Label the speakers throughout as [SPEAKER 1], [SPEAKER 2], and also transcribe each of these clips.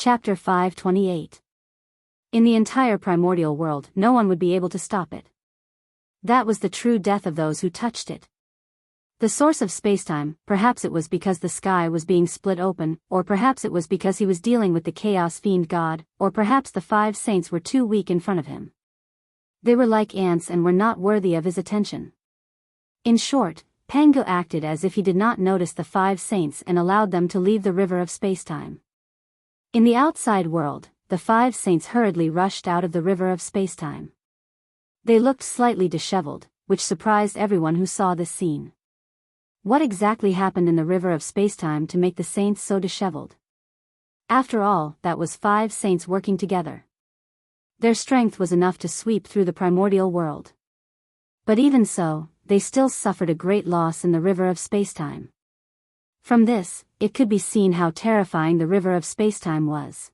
[SPEAKER 1] Chapter 528. In the entire primordial world, no one would be able to stop it. That was the true death of those who touched it. The source of spacetime, perhaps it was because the sky was being split open, or perhaps it was because he was dealing with the chaos fiend god, or perhaps the 5 saints were too weak in front of him. They were like ants and were not worthy of his attention. In short, Pangu acted as if he did not notice the 5 saints and allowed them to leave the river of spacetime. In the outside world, the 5 saints hurriedly rushed out of the river of spacetime. They looked slightly disheveled, which surprised everyone who saw this scene. What exactly happened in the river of spacetime to make the saints so disheveled? After all, that was 5 saints working together. Their strength was enough to sweep through the primordial world. But even so, they still suffered a great loss in the river of spacetime. From this, it could be seen how terrifying the river of spacetime was.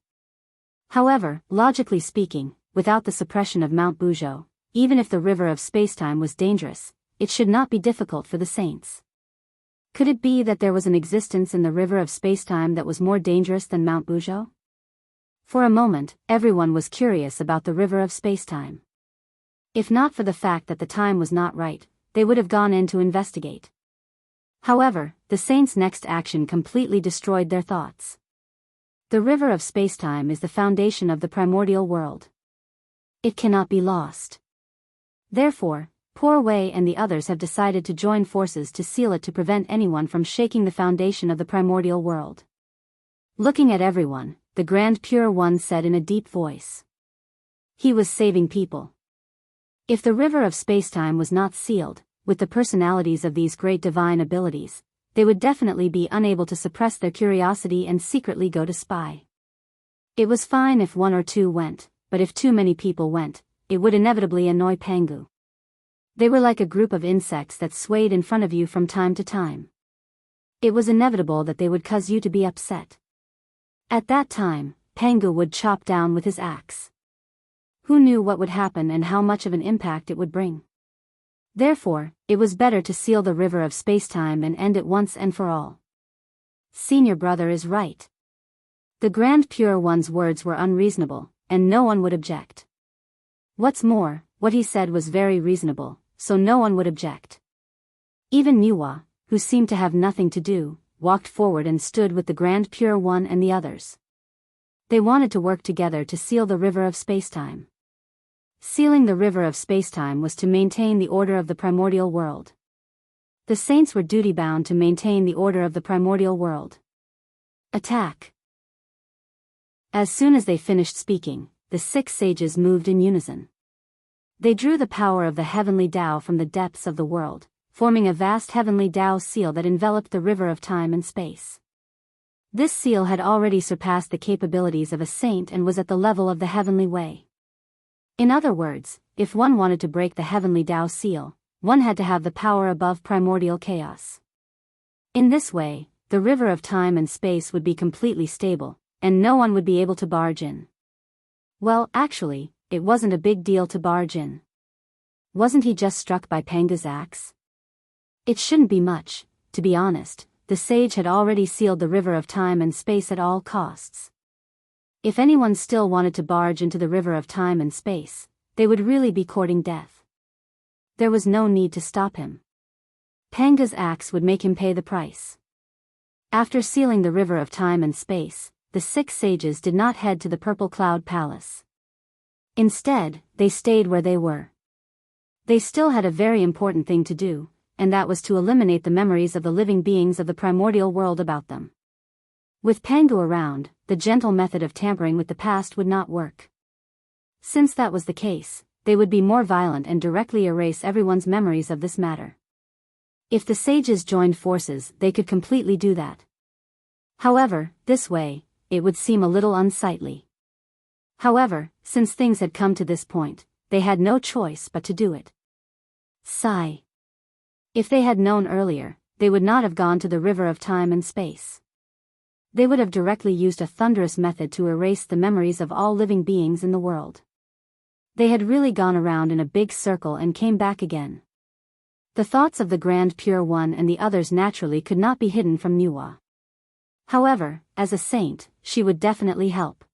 [SPEAKER 1] However, logically speaking, without the suppression of Mount Buzhou, even if the river of spacetime was dangerous, it should not be difficult for the saints. Could it be that there was an existence in the river of spacetime that was more dangerous than Mount Buzhou? For a moment, everyone was curious about the river of spacetime. If not for the fact that the time was not right, they would have gone in to investigate. However, the saints' next action completely destroyed their thoughts. The river of spacetime is the foundation of the primordial world. It cannot be lost. Therefore, Poor Wei and the others have decided to join forces to seal it to prevent anyone from shaking the foundation of the primordial world. Looking at everyone, the Grand Pure One said in a deep voice. He was saving people. If the river of spacetime was not sealed, with the personalities of these great divine abilities, they would definitely be unable to suppress their curiosity and secretly go to spy. It was fine if 1 or 2 went, but if too many people went, it would inevitably annoy Pangu. They were like a group of insects that swayed in front of you from time to time. It was inevitable that they would cause you to be upset. At that time, Pangu would chop down with his axe. Who knew what would happen and how much of an impact it would bring? Therefore, it was better to seal the river of spacetime and end it once and for all. Senior brother is right. The Grand Pure One's words were unreasonable, and no one would object. What's more, what he said was very reasonable, so no one would object. Even Niwa, who seemed to have nothing to do, walked forward and stood with the Grand Pure One and the others. They wanted to work together to seal the river of spacetime. Sealing the river of spacetime was to maintain the order of the primordial world. The saints were duty-bound to maintain the order of the primordial world. Attack! As soon as they finished speaking, the 6 sages moved in unison. They drew the power of the heavenly Tao from the depths of the world, forming a vast heavenly Tao seal that enveloped the river of time and space. This seal had already surpassed the capabilities of a saint and was at the level of the heavenly way. In other words, if one wanted to break the heavenly Tao seal, one had to have the power above primordial chaos. In this way, the river of time and space would be completely stable, and no one would be able to barge in. Well, actually, it wasn't a big deal to barge in. Wasn't he just struck by Pangu's axe? It shouldn't be much, to be honest. The sage had already sealed the river of time and space at all costs. If anyone still wanted to barge into the river of time and space, they would really be courting death. There was no need to stop him. Pangu's axe would make him pay the price. After sealing the river of time and space, the 6 sages did not head to the Purple Cloud Palace. Instead, they stayed where they were. They still had a very important thing to do, and that was to eliminate the memories of the living beings of the primordial world about them. With Pangu around, the gentle method of tampering with the past would not work. Since that was the case, they would be more violent and directly erase everyone's memories of this matter. If the sages joined forces, they could completely do that. However, this way, it would seem a little unsightly. However, since things had come to this point, they had no choice but to do it. Sigh. If they had known earlier, they would not have gone to the river of time and space. They would have directly used a thunderous method to erase the memories of all living beings in the world. They had really gone around in a big circle and came back again. The thoughts of the Grand Pure One and the others naturally could not be hidden from Niwa. However, as a saint, she would definitely help.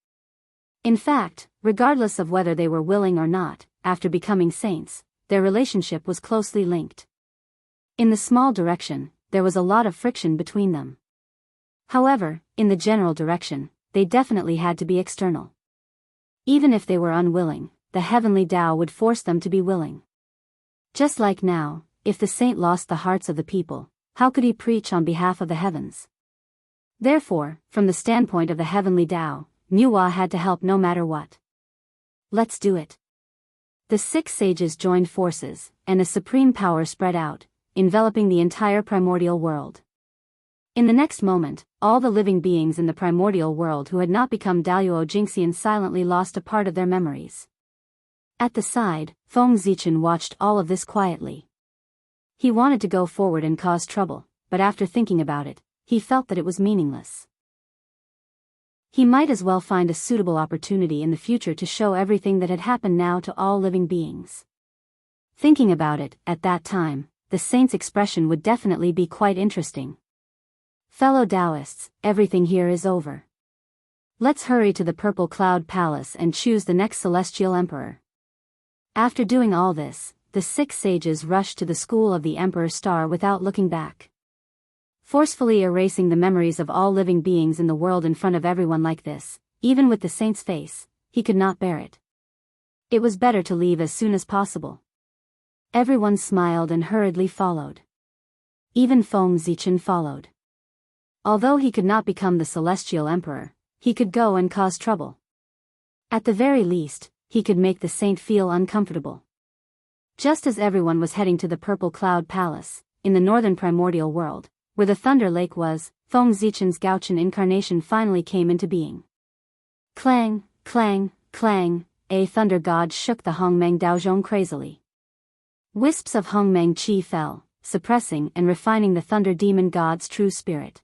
[SPEAKER 1] In fact, regardless of whether they were willing or not, after becoming saints, their relationship was closely linked. In the small direction, there was a lot of friction between them. However, in the general direction, they definitely had to be external. Even if they were unwilling, the heavenly Tao would force them to be willing. Just like now, if the saint lost the hearts of the people, how could he preach on behalf of the heavens? Therefore, from the standpoint of the heavenly Tao, Nuwa had to help no matter what. Let's do it. The 6 sages joined forces, and a supreme power spread out, enveloping the entire primordial world. In the next moment, all the living beings in the primordial world who had not become Daoist Jingxian silently lost a part of their memories. At the side, Feng Zichen watched all of this quietly. He wanted to go forward and cause trouble, but after thinking about it, he felt that it was meaningless. He might as well find a suitable opportunity in the future to show everything that had happened now to all living beings. Thinking about it, at that time, the saint's expression would definitely be quite interesting. Fellow Daoists, everything here is over. Let's hurry to the Purple Cloud Palace and choose the next celestial emperor. After doing all this, the 6 sages rushed to the school of the Emperor Star without looking back. Forcefully erasing the memories of all living beings in the world in front of everyone like this, even with the saint's face, he could not bear it. It was better to leave as soon as possible. Everyone smiled and hurriedly followed. Even Feng Zichen followed. Although he could not become the celestial emperor, he could go and cause trouble. At the very least, he could make the saint feel uncomfortable. Just as everyone was heading to the Purple Cloud Palace, in the northern primordial world, where the Thunder Lake was, Feng Zichen's Gaochen incarnation finally came into being. Clang, clang, clang, a thunder god shook the Hongmeng Daozhong crazily. Wisps of Hongmeng Qi fell, suppressing and refining the Thunder Demon God's true spirit.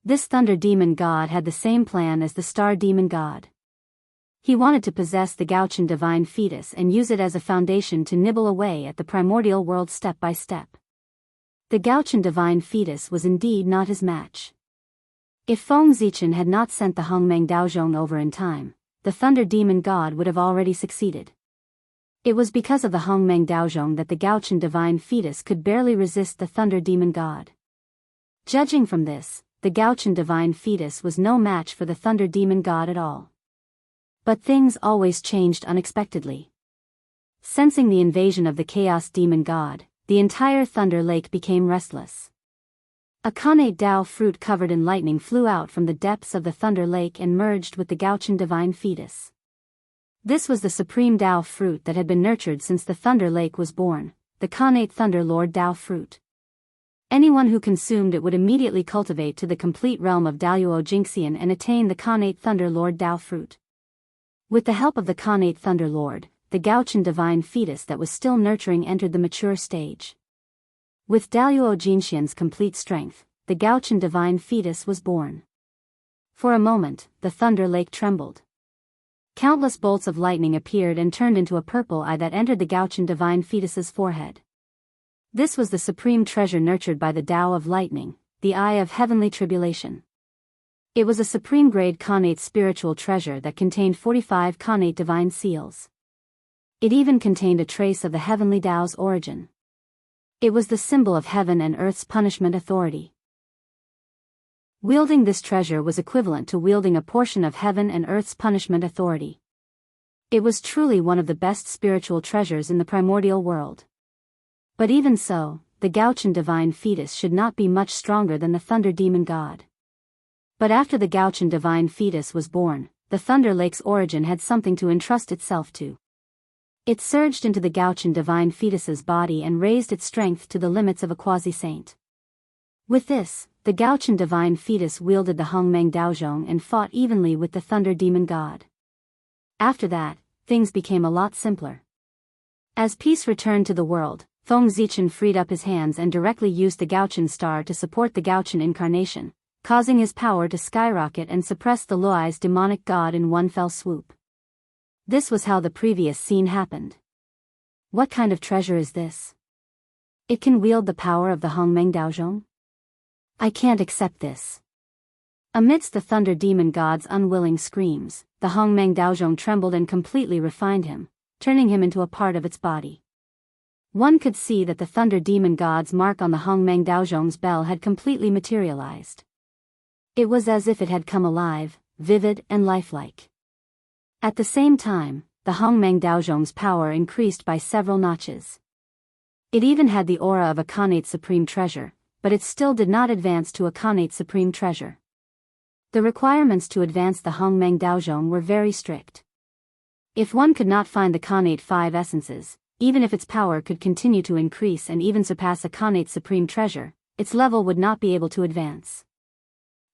[SPEAKER 1] This Thunder Demon God had the same plan as the Star Demon God. He wanted to possess the Gaochen divine fetus and use it as a foundation to nibble away at the primordial world step by step. The Gaochen divine fetus was indeed not his match. If Feng Zichen had not sent the Hongmeng Daozhong over in time, the Thunder Demon God would have already succeeded. It was because of the Hongmeng Daozhong that the Gaochen divine fetus could barely resist the Thunder Demon God. Judging from this, the Gaochen divine fetus was no match for the Thunder Demon God at all. But things always changed unexpectedly. Sensing the invasion of the Chaos Demon God, the entire Thunder Lake became restless. A connate Dao fruit covered in lightning flew out from the depths of the Thunder Lake and merged with the Gaochen divine fetus. This was the supreme Dao fruit that had been nurtured since the Thunder Lake was born, the connate Thunder Lord Dao fruit. Anyone who consumed it would immediately cultivate to the complete realm of Daoist Jingxian and attain the connate Thunder Lord Dao fruit. With the help of the connate Thunder Lord, the Gaochen divine fetus that was still nurturing entered the mature stage. With Daoist Jingxian's complete strength, the Gaochen divine fetus was born. For a moment, the Thunder Lake trembled. Countless bolts of lightning appeared and turned into a purple eye that entered the Gaochen divine fetus's forehead. This was the supreme treasure nurtured by the Tao of lightning, the eye of heavenly tribulation. It was a supreme grade connate spiritual treasure that contained 45 connate divine seals. It even contained a trace of the heavenly Tao's origin. It was the symbol of heaven and earth's punishment authority. Wielding this treasure was equivalent to wielding a portion of heaven and earth's punishment authority. It was truly one of the best spiritual treasures in the primordial world. But even so, the Gaochen divine fetus should not be much stronger than the Thunder Demon God. But after the Gaochen divine fetus was born, the Thunder Lake's origin had something to entrust itself to. It surged into the Gaochen divine fetus's body and raised its strength to the limits of a quasi-saint. With this, the Gaochen divine fetus wielded the Hongmeng Daozhong and fought evenly with the Thunder Demon God. After that, things became a lot simpler. As peace returned to the world, Feng Zichen freed up his hands and directly used the Gaochen star to support the Gaochen incarnation, causing his power to skyrocket and suppress the Luai's demonic god in one fell swoop. This was how the previous scene happened. What kind of treasure is this? It can wield the power of the Hongmeng Daozhong? I can't accept this. Amidst the thunder demon god's unwilling screams, the Hongmeng Daozhong trembled and completely refined him, turning him into a part of its body. One could see that the thunder demon god's mark on the Hongmeng Daozhong's bell had completely materialized. It was as if it had come alive, vivid and lifelike. At the same time, the Hongmeng Daozhong's power increased by several notches. It even had the aura of a Khanate Supreme Treasure, but it still did not advance to a Khanate Supreme Treasure. The requirements to advance the Hongmeng Daozhong were very strict. If one could not find the Khanate 5 essences, even if its power could continue to increase and even surpass a Khanate Supreme Treasure, its level would not be able to advance.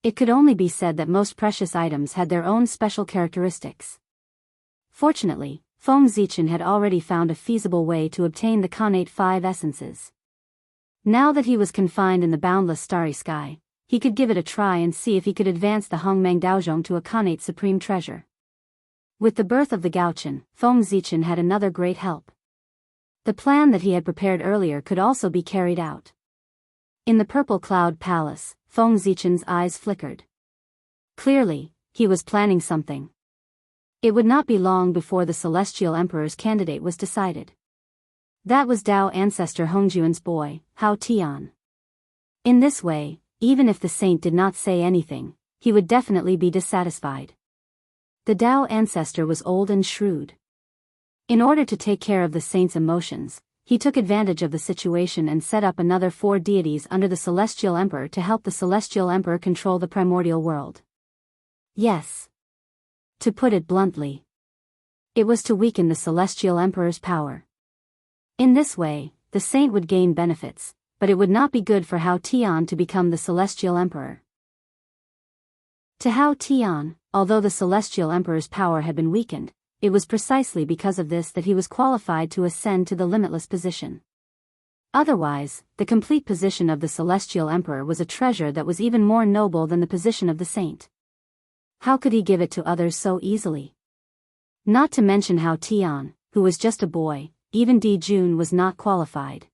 [SPEAKER 1] It could only be said that most precious items had their own special characteristics. Fortunately, Feng Zichen had already found a feasible way to obtain the Khanate 5 essences. Now that he was confined in the boundless starry sky, he could give it a try and see if he could advance the Hongmeng Daozhong to a Khanate Supreme Treasure. With the birth of the Gaochen, Feng Zichen had another great help. The plan that he had prepared earlier could also be carried out. In the Purple Cloud Palace, Feng Zichen's eyes flickered. Clearly, he was planning something. It would not be long before the Celestial Emperor's candidate was decided. That was Dao ancestor Hongjuan's boy, Hao Tian. In this way, even if the saint did not say anything, he would definitely be dissatisfied. The Dao ancestor was old and shrewd. In order to take care of the saint's emotions, he took advantage of the situation and set up another 4 deities under the Celestial Emperor to help the Celestial Emperor control the primordial world. Yes. To put it bluntly, it was to weaken the Celestial Emperor's power. In this way, the saint would gain benefits, but it would not be good for Hao Tian to become the Celestial Emperor. To Hao Tian, although the Celestial Emperor's power had been weakened, it was precisely because of this that he was qualified to ascend to the limitless position. Otherwise, the complete position of the Celestial Emperor was a treasure that was even more noble than the position of the saint. How could he give it to others so easily? Not to mention Hao Tian, who was just a boy, even Di Jun was not qualified.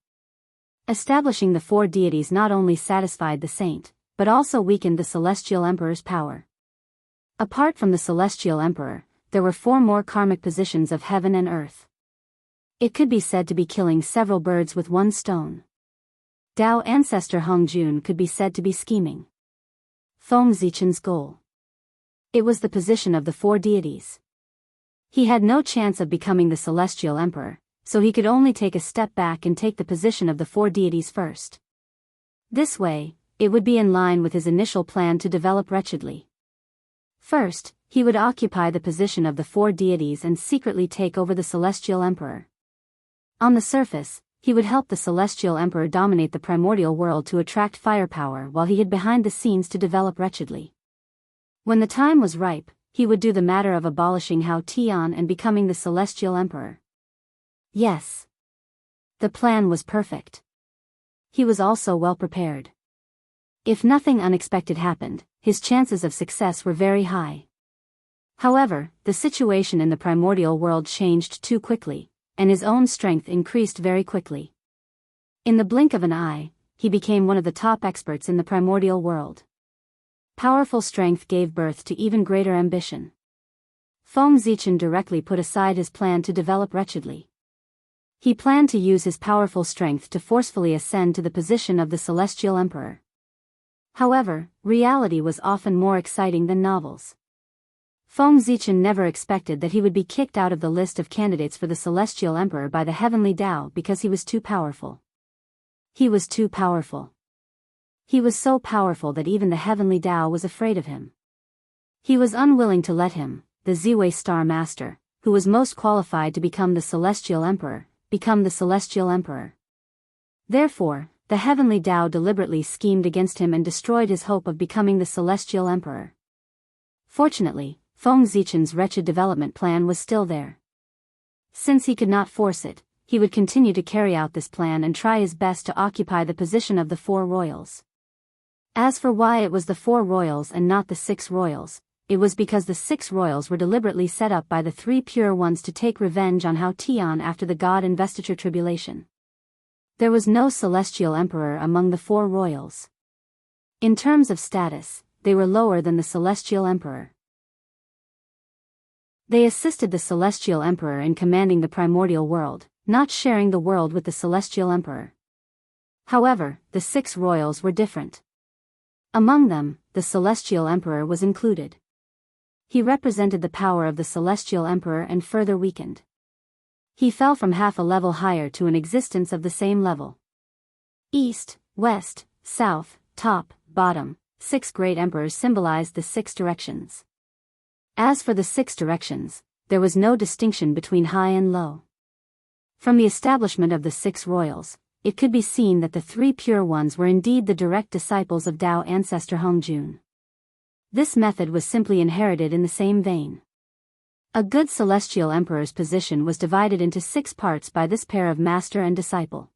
[SPEAKER 1] Establishing the 4 deities not only satisfied the saint, but also weakened the Celestial Emperor's power. Apart from the Celestial Emperor, there were 4 more karmic positions of heaven and earth. It could be said to be killing several birds with one stone. Dao ancestor Hongjun could be said to be scheming. Feng Zichen's goal. It was the position of the 4 deities. He had no chance of becoming the Celestial Emperor, so he could only take a step back and take the position of the 4 deities first. This way, it would be in line with his initial plan to develop wretchedly. First, he would occupy the position of the 4 deities and secretly take over the Celestial Emperor. On the surface, he would help the Celestial Emperor dominate the primordial world to attract firepower while he hid behind the scenes to develop wretchedly. When the time was ripe, he would do the matter of abolishing Hao Tian and becoming the Celestial Emperor. Yes. The plan was perfect. He was also well prepared. If nothing unexpected happened, his chances of success were very high. However, the situation in the primordial world changed too quickly, and his own strength increased very quickly. In the blink of an eye, he became one of the top experts in the primordial world. Powerful strength gave birth to even greater ambition. Feng Zichen directly put aside his plan to develop wretchedly. He planned to use his powerful strength to forcefully ascend to the position of the Celestial Emperor. However, reality was often more exciting than novels. Feng Zichen never expected that he would be kicked out of the list of candidates for the Celestial Emperor by the Heavenly Tao because he was too powerful. He was too powerful. He was so powerful that even the Heavenly Tao was afraid of him. He was unwilling to let him, the Ziwei Star Master, who was most qualified to become the Celestial Emperor, become the Celestial Emperor. Therefore, the Heavenly Tao deliberately schemed against him and destroyed his hope of becoming the Celestial Emperor. Fortunately, Feng Zichen's wretched development plan was still there. Since he could not force it, he would continue to carry out this plan and try his best to occupy the position of the 4 royals. As for why it was the 4 royals and not the 6 royals, it was because the 6 royals were deliberately set up by the 3 pure ones to take revenge on Hao Tian after the God Investiture Tribulation. There was no Celestial Emperor among the 4 royals. In terms of status, they were lower than the Celestial Emperor. They assisted the Celestial Emperor in commanding the primordial world, not sharing the world with the Celestial Emperor. However, the 6 royals were different. Among them, the Celestial Emperor was included. He represented the power of the Celestial Emperor and further weakened. He fell from half a level higher to an existence of the same level. East, west, south, top, bottom, 6 great emperors symbolized the 6 directions. As for the 6 directions, there was no distinction between high and low. From the establishment of the 6 royals, it could be seen that the 3 pure ones were indeed the direct disciples of Dao ancestor Hongjun. This method was simply inherited in the same vein. A good celestial emperor's position was divided into 6 parts by this pair of master and disciple.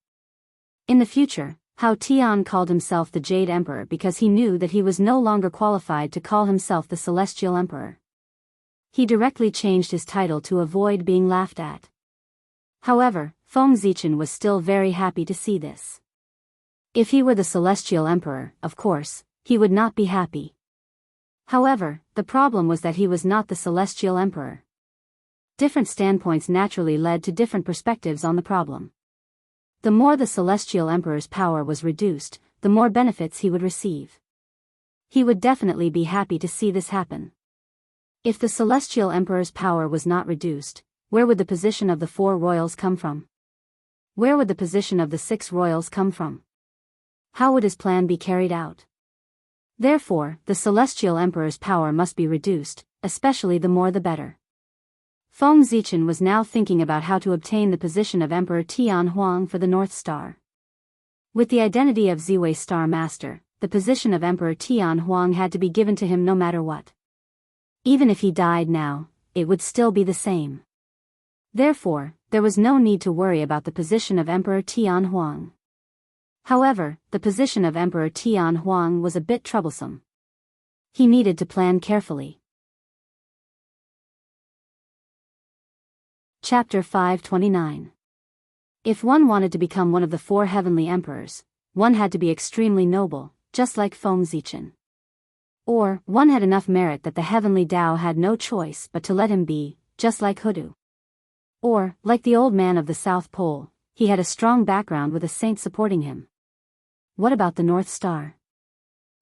[SPEAKER 1] In the future, Hao Tian called himself the Jade Emperor because he knew that he was no longer qualified to call himself the Celestial Emperor. He directly changed his title to avoid being laughed at. However, Feng Zichen was still very happy to see this. If he were the Celestial Emperor, of course, he would not be happy. However, the problem was that he was not the Celestial Emperor. Different standpoints naturally led to different perspectives on the problem. The more the Celestial Emperor's power was reduced, the more benefits he would receive. He would definitely be happy to see this happen. If the Celestial Emperor's power was not reduced, where would the position of the 4 royals come from? Where would the position of the 6 royals come from? How would his plan be carried out? Therefore, the Celestial Emperor's power must be reduced, especially the more the better. Feng Zichen was now thinking about how to obtain the position of Emperor Tian Huang for the North Star. With the identity of Ziwei Star Master, the position of Emperor Tian Huang had to be given to him no matter what. Even if he died now, it would still be the same. Therefore, there was no need to worry about the position of Emperor Tian Huang. However, the position of Emperor Tian Huang was a bit troublesome. He needed to plan carefully. Chapter 529. If one wanted to become one of the 4 heavenly emperors, one had to be extremely noble, just like Feng Zichen. Or, one had enough merit that the heavenly Tao had no choice but to let him be, just like Hudu. Or, like the old man of the South Pole, he had a strong background with a saint supporting him. What about the North Star?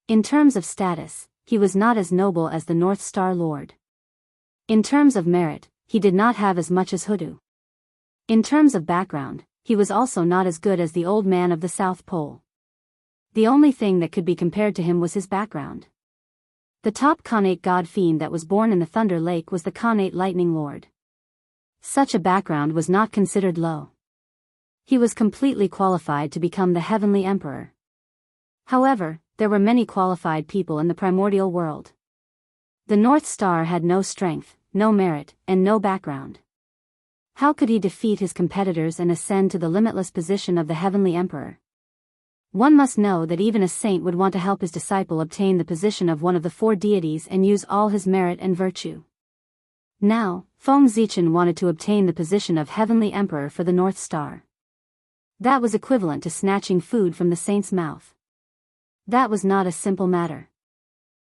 [SPEAKER 1] In terms of status, he was not as noble as the North Star Lord. In terms of merit, he did not have as much as Hudu. In terms of background, he was also not as good as the old man of the South Pole. The only thing that could be compared to him was his background. The top Khanate god fiend that was born in the Thunder Lake was the Khanate Lightning Lord. Such a background was not considered low. He was completely qualified to become the Heavenly Emperor. However, there were many qualified people in the primordial world. The North Star had no strength, no merit, and no background. How could he defeat his competitors and ascend to the limitless position of the Heavenly Emperor? One must know that even a saint would want to help his disciple obtain the position of one of the 4 deities and use all his merit and virtue. Now, Feng Zichen wanted to obtain the position of Heavenly Emperor for the North Star. That was equivalent to snatching food from the saint's mouth. That was not a simple matter.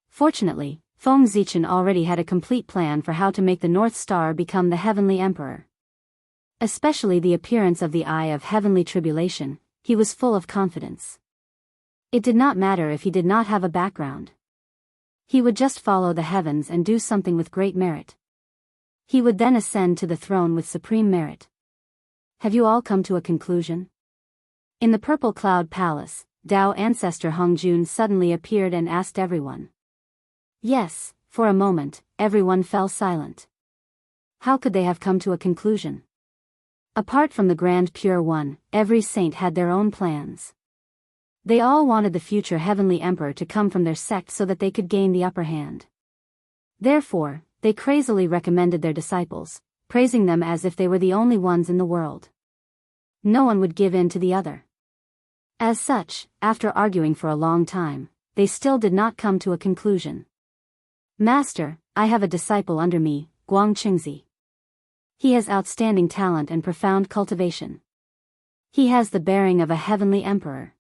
[SPEAKER 1] Fortunately, Feng Zichen already had a complete plan for how to make the North Star become the Heavenly Emperor. Especially the appearance of the Eye of Heavenly Tribulation, he was full of confidence. It did not matter if he did not have a background. He would just follow the heavens and do something with great merit. He would then ascend to the throne with supreme merit. Have you all come to a conclusion? In the Purple Cloud Palace, Dao ancestor Hongjun suddenly appeared and asked everyone. Yes, for a moment, everyone fell silent. How could they have come to a conclusion? Apart from the Grand Pure One, every saint had their own plans. They all wanted the future Heavenly Emperor to come from their sect so that they could gain the upper hand. Therefore, they crazily recommended their disciples, praising them as if they were the only ones in the world. No one would give in to the other. As such, after arguing for a long time, they still did not come to a conclusion. Master, I have a disciple under me, Guang Qingzi. He has outstanding talent and profound cultivation. He has the bearing of a heavenly emperor.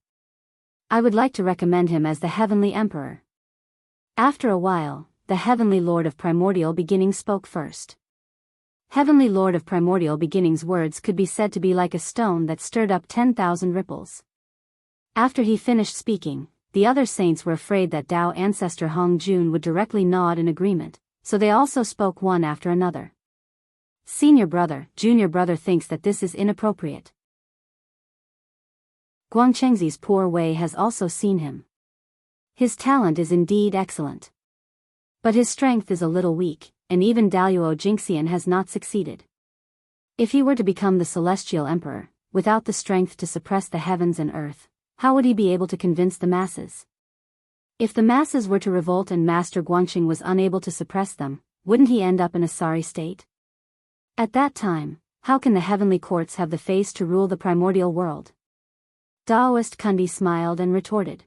[SPEAKER 1] I would like to recommend him as the Heavenly Emperor. After a while, the Heavenly Lord of Primordial Beginnings spoke first. Heavenly Lord of Primordial Beginnings' words could be said to be like a stone that stirred up 10,000 ripples. After he finished speaking, the other saints were afraid that Tao ancestor Hong Jun would directly nod in agreement, so they also spoke one after another. Senior brother, junior brother thinks that this is inappropriate. Guangchengzi's poor Wei has also seen him. His talent is indeed excellent. But his strength is a little weak, and even Daoist Jingxian has not succeeded. If he were to become the Celestial Emperor, without the strength to suppress the heavens and earth, how would he be able to convince the masses? If the masses were to revolt and Master Guangxing was unable to suppress them, wouldn't he end up in a sorry state? At that time, how can the heavenly courts have the face to rule the primordial world? Daoist Kundi smiled and retorted.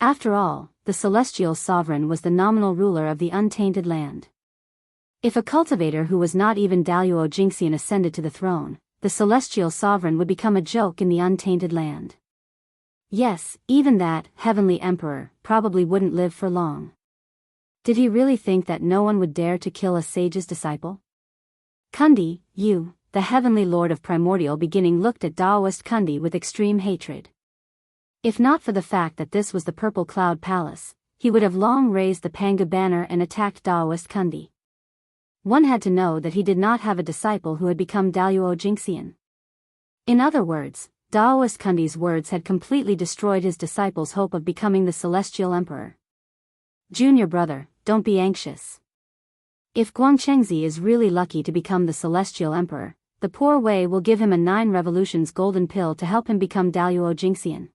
[SPEAKER 1] After all, the celestial sovereign was the nominal ruler of the untainted land. If a cultivator who was not even Daoist Jingxian ascended to the throne, the celestial sovereign would become a joke in the untainted land. Yes, even that heavenly emperor probably wouldn't live for long. Did he really think that no one would dare to kill a sage's disciple? Kundi, you, the heavenly lord of primordial beginning, looked at Daoist Kundi with extreme hatred. If not for the fact that this was the Purple Cloud Palace, he would have long raised the Panga banner and attacked Daoist Kundi. One had to know that he did not have a disciple who had become Daoist Jingxian. In other words, Daoist Kundi's words had completely destroyed his disciple's hope of becoming the Celestial Emperor. Junior brother, don't be anxious. If Guangchengzi is really lucky to become the Celestial Emperor, the poor Wei will give him a 9 revolutions golden pill to help him become Daoist Jingxian.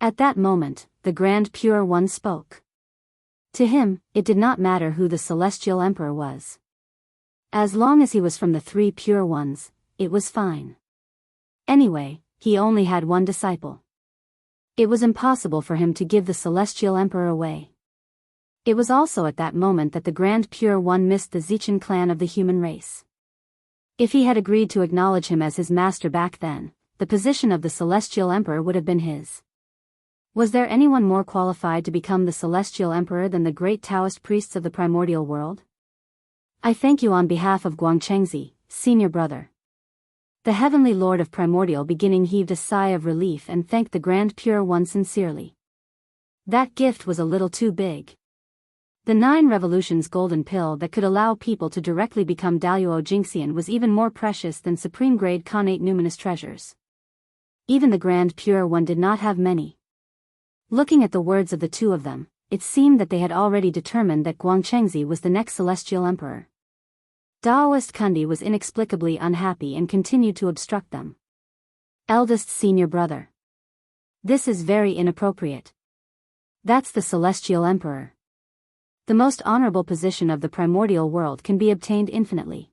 [SPEAKER 1] At that moment, the Grand Pure One spoke. To him, it did not matter who the Celestial Emperor was. As long as he was from the 3 Pure Ones, it was fine. Anyway, he only had one disciple. It was impossible for him to give the Celestial Emperor away. It was also at that moment that the Grand Pure One missed the Zichen clan of the human race. If he had agreed to acknowledge him as his master back then, the position of the Celestial Emperor would have been his. Was there anyone more qualified to become the Celestial Emperor than the great Taoist priests of the primordial world? I thank you on behalf of Guangchengzi, senior brother. The Heavenly Lord of Primordial Beginning heaved a sigh of relief and thanked the Grand Pure One sincerely. That gift was a little too big. The 9 revolutions golden pill that could allow people to directly become Daoist Jingxian was even more precious than supreme-grade connate numinous treasures. Even the Grand Pure One did not have many. Looking at the words of the two of them, it seemed that they had already determined that Guangchengzi was the next Celestial Emperor. Daoist Kundi was inexplicably unhappy and continued to obstruct them. Eldest senior brother. This is very inappropriate. That's the Celestial Emperor. The most honorable position of the primordial world can be obtained infinitely.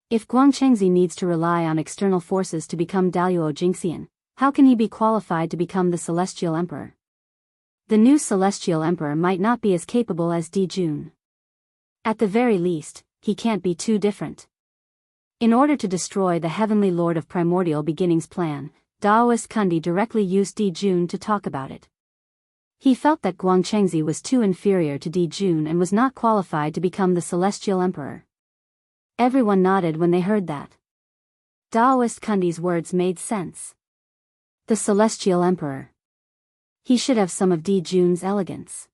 [SPEAKER 1] If Guangchengzi needs to rely on external forces to become Daoist Jingxian, how can he be qualified to become the Celestial Emperor? The new Celestial Emperor might not be as capable as Di Jun. At the very least, he can't be too different. In order to destroy the Heavenly Lord of Primordial Beginnings plan, Daoist Kundi directly used Di Jun to talk about it. He felt that Guangchengzi was too inferior to Di Jun and was not qualified to become the Celestial Emperor. Everyone nodded when they heard that. Daoist Kundi's words made sense. The Celestial Emperor. He should have some of Di Jun's elegance.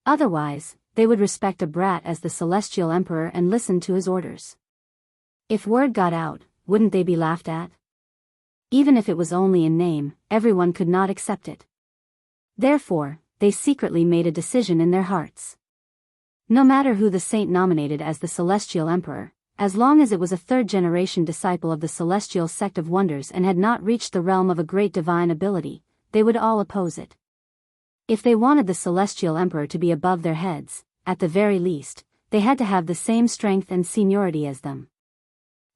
[SPEAKER 1] Otherwise, they would respect a brat as the Celestial Emperor and listen to his orders. If word got out, wouldn't they be laughed at? Even if it was only in name, everyone could not accept it. Therefore, they secretly made a decision in their hearts. No matter who the saint nominated as the Celestial Emperor, as long as it was a 3rd-generation disciple of the Celestial Sect of Wonders and had not reached the realm of a great divine ability, they would all oppose it. If they wanted the Celestial Emperor to be above their heads, at the very least, they had to have the same strength and seniority as them.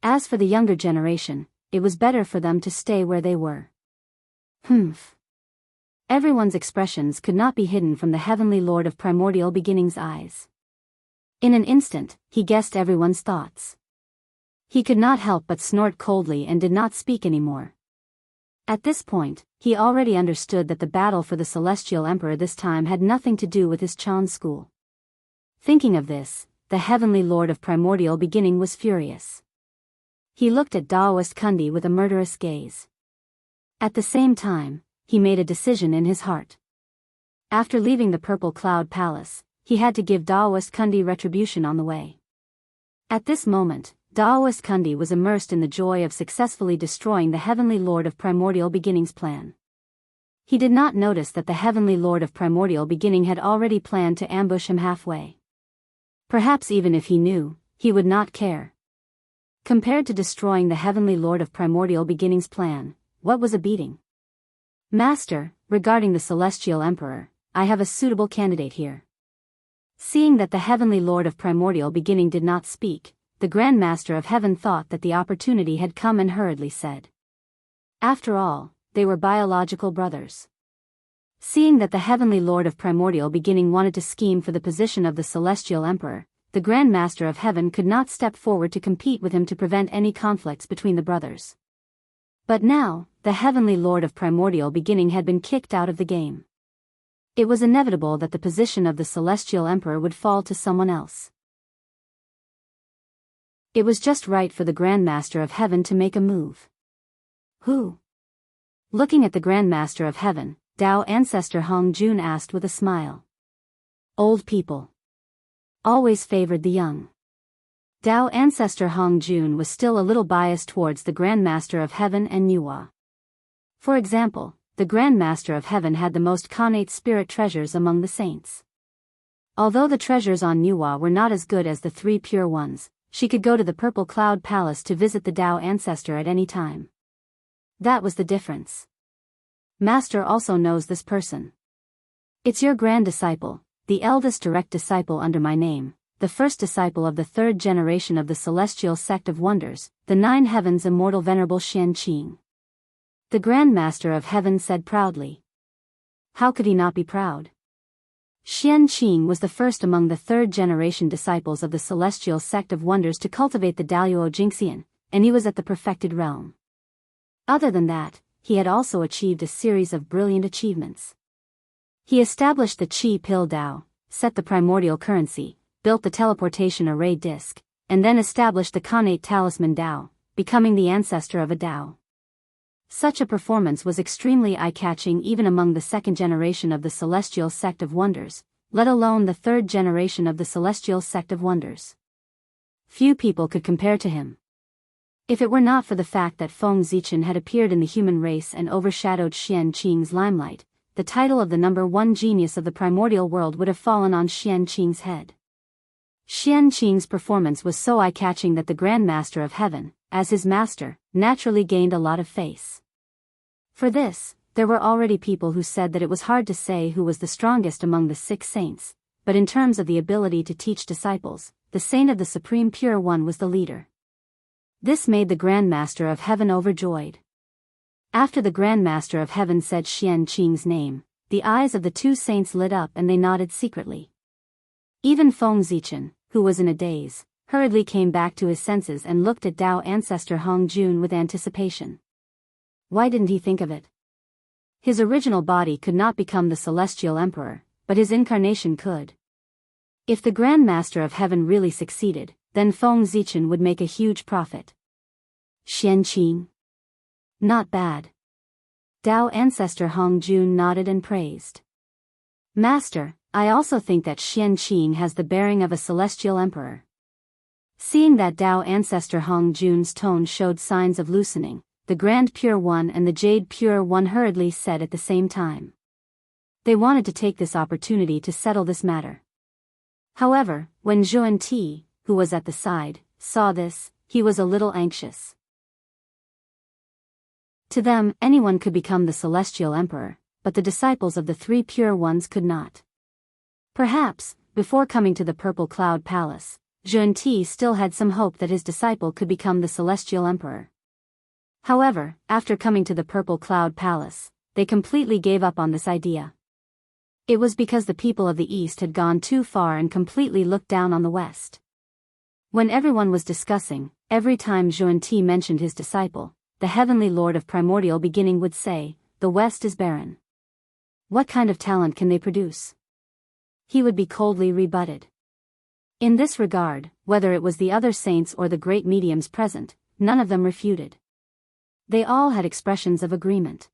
[SPEAKER 1] As for the younger generation, it was better for them to stay where they were. Humph. Everyone's expressions could not be hidden from the Heavenly Lord of Primordial Beginnings' eyes. In an instant, he guessed everyone's thoughts. He could not help but snort coldly and did not speak anymore. At this point, he already understood that the battle for the Celestial Emperor this time had nothing to do with his Chan school. Thinking of this, the Heavenly Lord of Primordial Beginning was furious. He looked at Daoist Kundi with a murderous gaze. At the same time, he made a decision in his heart. After leaving the Purple Cloud Palace, he had to give Daoist Kundi retribution on the way. At this moment, Daoist Kundi was immersed in the joy of successfully destroying the Heavenly Lord of Primordial Beginning's plan. He did not notice that the Heavenly Lord of Primordial Beginning had already planned to ambush him halfway. Perhaps even if he knew, he would not care. Compared to destroying the Heavenly Lord of Primordial Beginning's plan, what was a beating? Master, regarding the Celestial Emperor, I have a suitable candidate here. Seeing that the Heavenly Lord of Primordial Beginning did not speak, the Grand Master of Heaven thought that the opportunity had come and hurriedly said. After all, they were biological brothers. Seeing that the Heavenly Lord of Primordial Beginning wanted to scheme for the position of the Celestial Emperor, the Grand Master of Heaven could not step forward to compete with him to prevent any conflicts between the brothers. But now, the Heavenly Lord of Primordial Beginning had been kicked out of the game. It was inevitable that the position of the Celestial Emperor would fall to someone else. It was just right for the Grand Master of Heaven to make a move. Who? Looking at the Grand Master of Heaven, Dao Ancestor Hong Jun asked with a smile. Old people always favored the young. Dao Ancestor Hong Jun was still a little biased towards the Grand Master of Heaven and Nuwa. For example, the Grand Master of Heaven had the most connate spirit treasures among the saints. Although the treasures on Nuwa were not as good as the 3 pure ones, she could go to the Purple Cloud Palace to visit the Dao Ancestor at any time. That was the difference. Master also knows this person. It's your grand disciple, the eldest direct disciple under my name, the first disciple of the 3rd generation of the Celestial Sect of Wonders, the 9 Heavens Immortal Venerable Xianxia. The Grand Master of Heaven said proudly. How could he not be proud? Xianxia was the first among the 3rd generation disciples of the Celestial Sect of Wonders to cultivate the Daoist Jingxian, and he was at the perfected realm. Other than that, he had also achieved a series of brilliant achievements. He established the Qi Pill Dao, set the primordial currency, built the teleportation array disk, and then established the connate talisman Dao, becoming the ancestor of a Dao. Such a performance was extremely eye-catching even among the 2nd generation of the Celestial Sect of Wonders, let alone the 3rd generation of the Celestial Sect of Wonders. Few people could compare to him. If it were not for the fact that Feng Zichen had appeared in the human race and overshadowed Xianqing's limelight, the title of the number 1 genius of the primordial world would have fallen on Xianqing's head. Xianqing's performance was so eye-catching that the Grand Master of Heaven, as his master, naturally gained a lot of face. For this, there were already people who said that it was hard to say who was the strongest among the 6 saints, but in terms of the ability to teach disciples, the Saint of the Supreme Pure One was the leader. This made the Grand Master of Heaven overjoyed. After the Grand Master of Heaven said Xianqing's name, the eyes of the 2 saints lit up and they nodded secretly. Even Feng Zichen, who was in a daze, hurriedly came back to his senses and looked at Dao Ancestor Hong Jun with anticipation. Why didn't he think of it? His original body could not become the Celestial Emperor, but his incarnation could. If the Grand Master of Heaven really succeeded, then Feng Zichen would make a huge profit. Xianqing. Not bad. Dao Ancestor Hong Jun nodded and praised. Master, I also think that Xianqing has the bearing of a Celestial Emperor. Seeing that Dao Ancestor Hong Jun's tone showed signs of loosening, the Grand Pure One and the Jade Pure One hurriedly said at the same time. They wanted to take this opportunity to settle this matter. However, when Zhuan Ti, who was at the side, saw this, he was a little anxious. To them, anyone could become the Celestial Emperor, but the disciples of the 3 Pure Ones could not. Perhaps, before coming to the Purple Cloud Palace, Zhuan Ti still had some hope that his disciple could become the Celestial Emperor. However, after coming to the Purple Cloud Palace, they completely gave up on this idea. It was because the people of the East had gone too far and completely looked down on the West. When everyone was discussing, every time Zhuan Ti mentioned his disciple, the heavenly lord of primordial beginning would say, "The West is barren. What kind of talent can they produce?" He would be coldly rebutted. In this regard, whether it was the other saints or the great mediums present, none of them refuted. They all had expressions of agreement.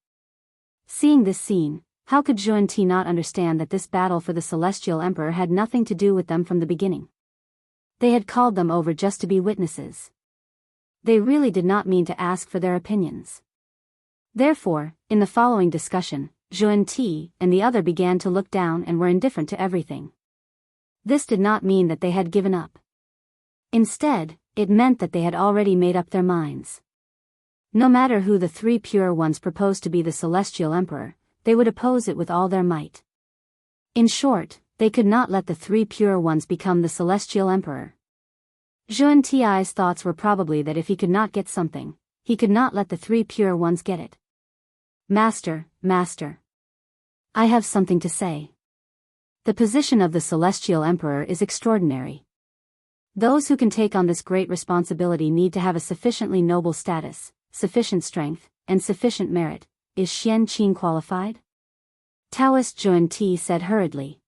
[SPEAKER 1] Seeing this scene, how could Xuanti not understand that this battle for the Celestial Emperor had nothing to do with them from the beginning? They had called them over just to be witnesses. They really did not mean to ask for their opinions. Therefore, in the following discussion, Xuanti and the other began to look down and were indifferent to everything. This did not mean that they had given up. Instead, it meant that they had already made up their minds. No matter who the three pure ones proposed to be the Celestial Emperor, they would oppose it with all their might. In short, they could not let the three pure ones become the Celestial Emperor. Xuanti's thoughts were probably that if he could not get something, he could not let the three pure ones get it. Master, I have something to say. The position of the Celestial Emperor is extraordinary. Those who can take on this great responsibility need to have a sufficiently noble status, sufficient strength, and sufficient merit. Is Xianqing qualified? Daoist Xuanti said hurriedly.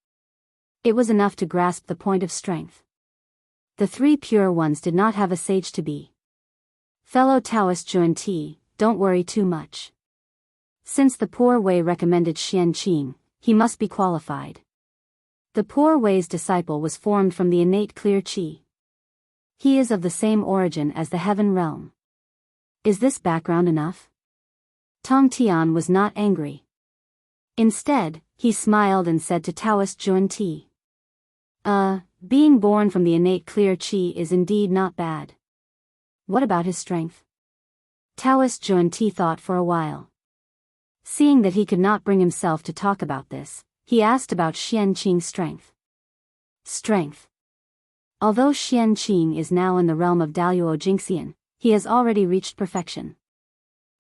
[SPEAKER 1] It was enough to grasp the point of strength. The three pure ones did not have a sage to be. Fellow Daoist Xuanti, don't worry too much. Since the poor Wei recommended Xianqing, he must be qualified. The poor Wei's disciple was formed from the innate clear qi. He is of the same origin as the heaven realm. Is this background enough? Tong Tian was not angry. Instead, he smiled and said to Daoist Xuanti, being born from the innate clear qi is indeed not bad. What about his strength? Daoist Xuanti thought for a while. Seeing that he could not bring himself to talk about this, he asked about Xianqing's strength. Strength. Although Xianqing is now in the realm of Daoist Jingxian, he has already reached perfection.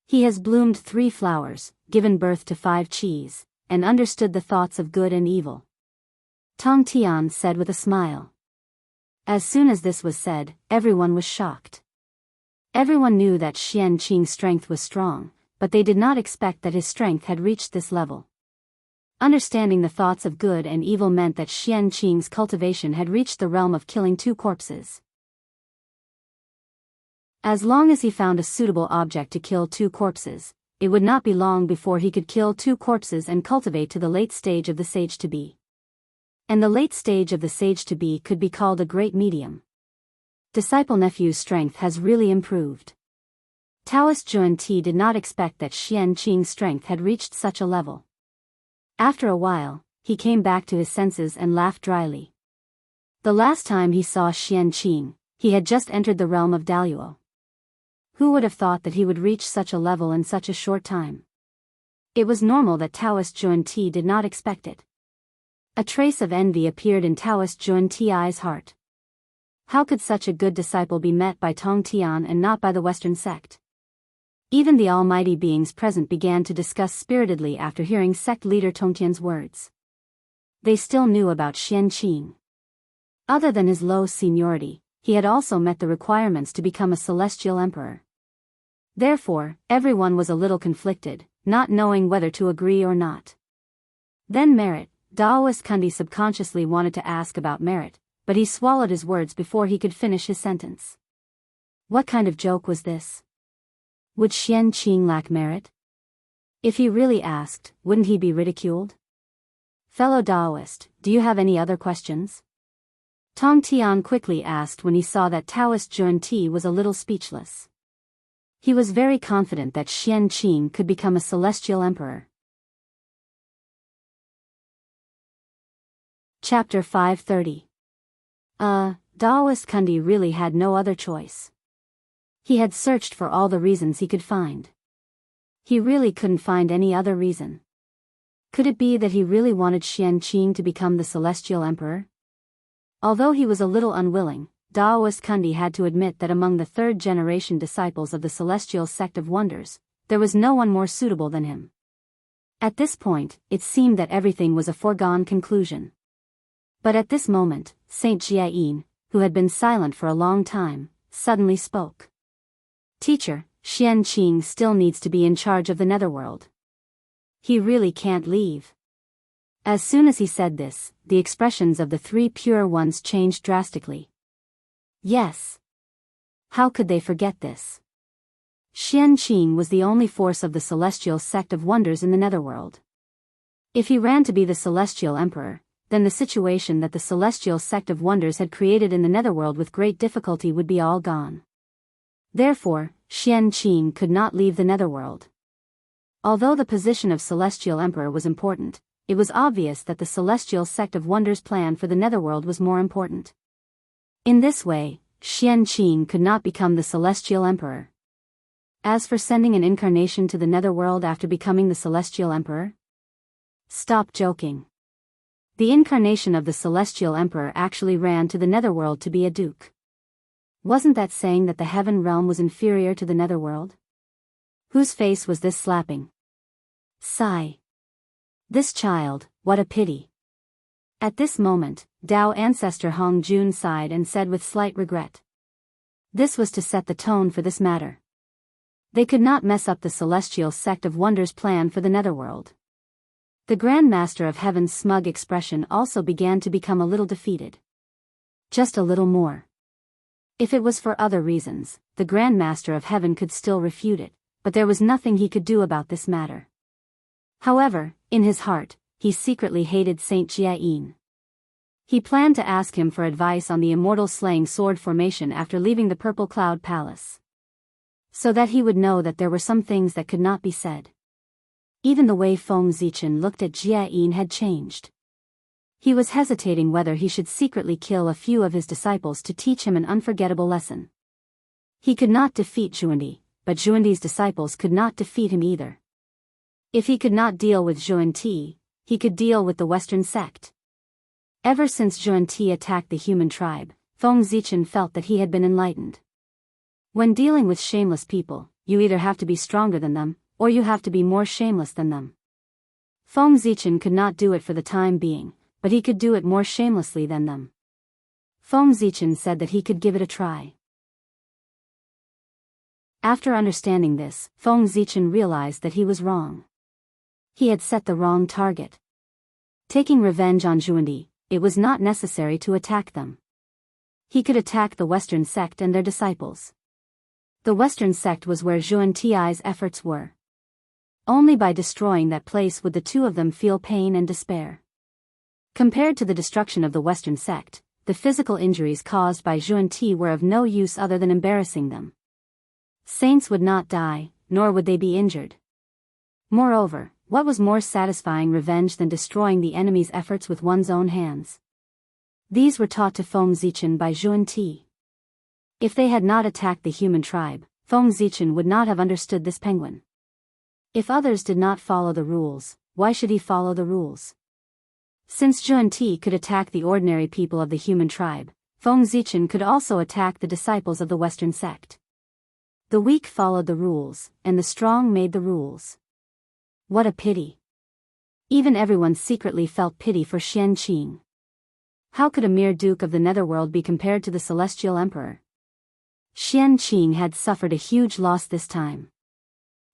[SPEAKER 1] He has bloomed 3 flowers, given birth to 5 qis, and understood the thoughts of good and evil. Tong Tian said with a smile. As soon as this was said, everyone was shocked. Everyone knew that Xianqing's strength was strong, but they did not expect that his strength had reached this level. Understanding the thoughts of good and evil meant that Xianqing's cultivation had reached the realm of killing 2 corpses. As long as he found a suitable object to kill 2 corpses, it would not be long before he could kill 2 corpses and cultivate to the late stage of the sage to be. And the late stage of the sage to be could be called a great medium. Disciple nephew's strength has really improved. Daoist Xuanti did not expect that Xianqing's strength had reached such a level. After a while, he came back to his senses and laughed dryly. The last time he saw Xianqing, he had just entered the realm of Daoist. Who would have thought that he would reach such a level in such a short time? It was normal that Daoist Xuanti did not expect it. A trace of envy appeared in Daoist Xuanti's heart. How could such a good disciple be met by Tong Tian and not by the Western sect? Even the almighty beings present began to discuss spiritedly after hearing sect leader Tongtian's words. They still knew about Xianqing. Other than his low seniority, he had also met the requirements to become a celestial emperor. Therefore, everyone was a little conflicted, not knowing whether to agree or not. Then merit. Daoist Kundi subconsciously wanted to ask about merit, but he swallowed his words before he could finish his sentence. What kind of joke was this? Would Xianqing lack merit? If he really asked, wouldn't he be ridiculed? Fellow Daoist, do you have any other questions? Tong Tian quickly asked when he saw that Daoist Xuanti was a little speechless. He was very confident that Xianqing could become a celestial emperor. Chapter 530. Daoist Kundi really had no other choice. He had searched for all the reasons he could find. He really couldn't find any other reason. Could it be that he really wanted Xianqing to become the celestial emperor? Although he was a little unwilling, Daoist Kundi had to admit that among the 3rd-generation disciples of the celestial sect of wonders, there was no one more suitable than him. At this point, it seemed that everything was a foregone conclusion. But at this moment, Saint Jiayin, who had been silent for a long time, suddenly spoke. Teacher, Xianxia still needs to be in charge of the netherworld. He really can't leave. As soon as he said this, the expressions of the three pure ones changed drastically. Yes. How could they forget this? Xianxia was the only force of the celestial sect of wonders in the netherworld. If he ran to be the celestial emperor, then the situation that the celestial sect of wonders had created in the netherworld with great difficulty would be all gone. Therefore, Xianxia could not leave the netherworld. Although the position of celestial emperor was important, it was obvious that the celestial sect of wonders' plan for the netherworld was more important. In this way, Xianxia could not become the celestial emperor. As for sending an incarnation to the netherworld after becoming the celestial emperor? Stop joking. The incarnation of the celestial emperor actually ran to the netherworld to be a duke. Wasn't that saying that the heaven realm was inferior to the netherworld? Whose face was this slapping? Sigh. This child, what a pity. At this moment, Dao ancestor Hong Jun sighed and said with slight regret. This was to set the tone for this matter. They could not mess up the celestial sect of wonders' plan for the netherworld. The Grand Master of Heaven's smug expression also began to become a little defeated. Just a little more. If it was for other reasons, the Grand Master of Heaven could still refute it, but there was nothing he could do about this matter. However, in his heart, he secretly hated Saint Jianghu. He planned to ask him for advice on the immortal slaying sword formation after leaving the Purple Cloud Palace. So that he would know that there were some things that could not be said. Even the way Feng Zichen looked at Jianghu had changed. He was hesitating whether he should secretly kill a few of his disciples to teach him an unforgettable lesson. He could not defeat Zhuandi, but Zhuandi's disciples could not defeat him either. If he could not deal with Zhuandi, he could deal with the Western sect. Ever since Zhuandi attacked the human tribe, Feng Zichen felt that he had been enlightened. When dealing with shameless people, you either have to be stronger than them, or you have to be more shameless than them. Feng Zichen could not do it for the time being, but he could do it more shamelessly than them. Feng Zichen said that he could give it a try. After understanding this, Feng Zichen realized that he was wrong. He had set the wrong target. Taking revenge on Zhuandi, it was not necessary to attack them. He could attack the Western sect and their disciples. The Western sect was where Zhuanti's efforts were. Only by destroying that place would the two of them feel pain and despair. Compared to the destruction of the Western sect, the physical injuries caused by Zhuanti were of no use other than embarrassing them. Saints would not die, nor would they be injured. Moreover, what was more satisfying revenge than destroying the enemy's efforts with one's own hands? These were taught to Feng Zichen by Zhuanti. If they had not attacked the human tribe, Feng Zichen would not have understood this penguin. If others did not follow the rules, why should he follow the rules? Since Zhuanti could attack the ordinary people of the human tribe, Feng Zichen could also attack the disciples of the Western sect. The weak followed the rules, and the strong made the rules. What a pity. Even everyone secretly felt pity for Xianxia. How could a mere duke of the netherworld be compared to the celestial emperor? Xianxia had suffered a huge loss this time.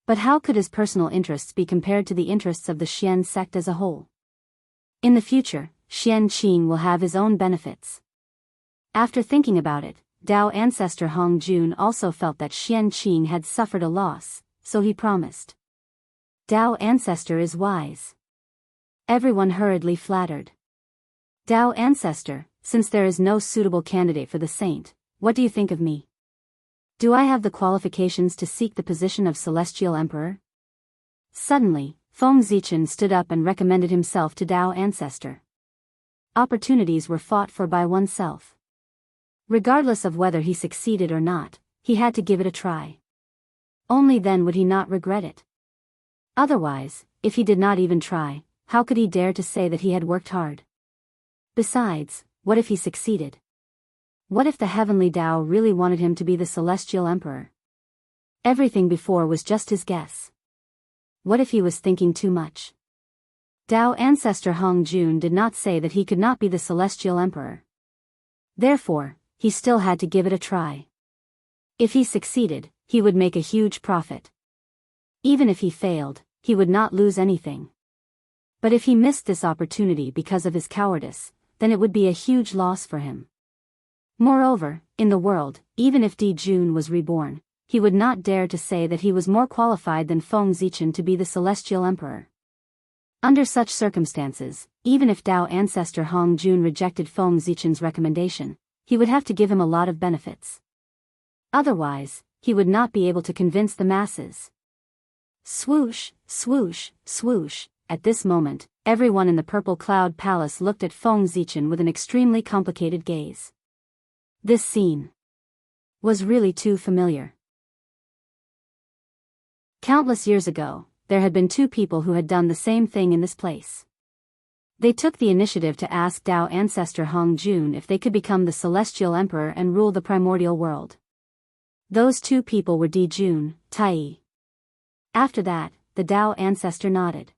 [SPEAKER 1] But how could his personal interests be compared to the interests of the Xian sect as a whole? In the future, Xianxia will have his own benefits. After thinking about it, Dao ancestor Hong Jun also felt that Xianxia had suffered a loss, so he promised. Dao ancestor is wise. Everyone hurriedly flattered. Dao ancestor, since there is no suitable candidate for the saint, what do you think of me? Do I have the qualifications to seek the position of celestial emperor? Suddenly, Feng Zichen stood up and recommended himself to Dao ancestor. Opportunities were fought for by oneself. Regardless of whether he succeeded or not, he had to give it a try. Only then would he not regret it. Otherwise, if he did not even try, how could he dare to say that he had worked hard? Besides, what if he succeeded? What if the heavenly Dao really wanted him to be the celestial emperor? Everything before was just his guess. What if he was thinking too much? Dao ancestor Hong Jun did not say that he could not be the celestial emperor. Therefore, he still had to give it a try. If he succeeded, he would make a huge profit. Even if he failed, he would not lose anything. But if he missed this opportunity because of his cowardice, then it would be a huge loss for him. Moreover, in the world, even if Di Jun was reborn, he would not dare to say that he was more qualified than Feng Zichen to be the Celestial Emperor. Under such circumstances, even if Dao ancestor Hong Jun rejected Feng Zichen's recommendation, he would have to give him a lot of benefits. Otherwise, he would not be able to convince the masses. Swoosh, swoosh, swoosh. At this moment, everyone in the Purple Cloud Palace looked at Feng Zichen with an extremely complicated gaze. This scene was really too familiar. Countless years ago, there had been two people who had done the same thing in this place. They took the initiative to ask Dao ancestor Hong Jun if they could become the Celestial Emperor and rule the primordial world. Those two people were Di Jun, Tai. After that, the Dao ancestor nodded.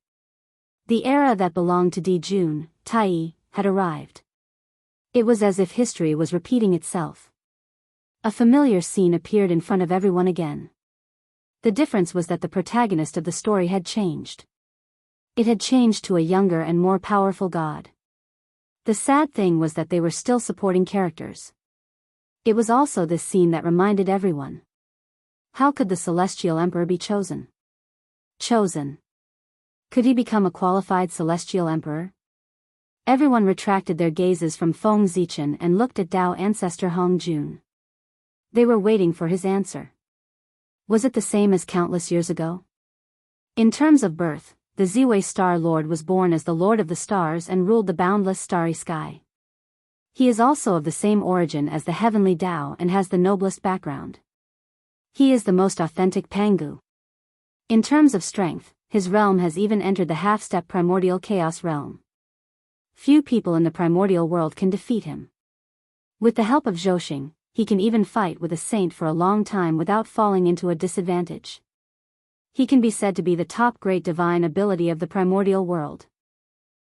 [SPEAKER 1] The era that belonged to Di Jun, Tai, had arrived. It was as if history was repeating itself. A familiar scene appeared in front of everyone again. The difference was that the protagonist of the story had changed. It had changed to a younger and more powerful god. The sad thing was that they were still supporting characters. It was also this scene that reminded everyone. How could the Celestial Emperor be chosen? Chosen. Could he become a qualified Celestial Emperor? Everyone retracted their gazes from Feng Zichen and looked at Dao ancestor Hong Jun. They were waiting for his answer. Was it the same as countless years ago? In terms of birth, the Ziwei Star Lord was born as the Lord of the Stars and ruled the boundless starry sky. He is also of the same origin as the heavenly Dao and has the noblest background. He is the most authentic Pangu. In terms of strength, his realm has even entered the half-step primordial chaos realm. Few people in the primordial world can defeat him. With the help of Zhouxing, he can even fight with a saint for a long time without falling into a disadvantage. He can be said to be the top great divine ability of the primordial world.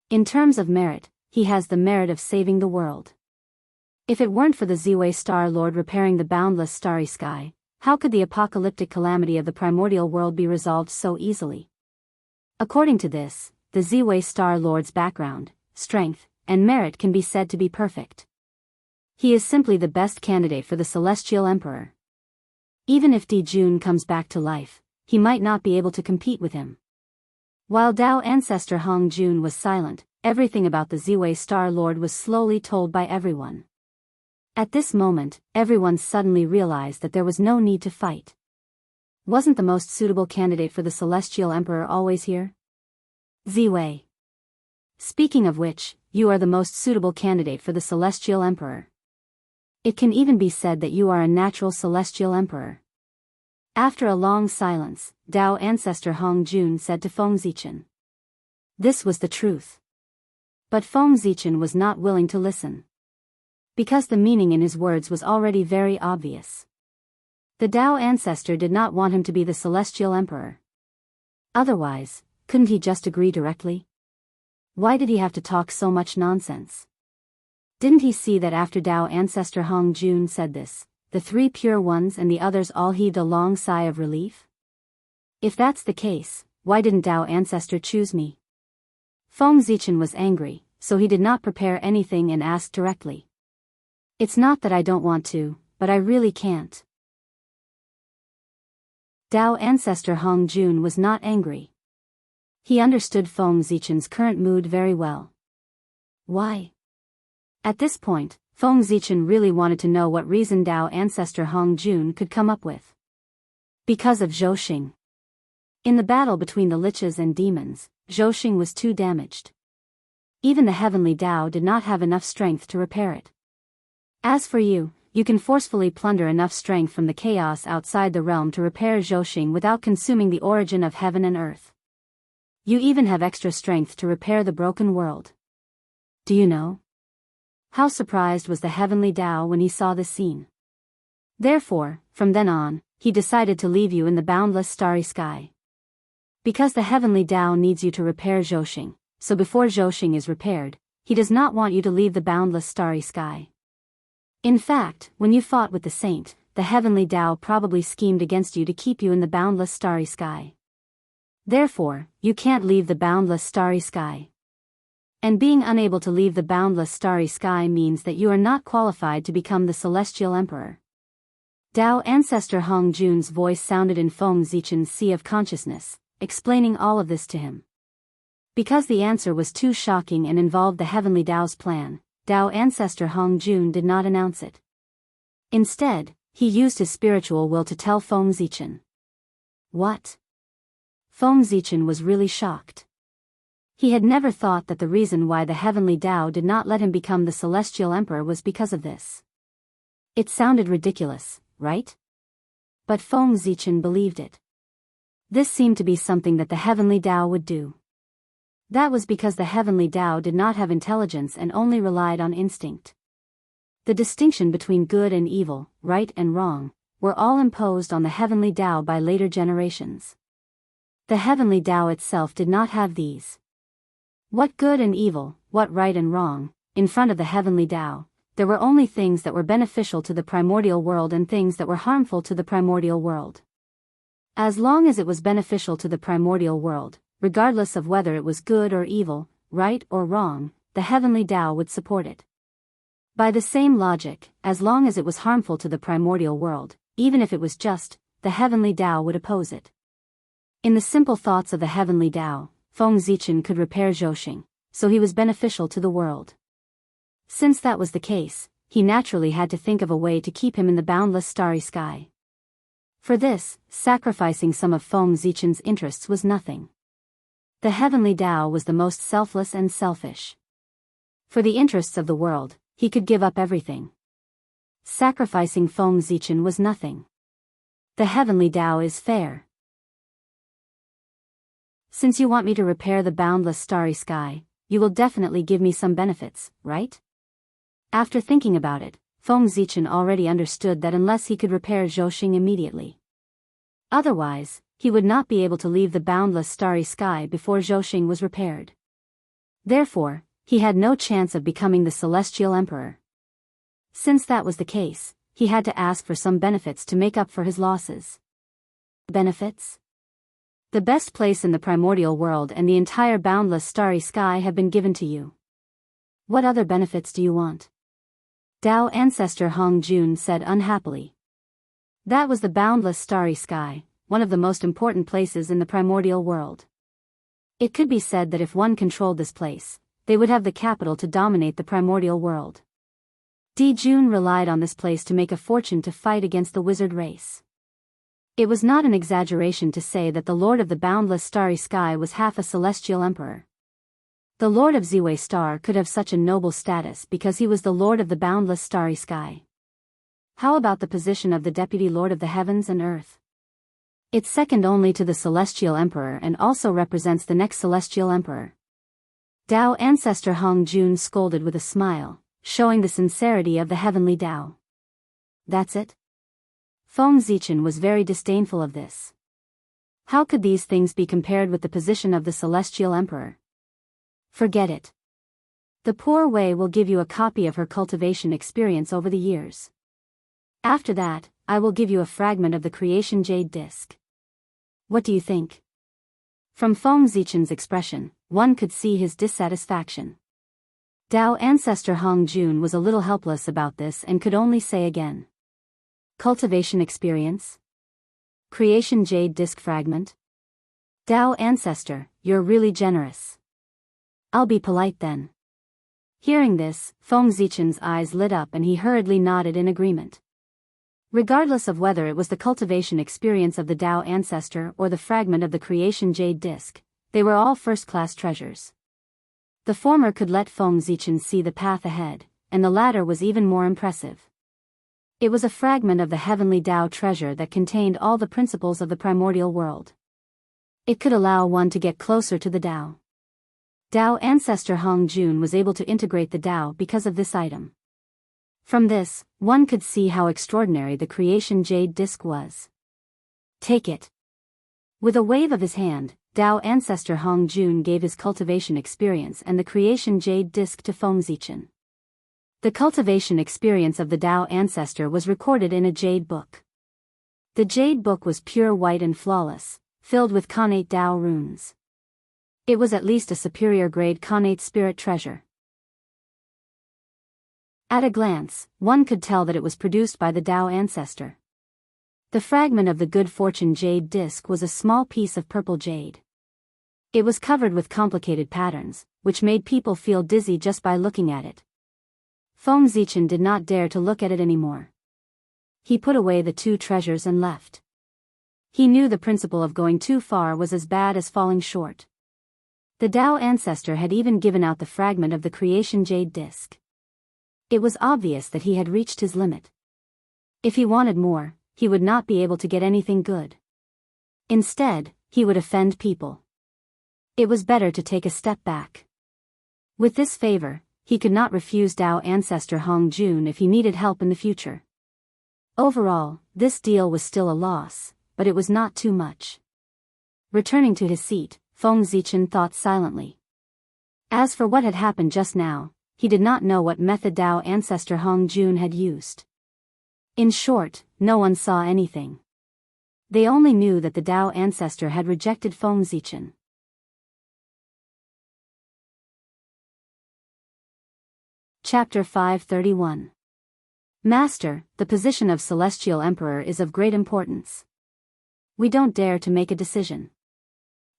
[SPEAKER 1] In terms of merit, he has the merit of saving the world. If it weren't for the Ziwei Star Lord repairing the boundless starry sky, how could the apocalyptic calamity of the primordial world be resolved so easily? According to this, the Ziwei Star Lord's background, strength, and merit can be said to be perfect. He is simply the best candidate for the Celestial Emperor. Even if Di Jun comes back to life, he might not be able to compete with him. While Dao ancestor Hong Jun was silent, everything about the Ziwei Star Lord was slowly told by everyone. At this moment, everyone suddenly realized that there was no need to fight. Wasn't the most suitable candidate for the Celestial Emperor always here? Ziwei. Speaking of which, you are the most suitable candidate for the Celestial Emperor. It can even be said that you are a natural Celestial Emperor. After a long silence, Dao ancestor Hong Jun said to Feng Zichen. This was the truth. But Feng Zichen was not willing to listen. Because the meaning in his words was already very obvious. The Dao ancestor did not want him to be the Celestial Emperor. Otherwise, couldn't he just agree directly? Why did he have to talk so much nonsense? Didn't he see that after Dao ancestor Hong Jun said this, the three pure ones and the others all heaved a long sigh of relief? If that's the case, why didn't Dao ancestor choose me? Feng Zichen was angry, so he did not prepare anything and asked directly. It's not that I don't want to, but I really can't. Dao ancestor Hong Jun was not angry. He understood Feng Zichen's current mood very well. Why? At this point, Feng Zichen really wanted to know what reason Dao ancestor Hong Jun could come up with. Because of Zhouxing. In the battle between the liches and demons, Zhouxing was too damaged. Even the heavenly Dao did not have enough strength to repair it. As for you, you can forcefully plunder enough strength from the chaos outside the realm to repair Zhouxing without consuming the origin of heaven and earth. You even have extra strength to repair the broken world. Do you know? How surprised was the heavenly Dao when he saw this scene. Therefore, from then on, he decided to leave you in the boundless starry sky. Because the heavenly Dao needs you to repair Zhouxing, so before Zhouxing is repaired, he does not want you to leave the boundless starry sky. In fact, when you fought with the saint, the heavenly Tao probably schemed against you to keep you in the boundless starry sky. Therefore, you can't leave the boundless starry sky. And being unable to leave the boundless starry sky means that you are not qualified to become the celestial emperor. Dao ancestor Hong Jun's voice sounded in Feng Zichen's sea of consciousness, explaining all of this to him. Because the answer was too shocking and involved the heavenly Dao's plan, Dao ancestor Hong Jun did not announce it. Instead, he used his spiritual will to tell Feng Zichen. What? Feng Zichen was really shocked. He had never thought that the reason why the heavenly Dao did not let him become the celestial emperor was because of this. It sounded ridiculous, right? But Feng Zichen believed it. This seemed to be something that the heavenly Dao would do. That was because the heavenly Dao did not have intelligence and only relied on instinct. The distinction between good and evil, right and wrong, were all imposed on the heavenly Dao by later generations. The heavenly Dao itself did not have these. What good and evil, what right and wrong, in front of the heavenly Dao, there were only things that were beneficial to the primordial world and things that were harmful to the primordial world. As long as it was beneficial to the primordial world, regardless of whether it was good or evil, right or wrong, the heavenly Dao would support it. By the same logic, as long as it was harmful to the primordial world, even if it was just, the heavenly Dao would oppose it. In the simple thoughts of the heavenly Dao, Feng Zichen could repair Zhouxing, so he was beneficial to the world. Since that was the case, he naturally had to think of a way to keep him in the boundless starry sky. For this, sacrificing some of Feng Zichen's interests was nothing. The heavenly Dao was the most selfless and selfish. For the interests of the world, he could give up everything. Sacrificing Feng Zichen was nothing. The heavenly Dao is fair. Since you want me to repair the boundless starry sky, you will definitely give me some benefits, right? After thinking about it, Feng Zichen already understood that unless he could repair Zhouxing immediately. Otherwise, he would not be able to leave the boundless starry sky before Zhouxing was repaired. Therefore, he had no chance of becoming the celestial emperor. Since that was the case, he had to ask for some benefits to make up for his losses. Benefits? The best place in the primordial world and the entire boundless starry sky have been given to you. What other benefits do you want? Dao ancestor Hong Jun said unhappily. That was the boundless starry sky, one of the most important places in the primordial world. It could be said that if one controlled this place, they would have the capital to dominate the primordial world. Di Jun relied on this place to make a fortune to fight against the wizard race. It was not an exaggeration to say that the Lord of the boundless starry sky was half a celestial emperor. The Lord of Ziwei Star could have such a noble status because he was the Lord of the boundless starry sky. How about the position of the Deputy Lord of the Heavens and Earth? It's second only to the Celestial Emperor and also represents the next Celestial Emperor. Dao ancestor Hong Jun scolded with a smile, showing the sincerity of the heavenly Dao. That's it? Feng Zichen was very disdainful of this. How could these things be compared with the position of the Celestial Emperor? Forget it. The poor Wei will give you a copy of her cultivation experience over the years. After that, I will give you a fragment of the creation jade disc. What do you think? From Feng Zichen's expression, one could see his dissatisfaction. Dao ancestor Hong Jun was a little helpless about this and could only say again. Cultivation experience? Creation jade disc fragment? Dao ancestor, you're really generous. I'll be polite then. Hearing this, Feng Zichen's eyes lit up and he hurriedly nodded in agreement. Regardless of whether it was the cultivation experience of the Dao ancestor or the fragment of the creation jade disc, they were all first-class treasures. The former could let Feng Zichen see the path ahead, and the latter was even more impressive. It was a fragment of the heavenly Dao treasure that contained all the principles of the primordial world. It could allow one to get closer to the Dao. Dao ancestor Hong Jun was able to integrate the Dao because of this item. From this, one could see how extraordinary the creation jade disc was. Take it. With a wave of his hand, Dao ancestor Hong Jun gave his cultivation experience and the creation jade disc to Feng Zichen. The cultivation experience of the Dao ancestor was recorded in a jade book. The jade book was pure white and flawless, filled with connate Dao runes. It was at least a superior grade connate spirit treasure. At a glance, one could tell that it was produced by the Dao ancestor. The fragment of the good fortune jade disc was a small piece of purple jade. It was covered with complicated patterns, which made people feel dizzy just by looking at it. Feng Zichen did not dare to look at it anymore. He put away the two treasures and left. He knew the principle of going too far was as bad as falling short. The Dao ancestor had even given out the fragment of the creation jade disc. It was obvious that he had reached his limit. If he wanted more, he would not be able to get anything good. Instead, he would offend people. It was better to take a step back. With this favor, he could not refuse Dao ancestor Hong Jun if he needed help in the future. Overall, this deal was still a loss, but it was not too much. Returning to his seat, Feng Zichen thought silently. As for what had happened just now, he did not know what method Dao ancestor Hong Jun had used. In short, no one saw anything. They only knew that the Dao ancestor had rejected Feng Zichen. Chapter 531. Master, the position of Celestial Emperor is of great importance. We don't dare to make a decision.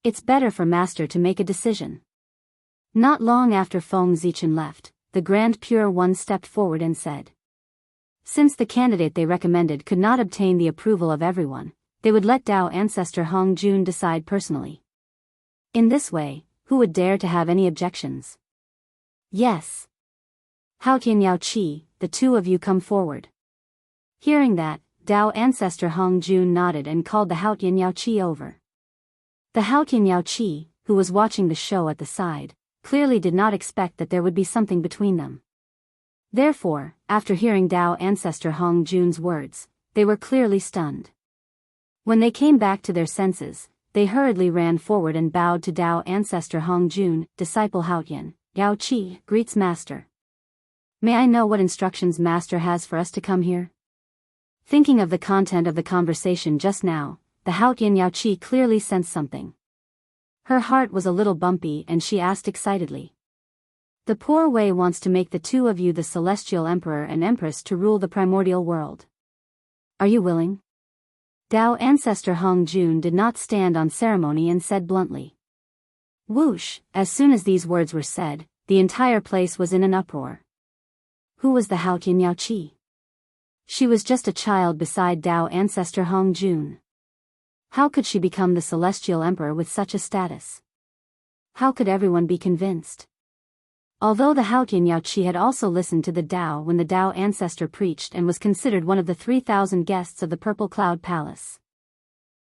[SPEAKER 1] It's better for Master to make a decision. Not long after Feng Zichen left, the Grand Pure One stepped forward and said, since the candidate they recommended could not obtain the approval of everyone, they would let Dao ancestor Hong Jun decide personally. In this way, who would dare to have any objections? Yes. Haotian Yao Qi, the two of you come forward. Hearing that, Dao ancestor Hong Jun nodded and called the Haotian Yao Qi over. The Haotian Yao Qi, who was watching the show at the side, clearly did not expect that there would be something between them. Therefore, after hearing Dao ancestor Hong Jun's words, they were clearly stunned. When they came back to their senses, they hurriedly ran forward and bowed to Dao ancestor Hong Jun. Disciple Haotian, Yao Qi, greets Master. May I know what instructions Master has for us to come here? Thinking of the content of the conversation just now, the Haotian Yao Qi clearly sensed something. Her heart was a little bumpy and she asked excitedly. The poor Wei wants to make the two of you the Celestial Emperor and Empress to rule the primordial world. Are you willing? Dao ancestor Hong Jun did not stand on ceremony and said bluntly. Whoosh, as soon as these words were said, the entire place was in an uproar. Who was the Haotian Yao Qi? She was just a child beside Dao ancestor Hong Jun. How could she become the Celestial Emperor with such a status? How could everyone be convinced? Although the Haotian Yao Qi had also listened to the Dao when the Dao ancestor preached and was considered one of the 3,000 guests of the Purple Cloud Palace.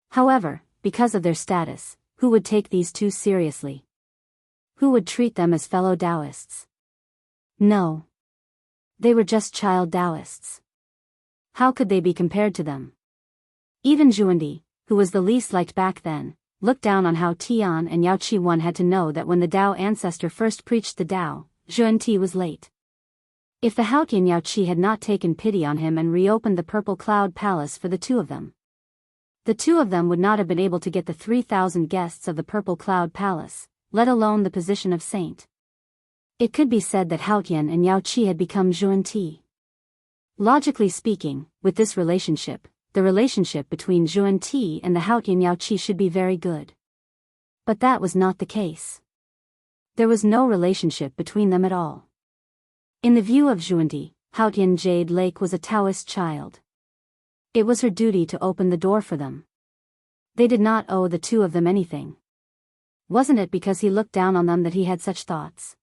[SPEAKER 1] However, because of their status, who would take these two seriously? Who would treat them as fellow Daoists? No. They were just child Daoists. How could they be compared to them? Even Zhuandi, who was the least liked back then, looked down on Hao Tian and Yao Qi. One had to know that when the Dao ancestor first preached the Dao, Zhuandi was late. If the Haotian Yao Qi had not taken pity on him and reopened the Purple Cloud Palace for the two of them, the two of them would not have been able to get the 3,000 guests of the Purple Cloud Palace, let alone the position of saint. It could be said that Haotian and Yao Qi had become Zhuandi. Logically speaking, with this relationship, the relationship between Zhuandi and the Haotian Yao Qi should be very good. But that was not the case. There was no relationship between them at all. In the view of Zhuandi, Haotian Jade Lake was a Taoist child. It was her duty to open the door for them. They did not owe the two of them anything. Wasn't it because he looked down on them that he had such thoughts?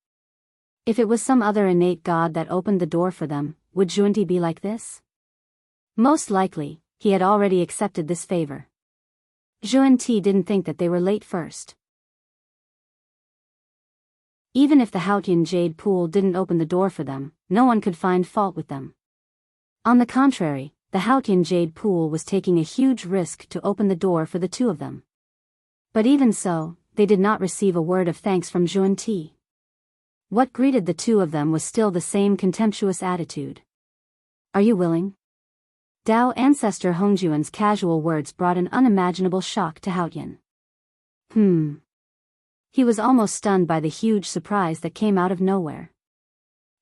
[SPEAKER 1] If it was some other innate god that opened the door for them, would Zhuandi be like this? Most likely, he had already accepted this favor. Zhuandi didn't think that they were late first. Even if the Haotian Jade Pool didn't open the door for them, no one could find fault with them. On the contrary, the Haotian Jade Pool was taking a huge risk to open the door for the two of them. But even so, they did not receive a word of thanks from Zhuandi. What greeted the two of them was still the same contemptuous attitude. Are you willing? Dao ancestor Hongjuan's casual words brought an unimaginable shock to Haotian. He was almost stunned by the huge surprise that came out of nowhere.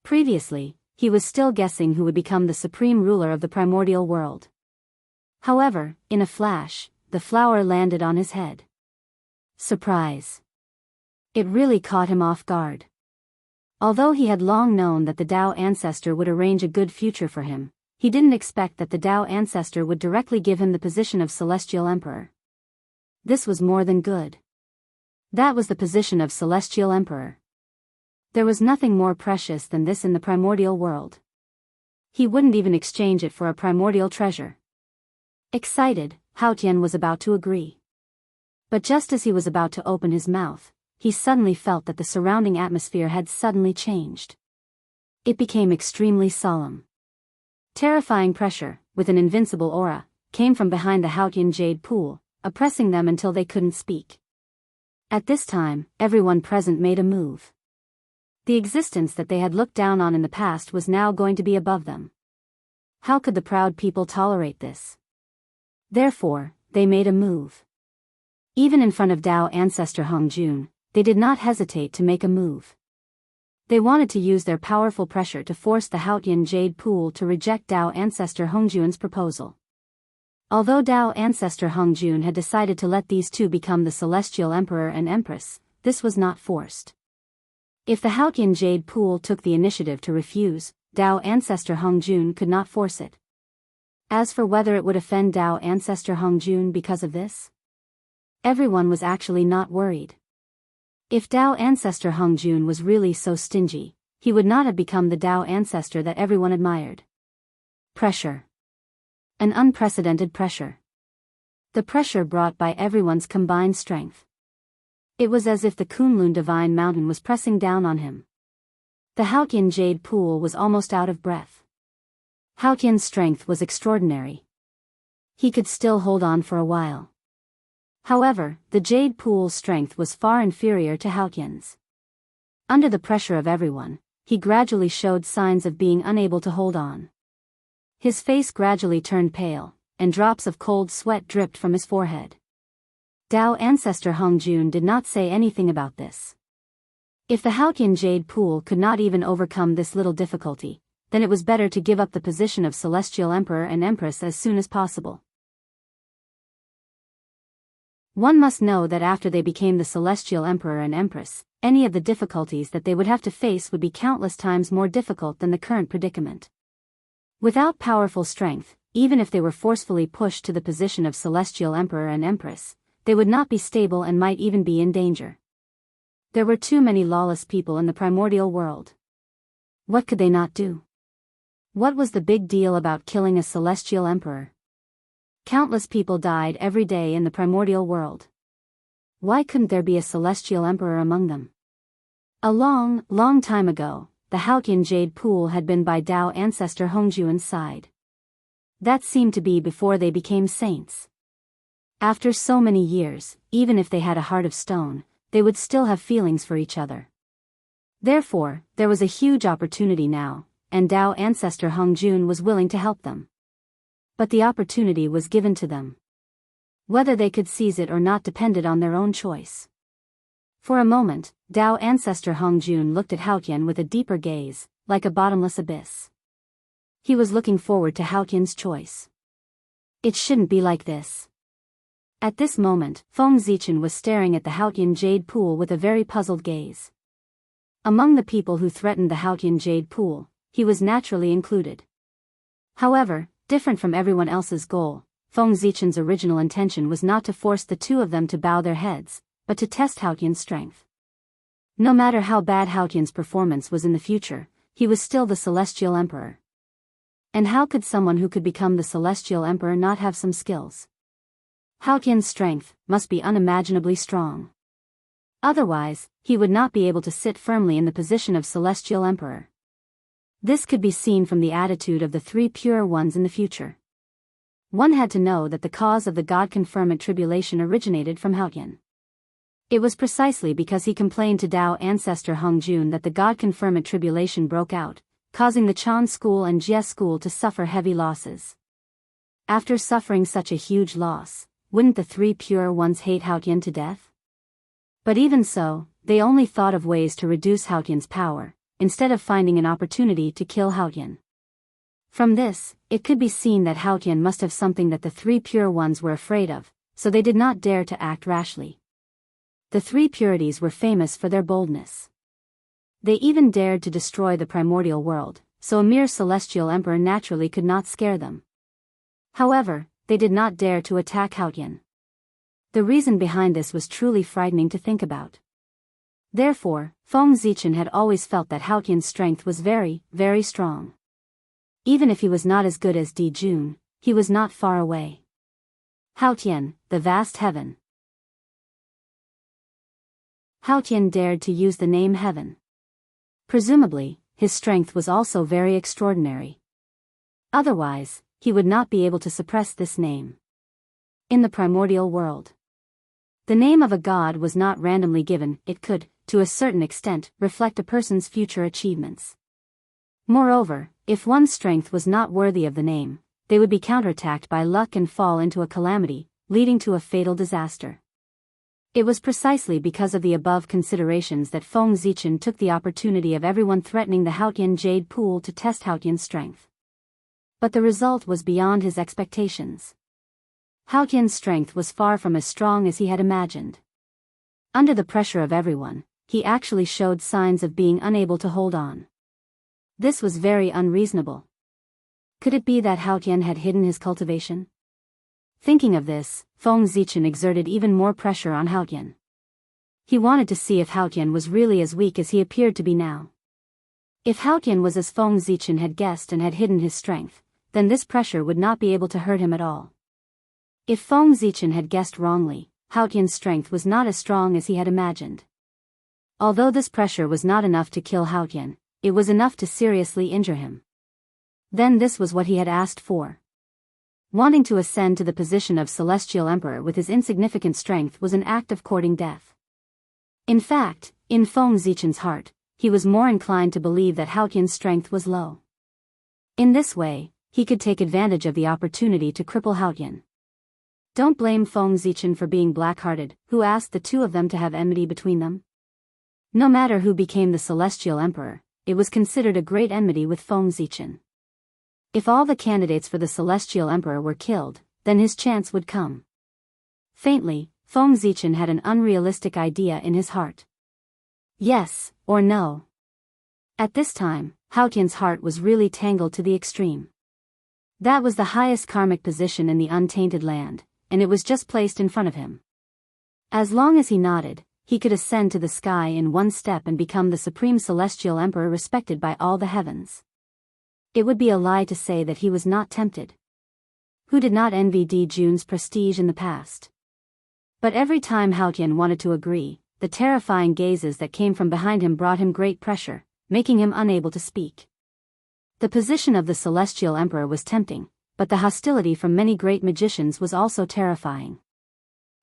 [SPEAKER 1] Previously, he was still guessing who would become the supreme ruler of the primordial world. However, in a flash, the flower landed on his head. Surprise. It really caught him off guard. Although he had long known that the Dao ancestor would arrange a good future for him, he didn't expect that the Dao ancestor would directly give him the position of Celestial Emperor. This was more than good. That was the position of Celestial Emperor. There was nothing more precious than this in the primordial world. He wouldn't even exchange it for a primordial treasure. Excited, Haotian was about to agree. But just as he was about to open his mouth, he suddenly felt that the surrounding atmosphere had suddenly changed. It became extremely solemn. Terrifying pressure, with an invincible aura, came from behind the Haotian jade pool, oppressing them until they couldn't speak. At this time, everyone present made a move. The existence that they had looked down on in the past was now going to be above them. How could the proud people tolerate this? Therefore, they made a move. Even in front of Dao ancestor Hongjun, they did not hesitate to make a move. They wanted to use their powerful pressure to force the Haotian jade pool to reject Dao ancestor Hongjun's proposal. Although Dao ancestor Hongjun had decided to let these two become the Celestial Emperor and Empress, this was not forced. If the Haotian jade pool took the initiative to refuse, Dao ancestor Hongjun could not force it. As for whether it would offend Dao ancestor Hongjun because of this, everyone was actually not worried. If Dao ancestor Hongjun was really so stingy, he would not have become the Dao ancestor that everyone admired. Pressure. An unprecedented pressure. The pressure brought by everyone's combined strength. It was as if the Kunlun Divine Mountain was pressing down on him. The Haotian jade pool was almost out of breath. Haotian's strength was extraordinary. He could still hold on for a while. However, the jade pool's strength was far inferior to Haotian's. Under the pressure of everyone, he gradually showed signs of being unable to hold on. His face gradually turned pale, and drops of cold sweat dripped from his forehead. Dao ancestor Hongjun did not say anything about this. If the Haotian jade pool could not even overcome this little difficulty, then it was better to give up the position of Celestial Emperor and Empress as soon as possible. One must know that after they became the Celestial Emperor and Empress, any of the difficulties that they would have to face would be countless times more difficult than the current predicament. Without powerful strength, even if they were forcefully pushed to the position of Celestial Emperor and Empress, they would not be stable and might even be in danger. There were too many lawless people in the primordial world. What could they not do? What was the big deal about killing a Celestial Emperor? Countless people died every day in the primordial world. Why couldn't there be a Celestial Emperor among them? A long, long time ago, the Haotian jade pool had been by Dao ancestor Hongjuan's side. That seemed to be before they became saints. After so many years, even if they had a heart of stone, they would still have feelings for each other. Therefore, there was a huge opportunity now, and Dao ancestor Hongjun was willing to help them. But the opportunity was given to them. Whether they could seize it or not depended on their own choice. For a moment, Dao ancestor Hongjun looked at Haotian with a deeper gaze, like a bottomless abyss. He was looking forward to Haotian's choice. It shouldn't be like this. At this moment, Feng Zichen was staring at the Haotian jade pool with a very puzzled gaze. Among the people who threatened the Haotian jade pool, he was naturally included. However, different from everyone else's goal, Feng Zichen's original intention was not to force the two of them to bow their heads, but to test Haotian's strength. No matter how bad Haotian's performance was in the future, he was still the Celestial Emperor. And how could someone who could become the Celestial Emperor not have some skills? Haotian's strength must be unimaginably strong. Otherwise, he would not be able to sit firmly in the position of Celestial Emperor. This could be seen from the attitude of the three pure ones in the future. One had to know that the cause of the God-conferment tribulation originated from Haotian. It was precisely because he complained to Dao ancestor Hung Jun that the God-confirmed tribulation broke out, causing the Chan school and Jie school to suffer heavy losses. After suffering such a huge loss, wouldn't the three pure ones hate Haotian to death? But even so, they only thought of ways to reduce Haotian's power, instead of finding an opportunity to kill Haotian. From this, it could be seen that Haotian must have something that the three pure ones were afraid of, so they did not dare to act rashly. The three purities were famous for their boldness. They even dared to destroy the primordial world, so a mere celestial emperor naturally could not scare them. However, they did not dare to attack Haotian. The reason behind this was truly frightening to think about. Therefore, Feng Zichen had always felt that Haotian's strength was very, very strong. Even if he was not as good as Di Jun, he was not far away. Haotian, the vast heaven. Haotian dared to use the name heaven. Presumably, his strength was also very extraordinary. Otherwise, he would not be able to suppress this name. In the primordial world, the name of a god was not randomly given, it could, to a certain extent, reflect a person's future achievements. Moreover, if one's strength was not worthy of the name, they would be counterattacked by luck and fall into a calamity, leading to a fatal disaster. It was precisely because of the above considerations that Feng Zichen took the opportunity of everyone threatening the Haotian Jade Pool to test Haotian's strength. But the result was beyond his expectations. Haotian's strength was far from as strong as he had imagined. Under the pressure of everyone, he actually showed signs of being unable to hold on. This was very unreasonable. Could it be that Haotian had hidden his cultivation? Thinking of this, Feng Zichen exerted even more pressure on Haotian. He wanted to see if Haotian was really as weak as he appeared to be now. If Haotian was as Feng Zichen had guessed and had hidden his strength, then this pressure would not be able to hurt him at all. If Feng Zichen had guessed wrongly, Haotian's strength was not as strong as he had imagined. Although this pressure was not enough to kill Haotian, it was enough to seriously injure him. Then this was what he had asked for. Wanting to ascend to the position of Celestial Emperor with his insignificant strength was an act of courting death. In fact, in Feng Zichen's heart, he was more inclined to believe that Haotian's strength was low. In this way, he could take advantage of the opportunity to cripple Haotian. Don't blame Feng Zichen for being black-hearted, who asked the two of them to have enmity between them. No matter who became the Celestial Emperor, it was considered a great enmity with Feng Zichen. If all the candidates for the Celestial Emperor were killed, then his chance would come. Faintly, Feng Zichen had an unrealistic idea in his heart. Yes, or no. At this time, Haotian's heart was really tangled to the extreme. That was the highest karmic position in the untainted land, and it was just placed in front of him. As long as he nodded, he could ascend to the sky in one step and become the supreme Celestial Emperor respected by all the heavens. It would be a lie to say that he was not tempted. Who did not envy Di Jun's prestige in the past? But every time Haotian wanted to agree, the terrifying gazes that came from behind him brought him great pressure, making him unable to speak. The position of the Celestial Emperor was tempting, but the hostility from many great magicians was also terrifying.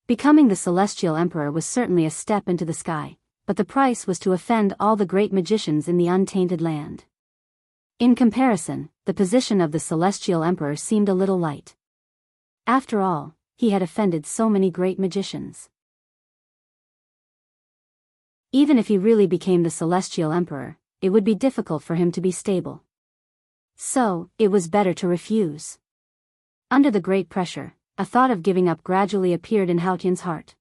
[SPEAKER 1] Becoming the Celestial Emperor was certainly a step into the sky, but the price was to offend all the great magicians in the untainted land. In comparison, the position of the Celestial Emperor seemed a little light. After all, he had offended so many great magicians. Even if he really became the Celestial Emperor, it would be difficult for him to be stable. So, it was better to refuse. Under the great pressure, a thought of giving up gradually appeared in Haotian's heart.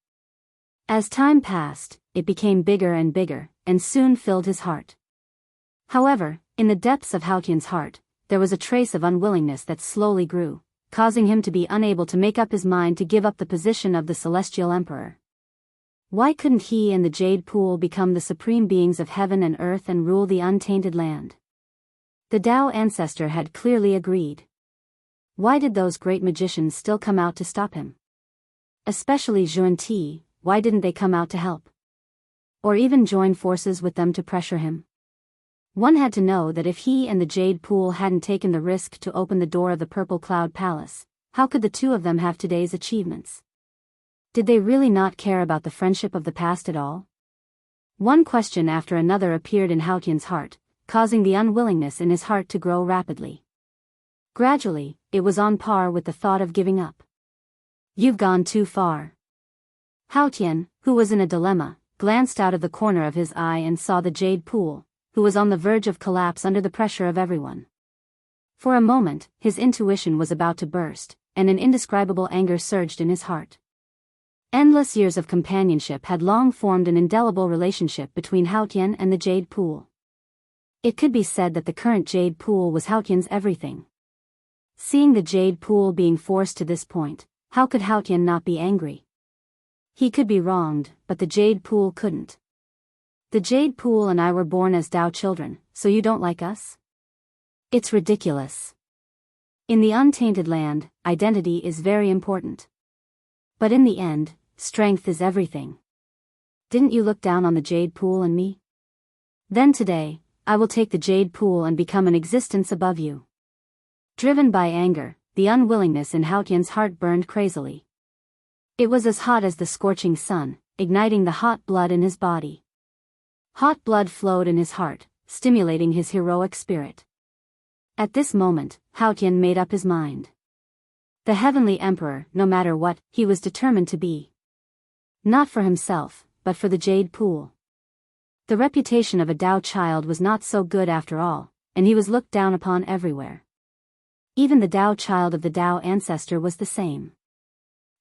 [SPEAKER 1] As time passed, it became bigger and bigger, and soon filled his heart. However, in the depths of Haotian's heart, there was a trace of unwillingness that slowly grew, causing him to be unable to make up his mind to give up the position of the Celestial Emperor. Why couldn't he and the Jade Pool become the supreme beings of heaven and earth and rule the untainted land? The Dao ancestor had clearly agreed. Why did those great magicians still come out to stop him? Especially Zhuan Ti, why didn't they come out to help? Or even join forces with them to pressure him? One had to know that if he and the Jade Pool hadn't taken the risk to open the door of the Purple Cloud Palace, how could the two of them have today's achievements? Did they really not care about the friendship of the past at all? One question after another appeared in Hao Tian's heart, causing the unwillingness in his heart to grow rapidly. Gradually, it was on par with the thought of giving up. You've gone too far. Hao Tian, who was in a dilemma, glanced out of the corner of his eye and saw the jade pool, who was on the verge of collapse under the pressure of everyone. For a moment, his intuition was about to burst, and an indescribable anger surged in his heart. Endless years of companionship had long formed an indelible relationship between Hao Tian and the jade pool. It could be said that the current jade pool was Hao Tian's everything. Seeing the jade pool being forced to this point, how could Hao Tian not be angry? He could be wronged, but the jade pool couldn't. The jade pool and I were born as Dao children, so you don't like us? It's ridiculous. In the untainted land, identity is very important. But in the end, strength is everything. Didn't you look down on the jade pool and me? Then today, I will take the jade pool and become an existence above you. Driven by anger, the unwillingness in Hao Tian's heart burned crazily. It was as hot as the scorching sun, igniting the hot blood in his body. Hot blood flowed in his heart, stimulating his heroic spirit. At this moment, Hao Tian made up his mind. The heavenly emperor, no matter what, he was determined to be. Not for himself, but for the jade pool. The reputation of a Dao child was not so good after all, and he was looked down upon everywhere. Even the Dao child of the Dao ancestor was the same.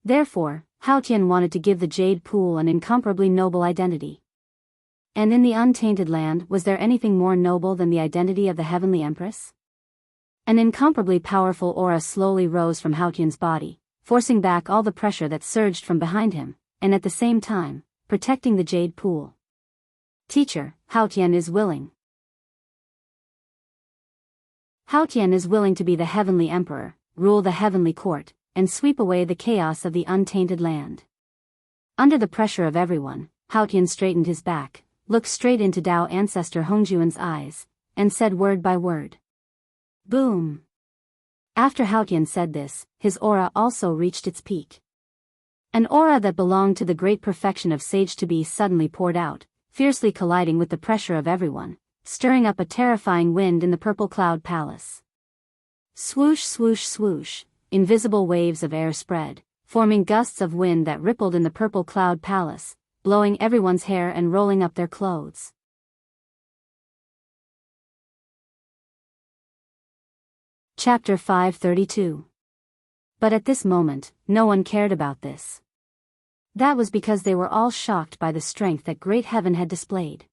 [SPEAKER 1] Therefore, Hao Tian wanted to give the jade pool an incomparably noble identity. And in the untainted land, was there anything more noble than the identity of the heavenly empress? An incomparably powerful aura slowly rose from Hao Tian's body, forcing back all the pressure that surged from behind him, and at the same time, protecting the jade pool. Teacher, Hao Tian is willing. Hao Tian is willing to be the heavenly emperor, rule the heavenly court, and sweep away the chaos of the untainted land. Under the pressure of everyone, Hao Tian straightened his back, looked straight into Dao ancestor Hongjuan's eyes, and said word by word. Boom! After Hao Tian said this, his aura also reached its peak. An aura that belonged to the great perfection of sage-to-be suddenly poured out, fiercely colliding with the pressure of everyone, stirring up a terrifying wind in the purple cloud palace. Swoosh swoosh swoosh, invisible waves of air spread, forming gusts of wind that rippled in the purple cloud palace, blowing everyone's hair and rolling up their clothes. Chapter 532. But at this moment, no one cared about this. That was because they were all shocked by the strength that great heaven had displayed.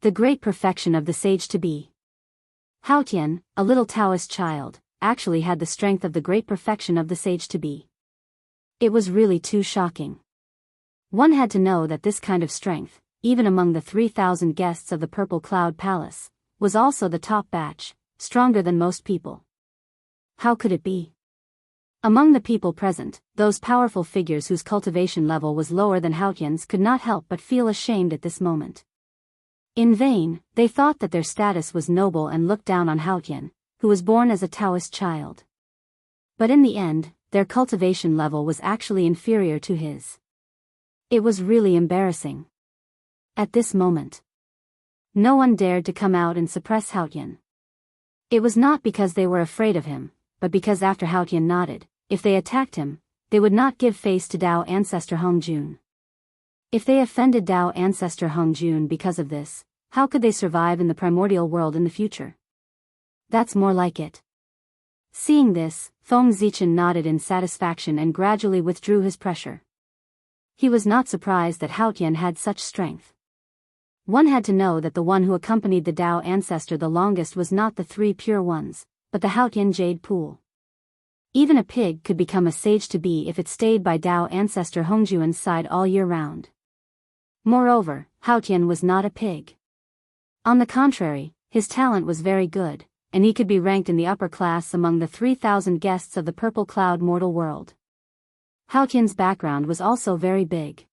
[SPEAKER 1] The great perfection of the sage-to-be. Hao Tian, a little Taoist child, actually had the strength of the great perfection of the sage-to-be. It was really too shocking. One had to know that this kind of strength, even among the 3,000 guests of the Purple Cloud Palace, was also the top batch, stronger than most people. How could it be? Among the people present, those powerful figures whose cultivation level was lower than Hao Tian's could not help but feel ashamed at this moment. In vain, they thought that their status was noble and looked down on Hao Tian, who was born as a Taoist child. But in the end, their cultivation level was actually inferior to his. It was really embarrassing. At this moment, no one dared to come out and suppress Hao Tian. It was not because they were afraid of him, but because after Hao Tian nodded, if they attacked him, they would not give face to Dao ancestor Hongjun. If they offended Dao ancestor Hongjun because of this, how could they survive in the primordial world in the future? That's more like it. Seeing this, Feng Zichen nodded in satisfaction and gradually withdrew his pressure. He was not surprised that Hao Tian had such strength. One had to know that the one who accompanied the Dao ancestor the longest was not the three pure ones, but the Hao Tian Jade Pool. Even a pig could become a sage-to-be if it stayed by Dao ancestor Hongjuan's side all year round. Moreover, Hao Tian was not a pig. On the contrary, his talent was very good, and he could be ranked in the upper class among the 3,000 guests of the Purple Cloud mortal world. Hao Tian's background was also very big.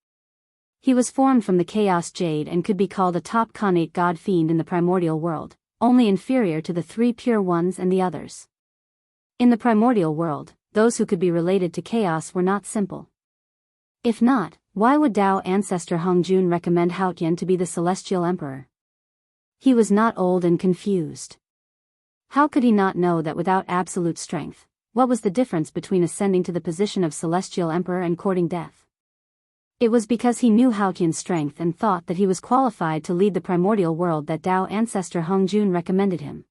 [SPEAKER 1] He was formed from the Chaos Jade and could be called a top Khanate god fiend in the primordial world, only inferior to the three pure ones and the others. In the primordial world, those who could be related to chaos were not simple. If not, why would Dao ancestor Hongjun recommend Haotian to be the celestial emperor? He was not old and confused. How could he not know that without absolute strength, what was the difference between ascending to the position of celestial emperor and courting death? It was because he knew Haotian's strength and thought that he was qualified to lead the primordial world that Dao ancestor Hongjun recommended him.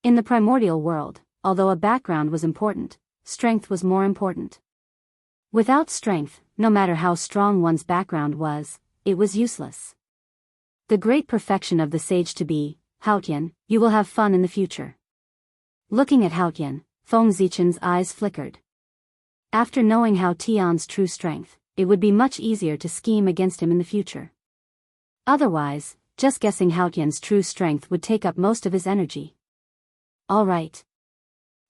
[SPEAKER 1] In the primordial world, although a background was important, strength was more important. Without strength, no matter how strong one's background was, it was useless. The great perfection of the sage to be, Haotian, you will have fun in the future. Looking at Haotian, Feng Zichen's eyes flickered. After knowing Haotian's true strength, it would be much easier to scheme against him in the future. Otherwise, just guessing Haotian's true strength would take up most of his energy. All right.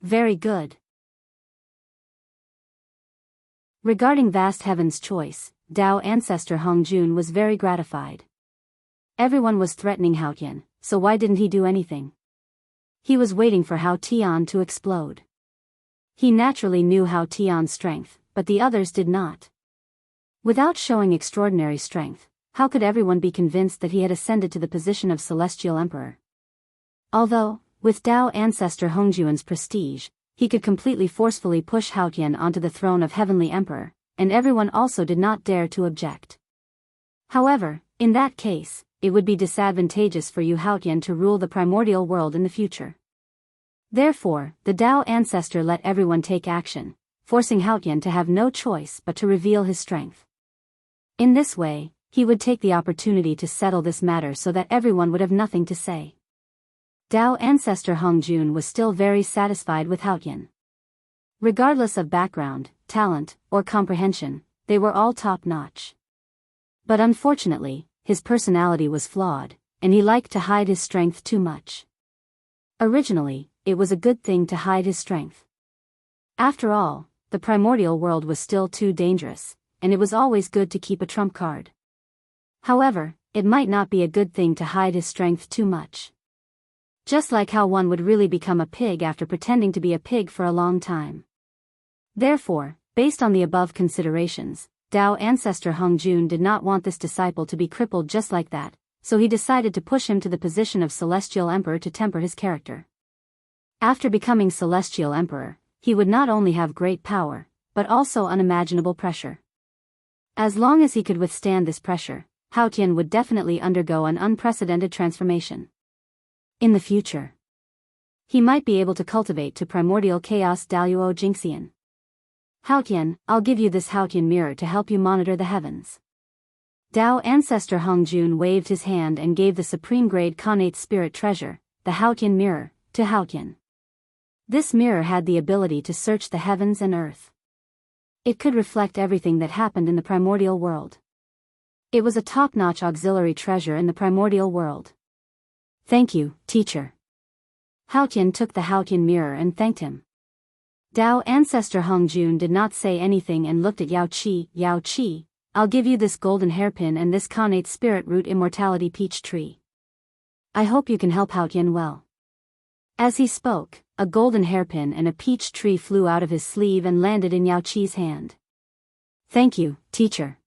[SPEAKER 1] Very good. Regarding Vast Heaven's choice, Dao ancestor Hongjun was very gratified. Everyone was threatening Haotian, so why didn't he do anything? He was waiting for Haotian to explode. He naturally knew Haotian's strength, but the others did not. Without showing extraordinary strength, how could everyone be convinced that he had ascended to the position of celestial emperor? Although, with Dao ancestor Hongjun's prestige, he could completely forcefully push Haotian onto the throne of heavenly emperor, and everyone also did not dare to object. However, in that case, it would be disadvantageous for you Haotian to rule the primordial world in the future. Therefore, the Dao ancestor let everyone take action, forcing Haotian to have no choice but to reveal his strength. In this way, he would take the opportunity to settle this matter so that everyone would have nothing to say. Dao ancestor Hongjun was still very satisfied with Haotian. Regardless of background, talent, or comprehension, they were all top-notch. But unfortunately, his personality was flawed, and he liked to hide his strength too much. Originally, it was a good thing to hide his strength. After all, the primordial world was still too dangerous, and it was always good to keep a trump card. However, it might not be a good thing to hide his strength too much. Just like how one would really become a pig after pretending to be a pig for a long time. Therefore, based on the above considerations, Dao ancestor Hongjun did not want this disciple to be crippled just like that, so he decided to push him to the position of celestial emperor to temper his character. After becoming celestial emperor, he would not only have great power, but also unimaginable pressure. As long as he could withstand this pressure, Haotian would definitely undergo an unprecedented transformation. In the future, he might be able to cultivate to primordial chaos Daoist Jingxian. Haotian, I'll give you this Haotian mirror to help you monitor the heavens. Dao ancestor Hongjun waved his hand and gave the supreme grade Khanate spirit treasure, the Haotian mirror, to Haotian. This mirror had the ability to search the heavens and earth. It could reflect everything that happened in the primordial world. It was a top-notch auxiliary treasure in the primordial world. Thank you, teacher. Haotian took the Haotian mirror and thanked him. Dao ancestor Hongjun did not say anything and looked at Yao Qi, I'll give you this golden hairpin and this Khanate spirit root immortality peach tree. I hope you can help Haotian well. As he spoke, a golden hairpin and a peach tree flew out of his sleeve and landed in Yao Qi's hand. Thank you, teacher.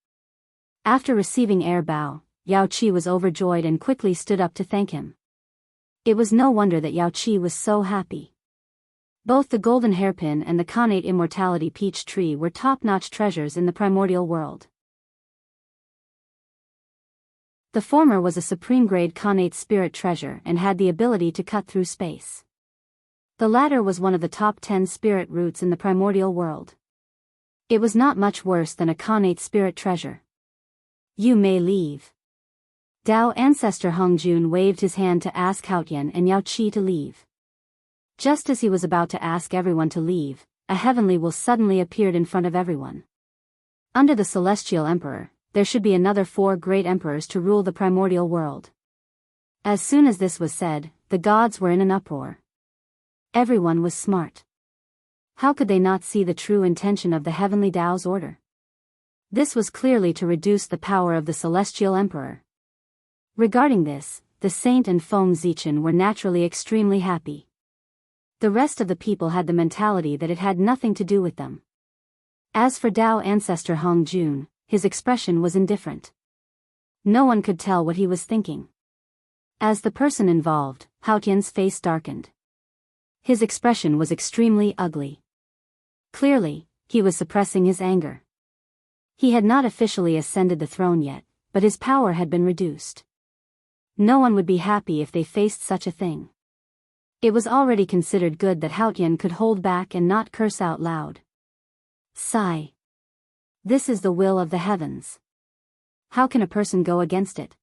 [SPEAKER 1] After receiving air bow, Yao Qi was overjoyed and quickly stood up to thank him. It was no wonder that Yao Qi was so happy. Both the golden hairpin and the Khanate immortality peach tree were top-notch treasures in the primordial world. The former was a supreme-grade Khanate spirit treasure and had the ability to cut through space. The latter was one of the top 10 spirit roots in the primordial world. It was not much worse than a Khanate spirit treasure. You may leave. Dao ancestor Hongjun waved his hand to ask Haotian and Yao Qi to leave. Just as he was about to ask everyone to leave, a heavenly will suddenly appeared in front of everyone. Under the celestial emperor, there should be another 4 great emperors to rule the primordial world. As soon as this was said, the gods were in an uproar. Everyone was smart. How could they not see the true intention of the heavenly Dao's order? This was clearly to reduce the power of the celestial emperor. Regarding this, the saint and Feng Zichen were naturally extremely happy. The rest of the people had the mentality that it had nothing to do with them. As for Dao ancestor Hong Jun, his expression was indifferent. No one could tell what he was thinking. As the person involved, Hao Tian's face darkened. His expression was extremely ugly. Clearly, he was suppressing his anger. He had not officially ascended the throne yet, but his power had been reduced. No one would be happy if they faced such a thing. It was already considered good that Hao Tian could hold back and not curse out loud. Sigh. This is the will of the heavens. How can a person go against it?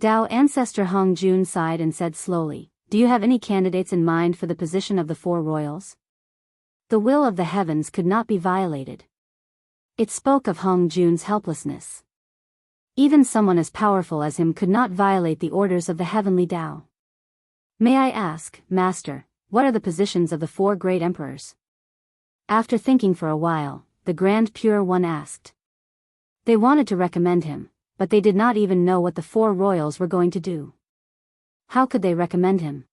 [SPEAKER 1] Dao ancestor Hong Jun sighed and said slowly, "Do you have any candidates in mind for the position of the four royals?" The will of the heavens could not be violated. It spoke of Hong Jun's helplessness. Even someone as powerful as him could not violate the orders of the heavenly Dao. "May I ask, Master, what are the positions of the four great emperors?" After thinking for a while, the Grand Pure One asked. They wanted to recommend him, but they did not even know what the four royals were going to do. How could they recommend him?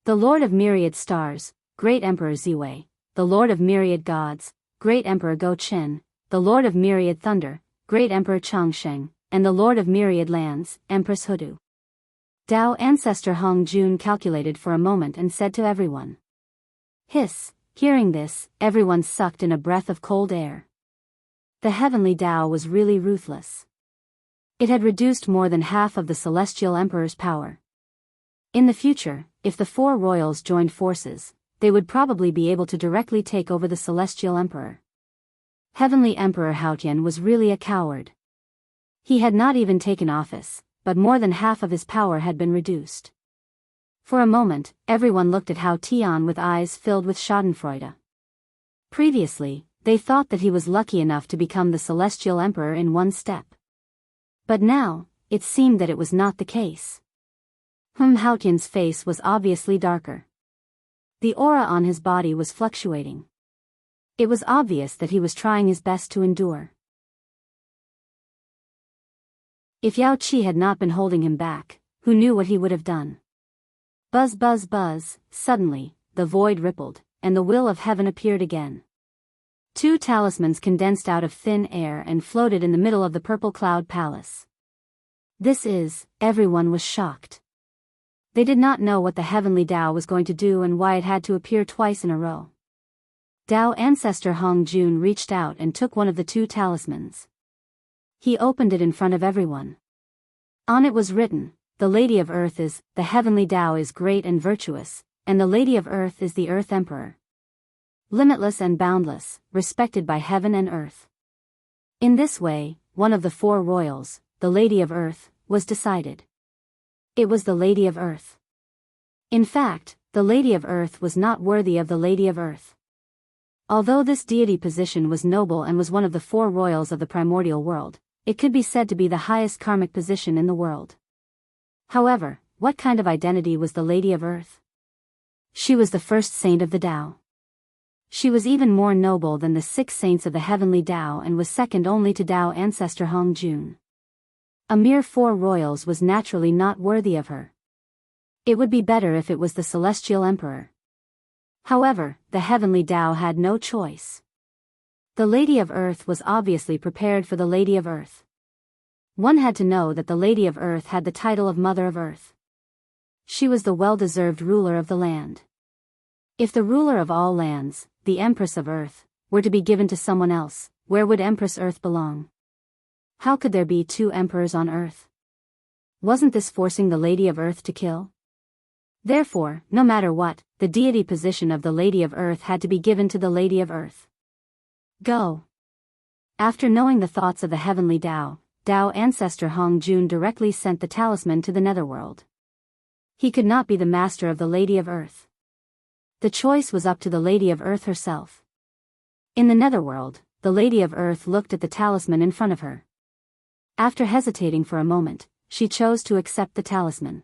[SPEAKER 1] The Lord of Myriad Stars, Great Emperor Ziwei, the Lord of Myriad Gods, Great Emperor Go Chen, the Lord of Myriad Thunder, Great Emperor Changsheng, and the Lord of Myriad Lands, Empress Hudu. Dao ancestor Hong Jun calculated for a moment and said to everyone. Hiss. Hearing this, everyone sucked in a breath of cold air. The heavenly Dao was really ruthless. It had reduced more than half of the celestial emperor's power. In the future, if the four royals joined forces, they would probably be able to directly take over the celestial emperor. Heavenly Emperor Hao Tian was really a coward. He had not even taken office, but more than half of his power had been reduced. For a moment, everyone looked at Hao Tian with eyes filled with schadenfreude. Previously, they thought that he was lucky enough to become the celestial emperor in one step. But now, it seemed that it was not the case. Hao Tian's face was obviously darker. The aura on his body was fluctuating. It was obvious that he was trying his best to endure. If Yao Qi had not been holding him back, who knew what he would have done? Buzz buzz buzz, suddenly, the void rippled, and the will of heaven appeared again. Two talismans condensed out of thin air and floated in the middle of the purple cloud palace. Everyone was shocked. They did not know what the heavenly Dao was going to do and why it had to appear twice in a row. Dao ancestor Hong Jun reached out and took one of the two talismans. He opened it in front of everyone. On it was written, "The Lady of Earth is, the heavenly Dao is great and virtuous, and the Lady of Earth is the Earth Emperor. Limitless and boundless, respected by heaven and earth." In this way, one of the four royals, the Lady of Earth, was decided. It was the Lady of Earth. In fact, the Lady of Earth was not worthy of the Lady of Earth. Although this deity position was noble and was one of the four royals of the primordial world, it could be said to be the highest karmic position in the world. However, what kind of identity was the Lady of Earth? She was the first saint of the Tao. She was even more noble than the 6 saints of the heavenly Tao and was second only to Dao ancestor Hong Jun. A mere 4 royals was naturally not worthy of her. It would be better if it was the celestial emperor. However, the heavenly Tao had no choice. The Lady of Earth was obviously prepared for the Lady of Earth. One had to know that the Lady of Earth had the title of Mother of Earth. She was the well-deserved ruler of the land. If the ruler of all lands, the Empress of Earth, were to be given to someone else, where would Empress Earth belong? How could there be 2 emperors on Earth? Wasn't this forcing the Lady of Earth to kill? Therefore, no matter what, the deity position of the Lady of Earth had to be given to the Lady of Earth. Go. After knowing the thoughts of the heavenly Tao, Dao ancestor Hong Jun directly sent the talisman to the netherworld. He could not be the master of the Lady of Earth. The choice was up to the Lady of Earth herself. In the netherworld, the Lady of Earth looked at the talisman in front of her. After hesitating for a moment, she chose to accept the talisman.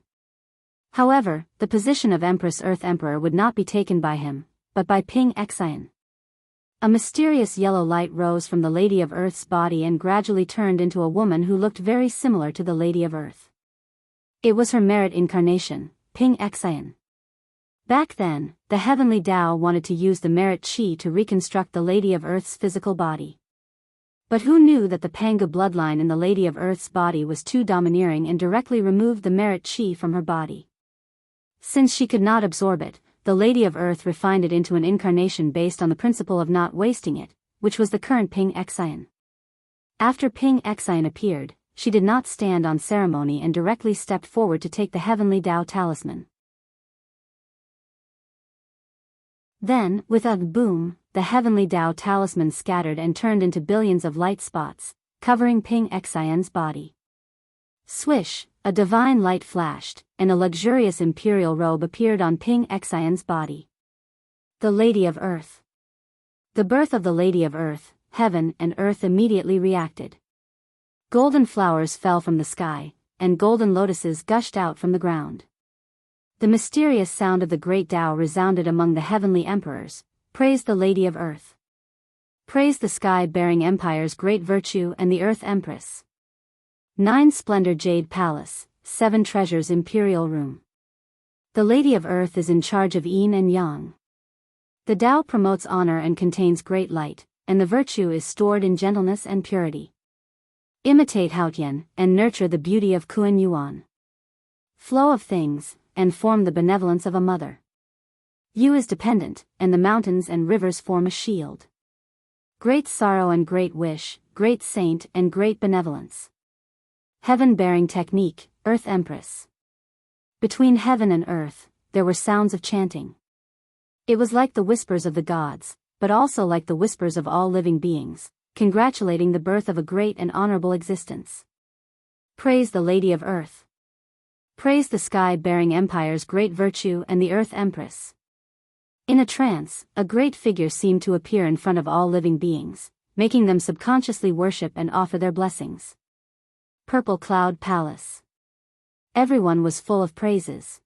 [SPEAKER 1] However, the position of Empress Earth Emperor would not be taken by him, but by Ping Xian. A mysterious yellow light rose from the Lady of Earth's body and gradually turned into a woman who looked very similar to the Lady of Earth. It was her merit incarnation, Ping Xian. Back then, the heavenly Tao wanted to use the merit qi to reconstruct the Lady of Earth's physical body. But who knew that the Panga bloodline in the Lady of Earth's body was too domineering and directly removed the merit qi from her body. Since she could not absorb it, the Lady of Earth refined it into an incarnation based on the principle of not wasting it, which was the current Ping Xian. After Ping Xian appeared, she did not stand on ceremony and directly stepped forward to take the heavenly Tao talisman. Then, with a boom, the heavenly Tao talisman scattered and turned into billions of light spots, covering Ping Xian's body. Swish, a divine light flashed, and a luxurious imperial robe appeared on Ping Xian's body. The Lady of Earth. The birth of the Lady of Earth, heaven and earth immediately reacted. Golden flowers fell from the sky, and golden lotuses gushed out from the ground. The mysterious sound of the great Tao resounded among the heavenly emperors. Praise the Lady of Earth. Praise the sky-bearing empire's great virtue and the Earth Empress. 9 Splendor Jade Palace, 7 Treasures Imperial Room. The Lady of Earth is in charge of Yin and Yang. The Tao promotes honor and contains great light, and the virtue is stored in gentleness and purity. Imitate Haotian, and nurture the beauty of Kuan Yuan. Flow of things, and form the benevolence of a mother. Yu is dependent, and the mountains and rivers form a shield. Great sorrow and great wish, great saint and great benevolence. Heaven-bearing technique, Earth Empress. Between heaven and earth, there were sounds of chanting. It was like the whispers of the gods, but also like the whispers of all living beings, congratulating the birth of a great and honorable existence. Praise the Lady of Earth. Praise the sky-bearing empire's great virtue and the Earth Empress. In a trance, a great figure seemed to appear in front of all living beings, making them subconsciously worship and offer their blessings. Purple Cloud Palace. Everyone was full of praises.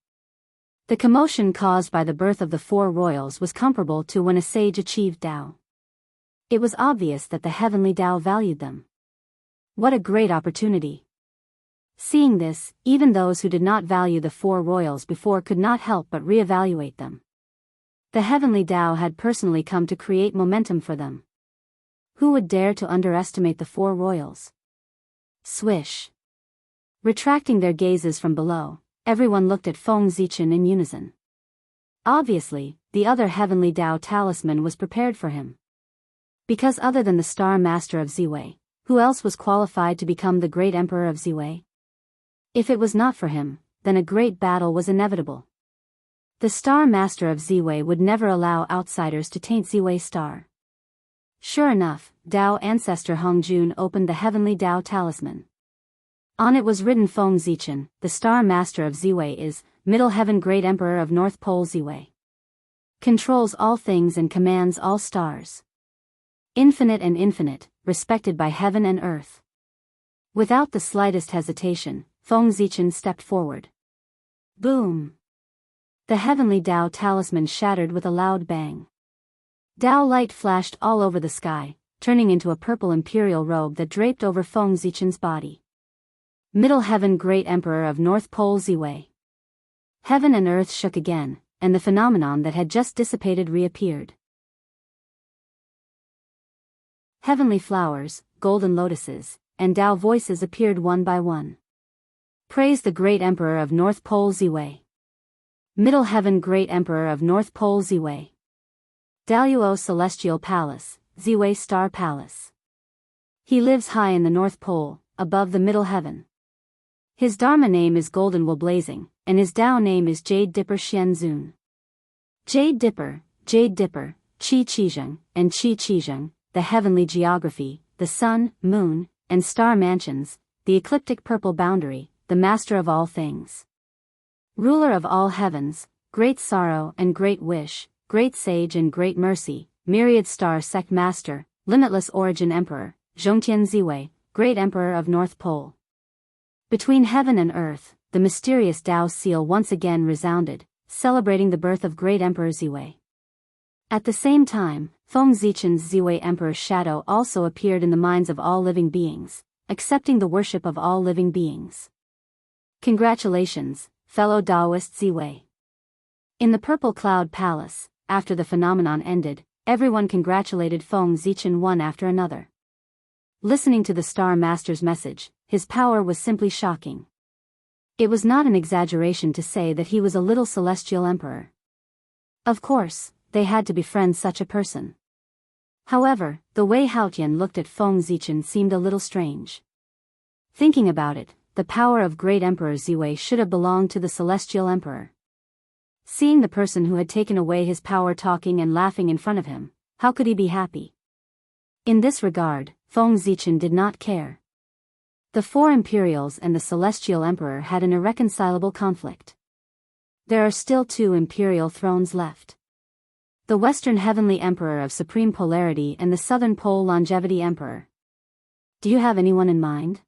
[SPEAKER 1] The commotion caused by the birth of the 4 royals was comparable to when a sage achieved Tao. It was obvious that the heavenly Tao valued them. What a great opportunity! Seeing this, even those who did not value the 4 royals before could not help but re-evaluate them. The heavenly Tao had personally come to create momentum for them. Who would dare to underestimate the 4 royals? Swish. Retracting their gazes from below, everyone looked at Feng Zichen in unison. Obviously, the other heavenly Tao talisman was prepared for him. Because other than the Star Master of Ziwei, who else was qualified to become the great Emperor of Ziwei? If it was not for him, then a great battle was inevitable. The Star Master of Ziwei would never allow outsiders to taint Ziwei's star. Sure enough, Tao ancestor Hongjun opened the heavenly Tao talisman. On it was written Feng Zichen, the Star Master of Ziwei is, Middle Heaven Great Emperor of North Pole Ziwei. Controls all things and commands all stars. Infinite and infinite, respected by heaven and earth. Without the slightest hesitation, Feng Zichen stepped forward. Boom! The heavenly Tao talisman shattered with a loud bang. Tao light flashed all over the sky, turning into a purple imperial robe that draped over Feng Zichen's body. Middle Heaven Great Emperor of North Pole Ziwei. Heaven and earth shook again, and the phenomenon that had just dissipated reappeared. Heavenly flowers, golden lotuses, and Tao voices appeared one by one. Praise the Great Emperor of North Pole Ziwei. Middle Heaven Great Emperor of North Pole Ziwei. Daoist Celestial Palace, Ziwei Star Palace. He lives high in the North Pole, above the Middle Heaven. His Dharma name is Golden Wool Blazing, and his Tao name is Jade Dipper Xianzun. Jade Dipper, Qi Qizheng, and Qi Qizheng, the heavenly geography, the sun, moon, and star mansions, the ecliptic purple boundary, the master of all things. Ruler of all heavens, great sorrow and great wish, great sage and great mercy, myriad star sect master, limitless origin emperor, Zhongtian Ziwei, great emperor of North Pole. Between heaven and earth, the mysterious Tao seal once again resounded, celebrating the birth of great emperor Ziwei. At the same time, Feng Zichen's Ziwei emperor's shadow also appeared in the minds of all living beings, accepting the worship of all living beings. Congratulations, fellow Daoist Ziwei. In the Purple Cloud Palace, after the phenomenon ended, everyone congratulated Feng Zichen one after another. Listening to the Star Master's message, his power was simply shocking. It was not an exaggeration to say that he was a little celestial emperor. Of course, they had to befriend such a person. However, the way Haotian looked at Feng Zichen seemed a little strange. Thinking about it, the power of great Emperor Ziwei should have belonged to the celestial emperor. Seeing the person who had taken away his power talking and laughing in front of him, how could he be happy? In this regard, Feng Zichen did not care. The four Imperials and the celestial emperor had an irreconcilable conflict. There are still 2 imperial thrones left. The Western Heavenly Emperor of Supreme Polarity and the Southern Pole Longevity Emperor. Do you have anyone in mind?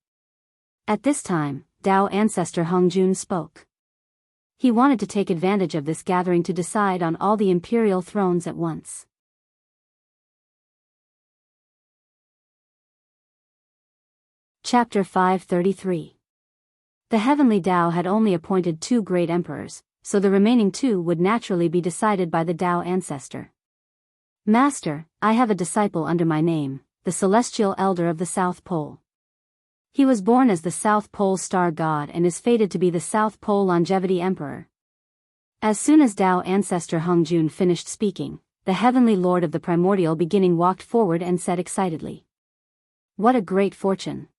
[SPEAKER 1] At this time, Dao ancestor Hongjun spoke. He wanted to take advantage of this gathering to decide on all the imperial thrones at once. Chapter 533. The Heavenly Dao had only appointed 2 great emperors, so the remaining 2 would naturally be decided by the Dao ancestor. Master, I have a disciple under my name, the Celestial Elder of the South Pole. He was born as the South Pole Star God and is fated to be the South Pole Longevity Emperor. As soon as Dao ancestor Hongjun finished speaking, the Heavenly Lord of the Primordial Beginning walked forward and said excitedly, "What a great fortune!"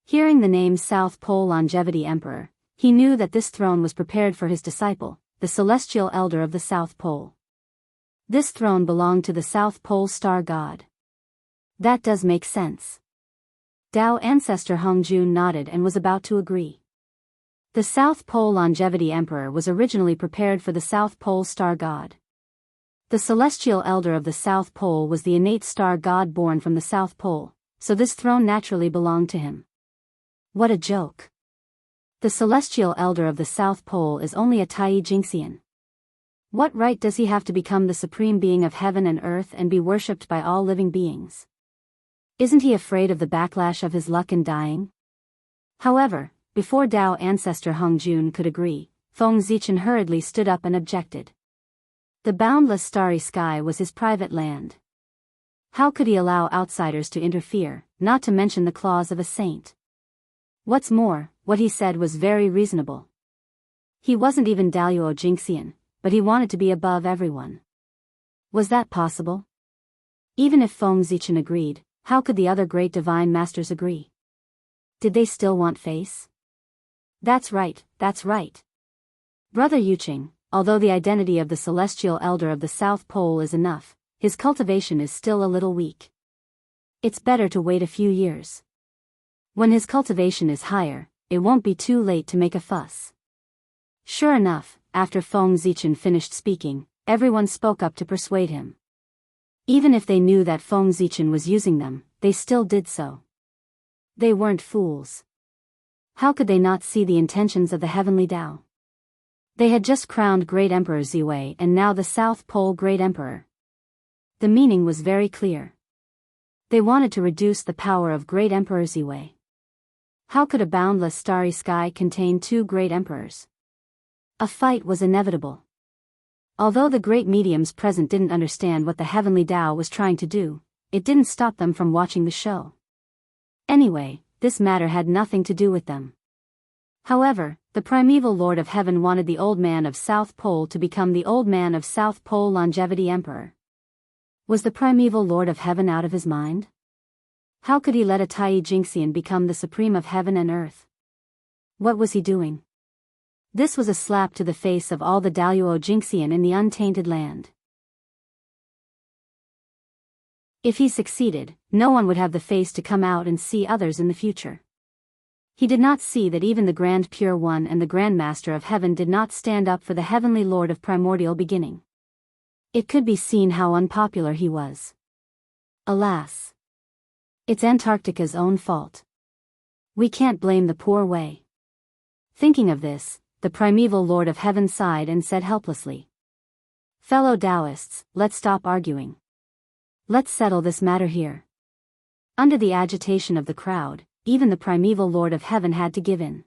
[SPEAKER 1] Hearing the name South Pole Longevity Emperor, he knew that this throne was prepared for his disciple, the Celestial Elder of the South Pole. This throne belonged to the South Pole Star God. That does make sense. Dao ancestor Hongjun nodded and was about to agree. The South Pole Longevity Emperor was originally prepared for the South Pole Star God. The Celestial Elder of the South Pole was the innate star god born from the South Pole, so this throne naturally belonged to him. What a joke. The Celestial Elder of the South Pole is only a Tai Jingxian. What right does he have to become the supreme being of heaven and earth and be worshipped by all living beings? Isn't he afraid of the backlash of his luck in dying? However, before Dao ancestor Hongjun could agree, Feng Zichen hurriedly stood up and objected. The boundless starry sky was his private land. How could he allow outsiders to interfere, not to mention the claws of a saint? What's more, what he said was very reasonable. He wasn't even Daoist Jingxian, but he wanted to be above everyone. Was that possible? Even if Feng Zichen agreed, how could the other great divine masters agree? Did they still want face? That's right, that's right. Brother Yuqing, although the identity of the Celestial Elder of the South Pole is enough, his cultivation is still a little weak. It's better to wait a few years. When his cultivation is higher, it won't be too late to make a fuss. Sure enough, after Feng Zichen finished speaking, everyone spoke up to persuade him. Even if they knew that Feng Zichen was using them, they still did so. They weren't fools. How could they not see the intentions of the Heavenly Dao? They had just crowned Great Emperor Ziwei and now the South Pole Great Emperor. The meaning was very clear. They wanted to reduce the power of Great Emperor Ziwei. How could a boundless starry sky contain 2 great emperors? A fight was inevitable. Although the great mediums present didn't understand what the Heavenly Dao was trying to do, it didn't stop them from watching the show. Anyway, this matter had nothing to do with them. However, the primeval Lord of Heaven wanted the Old Man of South Pole to become the Old Man of South Pole Longevity Emperor. Was the primeval Lord of Heaven out of his mind? How could he let a Tai Jingxian become the supreme of heaven and earth? What was he doing? This was a slap to the face of all the Daoist Jingxian in the untainted land. If he succeeded, no one would have the face to come out and see others in the future. He did not see that even the Grand Pure One and the Grand Master of Heaven did not stand up for the Heavenly Lord of Primordial Beginning. It could be seen how unpopular he was. Alas! It's Antarctica's own fault. We can't blame the poor way. Thinking of this, the primeval Lord of Heaven sighed and said helplessly, "Fellow Daoists, let's stop arguing. Let's settle this matter here." Under the agitation of the crowd, even the primeval Lord of Heaven had to give in.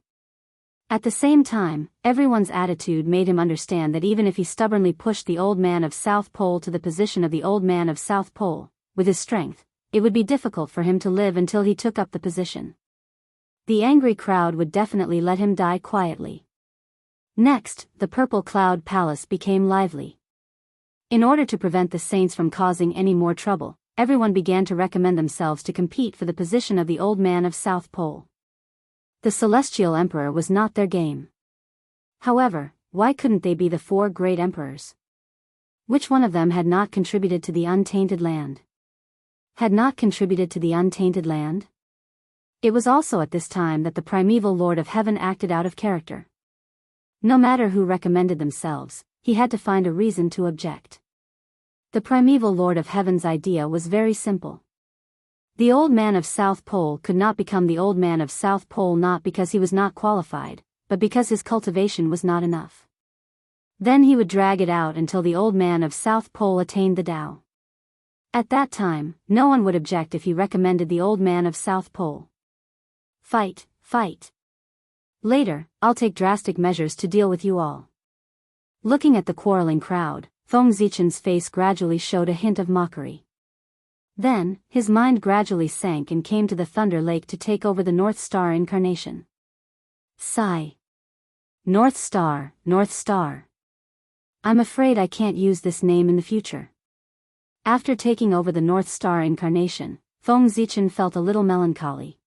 [SPEAKER 1] At the same time, everyone's attitude made him understand that even if he stubbornly pushed the Old Man of South Pole to the position of the Old Man of South Pole, with his strength, it would be difficult for him to live until he took up the position. The angry crowd would definitely let him die quietly. Next, the Purple Cloud Palace became lively. In order to prevent the saints from causing any more trouble, everyone began to recommend themselves to compete for the position of the Old Man of South Pole. The Celestial Emperor was not their game. However, why couldn't they be the 4 great emperors? Which one of them had not contributed to the untainted land? Had not contributed to the untainted land? It was also at this time that the primeval Lord of Heaven acted out of character. No matter who recommended themselves, he had to find a reason to object. The primeval Lord of Heaven's idea was very simple. The Old Man of South Pole could not become the Old Man of South Pole not because he was not qualified, but because his cultivation was not enough. Then he would drag it out until the Old Man of South Pole attained the Tao. At that time, no one would object if he recommended the Old Man of South Pole. Fight, fight. Later, I'll take drastic measures to deal with you all. Looking at the quarreling crowd, Feng Zichen's face gradually showed a hint of mockery. Then, his mind gradually sank and came to the Thunder Lake to take over the North Star incarnation. Sigh. North Star, North Star. I'm afraid I can't use this name in the future. After taking over the North Star incarnation, Feng Zichen felt a little melancholy.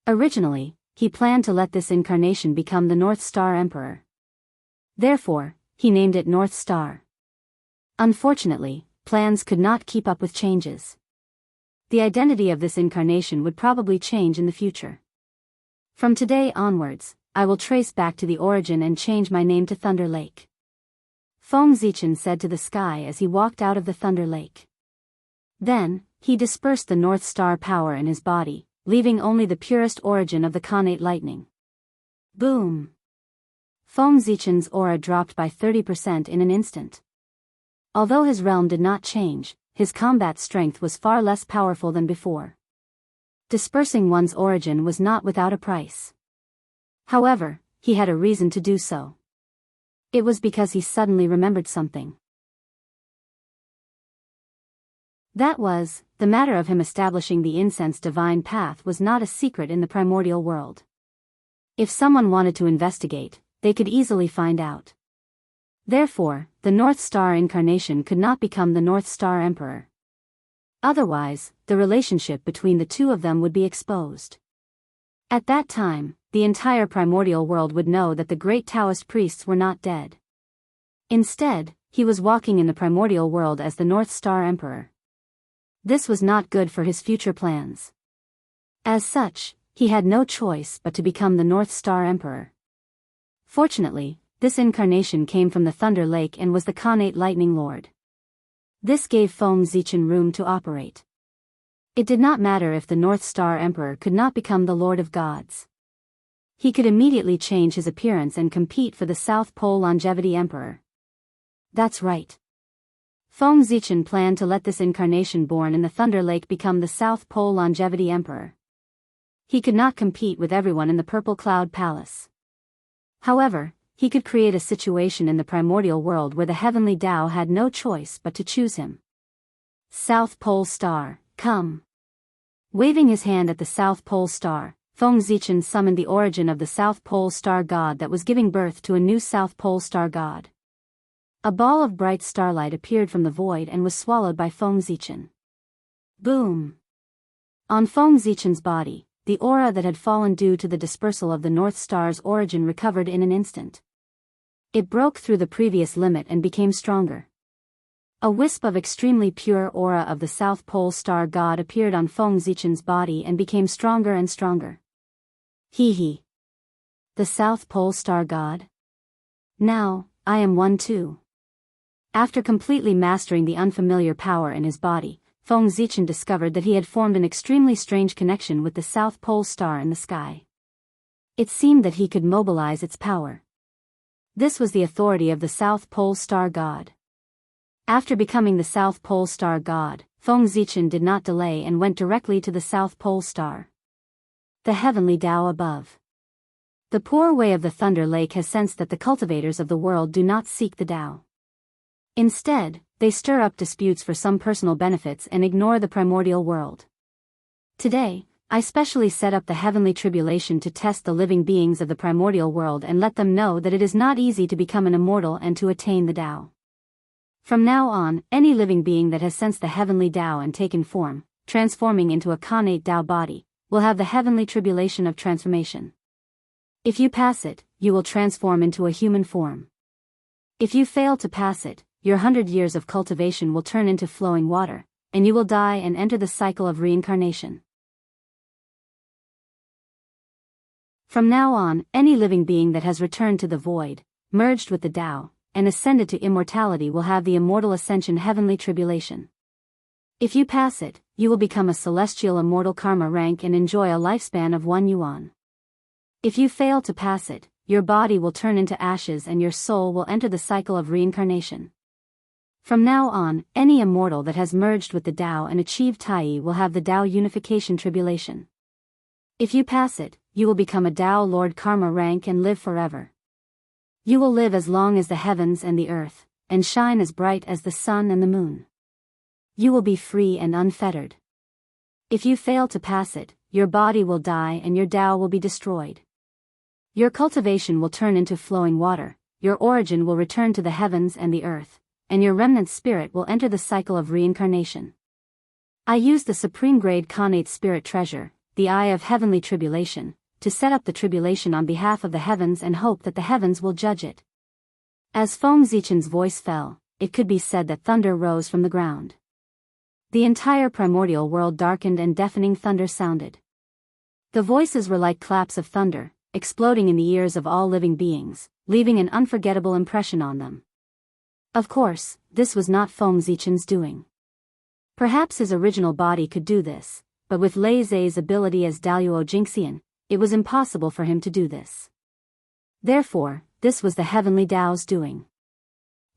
[SPEAKER 1] Originally, he planned to let this incarnation become the North Star Emperor. Therefore, he named it North Star. Unfortunately, plans could not keep up with changes. The identity of this incarnation would probably change in the future. From today onwards, I will trace back to the origin and change my name to Thunder Lake. Feng Zichen said to the sky as he walked out of the Thunder Lake. Then, he dispersed the North Star power in his body, leaving only the purest origin of the Khanate lightning. Boom! Feng Zichen's aura dropped by 30% in an instant. Although his realm did not change, his combat strength was far less powerful than before. Dispersing one's origin was not without a price. However, he had a reason to do so. It was because he suddenly remembered something. That was, the matter of him establishing the incense divine path was not a secret in the primordial world. If someone wanted to investigate, they could easily find out. Therefore, the North Star incarnation could not become the North Star Emperor. Otherwise, the relationship between the two of them would be exposed. At that time, the entire primordial world would know that the great Taoist priests were not dead. Instead, he was walking in the primordial world as the North Star Emperor. This was not good for his future plans. As such, he had no choice but to become the North Star Emperor. Fortunately, this incarnation came from the Thunder Lake and was the Khanate Lightning Lord. This gave Feng Zichen room to operate. It did not matter if the North Star Emperor could not become the Lord of Gods. He could immediately change his appearance and compete for the South Pole Longevity Emperor. That's right. Feng Zichen planned to let this incarnation born in the Thunder Lake become the South Pole Longevity Emperor. He could not compete with everyone in the Purple Cloud Palace. However, he could create a situation in the primordial world where the heavenly Tao had no choice but to choose him. South Pole Star, come. Waving his hand at the South Pole Star, Feng Zichen summoned the origin of the South Pole Star God that was giving birth to a new South Pole Star God. A ball of bright starlight appeared from the void and was swallowed by Feng Zichen. Boom! On Feng Zichen's body, the aura that had fallen due to the dispersal of the North Star's origin recovered in an instant. It broke through the previous limit and became stronger. A wisp of extremely pure aura of the South Pole Star God appeared on Feng Zichen's body and became stronger and stronger. Hee hee. The South Pole Star God? Now, I am one too. After completely mastering the unfamiliar power in his body, Feng Zichen discovered that he had formed an extremely strange connection with the South Pole Star in the sky. It seemed that he could mobilize its power. This was the authority of the South Pole Star God. After becoming the South Pole Star God, Feng Zichen did not delay and went directly to the South Pole Star. The heavenly Tao above. The poor way of the Thunder Lake has sensed that the cultivators of the world do not seek the Tao. Instead, they stir up disputes for some personal benefits and ignore the primordial world. Today, I specially set up the heavenly tribulation to test the living beings of the primordial world and let them know that it is not easy to become an immortal and to attain the Tao. From now on, any living being that has sensed the heavenly Tao and taken form, transforming into a connate Tao body, will have the heavenly tribulation of transformation. If you pass it, you will transform into a human form. If you fail to pass it, your 100 years of cultivation will turn into flowing water, and you will die and enter the cycle of reincarnation. From now on, any living being that has returned to the void, merged with the Tao, and ascended to immortality will have the immortal ascension heavenly tribulation. If you pass it, you will become a celestial immortal karma rank and enjoy a lifespan of 1 yuan. If you fail to pass it, your body will turn into ashes and your soul will enter the cycle of reincarnation. From now on, any immortal that has merged with the Tao and achieved Tai will have the Tao unification tribulation. If you pass it, you will become a Tao Lord Karma rank and live forever. You will live as long as the heavens and the earth, and shine as bright as the sun and the moon. You will be free and unfettered. If you fail to pass it, your body will die and your Tao will be destroyed. Your cultivation will turn into flowing water, your origin will return to the heavens and the earth, and your remnant spirit will enter the cycle of reincarnation. I used the supreme grade connate spirit treasure, the Eye of Heavenly Tribulation, to set up the tribulation on behalf of the heavens and hope that the heavens will judge it. As Feng Zichen's voice fell, it could be said that thunder rose from the ground. The entire primordial world darkened and deafening thunder sounded. The voices were like claps of thunder, exploding in the ears of all living beings, leaving an unforgettable impression on them. Of course, this was not Feng Zichen's doing. Perhaps his original body could do this, but with Lei Zhe's ability as Daoist Jingxian, it was impossible for him to do this. Therefore, this was the heavenly Tao's doing.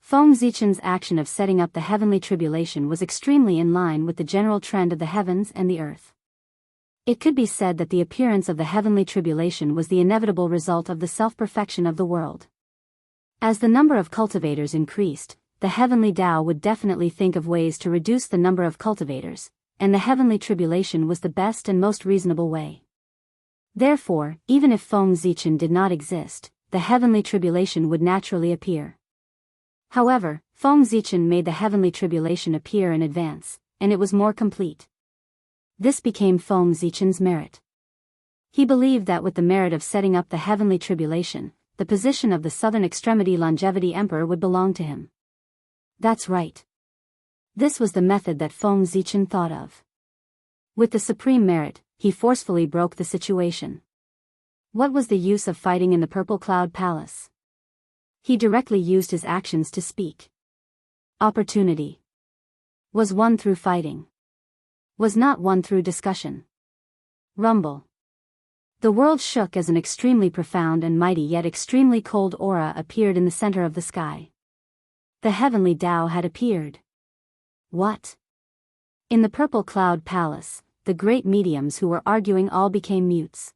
[SPEAKER 1] Feng Zichen's action of setting up the heavenly tribulation was extremely in line with the general trend of the heavens and the earth. It could be said that the appearance of the heavenly tribulation was the inevitable result of the self-perfection of the world. As the number of cultivators increased, the heavenly Tao would definitely think of ways to reduce the number of cultivators, and the heavenly tribulation was the best and most reasonable way. Therefore, even if Feng Zichen did not exist, the heavenly tribulation would naturally appear. However, Feng Zichen made the heavenly tribulation appear in advance, and it was more complete. This became Feng Zichen's merit. He believed that with the merit of setting up the heavenly tribulation, the position of the Southern Extremity Longevity Emperor would belong to him. That's right. This was the method that Feng Zichen thought of. With the supreme merit, he forcefully broke the situation. What was the use of fighting in the Purple Cloud Palace? He directly used his actions to speak. Opportunity was won through fighting. Was not won through discussion. Rumble. The world shook as an extremely profound and mighty yet extremely cold aura appeared in the center of the sky. The heavenly Tao had appeared. What? In the Purple Cloud Palace, the great mediums who were arguing all became mutes.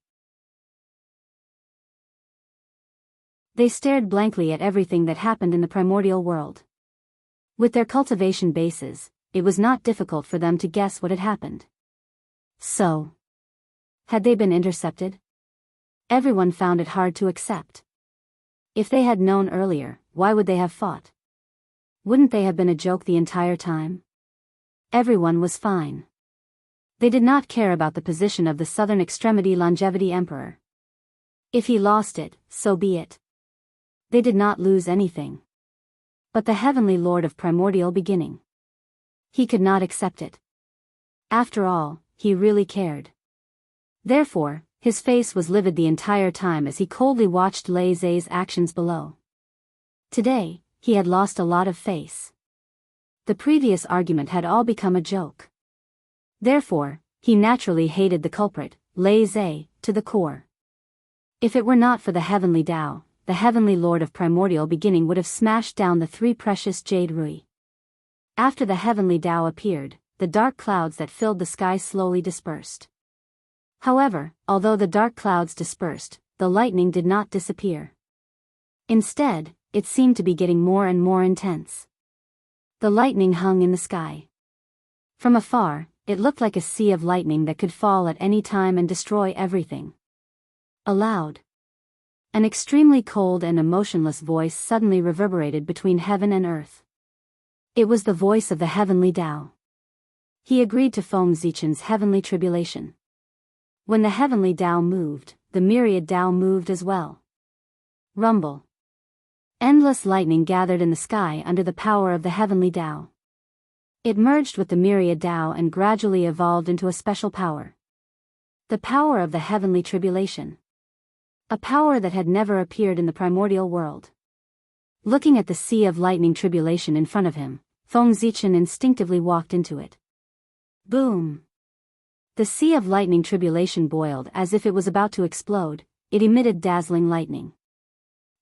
[SPEAKER 1] They stared blankly at everything that happened in the primordial world. With their cultivation bases, it was not difficult for them to guess what had happened. So, had they been intercepted? Everyone found it hard to accept. If they had known earlier, why would they have fought? Wouldn't they have been a joke the entire time? Everyone was fine. They did not care about the position of the Southern Extremity Longevity Emperor. If he lost it, so be it. They did not lose anything. But the Heavenly Lord of Primordial Beginning. He could not accept it. After all, he really cared. Therefore, his face was livid the entire time as he coldly watched Lei Zhe's actions below. Today, he had lost a lot of face. The previous argument had all become a joke. Therefore, he naturally hated the culprit, Lei Zhe, to the core. If it were not for the Heavenly Tao, the Heavenly Lord of Primordial Beginning would have smashed down the 3 precious jade rui. After the Heavenly Tao appeared, the dark clouds that filled the sky slowly dispersed. However, although the dark clouds dispersed, the lightning did not disappear. Instead, it seemed to be getting more and more intense. The lightning hung in the sky. From afar, it looked like a sea of lightning that could fall at any time and destroy everything. Aloud, an extremely cold and emotionless voice suddenly reverberated between heaven and earth. It was the voice of the heavenly Tao. He agreed to Feng Zichen's heavenly tribulation. When the heavenly Tao moved, the myriad Tao moved as well. Rumble. Endless lightning gathered in the sky under the power of the heavenly Tao. It merged with the myriad Tao and gradually evolved into a special power. The power of the heavenly tribulation. A power that had never appeared in the primordial world. Looking at the sea of lightning tribulation in front of him, Feng Zichen instinctively walked into it. Boom! The sea of lightning tribulation boiled as if it was about to explode. It emitted dazzling lightning.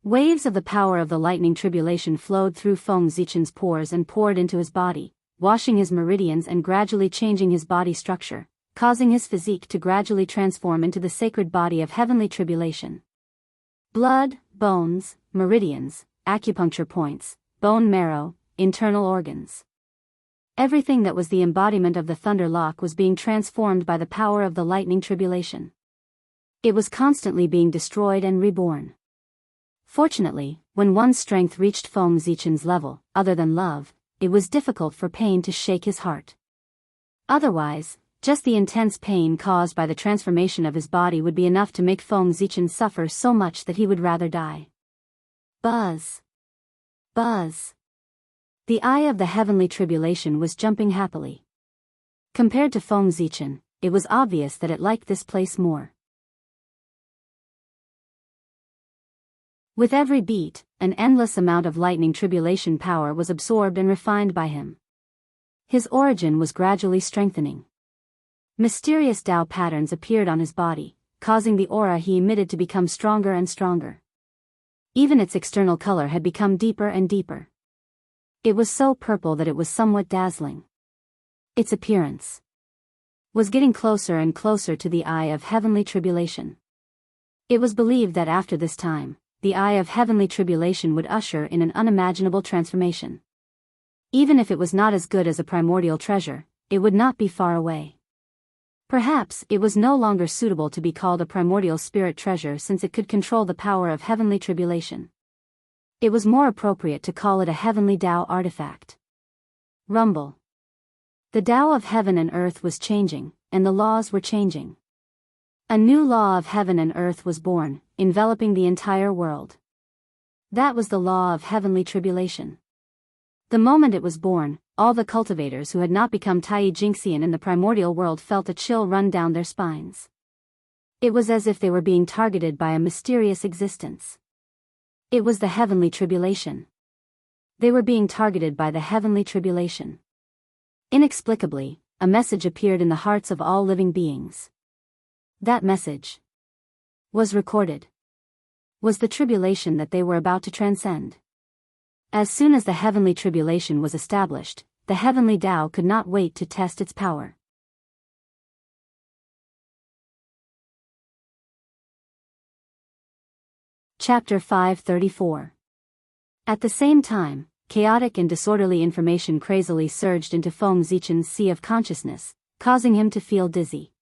[SPEAKER 1] Waves of the power of the lightning tribulation flowed through Feng Zichen's pores and poured into his body, washing his meridians and gradually changing his body structure, causing his physique to gradually transform into the sacred body of heavenly tribulation. Blood, bones, meridians, acupuncture points, bone marrow, internal organs. Everything that was the embodiment of the thunder lock was being transformed by the power of the lightning tribulation. It was constantly being destroyed and reborn. Fortunately, when one's strength reached Feng Zichen's level, other than love, it was difficult for pain to shake his heart. Otherwise, just the intense pain caused by the transformation of his body would be enough to make Feng Zichen suffer so much that he would rather die. Buzz. Buzz. The eye of the heavenly tribulation was jumping happily. Compared to Feng Zichen, it was obvious that it liked this place more. With every beat, an endless amount of lightning tribulation power was absorbed and refined by him. His origin was gradually strengthening. Mysterious Tao patterns appeared on his body, causing the aura he emitted to become stronger and stronger. Even its external color had become deeper and deeper. It was so purple that it was somewhat dazzling. Its appearance was getting closer and closer to the eye of heavenly tribulation. It was believed that after this time, the eye of heavenly tribulation would usher in an unimaginable transformation. Even if it was not as good as a primordial treasure, it would not be far away. Perhaps it was no longer suitable to be called a primordial spirit treasure since it could control the power of heavenly tribulation. It was more appropriate to call it a heavenly Tao artifact. Rumble. The Tao of heaven and earth was changing, and the laws were changing. A new law of heaven and earth was born, enveloping the entire world. That was the law of heavenly tribulation. The moment it was born, all the cultivators who had not become Tai Jingxian in the primordial world felt a chill run down their spines. It was as if they were being targeted by a mysterious existence. It was the heavenly tribulation. They were being targeted by the heavenly tribulation. Inexplicably, a message appeared in the hearts of all living beings. That message was recorded. Was the tribulation that they were about to transcend. As soon as the heavenly tribulation was established, the heavenly Tao could not wait to test its power. Chapter 534. At the same time, chaotic and disorderly information crazily surged into Feng Zichen's sea of consciousness, causing him to feel dizzy.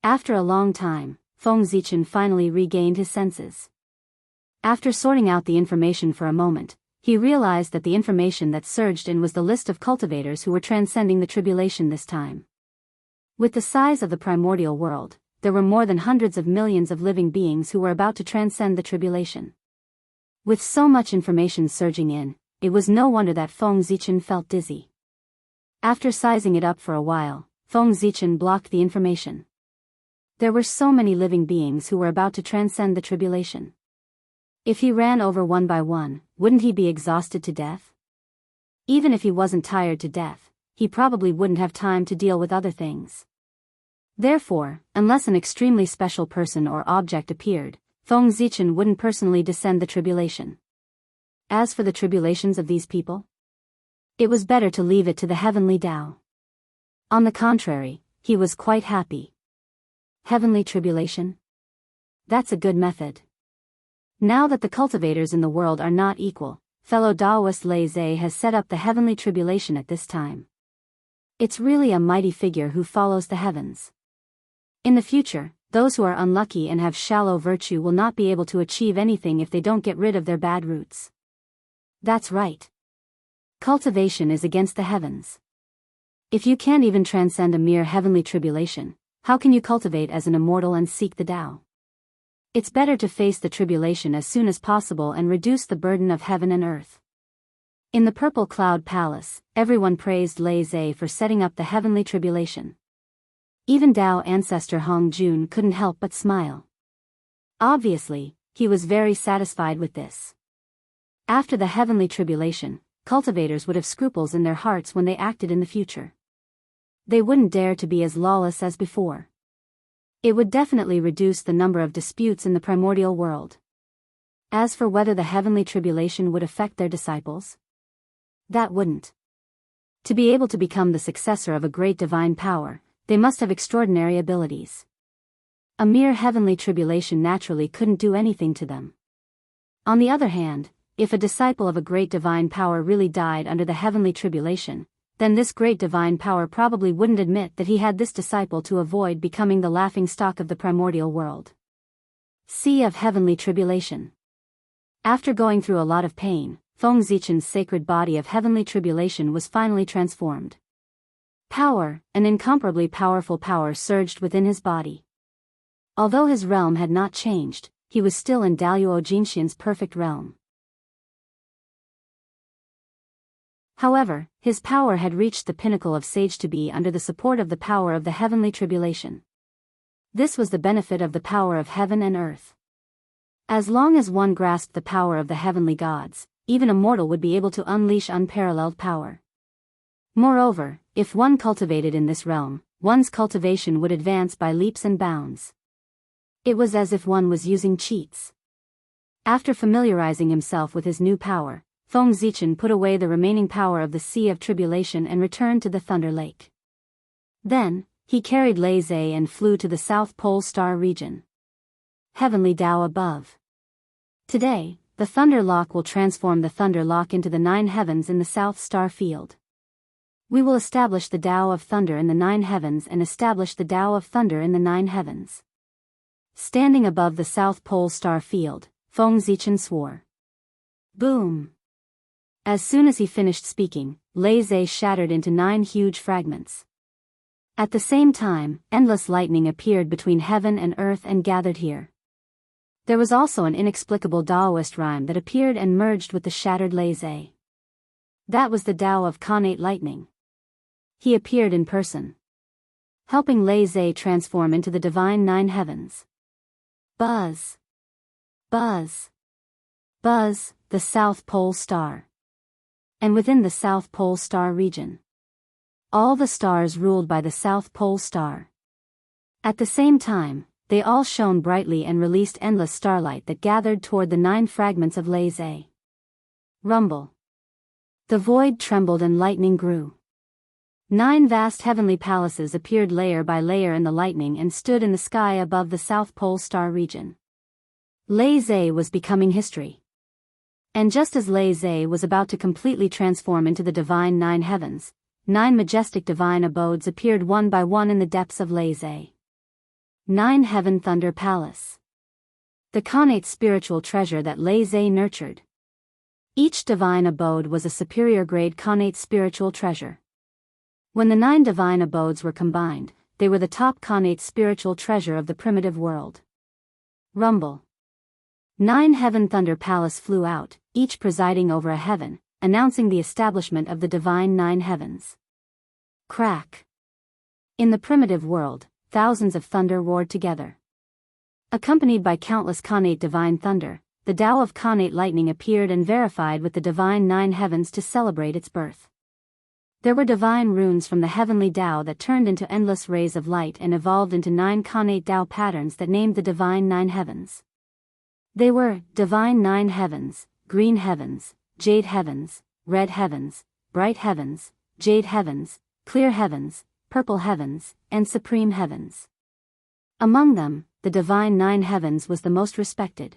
[SPEAKER 1] After a long time, Feng Zichen finally regained his senses. After sorting out the information for a moment, he realized that the information that surged in was the list of cultivators who were transcending the tribulation this time. With the size of the primordial world, there were more than hundreds of millions of living beings who were about to transcend the tribulation. With so much information surging in, it was no wonder that Feng Zichen felt dizzy. After sizing it up for a while, Feng Zichen blocked the information. There were so many living beings who were about to transcend the tribulation. If he ran over one by one, wouldn't he be exhausted to death? Even if he wasn't tired to death, he probably wouldn't have time to deal with other things. Therefore, unless an extremely special person or object appeared, Feng Zichen wouldn't personally descend the tribulation. As for the tribulations of these people, it was better to leave it to the heavenly Tao. On the contrary, he was quite happy. Heavenly tribulation? That's a good method. Now that the cultivators in the world are not equal, fellow Daoist Lei Zhe has set up the heavenly tribulation at this time. It's really a mighty figure who follows the heavens. In the future, those who are unlucky and have shallow virtue will not be able to achieve anything if they don't get rid of their bad roots. That's right. Cultivation is against the heavens. If you can't even transcend a mere heavenly tribulation, how can you cultivate as an immortal and seek the Tao? It's better to face the tribulation as soon as possible and reduce the burden of heaven and earth. In the Purple Cloud Palace, everyone praised Lei Zhe for setting up the heavenly tribulation. Even Dao ancestor Hong Jun couldn't help but smile. Obviously, he was very satisfied with this. After the heavenly tribulation, cultivators would have scruples in their hearts when they acted in the future. They wouldn't dare to be as lawless as before. It would definitely reduce the number of disputes in the primordial world. As for whether the heavenly tribulation would affect their disciples, that wouldn't. To be able to become the successor of a great divine power, they must have extraordinary abilities. A mere heavenly tribulation naturally couldn't do anything to them. On the other hand, if a disciple of a great divine power really died under the heavenly tribulation, then this great divine power probably wouldn't admit that he had this disciple to avoid becoming the laughing stock of the primordial world. Sea of Heavenly Tribulation. After going through a lot of pain, Feng Zichen's sacred body of heavenly tribulation was finally transformed. Power, an incomparably powerful power surged within his body. Although his realm had not changed, he was still in Daoist Jinxian's perfect realm. However, his power had reached the pinnacle of sage to be under the support of the power of the heavenly tribulation. This was the benefit of the power of heaven and earth. As long as one grasped the power of the heavenly gods, even a mortal would be able to unleash unparalleled power. Moreover, if one cultivated in this realm, one's cultivation would advance by leaps and bounds. It was as if one was using cheats. After familiarizing himself with his new power, Feng Zichen put away the remaining power of the Sea of Tribulation and returned to the Thunder Lake. Then, he carried Lei Zhe and flew to the South Pole Star region. Heavenly Tao above. Today, the Thunder Lock will transform the Thunder Lock into the 9 heavens in the South Star Field. We will establish the Tao of Thunder in the 9 heavens and establish the Tao of Thunder in the 9 heavens. Standing above the South Pole Star Field, Feng Zichen swore. Boom! As soon as he finished speaking, Lei Zhe shattered into 9 huge fragments. At the same time, endless lightning appeared between heaven and earth and gathered here. There was also an inexplicable Daoist rhyme that appeared and merged with the shattered Lei Zhe. That was the Tao of Khanate Lightning. He appeared in person, helping Lei Zhe transform into the divine 9 heavens. Buzz! Buzz! Buzz, the South Pole Star. And within the South Pole Star region, all the stars ruled by the South Pole Star. At the same time, they all shone brightly and released endless starlight that gathered toward the 9 fragments of Lei Zhe. Rumble. The void trembled and lightning grew. 9 vast heavenly palaces appeared layer by layer in the lightning and stood in the sky above the South Pole Star region. Lei Zhe was becoming history. And just as Lei Zhe was about to completely transform into the divine 9 heavens, 9 majestic divine abodes appeared one by one in the depths of Lei Zhe. 9 Heaven Thunder Palace. The Khanate spiritual treasure that Lei Zhe nurtured. Each divine abode was a superior grade Khanate spiritual treasure. When the 9 divine abodes were combined, they were the top Khanate spiritual treasure of the primitive world. Rumble. 9 Heaven Thunder Palace flew out, each presiding over a heaven, announcing the establishment of the divine 9 heavens. Crack. In the primitive world, thousands of thunder roared together. Accompanied by countless Khanate divine thunder, the Tao of Khanate lightning appeared and verified with the divine 9 heavens to celebrate its birth. There were divine runes from the heavenly Tao that turned into endless rays of light and evolved into 9 Khanate Tao patterns that named the divine 9 heavens. They were divine 9 heavens, green heavens, jade heavens, red heavens, bright heavens, jade heavens, clear heavens, purple heavens, and supreme heavens. Among them, the divine nine heavens was the most respected.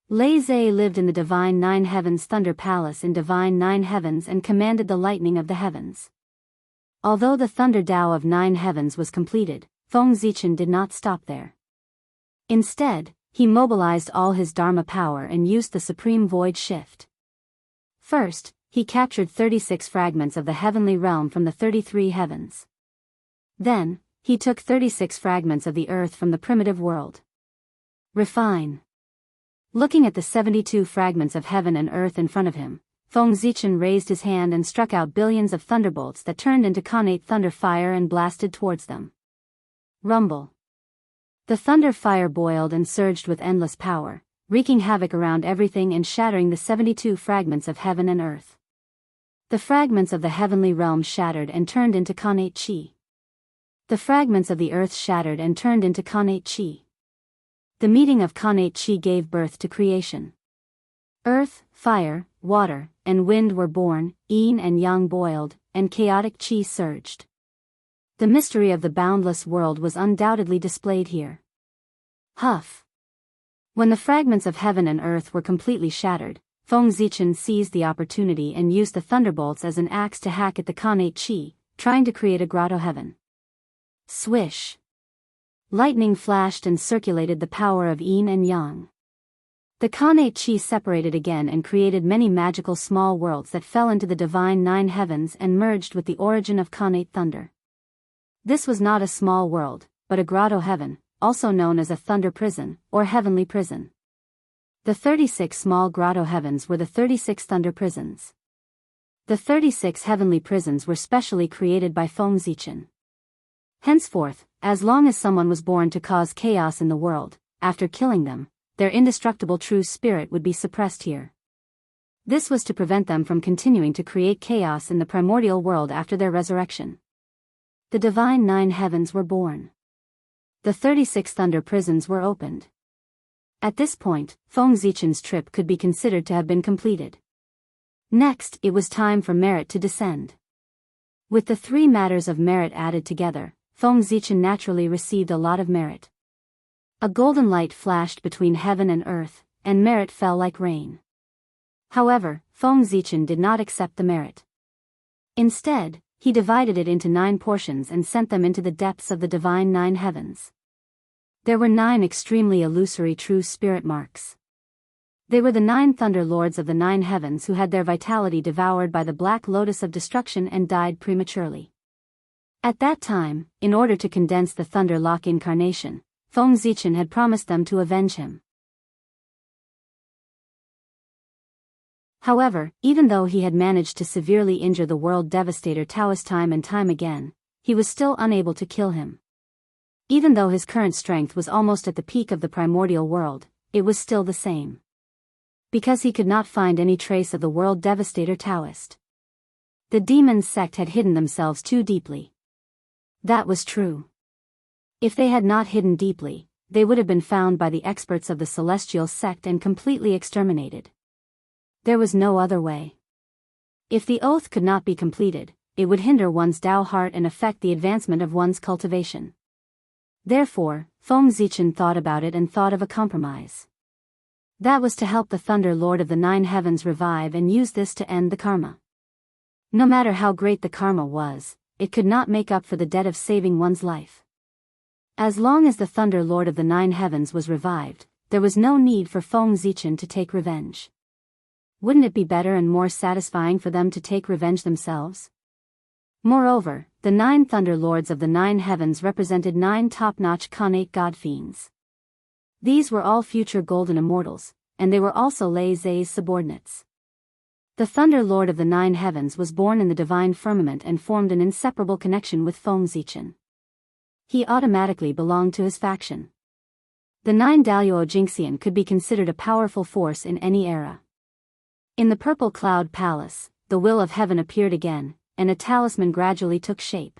[SPEAKER 1] Lei Zhe lived in the divine nine heavens thunder palace in divine nine heavens and commanded the lightning of the heavens. Although the thunder Tao of nine heavens was completed, Feng Zichen did not stop there. Instead, he mobilized all his Dharma power and used the supreme void shift. First, he captured 36 fragments of the heavenly realm from the 33 heavens. Then, he took 36 fragments of the earth from the primitive world. Refine. Looking at the 72 fragments of heaven and earth in front of him, Feng Zichen raised his hand and struck out billions of thunderbolts that turned into connate thunder fire and blasted towards them. Rumble. The thunder fire boiled and surged with endless power, wreaking havoc around everything and shattering the 72 fragments of heaven and earth. The fragments of the heavenly realm shattered and turned into connate chi. The fragments of the earth shattered and turned into connate chi. The meeting of connate chi gave birth to creation. Earth, fire, water, and wind were born, yin and yang boiled, and chaotic chi surged. The mystery of the boundless world was undoubtedly displayed here. Huff. When the fragments of heaven and earth were completely shattered, Feng Zichen seized the opportunity and used the thunderbolts as an axe to hack at the connate chi, trying to create a grotto heaven. Swish. Lightning flashed and circulated the power of yin and yang. The connate chi separated again and created many magical small worlds that fell into the divine nine heavens and merged with the origin of connate thunder. This was not a small world, but a grotto heaven, also known as a thunder prison, or heavenly prison. The 36 small grotto heavens were the 36 thunder prisons. The 36 heavenly prisons were specially created by Feng Zichen. Henceforth, as long as someone was born to cause chaos in the world, after killing them, their indestructible true spirit would be suppressed here. This was to prevent them from continuing to create chaos in the primordial world after their resurrection. The divine nine heavens were born. The 36 thunder prisons were opened. At this point, Feng Zichen's trip could be considered to have been completed. Next, it was time for merit to descend. With the 3 matters of merit added together, Feng Zichen naturally received a lot of merit. A golden light flashed between heaven and earth, and merit fell like rain. However, Feng Zichen did not accept the merit. Instead, he divided it into 9 portions and sent them into the depths of the divine nine heavens. There were 9 extremely illusory true spirit marks. They were the 9 thunder lords of the 9 heavens who had their vitality devoured by the black lotus of destruction and died prematurely. At that time, in order to condense the thunder lock incarnation, Feng Zichen had promised them to avenge him. However, even though he had managed to severely injure the world devastator Taoist time and time again, he was still unable to kill him. Even though his current strength was almost at the peak of the primordial world, it was still the same. Because he could not find any trace of the world devastator Taoist. The demon sect had hidden themselves too deeply. That was true. If they had not hidden deeply, they would have been found by the experts of the celestial sect and completely exterminated. There was no other way. If the oath could not be completed, it would hinder one's Tao heart and affect the advancement of one's cultivation. Therefore, Feng Zichen thought about it and thought of a compromise. That was to help the Thunder Lord of the Nine Heavens revive and use this to end the karma. No matter how great the karma was, it could not make up for the debt of saving one's life. As long as the Thunder Lord of the Nine Heavens was revived, there was no need for Feng Zichen to take revenge. Wouldn't it be better and more satisfying for them to take revenge themselves? Moreover, the 9 Thunder Lords of the 9 Heavens represented 9 top-notch Khanate god fiends. These were all future golden immortals, and they were also Lei Zhe's subordinates. The Thunder Lord of the 9 Heavens was born in the divine firmament and formed an inseparable connection with Feng Zichen. He automatically belonged to his faction. The 9 Daoist Jingxian could be considered a powerful force in any era. In the Purple Cloud Palace, the will of heaven appeared again, and a talisman gradually took shape.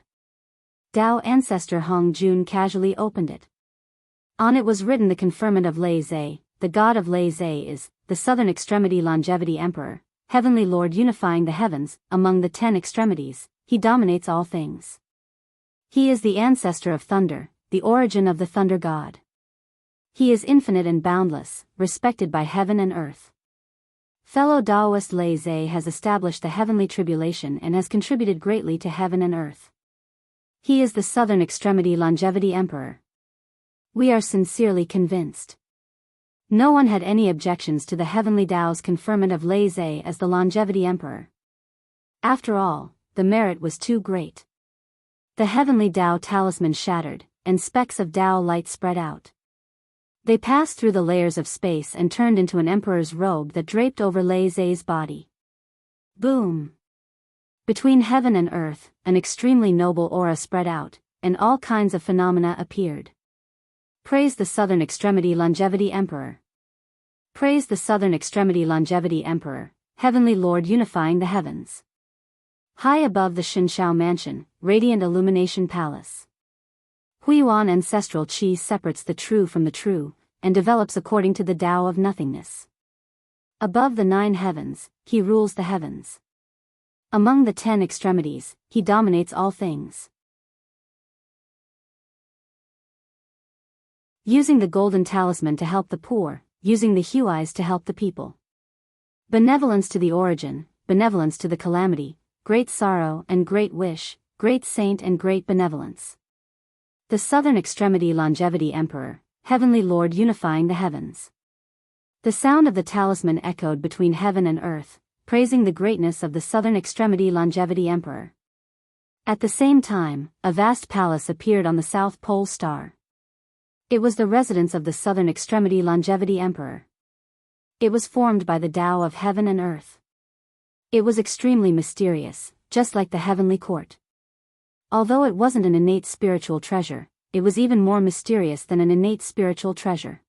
[SPEAKER 1] Dao ancestor Hong Jun casually opened it. On it was written the conferment of Lei Zhe. The god of Lei Zhe is, the southern extremity longevity emperor, heavenly lord unifying the heavens. Among the 10 extremities, he dominates all things. He is the ancestor of thunder, the origin of the thunder god. He is infinite and boundless, respected by heaven and earth. Fellow Daoist Lei Zhe has established the heavenly tribulation and has contributed greatly to heaven and earth. He is the Southern Extremity Longevity Emperor. We are sincerely convinced. No one had any objections to the heavenly Dao's conferment of Lei Zhe as the Longevity Emperor. After all, the merit was too great. The heavenly Dao talisman shattered, and specks of Dao light spread out. They passed through the layers of space and turned into an emperor's robe that draped over Lei Zhe's body. Boom! Between heaven and earth, an extremely noble aura spread out, and all kinds of phenomena appeared. Praise the Southern Extremity Longevity Emperor. Praise the Southern Extremity Longevity Emperor, Heavenly Lord unifying the heavens. High above the Xianxiao Mansion, radiant illumination palace. Huiyuan ancestral qi separates the true from the true, and develops according to the Tao of nothingness. Above the 9 heavens, he rules the heavens. Among the 10 extremities, he dominates all things. Using the golden talisman to help the poor, using the huais to help the people. Benevolence to the origin, benevolence to the calamity, great sorrow and great wish, great saint and great benevolence. The Southern Extremity Longevity Emperor, Heavenly Lord unifying the heavens. The sound of the talisman echoed between heaven and earth, praising the greatness of the Southern Extremity Longevity Emperor. At the same time, a vast palace appeared on the South Pole star. It was the residence of the Southern Extremity Longevity Emperor. It was formed by the Tao of heaven and earth. It was extremely mysterious, just like the heavenly court. Although it wasn't an innate spiritual treasure, it was even more mysterious than an innate spiritual treasure.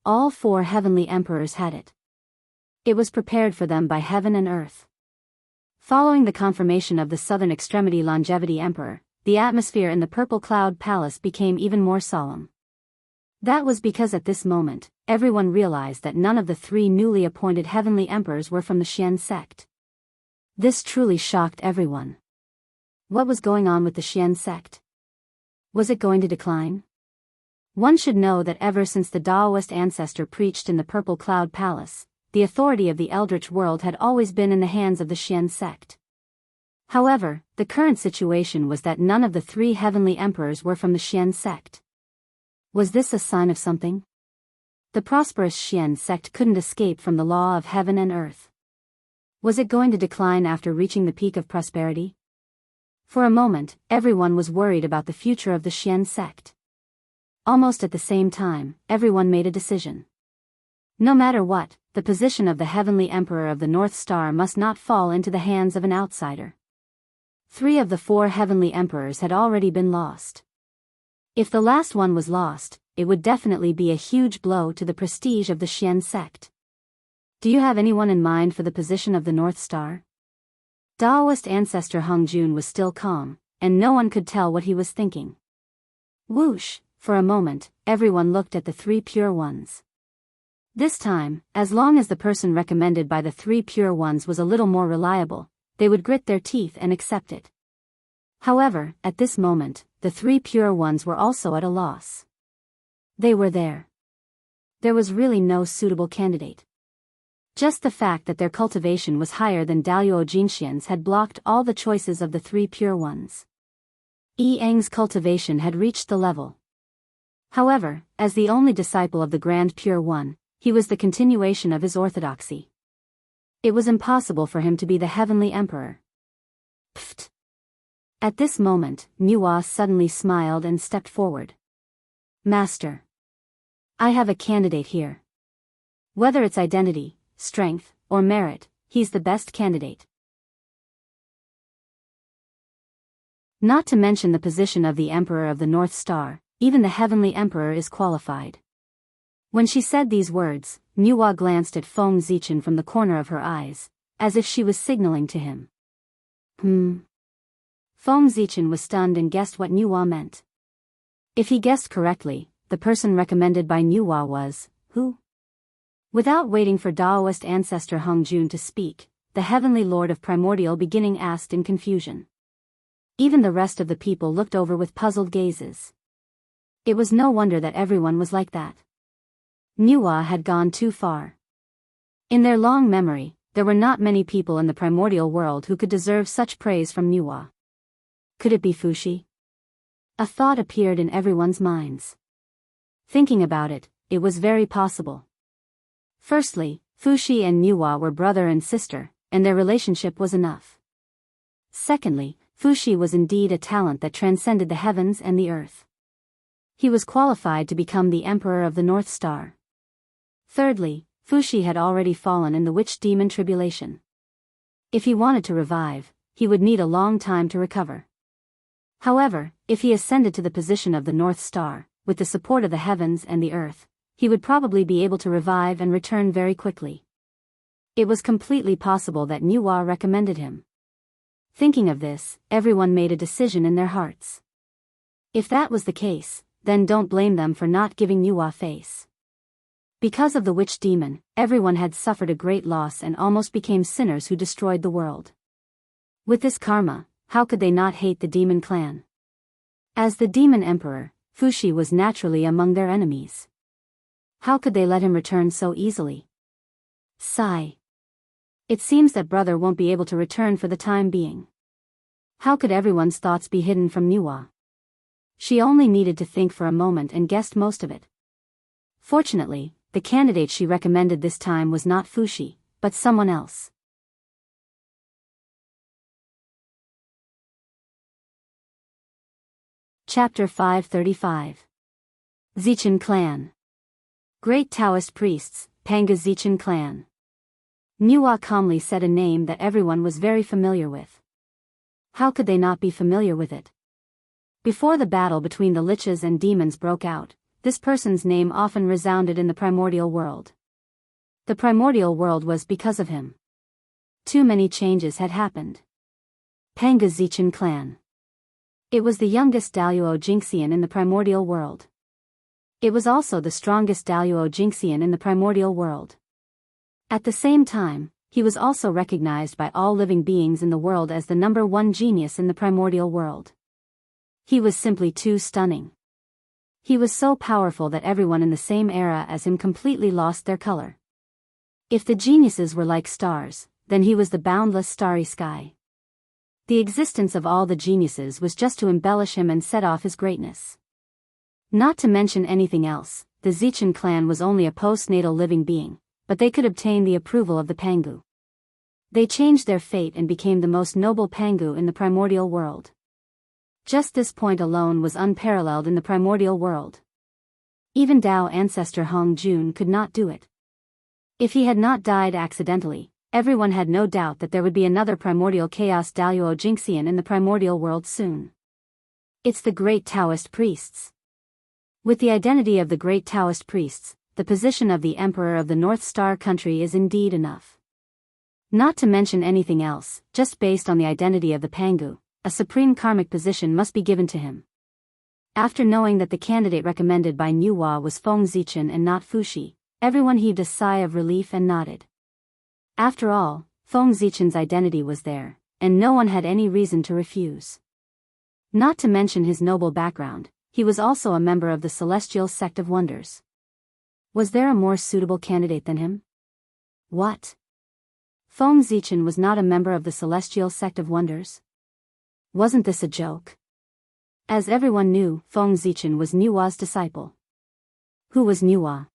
[SPEAKER 1] All 4 heavenly emperors had it. It was prepared for them by heaven and earth. Following the confirmation of the Southern Extremity Longevity Emperor, the atmosphere in the Purple Cloud Palace became even more solemn. That was because at this moment, everyone realized that none of the 3 newly appointed heavenly emperors were from the Xian sect. This truly shocked everyone. What was going on with the Xian sect? Was it going to decline? One should know that ever since the Daoist ancestor preached in the Purple Cloud Palace, the authority of the Eldritch world had always been in the hands of the Xian sect. However, the current situation was that none of the 3 heavenly emperors were from the Xian sect. Was this a sign of something? The prosperous Xian sect couldn't escape from the law of heaven and earth. Was it going to decline after reaching the peak of prosperity? For a moment, everyone was worried about the future of the Xian sect. Almost at the same time, everyone made a decision. No matter what, the position of the heavenly emperor of the North Star must not fall into the hands of an outsider. 3 of the 4 heavenly emperors had already been lost. If the last one was lost, it would definitely be a huge blow to the prestige of the Xian sect. Do you have anyone in mind for the position of the North Star? Daoist ancestor Hung Jun was still calm, and no one could tell what he was thinking. Whoosh, for a moment, everyone looked at the 3 pure ones. This time, as long as the person recommended by the 3 pure ones was a little more reliable, they would grit their teeth and accept it. However, at this moment, the 3 pure ones were also at a loss. They were there. There was really no suitable candidate. Just the fact that their cultivation was higher than Daoist Jinxian's had blocked all the choices of the 3 pure ones. Yang's cultivation had reached the level. However, as the only disciple of the Grand Pure One, he was the continuation of his orthodoxy. It was impossible for him to be the heavenly emperor. Pfft! At this moment, Nuwa suddenly smiled and stepped forward. Master. I have a candidate here. Whether it's identity, strength, or merit, he's the best candidate. Not to mention the position of the Emperor of the North Star, even the Heavenly Emperor is qualified. When she said these words, Nuwa glanced at Feng Zichen from the corner of her eyes, as if she was signaling to him. Feng Zichen was stunned and guessed what Nuwa meant. If he guessed correctly, the person recommended by Nuwa was, who? Without waiting for Daoist ancestor Hung Jun to speak, the Heavenly Lord of Primordial Beginning asked in confusion. Even the rest of the people looked over with puzzled gazes. It was no wonder that everyone was like that. Nuwa had gone too far. In their long memory, there were not many people in the primordial world who could deserve such praise from Nuwa. Could it be Fuxi? A thought appeared in everyone's minds. Thinking about it, it was very possible. Firstly, Fuxi and Nuwa were brother and sister, and their relationship was enough. Secondly, Fuxi was indeed a talent that transcended the heavens and the earth. He was qualified to become the Emperor of the North Star. Thirdly, Fuxi had already fallen in the witch demon tribulation. If he wanted to revive, he would need a long time to recover. However, if he ascended to the position of the North Star, with the support of the heavens and the earth, he would probably be able to revive and return very quickly. It was completely possible that Nuwa recommended him. Thinking of this, everyone made a decision in their hearts. If that was the case, then don't blame them for not giving Nuwa face. Because of the witch demon, everyone had suffered a great loss and almost became sinners who destroyed the world. With this karma, how could they not hate the demon clan? As the demon emperor, Fuxi was naturally among their enemies. How could they let him return so easily? Sigh. It seems that brother won't be able to return for the time being. How could everyone's thoughts be hidden from Nuwa? She only needed to think for a moment and guessed most of it. Fortunately, the candidate she recommended this time was not Fuxi, but someone else. Chapter 535. Zichen Clan. Great Taoist priests, Panga Zichen Clan. Nuwa calmly said a name that everyone was very familiar with. How could they not be familiar with it? Before the battle between the liches and demons broke out, this person's name often resounded in the primordial world. The primordial world was because of him. Too many changes had happened. Panga Zichen Clan. It was the youngest Daoist Jingxian in the primordial world. It was also the strongest Daoist Jingxian in the primordial world. At the same time, he was also recognized by all living beings in the world as the #1 genius in the primordial world. He was simply too stunning. He was so powerful that everyone in the same era as him completely lost their color. If the geniuses were like stars, then he was the boundless starry sky. The existence of all the geniuses was just to embellish him and set off his greatness. Not to mention anything else, the Zichen clan was only a postnatal living being, but they could obtain the approval of the Pangu. They changed their fate and became the most noble Pangu in the primordial world. Just this point alone was unparalleled in the primordial world. Even Dao ancestor Hong Jun could not do it. If he had not died accidentally, everyone had no doubt that there would be another primordial chaos Daoist Jingxian in the primordial world soon. It's the great Taoist priests. With the identity of the great Taoist priests, the position of the Emperor of the North Star country is indeed enough. Not to mention anything else, just based on the identity of the Pangu, a supreme karmic position must be given to him. After knowing that the candidate recommended by Nuwa was Feng Zichen and not Fuxi, everyone heaved a sigh of relief and nodded. After all, Feng Zichen's identity was there, and no one had any reason to refuse. Not to mention his noble background, he was also a member of the Celestial Sect of Wonders. Was there a more suitable candidate than him? What? Feng Zichen was not a member of the Celestial Sect of Wonders? Wasn't this a joke? As everyone knew, Feng Zichen was Nuwa's disciple. Who was Nuwa?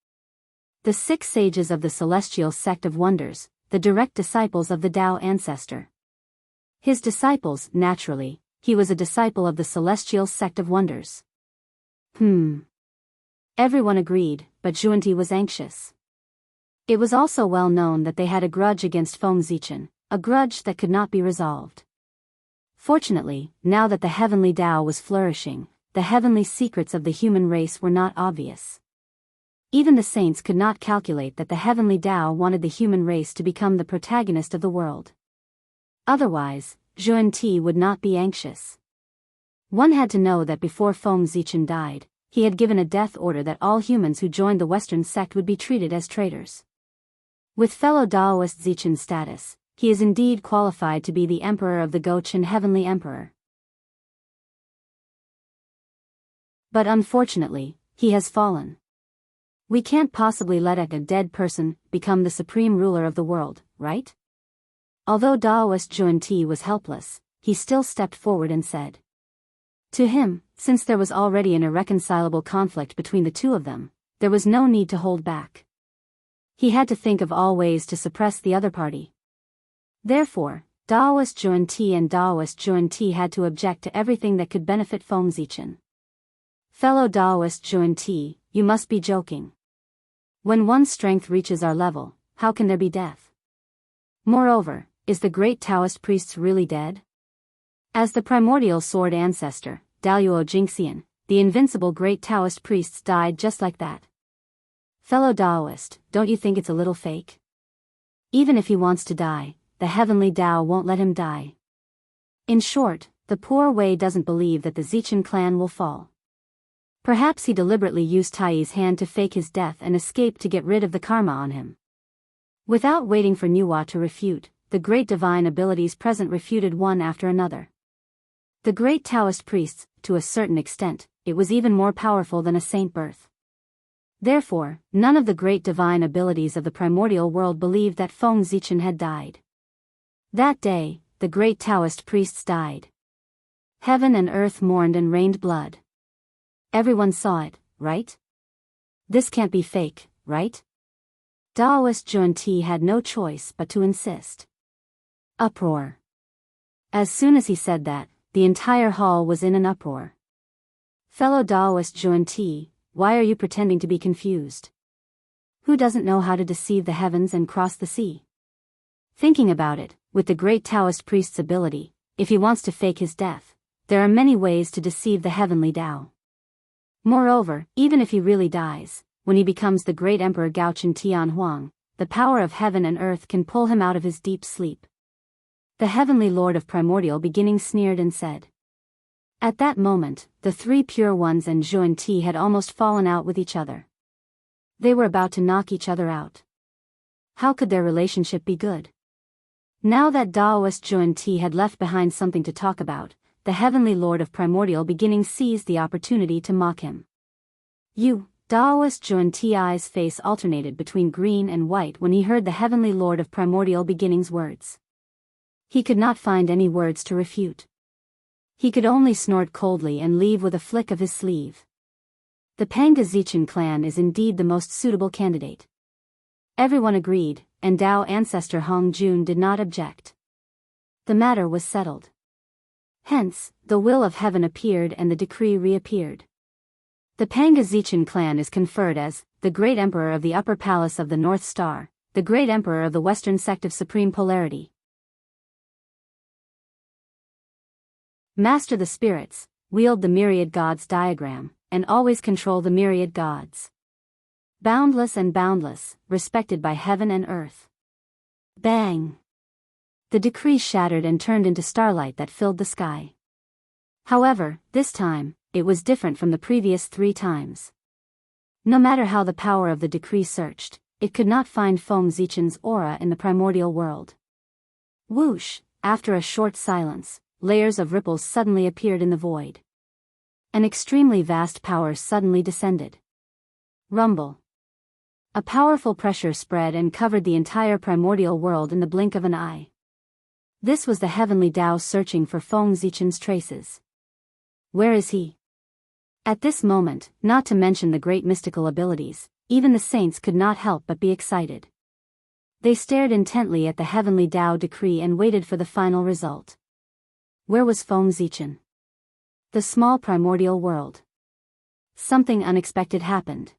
[SPEAKER 1] The 6 sages of the Celestial Sect of Wonders, the direct disciples of the Dao ancestor. His disciples, naturally, he was a disciple of the Celestial Sect of Wonders. Everyone agreed, but Zhuanti was anxious. It was also well known that they had a grudge against Feng Zichen, a grudge that could not be resolved. Fortunately, now that the heavenly Dao was flourishing, the heavenly secrets of the human race were not obvious. Even the saints could not calculate that the heavenly Dao wanted the human race to become the protagonist of the world. Otherwise, Zhuanti would not be anxious. One had to know that before Feng Zichen died, he had given a death order that all humans who joined the Western sect would be treated as traitors. With fellow Daoist Zichen's status, he is indeed qualified to be the Emperor of the Gochin Heavenly Emperor. But unfortunately, he has fallen. We can't possibly let a dead person become the supreme ruler of the world, right? Although Daoist Xianxia was helpless, he still stepped forward and said. To him, since there was already an irreconcilable conflict between the two of them, there was no need to hold back. He had to think of all ways to suppress the other party. Therefore, Daoist Xianxia and Daoist Xianxia had to object to everything that could benefit Feng Zichen. Fellow Daoist Xianxia, you must be joking. When one's strength reaches our level, how can there be death? Moreover, is the great Taoist priest really dead? As the primordial sword ancestor, Daoist Jingxian, the invincible great Taoist priests died just like that. Fellow Daoist, don't you think it's a little fake? Even if he wants to die, the heavenly Tao won't let him die. In short, the poor Wei doesn't believe that the Zichen clan will fall. Perhaps he deliberately used Tai's hand to fake his death and escape to get rid of the karma on him. Without waiting for Nuwa to refute, the great divine abilities present refuted one after another. The great Taoist priests, to a certain extent, it was even more powerful than a saint birth. Therefore, none of the great divine abilities of the primordial world believed that Feng Zichen had died. That day, the great Taoist priests died. Heaven and earth mourned and rained blood. Everyone saw it, right? This can't be fake, right? Daoist Xianxia had no choice but to insist. Uproar. As soon as he said that, the entire hall was in an uproar. Fellow Daoist Xianxia, why are you pretending to be confused? Who doesn't know how to deceive the heavens and cross the sea? Thinking about it, with the great Taoist priest's ability, if he wants to fake his death, there are many ways to deceive the heavenly Tao. Moreover, even if he really dies, when he becomes the great Emperor Gaochen Tianhuang, the power of heaven and earth can pull him out of his deep sleep. The heavenly lord of primordial beginning sneered and said. At that moment, the three pure ones and Xianxia had almost fallen out with each other. They were about to knock each other out. How could their relationship be good? Now that Daoist Xianxia had left behind something to talk about, the heavenly lord of primordial beginning seized the opportunity to mock him. You, Daoist Xianxia's face alternated between green and white when he heard the heavenly lord of primordial beginning's words. He could not find any words to refute. He could only snort coldly and leave with a flick of his sleeve. The Panga Zichen clan is indeed the most suitable candidate. Everyone agreed, and Dao ancestor Hong Jun did not object. The matter was settled. Hence, the will of heaven appeared and the decree reappeared. The Panga Zichen clan is conferred as the Great Emperor of the Upper Palace of the North Star, the Great Emperor of the Western Sect of Supreme Polarity. Master the spirits, wield the myriad gods diagram, and always control the myriad gods. Boundless and boundless, respected by heaven and earth. Bang! The decree shattered and turned into starlight that filled the sky. However, this time, it was different from the previous 3 times. No matter how the power of the decree searched, it could not find Feng Zichen's aura in the primordial world. Whoosh! After a short silence, layers of ripples suddenly appeared in the void. An extremely vast power suddenly descended. Rumble. A powerful pressure spread and covered the entire primordial world in the blink of an eye. This was the heavenly Tao searching for Feng Zichen's traces. Where is he? At this moment, not to mention the great mystical abilities, even the saints could not help but be excited. They stared intently at the heavenly Tao decree and waited for the final result. Where was Feng Zichen? The small primordial world. Something unexpected happened.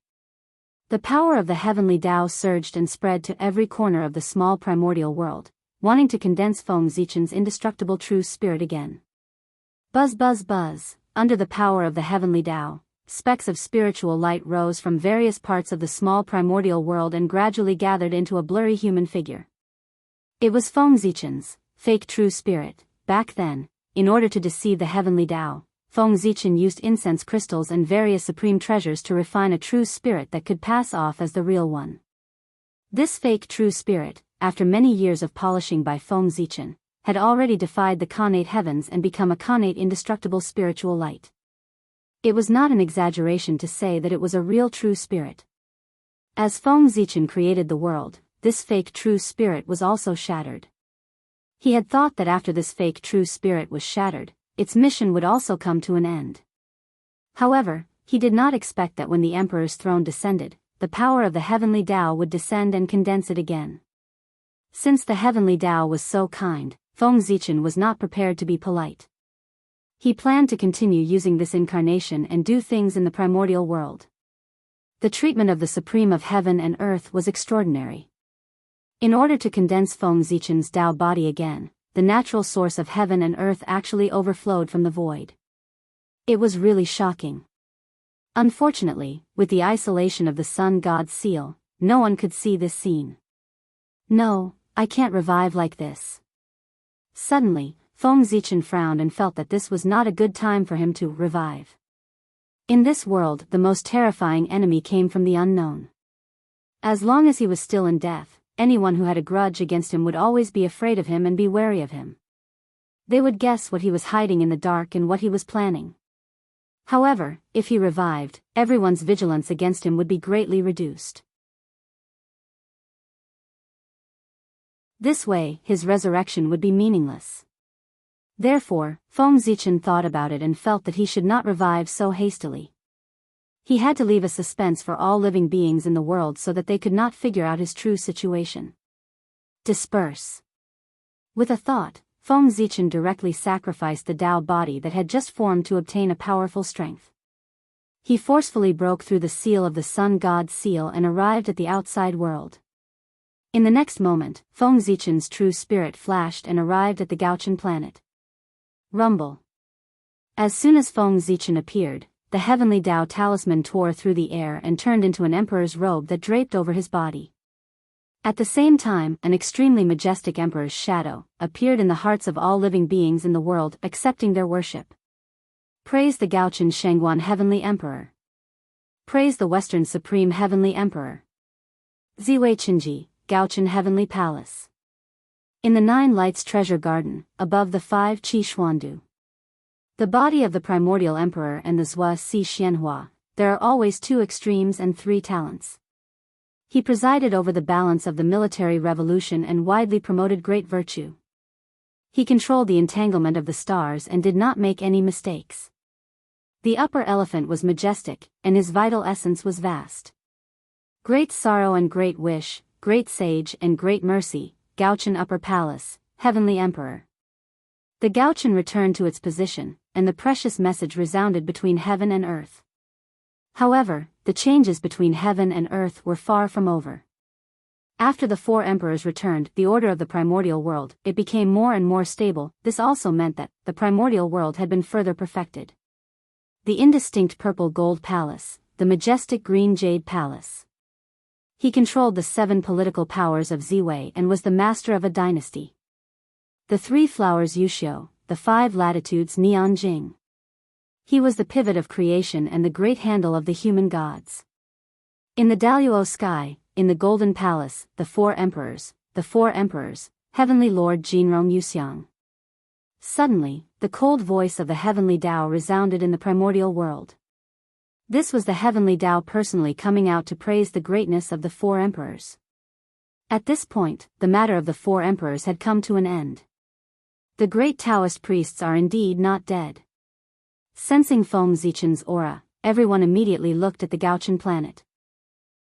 [SPEAKER 1] The power of the heavenly Tao surged and spread to every corner of the small primordial world, wanting to condense Feng Zichen's indestructible true spirit again. Buzz buzz buzz, under the power of the heavenly Tao, specks of spiritual light rose from various parts of the small primordial world and gradually gathered into a blurry human figure. It was Feng Zichen's fake true spirit. Back then, in order to deceive the heavenly Tao, Feng Zichen used incense crystals and various supreme treasures to refine a true spirit that could pass off as the real one. This fake true spirit, after many years of polishing by Feng Zichen, had already defied the Khanate heavens and become a Khanate indestructible spiritual light. It was not an exaggeration to say that it was a real true spirit. As Feng Zichen created the world, this fake true spirit was also shattered. He had thought that after this fake true spirit was shattered, its mission would also come to an end. However, he did not expect that when the emperor's throne descended, the power of the heavenly Tao would descend and condense it again. Since the heavenly Tao was so kind, Feng Zichen was not prepared to be polite. He planned to continue using this incarnation and do things in the primordial world. The treatment of the Supreme of Heaven and Earth was extraordinary. In order to condense Feng Zichen's Tao body again, the natural source of heaven and earth actually overflowed from the void. It was really shocking. Unfortunately, with the isolation of the Sun God's seal, no one could see this scene. No, I can't revive like this. Suddenly, Feng Zichen frowned and felt that this was not a good time for him to revive. In this world, the most terrifying enemy came from the unknown. As long as he was still in death, anyone who had a grudge against him would always be afraid of him and be wary of him. They would guess what he was hiding in the dark and what he was planning. However, if he revived, everyone's vigilance against him would be greatly reduced. This way, his resurrection would be meaningless. Therefore, Feng Zichen thought about it and felt that he should not revive so hastily. He had to leave a suspense for all living beings in the world so that they could not figure out his true situation. Disperse. With a thought, Feng Zichen directly sacrificed the Tao body that had just formed to obtain a powerful strength. He forcefully broke through the seal of the Sun God's seal and arrived at the outside world. In the next moment, Feng Zichen's true spirit flashed and arrived at the Gauchan planet. Rumble. As soon as Feng Zichen appeared, the heavenly Tao talisman tore through the air and turned into an emperor's robe that draped over his body. At the same time, an extremely majestic emperor's shadow appeared in the hearts of all living beings in the world, accepting their worship. Praise the Gauchan Shangguan Heavenly Emperor. Praise the Western Supreme Heavenly Emperor. Ziwei Qinji, Gauchan Heavenly Palace. In the Nine Lights Treasure Garden, above the 5 Qi Xuandu. The body of the primordial emperor and the Wuxia Xianxia, there are always 2 extremes and 3 talents. He presided over the balance of the military revolution and widely promoted great virtue. He controlled the entanglement of the stars and did not make any mistakes. The upper elephant was majestic, and his vital essence was vast. Great sorrow and great wish, great sage and great mercy, Gauchan Upper Palace, Heavenly Emperor. The Gauchan returned to its position, and the precious message resounded between heaven and earth. However, the changes between heaven and earth were far from over. After the 4 emperors returned the order of the primordial world, it became more and more stable. This also meant that the primordial world had been further perfected. The indistinct purple gold palace, the majestic green jade palace. He controlled the 7 political powers of Ziwei and was the master of a dynasty. The 3 flowers Yuxiu, the 5 latitudes Neon Jing. He was the pivot of creation and the great handle of the human gods. In the Daoist sky, in the Golden Palace, the 4 emperors, Heavenly Lord Jinrong Yuxiang. Suddenly, the cold voice of the heavenly Tao resounded in the primordial world. This was the heavenly Tao personally coming out to praise the greatness of the 4 emperors. At this point, the matter of the 4 emperors had come to an end. The great Taoist priests are indeed not dead. Sensing Feng Zichen's aura, everyone immediately looked at the Gauchan planet.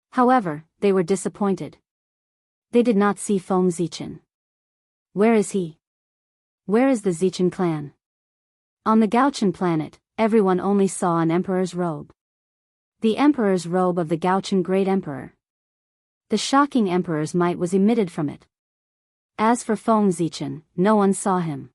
[SPEAKER 1] However, they were disappointed. They did not see Feng Zichen. Where is he? Where is the Zichen clan? On the Gauchan planet, everyone only saw an emperor's robe. The emperor's robe of the Gauchan Great Emperor. The shocking emperor's might was emitted from it. As for Feng Zichen, no one saw him.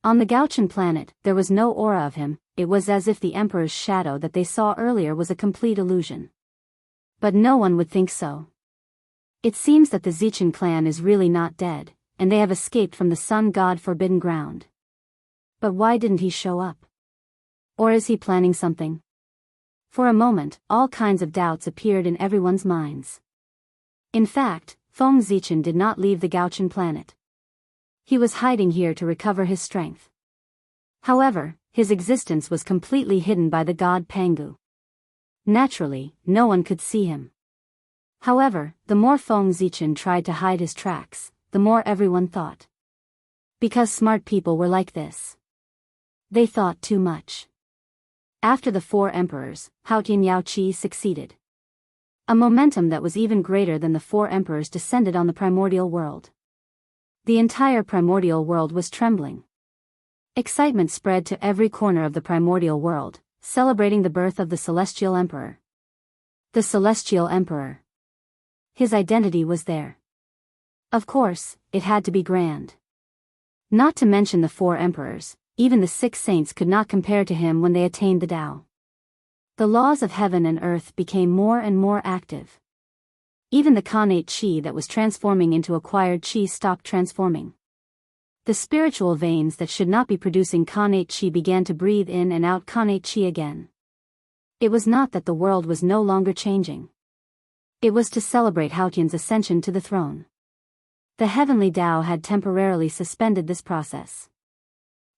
[SPEAKER 1] On the Gauchan planet, there was no aura of him. It was as if the emperor's shadow that they saw earlier was a complete illusion. But no one would think so. It seems that the Zichen clan is really not dead, and they have escaped from the Sun God Forbidden Ground. But why didn't he show up? Or is he planning something? For a moment, all kinds of doubts appeared in everyone's minds. In fact, Feng Zichen did not leave the Gauchan planet. He was hiding here to recover his strength. However, his existence was completely hidden by the god Pangu. Naturally, no one could see him. However, the more Feng Zichen tried to hide his tracks, the more everyone thought. Because smart people were like this. They thought too much. After the 4 emperors, Haotian Yaoqi succeeded. A momentum that was even greater than the 4 emperors descended on the primordial world. The entire primordial world was trembling. Excitement spread to every corner of the primordial world, celebrating the birth of the Celestial Emperor. The Celestial Emperor. His identity was there. Of course, it had to be grand. Not to mention the 4 emperors, even the 6 saints could not compare to him when they attained the Tao. The laws of heaven and earth became more and more active. Even the Khanate Qi that was transforming into acquired Qi stopped transforming. The spiritual veins that should not be producing Khanate Qi began to breathe in and out Khanate Qi again. It was not that the world was no longer changing. It was to celebrate Haotian's ascension to the throne. The heavenly Tao had temporarily suspended this process.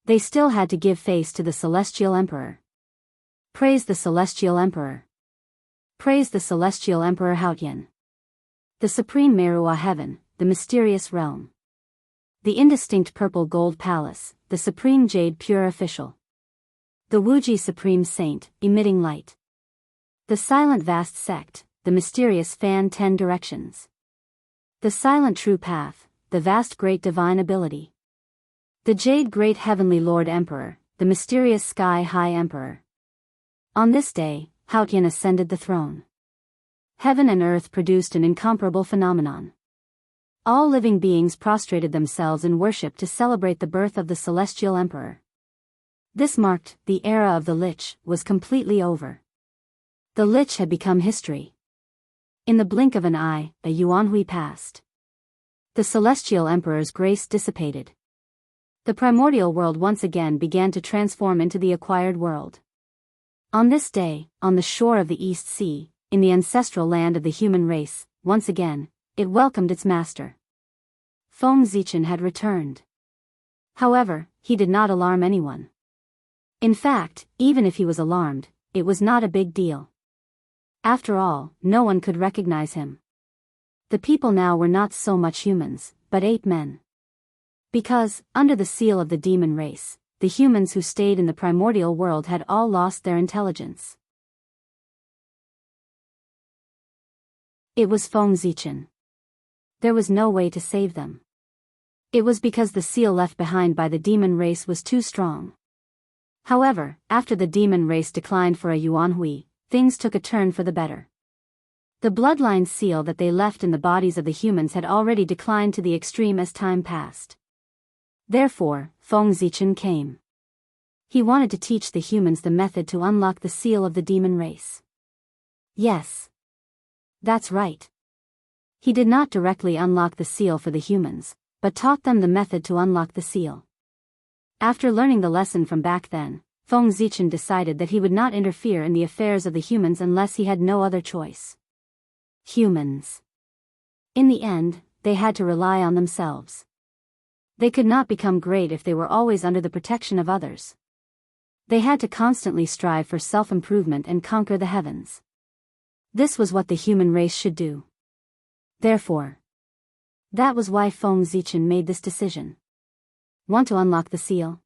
[SPEAKER 1] They still had to give face to the Celestial Emperor. Praise the Celestial Emperor. Praise the Celestial Emperor Haotian. The supreme Merua heaven, the mysterious realm. The indistinct purple gold palace, the supreme jade pure official. The Wuji supreme saint, emitting light. The silent vast sect, the mysterious fan 10 directions. The silent true path, the vast great divine ability. The jade great heavenly Lord Emperor, the mysterious sky high Emperor. On this day, Haotian ascended the throne. Heaven and earth produced an incomparable phenomenon. All living beings prostrated themselves in worship to celebrate the birth of the Celestial Emperor. This marked, the era of the Lich was completely over. The Lich had become history. In the blink of an eye, a Yuanhui passed. The Celestial Emperor's grace dissipated. The primordial world once again began to transform into the acquired world. On this day, on the shore of the East Sea, in the ancestral land of the human race, once again, it welcomed its master. Feng Zichen had returned. However, he did not alarm anyone. In fact, even if he was alarmed, it was not a big deal. After all, no one could recognize him. The people now were not so much humans, but ape men. Because, under the seal of the demon race, the humans who stayed in the primordial world had all lost their intelligence. It was Feng Zichen. There was no way to save them. It was because the seal left behind by the demon race was too strong. However, after the demon race declined for a Yuanhui, things took a turn for the better. The bloodline seal that they left in the bodies of the humans had already declined to the extreme as time passed. Therefore, Feng Zichen came. He wanted to teach the humans the method to unlock the seal of the demon race. Yes. That's right. He did not directly unlock the seal for the humans, but taught them the method to unlock the seal. After learning the lesson from back then, Feng Zichen decided that he would not interfere in the affairs of the humans unless he had no other choice. Humans. In the end, they had to rely on themselves. They could not become great if they were always under the protection of others. They had to constantly strive for self-improvement and conquer the heavens. This was what the human race should do. Therefore, that was why Feng Zichen made this decision. Want to unlock the seal?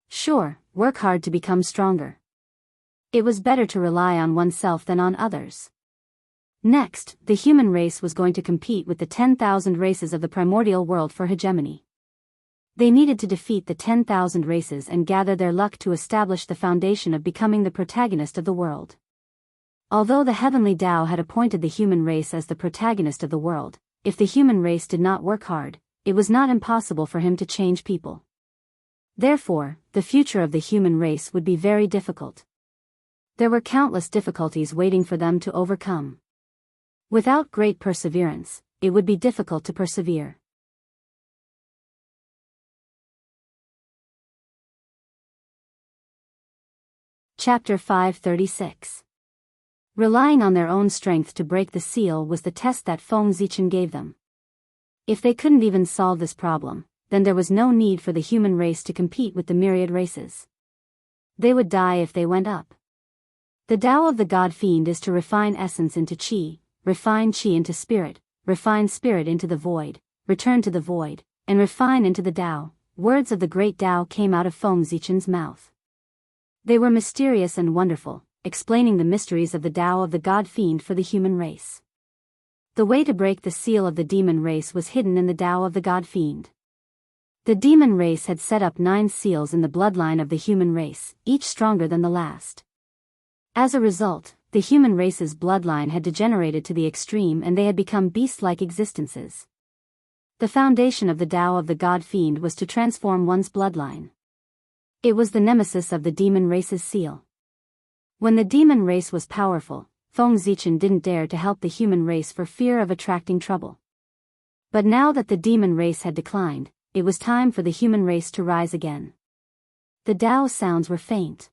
[SPEAKER 1] Sure, work hard to become stronger. It was better to rely on oneself than on others. Next, the human race was going to compete with the 10,000 races of the primordial world for hegemony. They needed to defeat the 10,000 races and gather their luck to establish the foundation of becoming the protagonist of the world. Although the heavenly Tao had appointed the human race as the protagonist of the world, if the human race did not work hard, it was not impossible for him to change people. Therefore, the future of the human race would be very difficult. There were countless difficulties waiting for them to overcome. Without great perseverance, it would be difficult to persevere. Chapter 536. Relying on their own strength to break the seal was the test that Feng Zichen gave them. If they couldn't even solve this problem, then there was no need for the human race to compete with the myriad races. They would die if they went up. The Tao of the God Fiend is to refine essence into Qi, refine Qi into spirit, refine spirit into the void, return to the void, and refine into the Tao. Words of the great Tao came out of Feng Zichen's mouth. They were mysterious and wonderful, explaining the mysteries of the Tao of the God Fiend for the human race. The way to break the seal of the demon race was hidden in the Tao of the God Fiend. The demon race had set up 9 seals in the bloodline of the human race, each stronger than the last. As a result, the human race's bloodline had degenerated to the extreme and they had become beast-like existences. The foundation of the Tao of the God Fiend was to transform one's bloodline. It was the nemesis of the demon race's seal. When the demon race was powerful, Feng Zichen didn't dare to help the human race for fear of attracting trouble. But now that the demon race had declined, it was time for the human race to rise again. The Tao sounds were faint.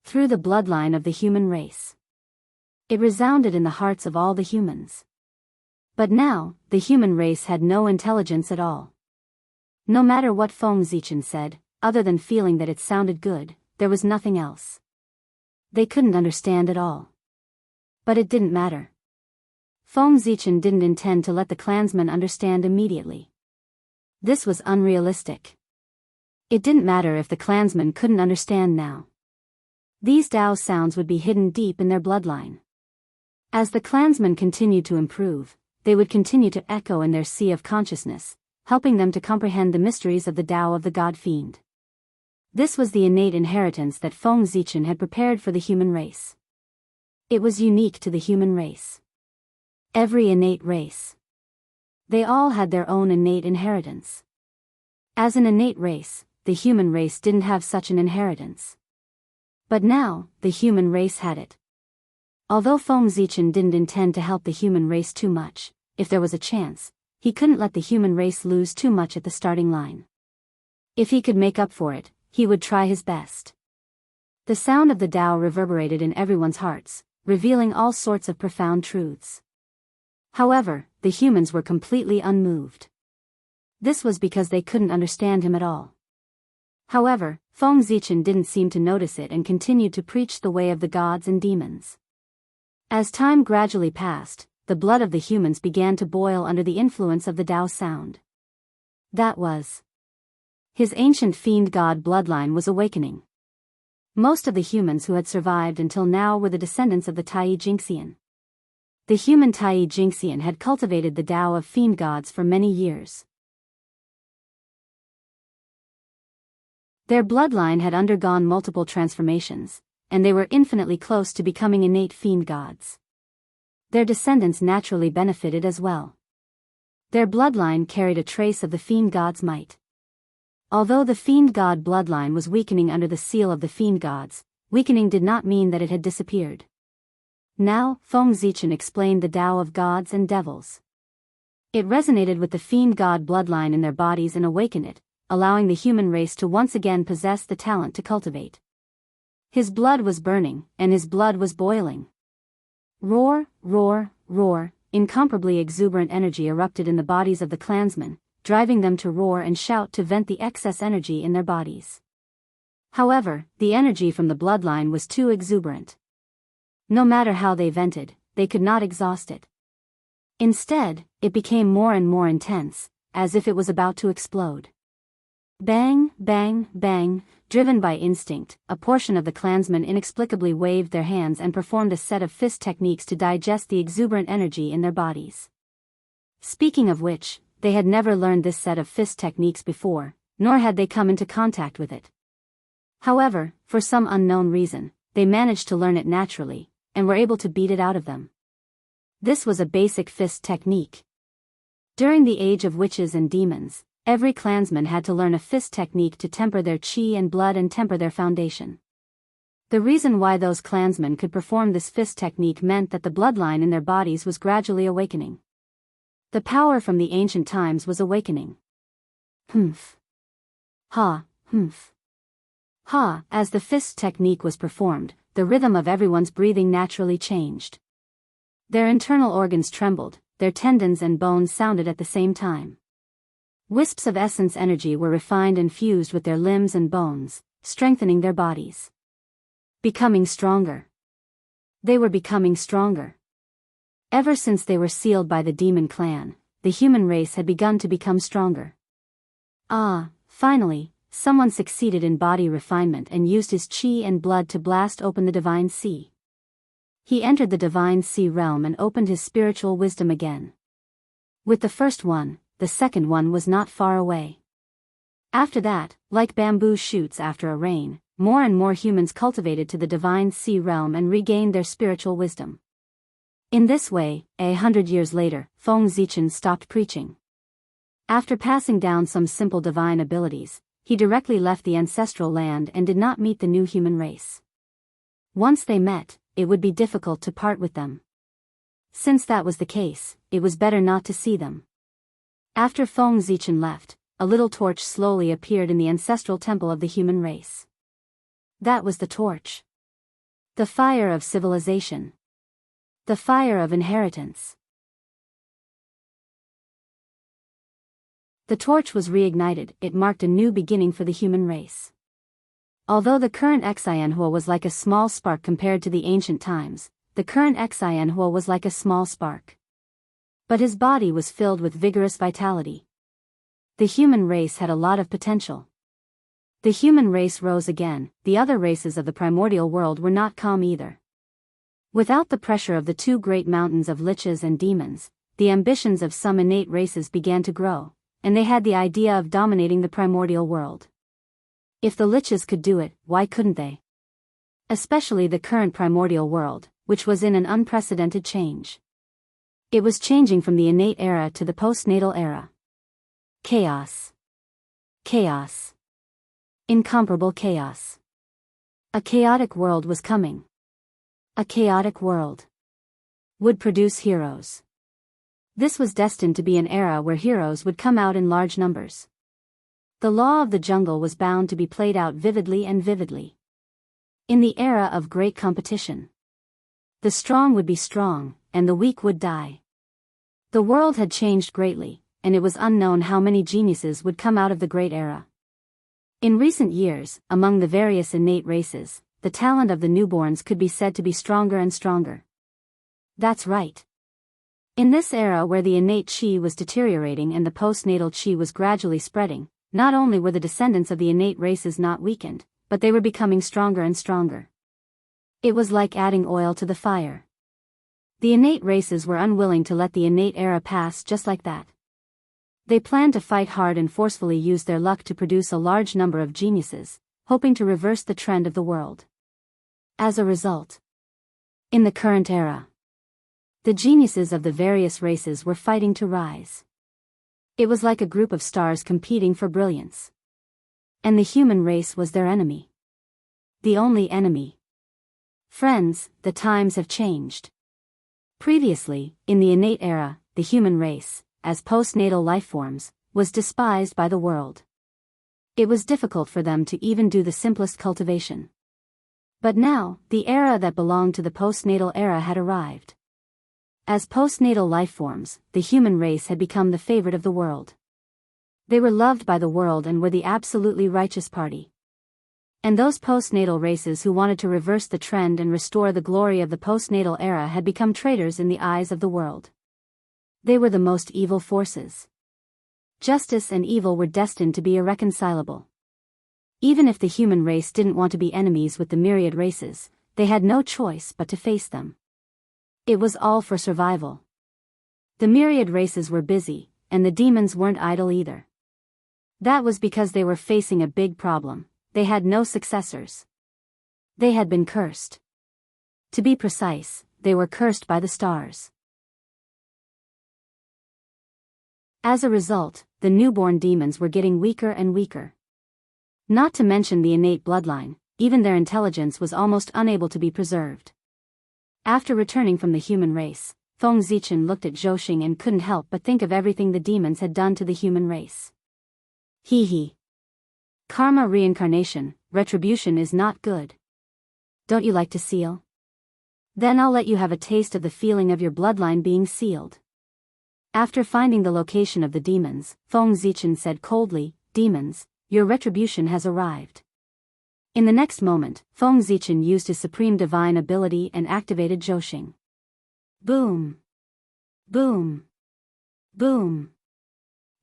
[SPEAKER 1] Through the bloodline of the human race. It resounded in the hearts of all the humans. But now, the human race had no intelligence at all. No matter what Feng Zichen said, other than feeling that it sounded good, there was nothing else. They couldn't understand at all. But it didn't matter. Feng Zichen didn't intend to let the clansmen understand immediately. This was unrealistic. It didn't matter if the clansmen couldn't understand now. These Tao sounds would be hidden deep in their bloodline. As the clansmen continued to improve, they would continue to echo in their sea of consciousness, helping them to comprehend the mysteries of the Tao of the God Fiend. This was the innate inheritance that Feng Zichen had prepared for the human race. It was unique to the human race. Every innate race. They all had their own innate inheritance. As an innate race, the human race didn't have such an inheritance. But now, the human race had it. Although Feng Zichen didn't intend to help the human race too much, if there was a chance, he couldn't let the human race lose too much at the starting line. If he could make up for it, he would try his best. The sound of the Tao reverberated in everyone's hearts, revealing all sorts of profound truths. However, the humans were completely unmoved. This was because they couldn't understand him at all. However, Feng Zichen didn't seem to notice it and continued to preach the way of the gods and demons. As time gradually passed, the blood of the humans began to boil under the influence of the Tao sound. That was. His ancient fiend god bloodline was awakening. Most of the humans who had survived until now were the descendants of the Tai Jingxian. The human Tai Jingxian had cultivated the Tao of fiend gods for many years. Their bloodline had undergone multiple transformations, and they were infinitely close to becoming innate fiend gods. Their descendants naturally benefited as well. Their bloodline carried a trace of the fiend god's might. Although the fiend god bloodline was weakening under the seal of the fiend gods, weakening did not mean that it had disappeared. Now, Feng Zichen explained the Tao of gods and devils. It resonated with the fiend god bloodline in their bodies and awakened it, allowing the human race to once again possess the talent to cultivate. His blood was burning, and his blood was boiling. Roar, roar, roar, incomparably exuberant energy erupted in the bodies of the clansmen, driving them to roar and shout to vent the excess energy in their bodies. However, the energy from the bloodline was too exuberant. No matter how they vented, they could not exhaust it. Instead, it became more and more intense, as if it was about to explode. Bang, bang, bang, driven by instinct, a portion of the clansmen inexplicably waved their hands and performed a set of fist techniques to digest the exuberant energy in their bodies. Speaking of which, they had never learned this set of fist techniques before, nor had they come into contact with it. However, for some unknown reason, they managed to learn it naturally, and were able to beat it out of them. This was a basic fist technique. During the age of witches and demons, every clansman had to learn a fist technique to temper their chi and blood and temper their foundation. The reason why those clansmen could perform this fist technique meant that the bloodline in their bodies was gradually awakening. The power from the ancient times was awakening. Humph. Ha, humph. Ha, as the fist technique was performed, the rhythm of everyone's breathing naturally changed. Their internal organs trembled, their tendons and bones sounded at the same time. Wisps of essence energy were refined and fused with their limbs and bones, strengthening their bodies. Becoming stronger. They were becoming stronger. Ever since they were sealed by the demon clan, the human race had begun to become stronger. Finally, someone succeeded in body refinement and used his chi and blood to blast open the divine sea. He entered the divine sea realm and opened his spiritual wisdom again. With the first one, the second one was not far away. After that, like bamboo shoots after a rain, more and more humans cultivated to the divine sea realm and regained their spiritual wisdom. In this way, 100 years later, Feng Zichen stopped preaching. After passing down some simple divine abilities, he directly left the ancestral land and did not meet the new human race. Once they met, it would be difficult to part with them. Since that was the case, it was better not to see them. After Feng Zichen left, a little torch slowly appeared in the ancestral temple of the human race. That was the torch. The fire of civilization. The fire of inheritance. The torch was reignited. It marked a new beginning for the human race. Although the current Xianxia was like a small spark compared to the ancient times, the current Xianxia was like a small spark. But his body was filled with vigorous vitality. The human race had a lot of potential. The human race rose again. The other races of the primordial world were not calm either. Without the pressure of the two great mountains of liches and demons, the ambitions of some innate races began to grow, and they had the idea of dominating the primordial world. If the liches could do it, why couldn't they? Especially the current primordial world, which was in an unprecedented change. It was changing from the innate era to the postnatal era. Chaos. Chaos. Incomparable chaos. A chaotic world was coming. A chaotic world would produce heroes. This was destined to be an era where heroes would come out in large numbers. The law of the jungle was bound to be played out vividly and vividly. In the era of great competition, the strong would be strong, and the weak would die. The world had changed greatly, and it was unknown how many geniuses would come out of the great era. In recent years, among the various innate races, the talent of the newborns could be said to be stronger and stronger. That's right. In this era where the innate qi was deteriorating and the postnatal qi was gradually spreading, not only were the descendants of the innate races not weakened, but they were becoming stronger and stronger. It was like adding oil to the fire. The innate races were unwilling to let the innate era pass just like that. They planned to fight hard and forcefully use their luck to produce a large number of geniuses, hoping to reverse the trend of the world. As a result, in the current era, the geniuses of the various races were fighting to rise. It was like a group of stars competing for brilliance. And the human race was their enemy. The only enemy. Friends, the times have changed. Previously, in the innate era, the human race, as postnatal lifeforms, was despised by the world. It was difficult for them to even do the simplest cultivation. But now, the era that belonged to the postnatal era had arrived. As postnatal lifeforms, the human race had become the favorite of the world. They were loved by the world and were the absolutely righteous party. And those postnatal races who wanted to reverse the trend and restore the glory of the postnatal era had become traitors in the eyes of the world. They were the most evil forces. Justice and evil were destined to be irreconcilable. Even if the human race didn't want to be enemies with the myriad races, they had no choice but to face them. It was all for survival. The myriad races were busy, and the demons weren't idle either. That was because they were facing a big problem. They had no successors. They had been cursed. To be precise, they were cursed by the stars. As a result, the newborn demons were getting weaker and weaker. Not to mention the innate bloodline, even their intelligence was almost unable to be preserved. After returning from the human race, Feng Zichen looked at Zhou and couldn't help but think of everything the demons had done to the human race. Hee. Karma reincarnation, retribution is not good. Don't you like to seal? Then I'll let you have a taste of the feeling of your bloodline being sealed. After finding the location of the demons, Feng Zichen said coldly, "Demons, your retribution has arrived." In the next moment, Feng Zichen used his supreme divine ability and activated Zhouxing. Boom! Boom! Boom!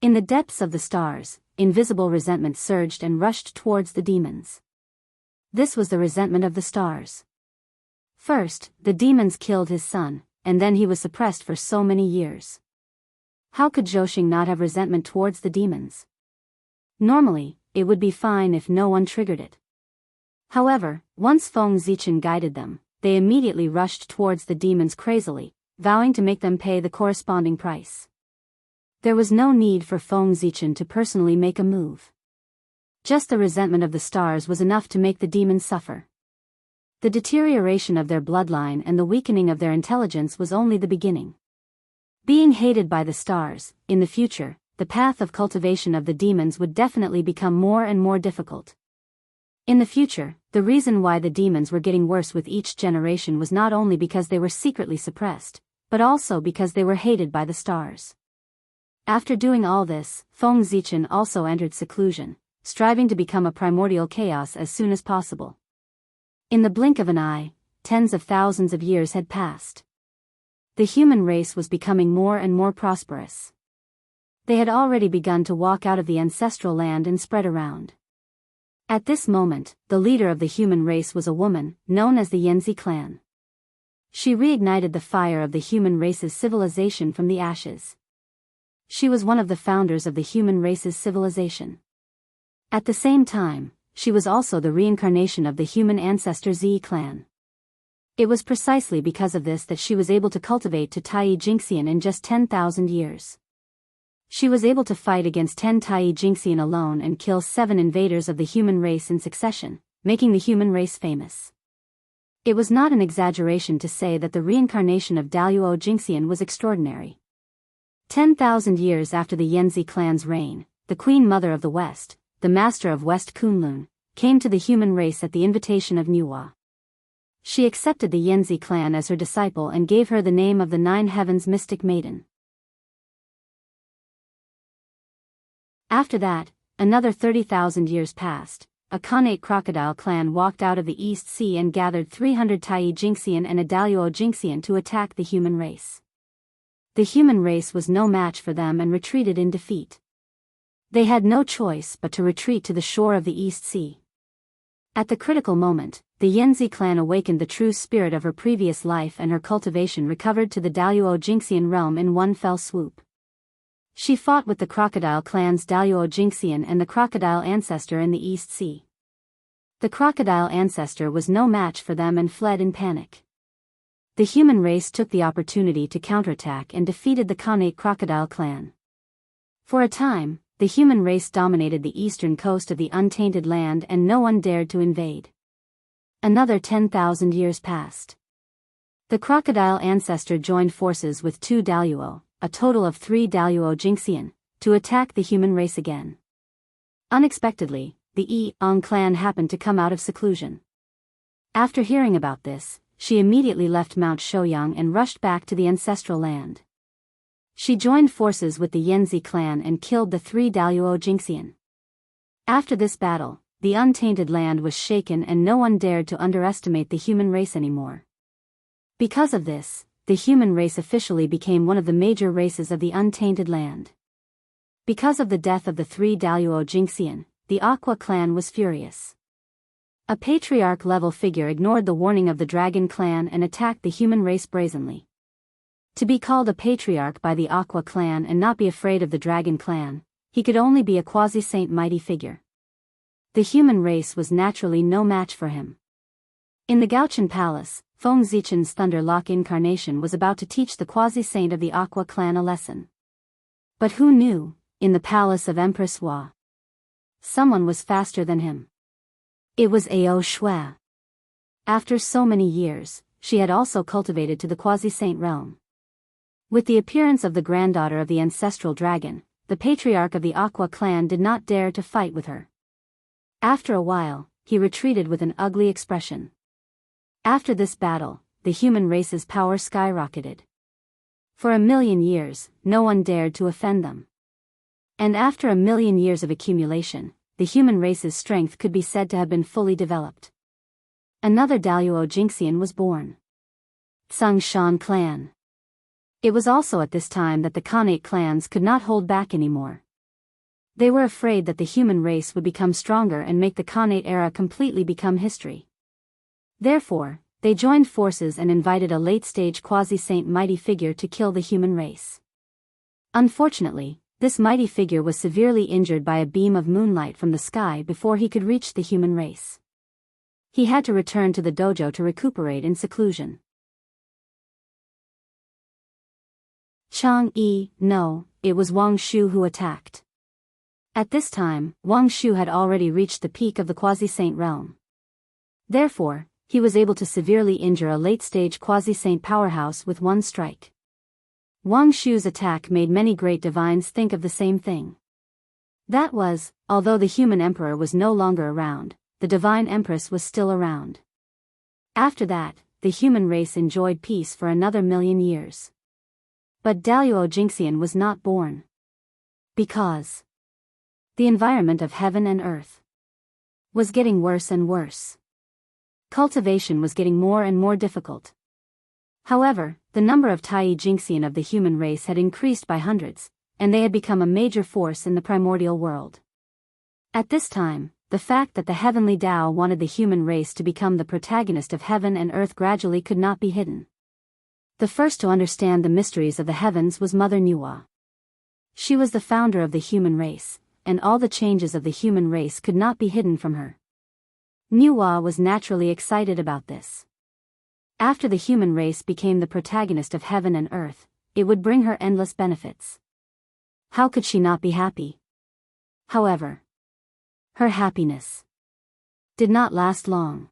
[SPEAKER 1] In the depths of the stars, invisible resentment surged and rushed towards the demons. This was the resentment of the stars. First, the demons killed his son, and then he was suppressed for so many years. How could Zhouxing not have resentment towards the demons? Normally, it would be fine if no one triggered it. However, once Feng Zichen guided them, they immediately rushed towards the demons crazily, vowing to make them pay the corresponding price. There was no need for Feng Zichen to personally make a move. Just the resentment of the stars was enough to make the demons suffer. The deterioration of their bloodline and the weakening of their intelligence was only the beginning. Being hated by the stars, in the future, the path of cultivation of the demons would definitely become more and more difficult. In the future, the reason why the demons were getting worse with each generation was not only because they were secretly suppressed, but also because they were hated by the stars. After doing all this, Feng Zichen also entered seclusion, striving to become a primordial chaos as soon as possible. In the blink of an eye, tens of thousands of years had passed. The human race was becoming more and more prosperous. They had already begun to walk out of the ancestral land and spread around. At this moment, the leader of the human race was a woman, known as the Yanzi clan. She reignited the fire of the human race's civilization from the ashes. She was one of the founders of the human race's civilization. At the same time, she was also the reincarnation of the human ancestor Zi clan. It was precisely because of this that she was able to cultivate to Tai Jingxian in just 10,000 years. She was able to fight against 10 Tai Jingxian alone and kill 7 invaders of the human race in succession, making the human race famous. It was not an exaggeration to say that the reincarnation of Daoist Jingxian was extraordinary. 10,000 years after the Yanzi clan's reign, the Queen Mother of the West, the Master of West Kunlun, came to the human race at the invitation of Nuwa. She accepted the Yanzi clan as her disciple and gave her the name of the Nine Heavens Mystic Maiden. After that, another 30,000 years passed. A Khanate crocodile clan walked out of the East Sea and gathered 300 Tai Jingxian and a Daoist Jingxian to attack the human race. The human race was no match for them and retreated in defeat. They had no choice but to retreat to the shore of the East Sea. At the critical moment, the Yanzi clan awakened the true spirit of her previous life and her cultivation recovered to the Daoist Jingxian realm in one fell swoop. She fought with the crocodile clan's Daoist Jingxian and the crocodile ancestor in the East Sea. The crocodile ancestor was no match for them and fled in panic. The human race took the opportunity to counterattack and defeated the Khanate crocodile clan. For a time, the human race dominated the eastern coast of the untainted land and no one dared to invade. Another 10,000 years passed. The crocodile ancestor joined forces with 2 Daoist, a total of 3 Daoist Jingxian, to attack the human race again. Unexpectedly, the Yi-Ong clan happened to come out of seclusion. After hearing about this, she immediately left Mount Shouyang and rushed back to the ancestral land. She joined forces with the Yanzi clan and killed the 3 Daoist Jingxian. After this battle, the untainted land was shaken and no one dared to underestimate the human race anymore. Because of this, the human race officially became one of the major races of the untainted land. Because of the death of the 3 Daoist Jingxian, the Aqua clan was furious. A patriarch-level figure ignored the warning of the Dragon clan and attacked the human race brazenly. To be called a patriarch by the Aqua clan and not be afraid of the Dragon clan, he could only be a quasi-saint mighty figure. The human race was naturally no match for him. In the Gaochen Palace, Feng Zichen's Thunder Lock incarnation was about to teach the quasi-saint of the Aqua clan a lesson. But who knew, in the palace of Empress Hua, someone was faster than him. It was Ao Shui. After so many years, she had also cultivated to the quasi-saint realm. With the appearance of the granddaughter of the ancestral dragon, the patriarch of the Aqua clan did not dare to fight with her. After a while, he retreated with an ugly expression. After this battle, the human race's power skyrocketed. For 1,000,000 years, no one dared to offend them. And after 1,000,000 years of accumulation, the human race's strength could be said to have been fully developed. Another Daoist Jingxian was born. Shan clan. It was also at this time that the Khanate clans could not hold back anymore. They were afraid that the human race would become stronger and make the Khanate era completely become history. Therefore, they joined forces and invited a late-stage quasi-saint mighty figure to kill the human race. Unfortunately, this mighty figure was severely injured by a beam of moonlight from the sky before he could reach the human race. He had to return to the dojo to recuperate in seclusion. No, it was Wang Shu who attacked. At this time, Wang Shu had already reached the peak of the quasi-saint realm. Therefore, he was able to severely injure a late-stage quasi-saint powerhouse with one strike. Wang Shu's attack made many great divines think of the same thing. That was, although the human emperor was no longer around, the divine empress was still around. After that, the human race enjoyed peace for another 1,000,000 years. But Daoist Jingxian was not born. Because the environment of heaven and earth was getting worse and worse. Cultivation was getting more and more difficult. However, the number of Tai Jingxian of the human race had increased by hundreds, and they had become a major force in the primordial world. At this time, the fact that the heavenly Tao wanted the human race to become the protagonist of heaven and earth gradually could not be hidden. The first to understand the mysteries of the heavens was Mother Nuwa. She was the founder of the human race, and all the changes of the human race could not be hidden from her. Nuwa was naturally excited about this. After the human race became the protagonist of heaven and earth, it would bring her endless benefits. How could she not be happy? However, her happiness did not last long.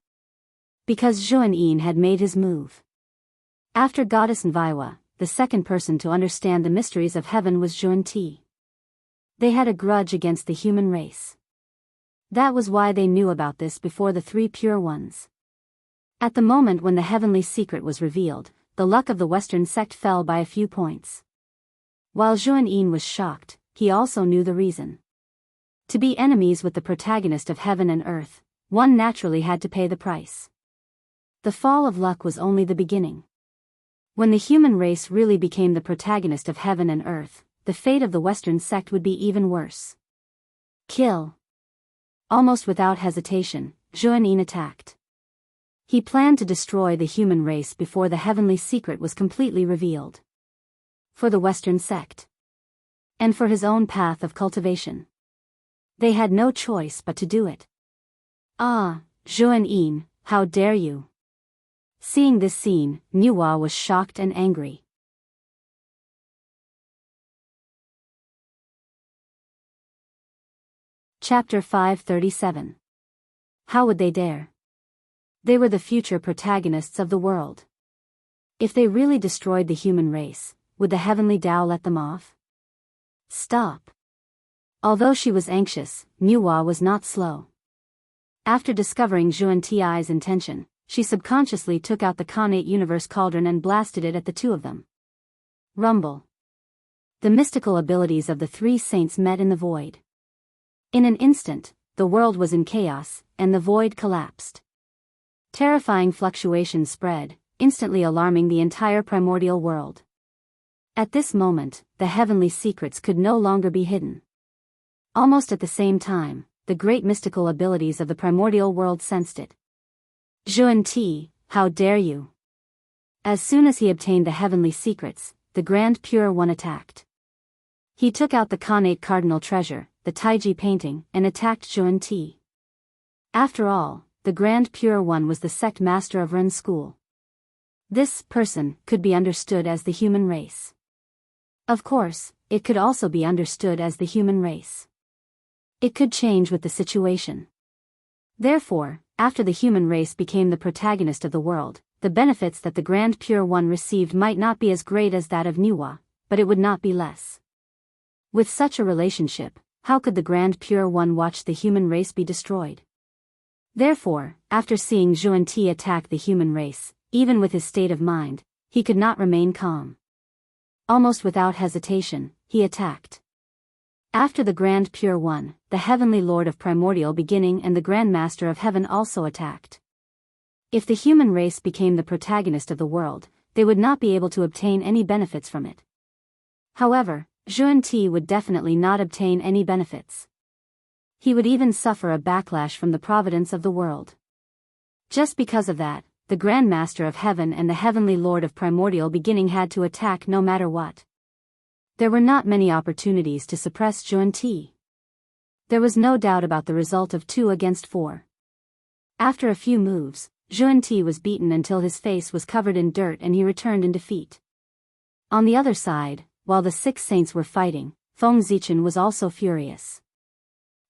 [SPEAKER 1] Because Zhuan Yin had made his move. After Goddess Nviwa, the second person to understand the mysteries of heaven was Zhuan Ti. They had a grudge against the human race. That was why they knew about this before the three pure ones. At the moment when the heavenly secret was revealed, the luck of the Western sect fell by a few points. While Zhuan Yin was shocked, he also knew the reason. To be enemies with the protagonist of heaven and earth, one naturally had to pay the price. The fall of luck was only the beginning. When the human race really became the protagonist of heaven and earth, the fate of the Western sect would be even worse. Kill. Almost without hesitation, Zhuan Yin attacked. He planned to destroy the human race before the heavenly secret was completely revealed. For the Western sect. And for his own path of cultivation. They had no choice but to do it. Ah, Zhuan Yin, how dare you! Seeing this scene, Nuwa was shocked and angry. Chapter 537. How would they dare? They were the future protagonists of the world. If they really destroyed the human race, would the heavenly Tao let them off? Stop. Although she was anxious, Nuwa was not slow. After discovering Zhuan Ti's intention, she subconsciously took out the Khanate universe cauldron and blasted it at the two of them. Rumble. The mystical abilities of the three saints met in the void. In an instant, the world was in chaos, and the void collapsed. Terrifying fluctuations spread, instantly alarming the entire primordial world. At this moment, the heavenly secrets could no longer be hidden. Almost at the same time, the great mystical abilities of the primordial world sensed it. Zhuan Ti, how dare you! As soon as he obtained the heavenly secrets, the Grand Pure One attacked. He took out the Khanate cardinal treasure, the Taiji painting, and attacked Zhuan Ti. After all, the Grand Pure One was the sect master of Ren's school. This person could be understood as the human race. Of course, it could also be understood as the human race. It could change with the situation. Therefore, after the human race became the protagonist of the world, the benefits that the Grand Pure One received might not be as great as that of Nuwa, but it would not be less. With such a relationship, how could the Grand Pure One watch the human race be destroyed? Therefore, after seeing Zhuan Ti attack the human race, even with his state of mind, he could not remain calm. Almost without hesitation, he attacked. After the Grand Pure One, the Heavenly Lord of Primordial Beginning and the Grand Master of Heaven also attacked. If the human race became the protagonist of the world, they would not be able to obtain any benefits from it. However, Xuanti would definitely not obtain any benefits. He would even suffer a backlash from the providence of the world. Just because of that, the Grand Master of Heaven and the Heavenly Lord of Primordial Beginning had to attack no matter what. There were not many opportunities to suppress Xuanti. There was no doubt about the result of 2 against 4. After a few moves, Xuanti was beaten until his face was covered in dirt and he returned in defeat. On the other side, while the 6 saints were fighting, Feng Zichen was also furious.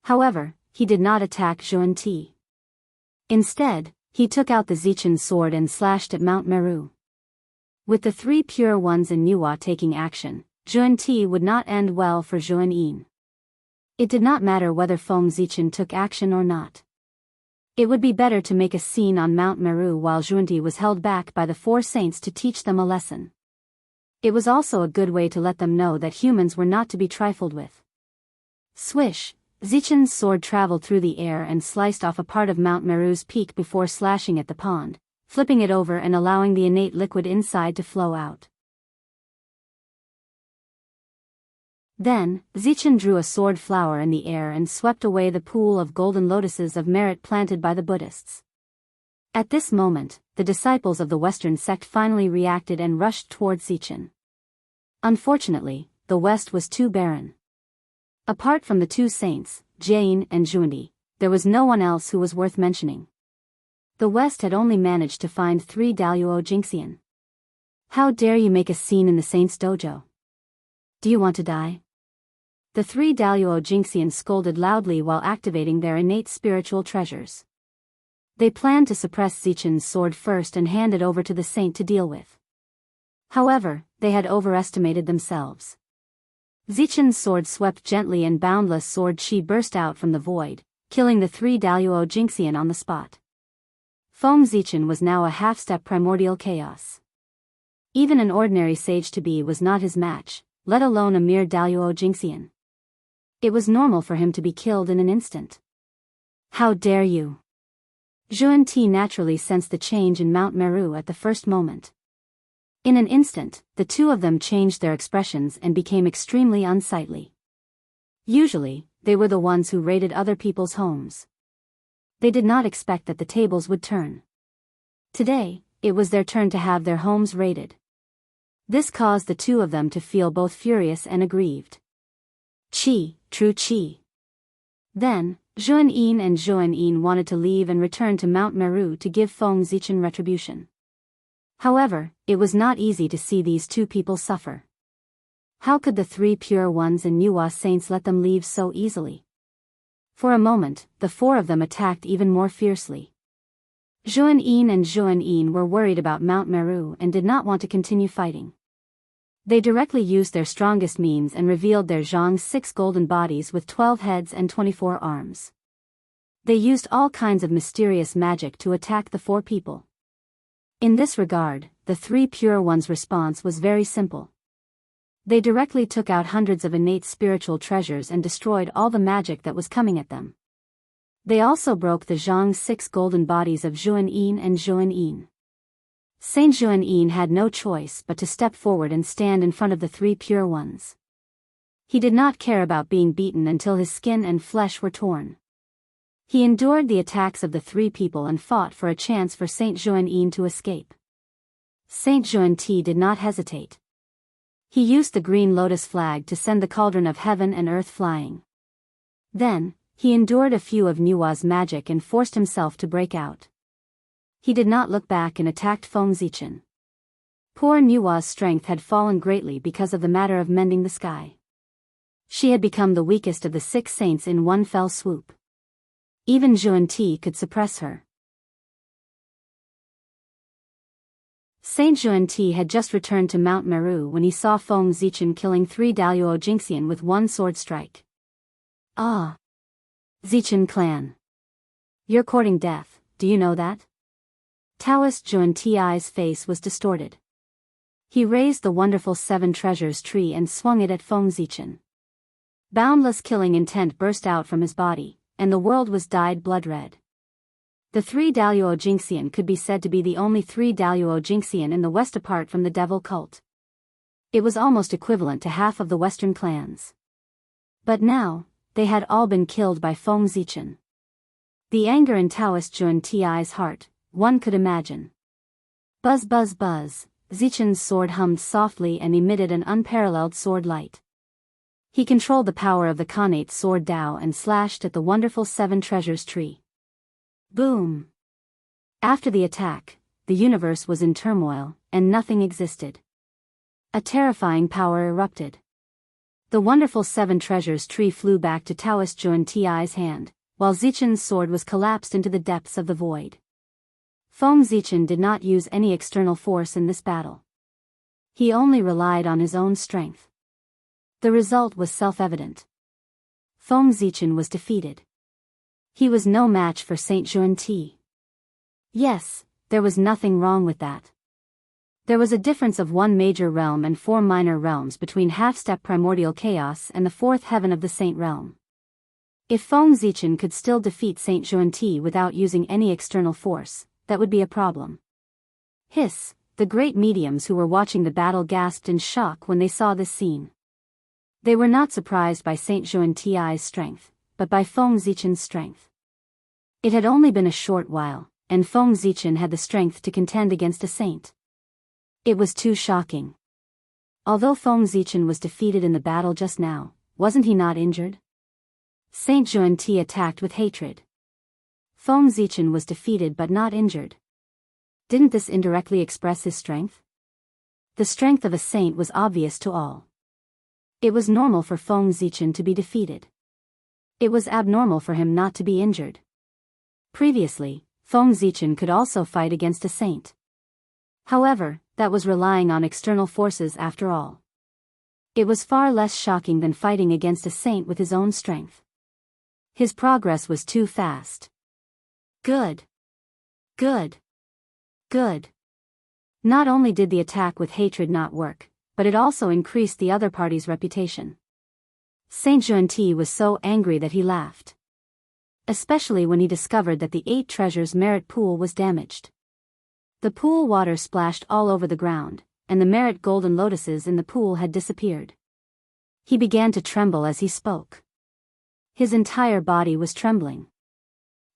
[SPEAKER 1] However, he did not attack Xuanti. Instead, he took out the Zichen sword and slashed at Mount Meru. With the 3 pure ones in Nuwa taking action, Xuanti would not end well for Xuanyin. It did not matter whether Feng Zichen took action or not. It would be better to make a scene on Mount Meru while Xuanti was held back by the 4 saints to teach them a lesson. It was also a good way to let them know that humans were not to be trifled with. Swish! Zichen's sword traveled through the air and sliced off a part of Mount Meru's peak before slashing at the pond, flipping it over and allowing the innate liquid inside to flow out. Then, Zichen drew a sword flower in the air and swept away the pool of golden lotuses of merit planted by the Buddhists. At this moment, the disciples of the Western sect finally reacted and rushed towards Zichen. Unfortunately, the West was too barren. Apart from the 2 saints, Jane and Xuanti, there was no one else who was worth mentioning. The West had only managed to find 3 Daoist Jingxian. How dare you make a scene in the saints' dojo? Do you want to die? The 3 Daoist Jingxian scolded loudly while activating their innate spiritual treasures. They planned to suppress Zichen's sword first and hand it over to the saint to deal with. However, they had overestimated themselves. Zichen's sword swept gently and boundless sword chi burst out from the void, killing the 3 Daoist Jingxian on the spot. Feng Zichen was now a half-step primordial chaos. Even an ordinary sage to be was not his match, let alone a mere Daoist Jingxian. It was normal for him to be killed in an instant. How dare you! Xuanti naturally sensed the change in Mount Meru at the first moment. In an instant, the 2 of them changed their expressions and became extremely unsightly. Usually, they were the ones who raided other people's homes. They did not expect that the tables would turn. Today, it was their turn to have their homes raided. This caused the 2 of them to feel both furious and aggrieved. Qi, true qi. Then, Xuanyin and Xuanyin wanted to leave and return to Mount Meru to give Feng Zichen retribution. However, it was not easy to see these 2 people suffer. How could the 3 pure ones and Nuwa saints let them leave so easily? For a moment, the 4 of them attacked even more fiercely. Xuanyin and Xuanyin were worried about Mount Meru and did not want to continue fighting. They directly used their strongest means and revealed their Zhang's 6 golden bodies with 12 heads and 24 arms. They used all kinds of mysterious magic to attack the 4 people. In this regard, the 3 pure ones' response was very simple. They directly took out hundreds of innate spiritual treasures and destroyed all the magic that was coming at them. They also broke the Zhang's 6 golden bodies of Xuanyin and Xuanyin. Saint Xuanyin had no choice but to step forward and stand in front of the 3 pure ones. He did not care about being beaten until his skin and flesh were torn. He endured the attacks of the 3 people and fought for a chance for Saint Xuanyin to escape. Saint Xuanti did not hesitate. He used the green lotus flag to send the cauldron of heaven and earth flying. Then, he endured a few of Nuwa's magic and forced himself to break out. He did not look back and attacked Feng Zichen. Poor Nuwa's strength had fallen greatly because of the matter of mending the sky. She had become the weakest of the 6 saints in one fell swoop. Even Xuanti could suppress her. Saint Xuanti had just returned to Mount Meru when he saw Feng Zichen killing 3 Daoist Jingxian with 1 sword strike. Ah! Zichen clan. You're courting death, do you know that? Taoist Xuanti's face was distorted. He raised the wonderful seven treasures tree and swung it at Feng Zichen. Boundless killing intent burst out from his body, and the world was dyed blood red. The three Daoist Jingxian could be said to be the only three Daoist Jingxian in the West apart from the devil cult. It was almost equivalent to half of the Western clans. But now, they had all been killed by Feng Zichen. The anger in Taoist Xianxia's heart, one could imagine. Buzz buzz buzz, Zichen's sword hummed softly and emitted an unparalleled sword light. He controlled the power of the Khanate sword Dao and slashed at the wonderful seven treasures tree. Boom! After the attack, the universe was in turmoil, and nothing existed. A terrifying power erupted. The wonderful seven treasures tree flew back to Taoist Xianxia's hand, while Zichen's sword was collapsed into the depths of the void. Feng Zichen did not use any external force in this battle. He only relied on his own strength. The result was self-evident. Feng Zichen was defeated. He was no match for Saint Xuanti. Yes, there was nothing wrong with that. There was a difference of one major realm and four minor realms between half-step primordial chaos and the fourth heaven of the Saint realm. If Feng Zichen could still defeat Saint Xuanti without using any external force, that would be a problem. Hiss, the great mediums who were watching the battle gasped in shock when they saw this scene. They were not surprised by Saint Xuanti's strength, but by Feng Zichen's strength. It had only been a short while, and Feng Zichen had the strength to contend against a saint. It was too shocking. Although Feng Zichen was defeated in the battle just now, wasn't he not injured? Saint Xuanti attacked with hatred. Feng Zichen was defeated but not injured. Didn't this indirectly express his strength? The strength of a saint was obvious to all. It was normal for Feng Zichen to be defeated. It was abnormal for him not to be injured. Previously, Feng Zichen could also fight against a saint. However, that was relying on external forces after all. It was far less shocking than fighting against a saint with his own strength. His progress was too fast. Good. Good. Good. Not only did the attack with hatred not work, but it also increased the other party's reputation. Saint Xuanti was so angry that he laughed. Especially when he discovered that the 8 treasures merit pool was damaged. The pool water splashed all over the ground, and the merit golden lotuses in the pool had disappeared. He began to tremble as he spoke. His entire body was trembling.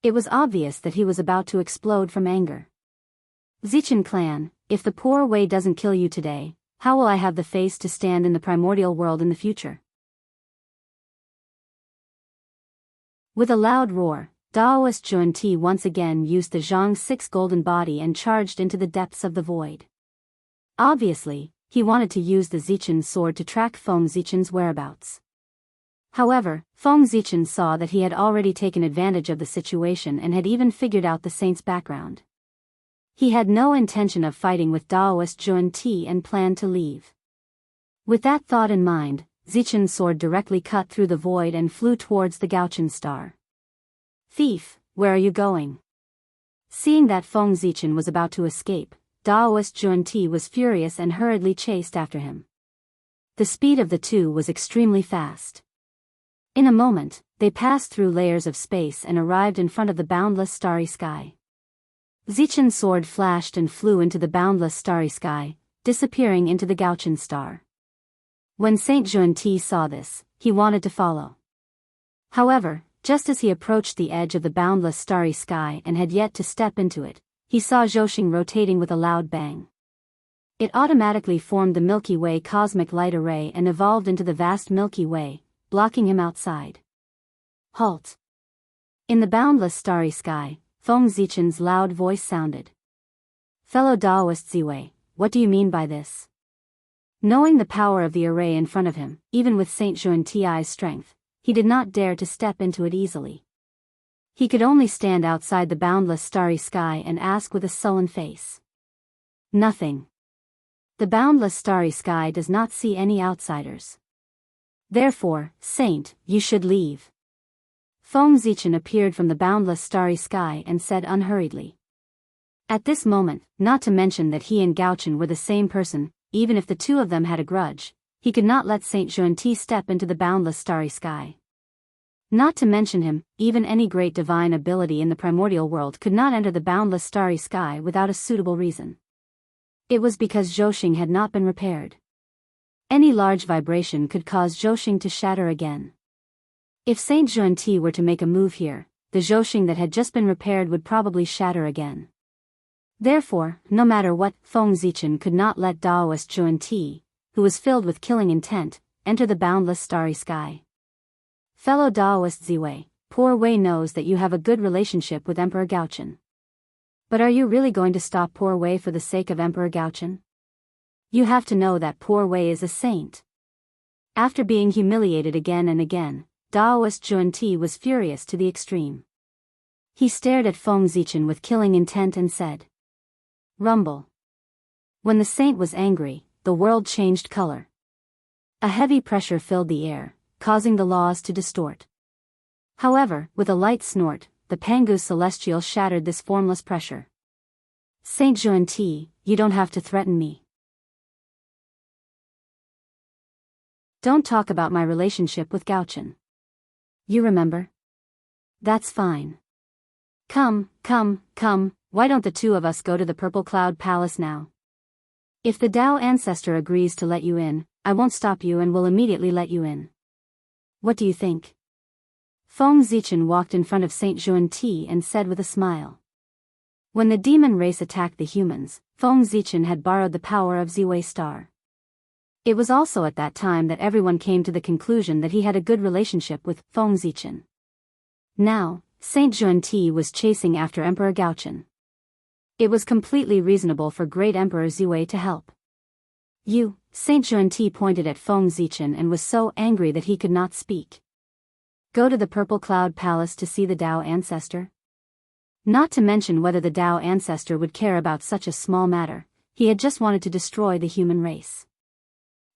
[SPEAKER 1] It was obvious that he was about to explode from anger. Zichen clan, if the poor way doesn't kill you today, how will I have the face to stand in the primordial world in the future? With a loud roar, Daoist Xuanti once again used the Zhang's 6 golden body and charged into the depths of the void. Obviously, he wanted to use the Zichen sword to track Feng Zichen's whereabouts. However, Feng Zichen saw that he had already taken advantage of the situation and had even figured out the saint's background. He had no intention of fighting with Daoist Xuanti and planned to leave. With that thought in mind, Zichen's sword directly cut through the void and flew towards the Gaochen star. Thief, where are you going? Seeing that Feng Zichen was about to escape, Daoist Xuanti was furious and hurriedly chased after him. The speed of the two was extremely fast. In a moment, they passed through layers of space and arrived in front of the boundless starry sky. Zichen's sword flashed and flew into the boundless starry sky, disappearing into the Gaochen star. When Saint Xuanti saw this, he wanted to follow. However, just as he approached the edge of the boundless starry sky and had yet to step into it, he saw Zhoxing rotating with a loud bang. It automatically formed the Milky Way cosmic light array and evolved into the vast Milky Way, blocking him outside. Halt! In the boundless starry sky, Feng Zichen's loud voice sounded. Fellow Daoist Ziwei, what do you mean by this? Knowing the power of the array in front of him, even with Saint Xuanti's strength, he did not dare to step into it easily. He could only stand outside the boundless starry sky and ask with a sullen face. Nothing. The boundless starry sky does not see any outsiders. Therefore, Saint, you should leave. Feng Zichen appeared from the boundless starry sky and said unhurriedly. At this moment, not to mention that he and Gaochen were the same person, even if the two of them had a grudge, he could not let Saint Xuanti step into the boundless starry sky. Not to mention him, even any great divine ability in the primordial world could not enter the boundless starry sky without a suitable reason. It was because Zhouxing had not been repaired. Any large vibration could cause Zhouxing to shatter again. If Saint Xuanti were to make a move here, the Zhouxing that had just been repaired would probably shatter again. Therefore, no matter what, Feng Zichen could not let Daoist Xuanti, who was filled with killing intent, enter the boundless starry sky. Fellow Daoist Ziwei, poor Wei knows that you have a good relationship with Emperor Gaochen. But are you really going to stop poor Wei for the sake of Emperor Gaochen? You have to know that poor Wei is a saint. After being humiliated again and again, Daoist Xuanti was furious to the extreme. He stared at Feng Zichen with killing intent and said, "Rumble." When the saint was angry, the world changed color. A heavy pressure filled the air, causing the laws to distort. However, with a light snort, the Pangu Celestial shattered this formless pressure. "Saint Xuanti, you don't have to threaten me. Don't talk about my relationship with Gaochen. You remember? That's fine. Come, why don't the two of us go to the Purple Cloud Palace now? If the Dao Ancestor agrees to let you in, I won't stop you and will immediately let you in. What do you think?" Feng Zichen walked in front of Saint Xuanti and said with a smile. When the demon race attacked the humans, Feng Zichen had borrowed the power of Ziwei Star. It was also at that time that everyone came to the conclusion that he had a good relationship with Feng Zichen. Now, Saint Xuanti was chasing after Emperor Gaochen. It was completely reasonable for Great Emperor Ziwei to help. "You," Saint Xuanti pointed at Feng Zichen and was so angry that he could not speak. "Go to the Purple Cloud Palace to see the Dao Ancestor?" Not to mention whether the Dao Ancestor would care about such a small matter, he had just wanted to destroy the human race.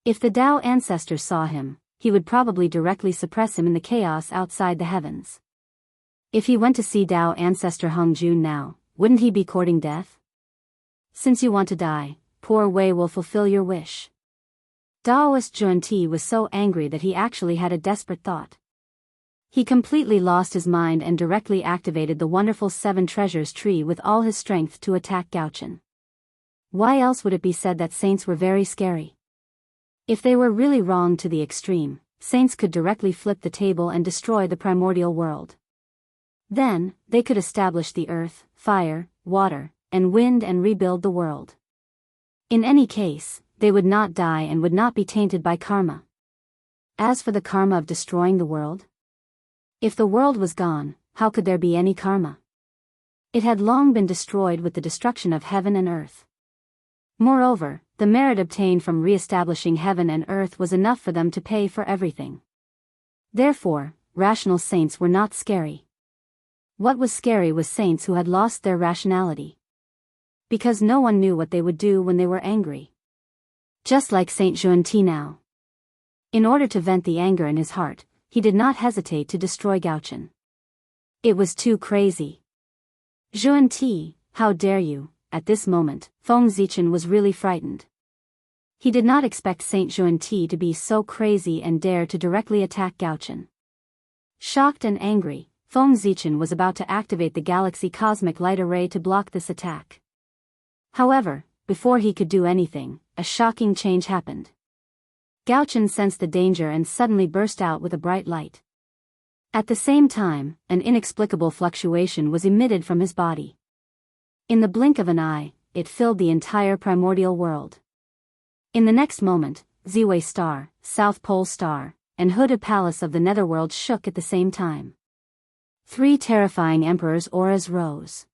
[SPEAKER 1] If the Dao Ancestor saw him, he would probably directly suppress him in the chaos outside the heavens. If he went to see Dao Ancestor Hung Jun now, wouldn't he be courting death? "Since you want to die, poor Wei will fulfill your wish." Daoist Xuanti was so angry that he actually had a desperate thought. He completely lost his mind and directly activated the wonderful Seven Treasures tree with all his strength to attack Gaochen. Why else would it be said that saints were very scary? If they were really wrong to the extreme, saints could directly flip the table and destroy the primordial world. Then, they could establish the earth, fire, water, and wind and rebuild the world. In any case, they would not die and would not be tainted by karma. As for the karma of destroying the world, if the world was gone, how could there be any karma? It had long been destroyed with the destruction of heaven and earth. Moreover, the merit obtained from re-establishing heaven and earth was enough for them to pay for everything. Therefore, rational saints were not scary. What was scary was saints who had lost their rationality. Because no one knew what they would do when they were angry. Just like Saint Xuanti now. In order to vent the anger in his heart, he did not hesitate to destroy Gaochen. It was too crazy. "Xuanti, how dare you?" At this moment, Feng Zichen was really frightened. He did not expect Saint Xuanti to be so crazy and dare to directly attack Gaochen. Shocked and angry, Feng Zichen was about to activate the Galaxy Cosmic Light Array to block this attack. However, before he could do anything, a shocking change happened. Gaochen sensed the danger and suddenly burst out with a bright light. At the same time, an inexplicable fluctuation was emitted from his body. In the blink of an eye, it filled the entire primordial world. In the next moment, Ziwei Star, South Pole Star, and Hooded Palace of the Netherworld shook at the same time. 3 terrifying emperors' auras rose.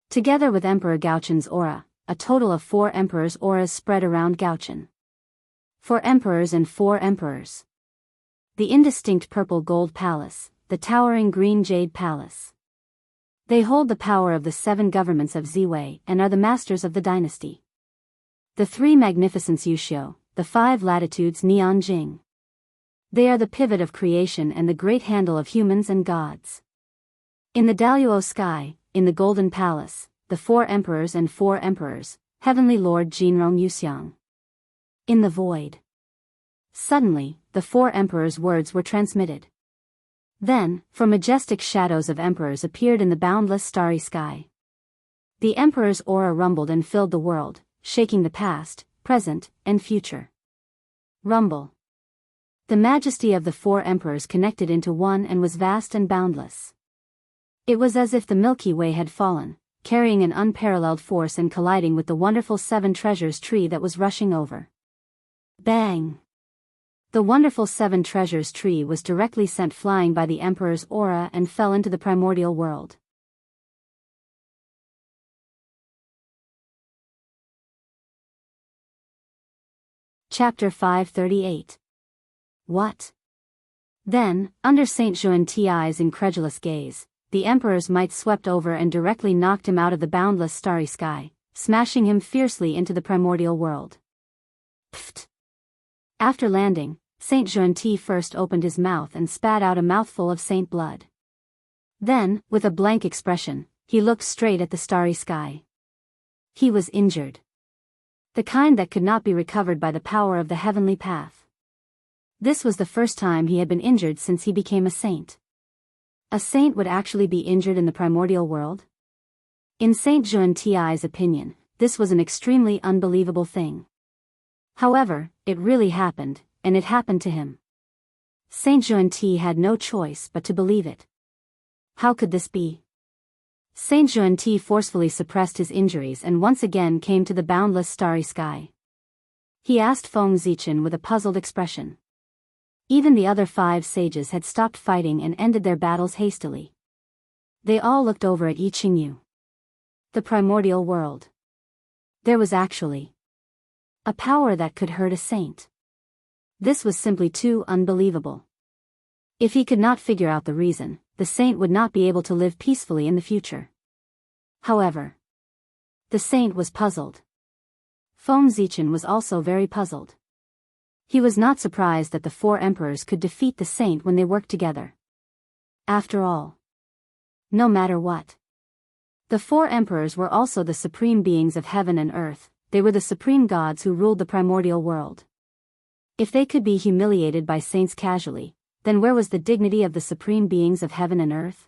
[SPEAKER 1] Together with Emperor Gaochen's aura, a total of 4 emperors' auras spread around Gaochen. 4 emperors and 4 emperors. The indistinct purple gold palace, the towering green jade palace. They hold the power of the 7 governments of Ziwei and are the masters of the dynasty. The 3 magnificence Yuxiu, the 5 latitudes Neon Jing. They are the pivot of creation and the great handle of humans and gods. In the Daluo sky, in the Golden Palace, the 4 emperors and 4 emperors, Heavenly Lord Jinrong Yuxiang. In the void. Suddenly, the 4 emperors' words were transmitted. Then, from majestic shadows of emperors appeared in the boundless starry sky. The emperor's aura rumbled and filled the world, shaking the past, present, and future. Rumble. The majesty of the 4 emperors connected into one and was vast and boundless. It was as if the Milky Way had fallen, carrying an unparalleled force and colliding with the wonderful 7 treasures tree that was rushing over. Bang! The wonderful 7 treasures tree was directly sent flying by the emperor's aura and fell into the primordial world. Chapter 538. What? Then, under Saint Xianxia's incredulous gaze, the emperor's might swept over and directly knocked him out of the boundless starry sky, smashing him fiercely into the primordial world. Pfft! After landing, Saint Xianxia first opened his mouth and spat out a mouthful of saint blood. Then, with a blank expression, he looked straight at the starry sky. He was injured. The kind that could not be recovered by the power of the heavenly path. This was the first time he had been injured since he became a saint. A saint would actually be injured in the primordial world? In Saint Xianxia's opinion, this was an extremely unbelievable thing. However, it really happened, and it happened to him. Saint Xianxia had no choice but to believe it. How could this be? Saint Xianxia forcefully suppressed his injuries and once again came to the boundless starry sky. He asked Feng Zichen with a puzzled expression. Even the other 5 sages had stopped fighting and ended their battles hastily. They all looked over at Yiqingyu. The primordial world. There was actually a power that could hurt a saint. This was simply too unbelievable. If he could not figure out the reason, the saint would not be able to live peacefully in the future. However, the saint was puzzled. Feng Zichen was also very puzzled. He was not surprised that the 4 emperors could defeat the saint when they worked together. After all, no matter what, the 4 emperors were also the supreme beings of heaven and earth. They were the supreme gods who ruled the primordial world. If they could be humiliated by saints casually, then where was the dignity of the supreme beings of heaven and earth?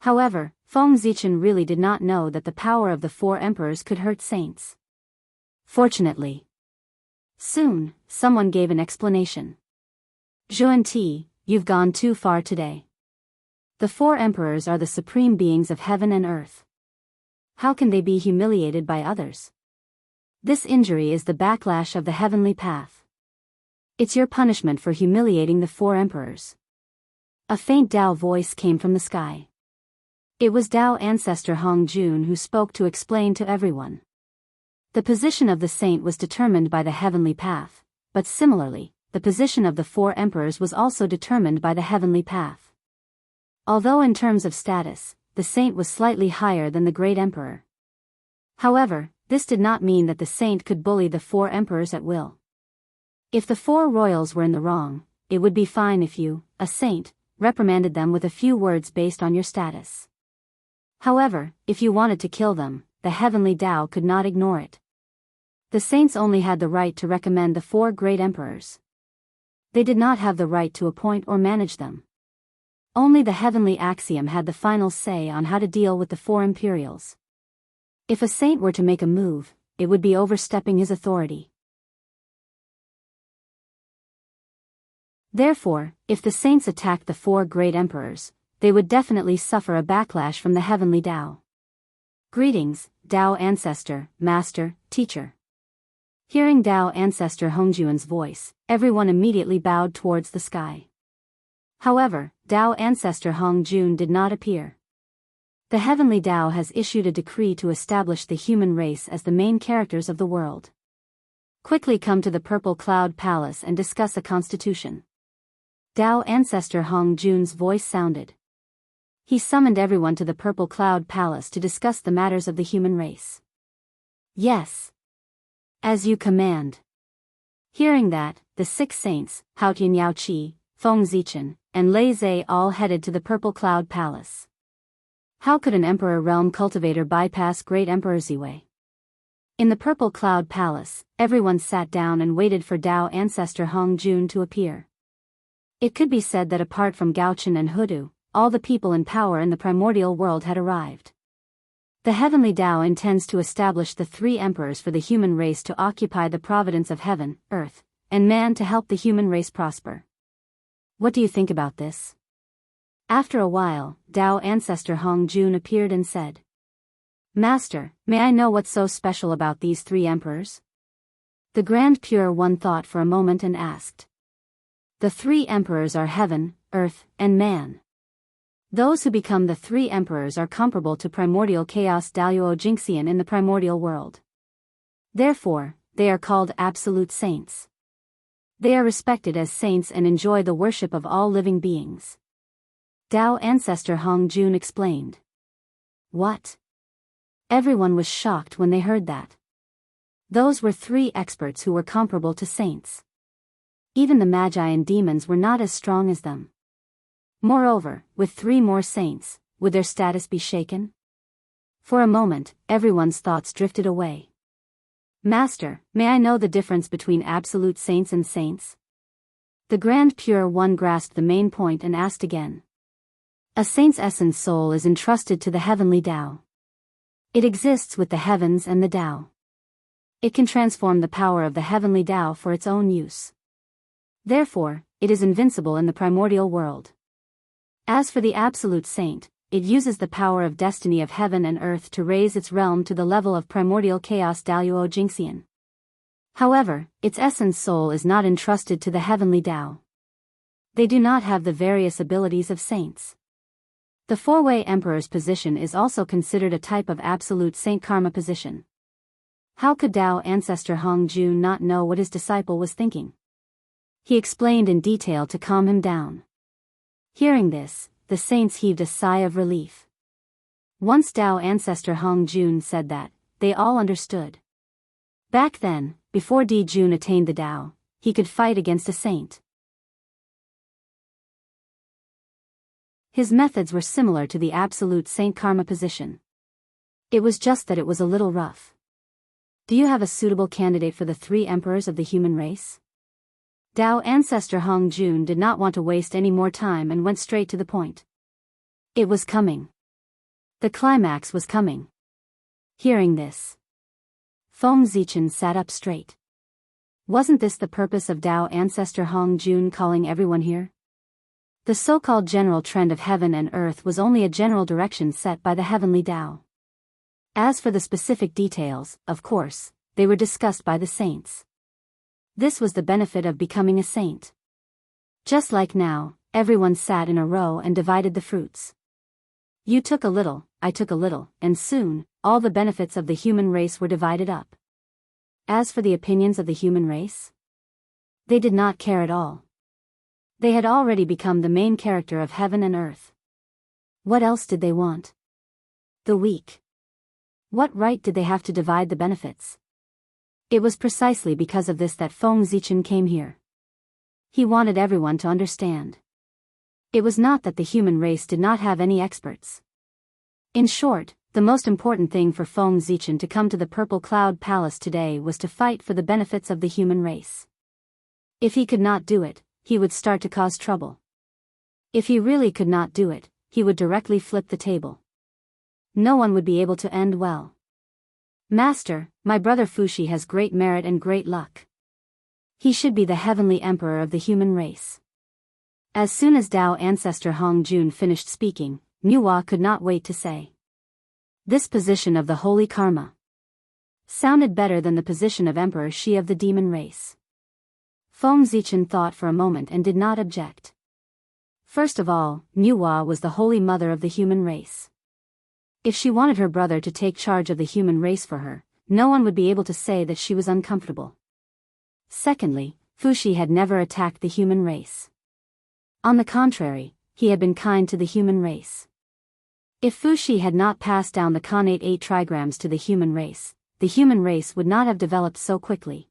[SPEAKER 1] However, Feng Zichen really did not know that the power of the 4 emperors could hurt saints. Fortunately, soon, someone gave an explanation. Xianxia, you've gone too far today. The 4 emperors are the supreme beings of heaven and earth. How can they be humiliated by others? This injury is the backlash of the heavenly path. It's your punishment for humiliating the 4 emperors. A faint Dao voice came from the sky. It was Dao ancestor Hongjun who spoke to explain to everyone. The position of the saint was determined by the heavenly path, but similarly, the position of the 4 emperors was also determined by the heavenly path. Although in terms of status, the saint was slightly higher than the great emperor. However, this did not mean that the saint could bully the 4 emperors at will. If the 4 royals were in the wrong, it would be fine if you, a saint, reprimanded them with a few words based on your status. However, if you wanted to kill them, the heavenly Tao could not ignore it. The saints only had the right to recommend the 4 great emperors. They did not have the right to appoint or manage them. Only the heavenly axiom had the final say on how to deal with the 4 imperials. If a saint were to make a move, it would be overstepping his authority. Therefore, if the saints attacked the 4 great emperors, they would definitely suffer a backlash from the heavenly Tao. Greetings, Tao ancestor, master, teacher. Hearing Tao ancestor Hongjun's voice, everyone immediately bowed towards the sky. However, Tao ancestor Hongjun did not appear. The heavenly Tao has issued a decree to establish the human race as the main characters of the world. Quickly come to the Purple Cloud Palace and discuss a constitution. Tao ancestor Hongjun's voice sounded. He summoned everyone to the Purple Cloud Palace to discuss the matters of the human race. Yes. As you command. Hearing that, the 6 saints, Haotian Yaoqi, Feng Zichen, and Lei Zhe all headed to the Purple Cloud Palace. How could an Emperor realm cultivator bypass Great Emperor Ziwei? In the Purple Cloud Palace, everyone sat down and waited for Dao ancestor Hong Jun to appear. It could be said that apart from Gaochen and Hudu, all the people in power in the primordial world had arrived. The heavenly Dao intends to establish the three emperors for the human race to occupy the providence of heaven, earth, and man to help the human race prosper. What do you think about this? After a while, Dao ancestor Hong Jun appeared and said, Master, may I know what's so special about these three emperors? The Grand Pure One thought for a moment and asked. The three emperors are heaven, earth, and man. Those who become the three emperors are comparable to primordial chaos Daoist Jingxian in the primordial world. Therefore, they are called absolute saints. They are respected as saints and enjoy the worship of all living beings. Dao ancestor Hong Jun explained. What? Everyone was shocked when they heard that. Those were three experts who were comparable to saints. Even the magi and demons were not as strong as them. Moreover, with three more saints, would their status be shaken? For a moment, everyone's thoughts drifted away. Master, may I know the difference between absolute saints and saints? The Grand Pure One grasped the main point and asked again. A saint's essence soul is entrusted to the heavenly Dao. It exists with the heavens and the Dao. It can transform the power of the heavenly Dao for its own use. Therefore, it is invincible in the primordial world. As for the absolute saint, it uses the power of destiny of heaven and earth to raise its realm to the level of primordial chaos Daoist Jingxian. However, its essence soul is not entrusted to the heavenly Dao. They do not have the various abilities of saints. The four-way emperor's position is also considered a type of absolute saint karma position. How could Dao ancestor Hong Jun not know what his disciple was thinking? He explained in detail to calm him down. Hearing this, the saints heaved a sigh of relief. Once Dao ancestor Hong Jun said that, they all understood. Back then, before Di Jun attained the Dao, he could fight against a saint. His methods were similar to the absolute saint karma position. It was just that it was a little rough. Do you have a suitable candidate for the three emperors of the human race? Dao ancestor Hong Jun did not want to waste any more time and went straight to the point. It was coming. The climax was coming. Hearing this, Feng Zichen sat up straight. Wasn't this the purpose of Dao ancestor Hong Jun calling everyone here? The so-called general trend of heaven and earth was only a general direction set by the heavenly Dao. As for the specific details, of course, they were discussed by the saints. This was the benefit of becoming a saint. Just like now, everyone sat in a row and divided the fruits. You took a little, I took a little, and soon, all the benefits of the human race were divided up. As for the opinions of the human race, they did not care at all. They had already become the main character of heaven and earth. What else did they want? The weak. What right did they have to divide the benefits? It was precisely because of this that Feng Zichen came here. He wanted everyone to understand. It was not that the human race did not have any experts. In short, the most important thing for Feng Zichen to come to the Purple Cloud Palace today was to fight for the benefits of the human race. If he could not do it, he would start to cause trouble. If he really could not do it, he would directly flip the table. No one would be able to end well. Master, my brother Fushi has great merit and great luck. He should be the heavenly emperor of the human race. As soon as Dao ancestor Hong Jun finished speaking, Nuwa could not wait to say. This position of the holy karma sounded better than the position of Emperor Shi of the demon race. Feng Zichen thought for a moment and did not object. First of all, Nuwa was the holy mother of the human race. If she wanted her brother to take charge of the human race for her, no one would be able to say that she was uncomfortable. Secondly, Fushi had never attacked the human race. On the contrary, he had been kind to the human race. If Fushi had not passed down the Khanate 8 trigrams to the human race would not have developed so quickly.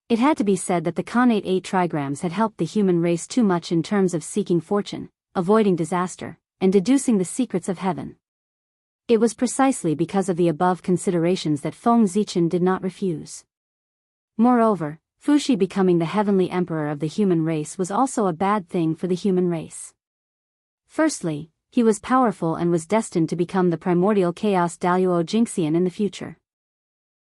[SPEAKER 1] It had to be said that the Khanate 8 trigrams had helped the human race too much in terms of seeking fortune, avoiding disaster, and deducing the secrets of heaven. It was precisely because of the above considerations that Feng Zichen did not refuse. Moreover, Fuxi becoming the heavenly emperor of the human race was also a bad thing for the human race. Firstly, he was powerful and was destined to become the primordial chaos Daoist Jingxian in the future.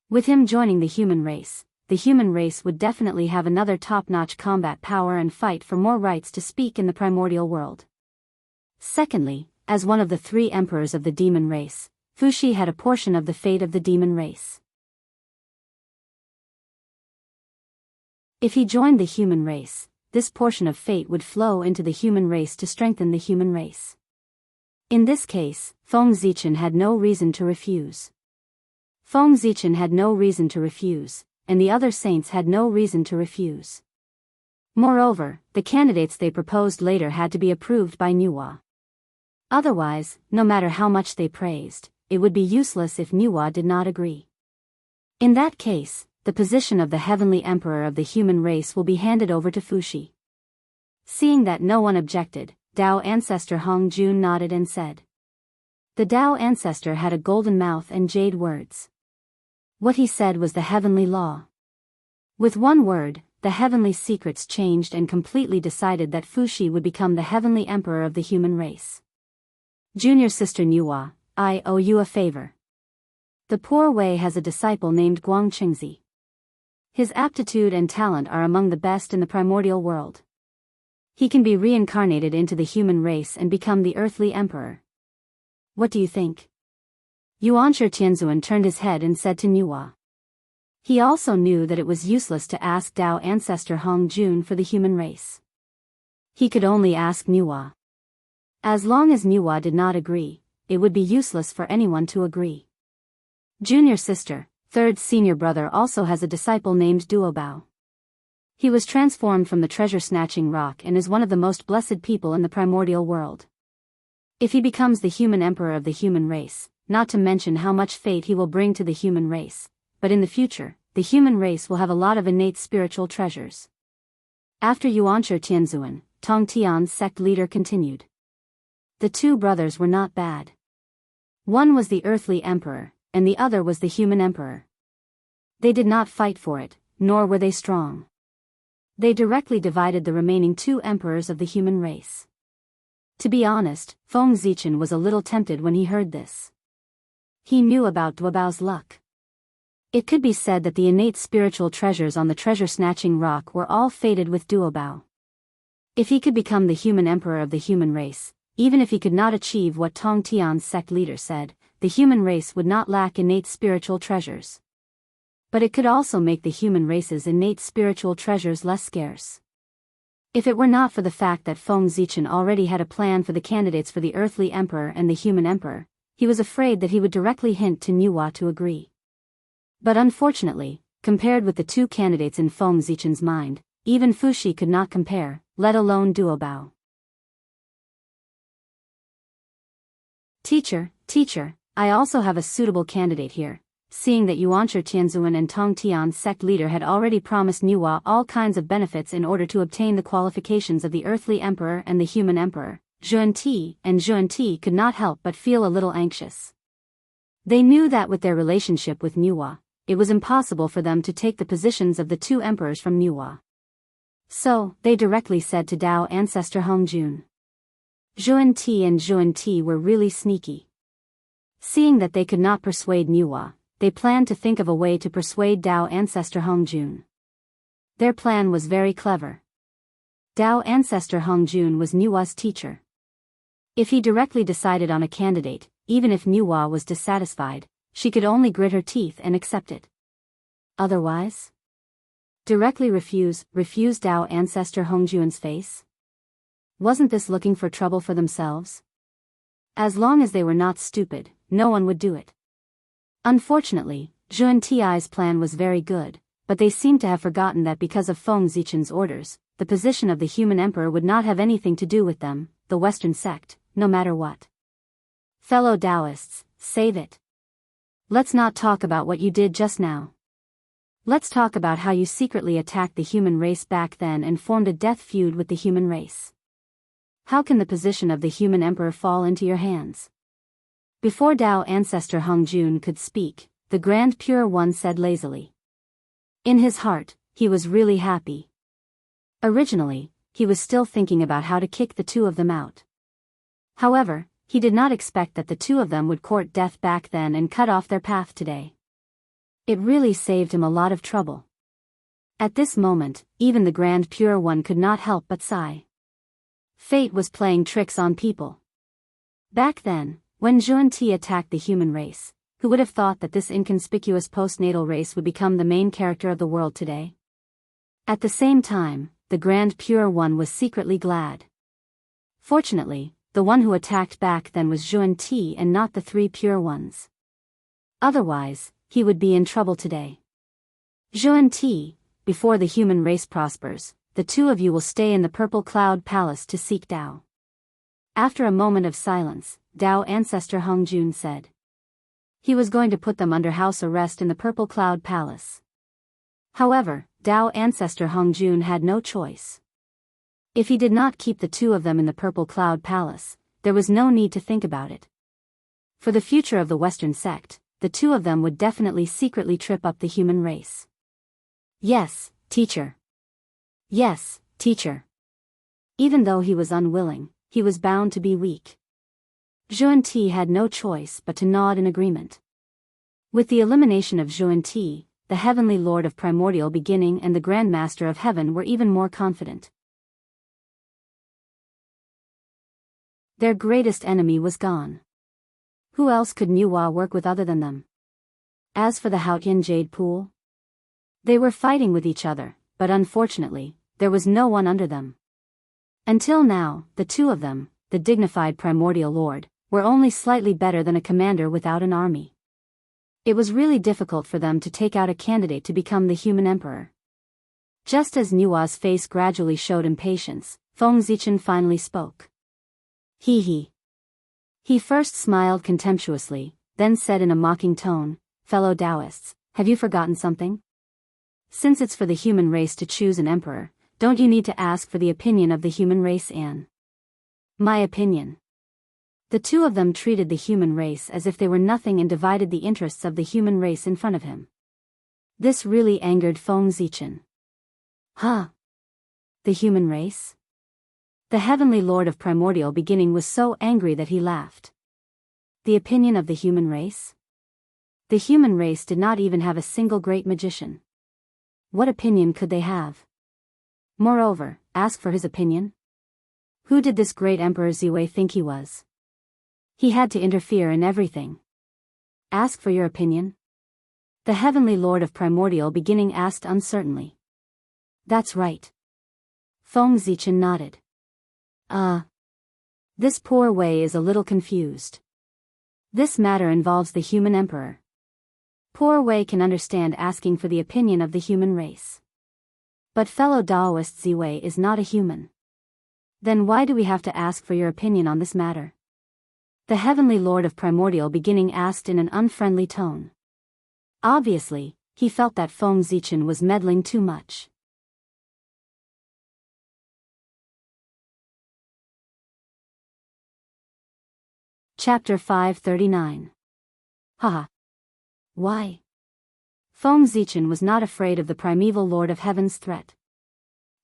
[SPEAKER 1] With him joining the human race would definitely have another top-notch combat power and fight for more rights to speak in the primordial world. Secondly, as one of the 3 emperors of the demon race, Fuxi had a portion of the fate of the demon race. If he joined the human race, this portion of fate would flow into the human race to strengthen the human race. In this case, Feng Zichen had no reason to refuse. Feng Zichen had no reason to refuse, and the other saints had no reason to refuse. Moreover, the candidates they proposed later had to be approved by Nuwa. Otherwise, no matter how much they praised, it would be useless if Nuwa did not agree. In that case, the position of the heavenly emperor of the human race will be handed over to Fuxi. Seeing that no one objected, Dao ancestor Hong Jun nodded and said. The Dao ancestor had a golden mouth and jade words. What he said was the heavenly law. With one word, the heavenly secrets changed and completely decided that Fuxi would become the heavenly emperor of the human race. Junior sister Nuwa, I owe you a favor. The poor Wei has a disciple named Guang Qingzi. His aptitude and talent are among the best in the primordial world. He can be reincarnated into the human race and become the earthly emperor. What do you think? Yuanshi Tianzuan turned his head and said to Nuwa. He also knew that it was useless to ask Dao ancestor Hong Jun for the human race. He could only ask Nuwa. As long as Nuwa did not agree, it would be useless for anyone to agree. Junior sister, 3rd senior brother also has a disciple named Duobao. He was transformed from the treasure-snatching rock and is one of the most blessed people in the primordial world. If he becomes the human emperor of the human race, not to mention how much fate he will bring to the human race, but in the future, the human race will have a lot of innate spiritual treasures. After Yuanshi Tianzuan, Tong Tian's sect leader continued. The 2 brothers were not bad. One was the earthly emperor, and the other was the human emperor. They did not fight for it, nor were they strong. They directly divided the remaining 2 emperors of the human race. To be honest, Feng Zichen was a little tempted when he heard this. He knew about Duobao's luck. It could be said that the innate spiritual treasures on the treasure-snatching rock were all fated with Duobao. If he could become the human emperor of the human race, even if he could not achieve what Tong Tian's sect leader said, the human race would not lack innate spiritual treasures. But it could also make the human race's innate spiritual treasures less scarce. If it were not for the fact that Feng Zichen already had a plan for the candidates for the earthly emperor and the human emperor, he was afraid that he would directly hint to Nuwa to agree. But unfortunately, compared with the 2 candidates in Feng Zichen's mind, even Fuxi could not compare, let alone Duobao. Teacher, I also have a suitable candidate here. Seeing that Yuanshi Tianzuan and Tong Tian's sect leader had already promised Nuwa all kinds of benefits in order to obtain the qualifications of the earthly emperor and the human emperor, Zhuan-Ti could not help but feel a little anxious. They knew that with their relationship with Nuwa, it was impossible for them to take the positions of the 2 emperors from Nuwa. So, they directly said to Dao ancestor Hong Jun. Zhuan-Ti were really sneaky. Seeing that they could not persuade Nuwa, they planned to think of a way to persuade Dao ancestor Hong Jun. Their plan was very clever. Dao ancestor Hong Jun was Nuwa's teacher. If he directly decided on a candidate, even if Nuwa was dissatisfied, she could only grit her teeth and accept it. Otherwise? Directly refuse Dao ancestor Hong Jun's face? Wasn't this looking for trouble for themselves? As long as they were not stupid, no one would do it. Unfortunately, Zhuan-Ti's plan was very good, but they seemed to have forgotten that because of Feng Zichen's orders, the position of the human emperor would not have anything to do with them, the Western sect, no matter what. Fellow Daoists, save it. Let's not talk about what you did just now. Let's talk about how you secretly attacked the human race back then and formed a death feud with the human race. How can the position of the human emperor fall into your hands? Before Dao ancestor Hongjun could speak, the Grand Pure One said lazily. In his heart, he was really happy. Originally, he was still thinking about how to kick the two of them out. However, he did not expect that the two of them would court death back then and cut off their path today. It really saved him a lot of trouble. At this moment, even the Grand Pure One could not help but sigh. Fate was playing tricks on people. Back then, when Zhuan-Ti attacked the human race, who would have thought that this inconspicuous postnatal race would become the main character of the world today? At the same time, the Grand Pure One was secretly glad. Fortunately, the one who attacked back then was Zhuan-Ti and not the three Pure Ones. Otherwise, he would be in trouble today. Zhuan-Ti, before the human race prospers, the two of you will stay in the Purple Cloud Palace to seek Dao. After a moment of silence, Dao ancestor Hongjun said. He was going to put them under house arrest in the Purple Cloud Palace. However, Dao ancestor Hongjun had no choice. If he did not keep the two of them in the Purple Cloud Palace, there was no need to think about it. For the future of the Western sect, the two of them would definitely secretly trip up the human race. Yes, teacher. Yes, teacher. Even though he was unwilling, he was bound to be weak. Zhuan-Ti had no choice but to nod in agreement. With the elimination of Zhuan-Ti, the Heavenly Lord of Primordial Beginning and the Grand Master of Heaven were even more confident. Their greatest enemy was gone. Who else could Nuwa work with other than them? As for the Haotian Jade Pool, they were fighting with each other, but unfortunately, there was no one under them. Until now, the two of them, the dignified Primordial Lord, were only slightly better than a commander without an army. It was really difficult for them to take out a candidate to become the human emperor. Just as Nuwa's face gradually showed impatience, Feng Zichen finally spoke. He. He first smiled contemptuously, then said in a mocking tone, "Fellow Daoists, have you forgotten something? Since it's for the human race to choose an emperor, don't you need to ask for the opinion of the human race and my opinion?" The two of them treated the human race as if they were nothing and divided the interests of the human race in front of him. This really angered Feng Zichen. Huh? The human race? The Heavenly Lord of Primordial Beginning was so angry that he laughed. The opinion of the human race? The human race did not even have a single great magician. What opinion could they have? Moreover, ask for his opinion? Who did this great Emperor Ziwei think he was? He had to interfere in everything. Ask for your opinion? The Heavenly Lord of Primordial Beginning asked uncertainly. That's right. Feng Zichen nodded. This poor Wei is a little confused. This matter involves the human emperor. Poor Wei can understand asking for the opinion of the human race. But fellow Daoist Ziwei is not a human. Then why do we have to ask for your opinion on this matter? The Heavenly Lord of Primordial Beginning asked in an unfriendly tone. Obviously, he felt that Feng Zichen was meddling too much. Chapter 539. Haha. Why? Feng Zichen was not afraid of the primeval Lord of Heaven's threat.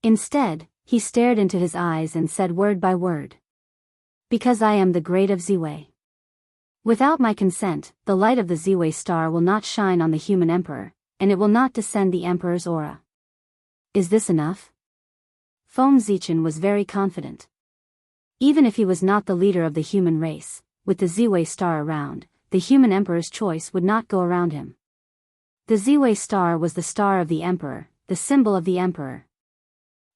[SPEAKER 1] Instead, he stared into his eyes and said word by word. Because I am the great of Ziwei. Without my consent, the light of the Ziwei star will not shine on the human emperor, and it will not descend the emperor's aura. Is this enough? Feng Zichen was very confident. Even if he was not the leader of the human race, with the Ziwei star around, the human emperor's choice would not go around him. The Ziwei star was the star of the emperor, the symbol of the emperor.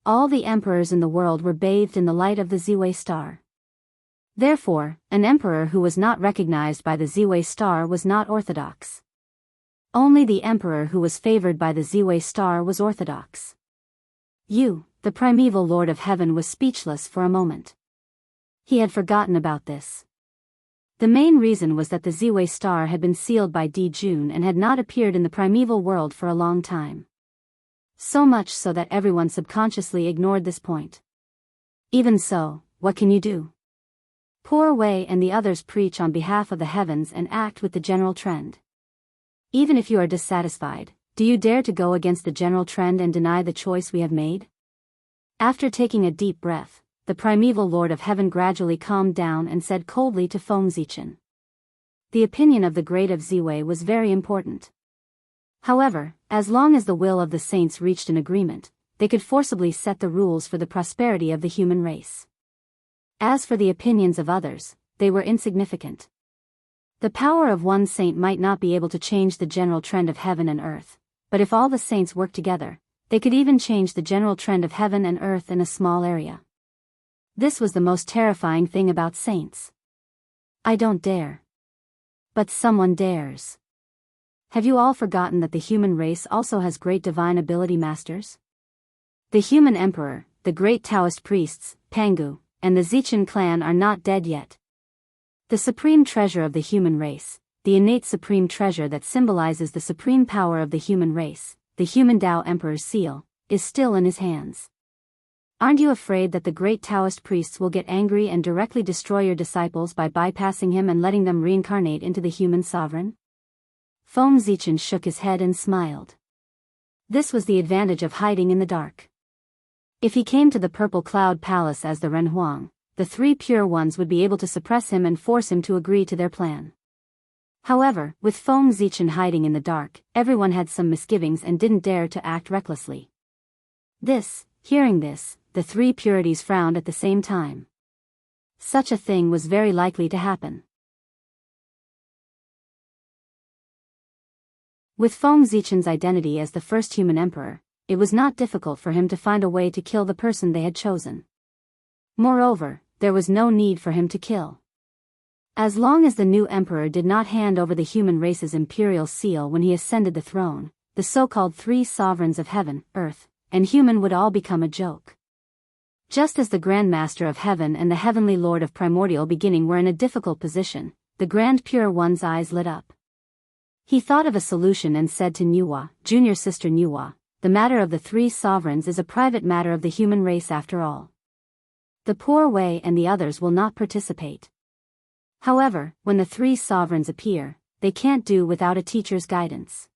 [SPEAKER 1] All the emperors in the world were bathed in the light of the Ziwei star. Therefore, an emperor who was not recognized by the Ziwei star was not orthodox. Only the emperor who was favored by the Ziwei star was orthodox. You, the primeval Lord of Heaven, was speechless for a moment. He had forgotten about this. The main reason was that the Ziwei star had been sealed by Di Jun and had not appeared in the primeval world for a long time. So much so that everyone subconsciously ignored this point. Even so, what can you do? Pour Wei and the others preach on behalf of the heavens and act with the general trend. Even if you are dissatisfied, do you dare to go against the general trend and deny the choice we have made? After taking a deep breath, the primeval Lord of Heaven gradually calmed down and said coldly to Feng Zichen. The opinion of the great of Ziwei was very important. However, as long as the will of the saints reached an agreement, they could forcibly set the rules for the prosperity of the human race. As for the opinions of others, they were insignificant. The power of one saint might not be able to change the general trend of heaven and earth, but if all the saints worked together, they could even change the general trend of heaven and earth in a small area. This was the most terrifying thing about saints. I don't dare. But someone dares. Have you all forgotten that the human race also has great divine ability masters? The human emperor, the great Taoist priests, Pangu, and the Zichen clan are not dead yet. The supreme treasure of the human race, the innate supreme treasure that symbolizes the supreme power of the human race, the human Tao Emperor's seal, is still in his hands. Aren't you afraid that the great Taoist priests will get angry and directly destroy your disciples by bypassing him and letting them reincarnate into the human sovereign? Feng Zichen shook his head and smiled. This was the advantage of hiding in the dark. If he came to the Purple Cloud Palace as the Renhuang, the three pure ones would be able to suppress him and force him to agree to their plan. However, with Feng Zichen hiding in the dark, everyone had some misgivings and didn't dare to act recklessly. Hearing this, the three purities frowned at the same time. Such a thing was very likely to happen. With Feng Zichen's identity as the first human emperor, it was not difficult for him to find a way to kill the person they had chosen. Moreover, there was no need for him to kill. As long as the new emperor did not hand over the human race's imperial seal when he ascended the throne, the so-called three sovereigns of heaven, earth, and human would all become a joke. Just as the Grand Master of Heaven and the Heavenly Lord of Primordial Beginning were in a difficult position, the Grand Pure One's eyes lit up. He thought of a solution and said to Nuwa, junior sister Nuwa, the matter of the three sovereigns is a private matter of the human race after all. The Poor Wei and the others will not participate. However, when the three sovereigns appear, they can't do without a teacher's guidance.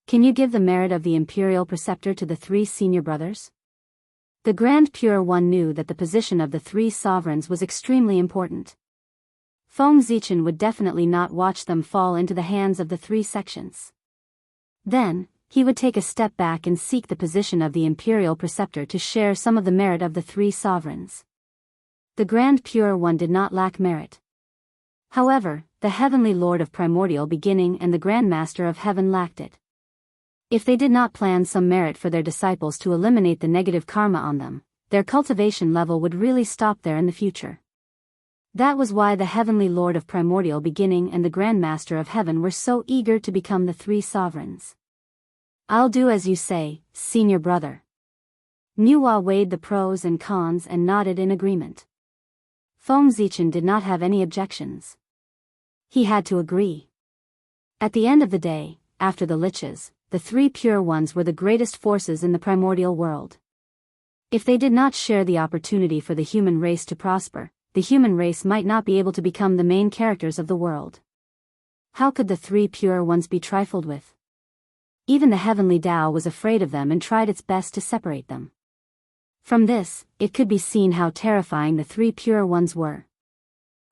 [SPEAKER 1] Can you give the merit of the imperial preceptor to the three senior brothers? The Grand Pure One knew that the position of the three sovereigns was extremely important. Feng Zichen would definitely not watch them fall into the hands of the three sections. Then, he would take a step back and seek the position of the imperial preceptor to share some of the merit of the three sovereigns. The Grand Pure One did not lack merit. However, the Heavenly Lord of Primordial Beginning and the Grand Master of Heaven lacked it. If they did not plan some merit for their disciples to eliminate the negative karma on them, their cultivation level would really stop there in the future. That was why the Heavenly Lord of Primordial Beginning and the Grand Master of Heaven were so eager to become the three sovereigns. I'll do as you say, senior brother. Nuwa weighed the pros and cons and nodded in agreement. Feng Zichen did not have any objections. He had to agree. At the end of the day, after the liches, the three pure ones were the greatest forces in the primordial world. If they did not share the opportunity for the human race to prosper, the human race might not be able to become the main characters of the world. How could the three pure ones be trifled with? Even the heavenly Tao was afraid of them and tried its best to separate them. From this, it could be seen how terrifying the three pure ones were.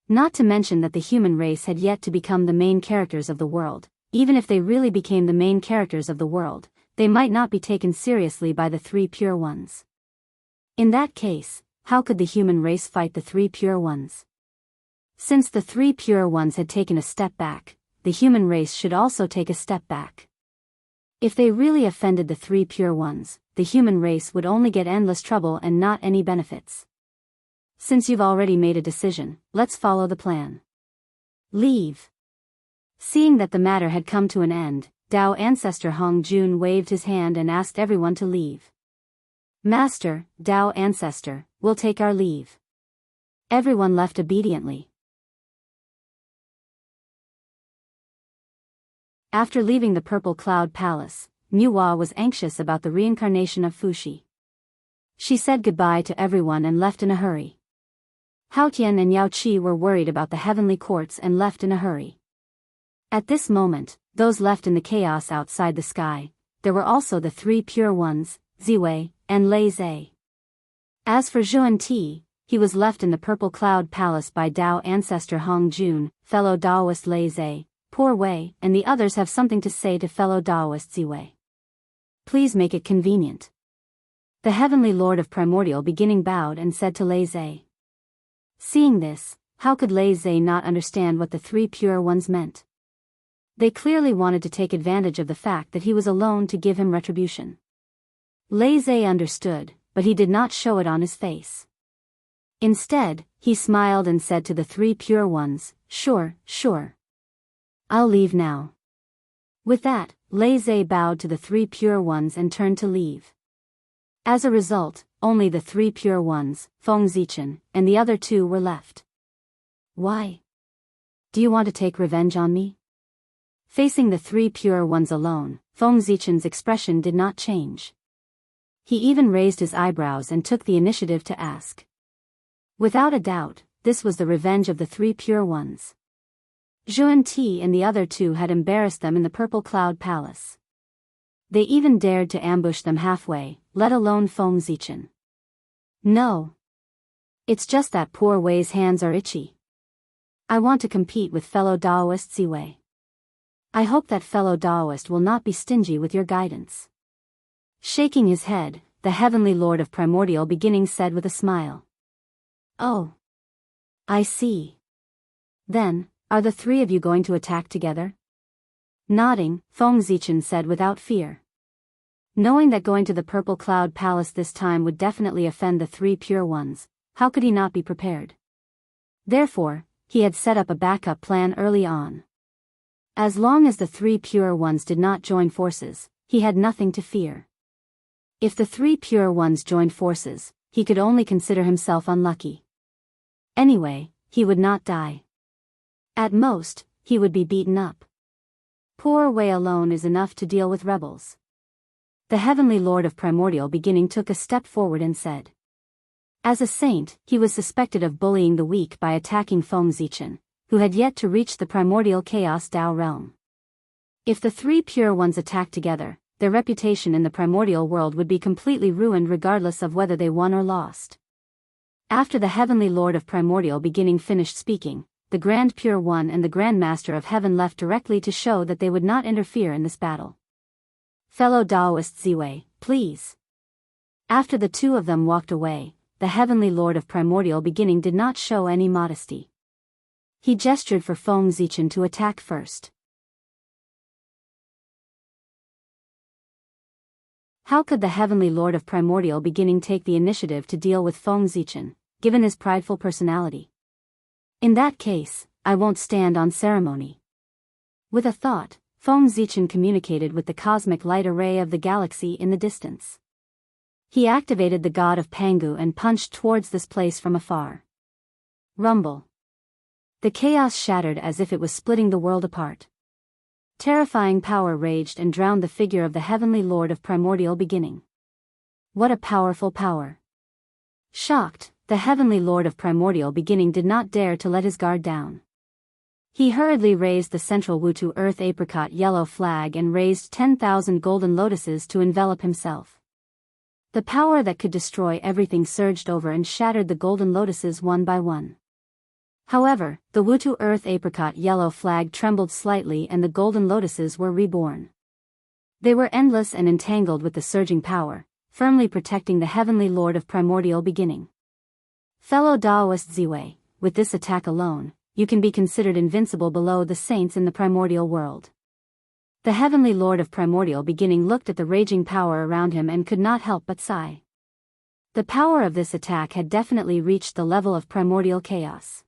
[SPEAKER 1] Not to mention that the human race had yet to become the main characters of the world. Even if they really became the main characters of the world, they might not be taken seriously by the three pure ones. In that case, how could the human race fight the three pure ones? Since the three pure ones had taken a step back, the human race should also take a step back. If they really offended the three pure ones, the human race would only get endless trouble and not any benefits. Since you've already made a decision, let's follow the plan. Leave. Seeing that the matter had come to an end, Tao Ancestor Hong Jun waved his hand and asked everyone to leave. Master, Tao Ancestor, we'll take our leave. Everyone left obediently. After leaving the Purple Cloud Palace, Nuwa was anxious about the reincarnation of Fuxi. She said goodbye to everyone and left in a hurry. Hao Tian and Yao Qi were worried about the heavenly courts and left in a hurry. At this moment, those left in the chaos outside the sky, there were also the three pure ones, Ziwei and Lei Zhe. As for Zhuan Ti, he was left in the purple cloud palace by Dao ancestor Hong Jun, fellow Daoist Lei Zhe, poor Wei, and the others have something to say to fellow Daoist Ziwei. Please make it convenient. The heavenly lord of primordial beginning bowed and said to Lei Zhe. Seeing this, how could Lei Zhe not understand what the three pure ones meant? They clearly wanted to take advantage of the fact that he was alone to give him retribution. Lei Zhe understood, but he did not show it on his face. Instead, he smiled and said to the three pure ones, Sure. I'll leave now. With that, Lei Zhe bowed to the three pure ones and turned to leave. As a result, only the three pure ones, Feng Zichen, and the other two were left. Why? Do you want to take revenge on me? Facing the three pure ones alone, Feng Zichen's expression did not change. He even raised his eyebrows and took the initiative to ask. Without a doubt, this was the revenge of the three pure ones. Zhuan Ti and the other two had embarrassed them in the Purple Cloud Palace. They even dared to ambush them halfway, let alone Feng Zichen. No. It's just that poor Wei's hands are itchy. I want to compete with fellow Daoist Ziwei. I hope that fellow Daoist will not be stingy with your guidance. Shaking his head, the heavenly lord of primordial beginning said with a smile. Oh. I see. Then, are the three of you going to attack together? Nodding, Feng Zichen said without fear. Knowing that going to the Purple Cloud Palace this time would definitely offend the three pure ones, how could he not be prepared? Therefore, he had set up a backup plan early on. As long as the three pure ones did not join forces, he had nothing to fear. If the three pure ones joined forces, he could only consider himself unlucky. Anyway, he would not die. At most, he would be beaten up. Poor Wei alone is enough to deal with rebels. The heavenly lord of primordial beginning took a step forward and said. As a saint, he was suspected of bullying the weak by attacking Feng Zichen, who had yet to reach the primordial chaos Dao realm. If the three pure ones attacked together, their reputation in the primordial world would be completely ruined regardless of whether they won or lost. After the heavenly lord of primordial beginning finished speaking, the Grand Pure One and the Grand Master of Heaven left directly to show that they would not interfere in this battle. Fellow Daoist Ziwei, please. After the two of them walked away, the heavenly lord of primordial beginning did not show any modesty. He gestured for Feng Zichen to attack first. How could the heavenly lord of primordial beginning take the initiative to deal with Feng Zichen, given his prideful personality? In that case, I won't stand on ceremony. With a thought, Feng Zichen communicated with the cosmic light array of the galaxy in the distance. He activated the god of Pangu and punched towards this place from afar. Rumble. The chaos shattered as if it was splitting the world apart. Terrifying power raged and drowned the figure of the heavenly lord of primordial beginning. What a powerful power! Shocked, the heavenly lord of primordial beginning did not dare to let his guard down. He hurriedly raised the central Wutu earth apricot yellow flag and raised 10,000 golden lotuses to envelop himself. The power that could destroy everything surged over and shattered the golden lotuses one by one. However, the Wutu earth apricot yellow flag trembled slightly and the golden lotuses were reborn. They were endless and entangled with the surging power, firmly protecting the heavenly lord of primordial beginning. Fellow Daoist Ziwei, with this attack alone, you can be considered invincible below the saints in the primordial world. The heavenly lord of primordial beginning looked at the raging power around him and could not help but sigh. The power of this attack had definitely reached the level of primordial chaos.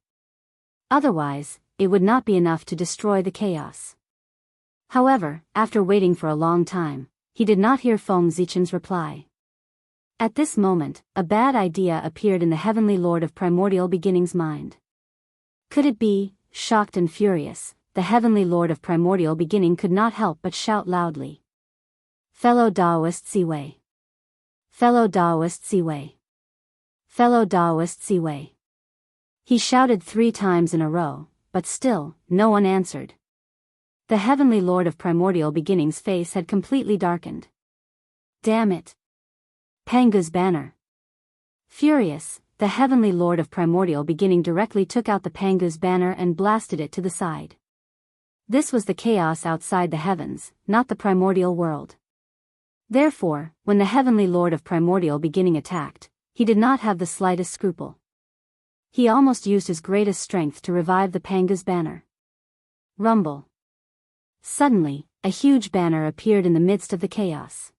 [SPEAKER 1] Otherwise, it would not be enough to destroy the chaos. However, after waiting for a long time, he did not hear Feng Zichen's reply. At this moment, a bad idea appeared in the heavenly lord of primordial beginning's mind. Could it be? Shocked and furious, the heavenly lord of primordial beginning could not help but shout loudly. Fellow Daoist Ziwei! Fellow Daoist Ziwei! Fellow Daoist Ziwei! He shouted 3 times in a row, but still, no one answered. The Heavenly Lord of Primordial Beginning's face had completely darkened. Damn it! Pangu's banner. Furious, the Heavenly Lord of Primordial Beginning directly took out the Pangu's banner and blasted it to the side. This was the chaos outside the heavens, not the primordial world. Therefore, when the Heavenly Lord of Primordial Beginning attacked, he did not have the slightest scruple. He almost used his greatest strength to revive the Pangu's banner. Rumble. Suddenly, a huge banner appeared in the midst of the chaos.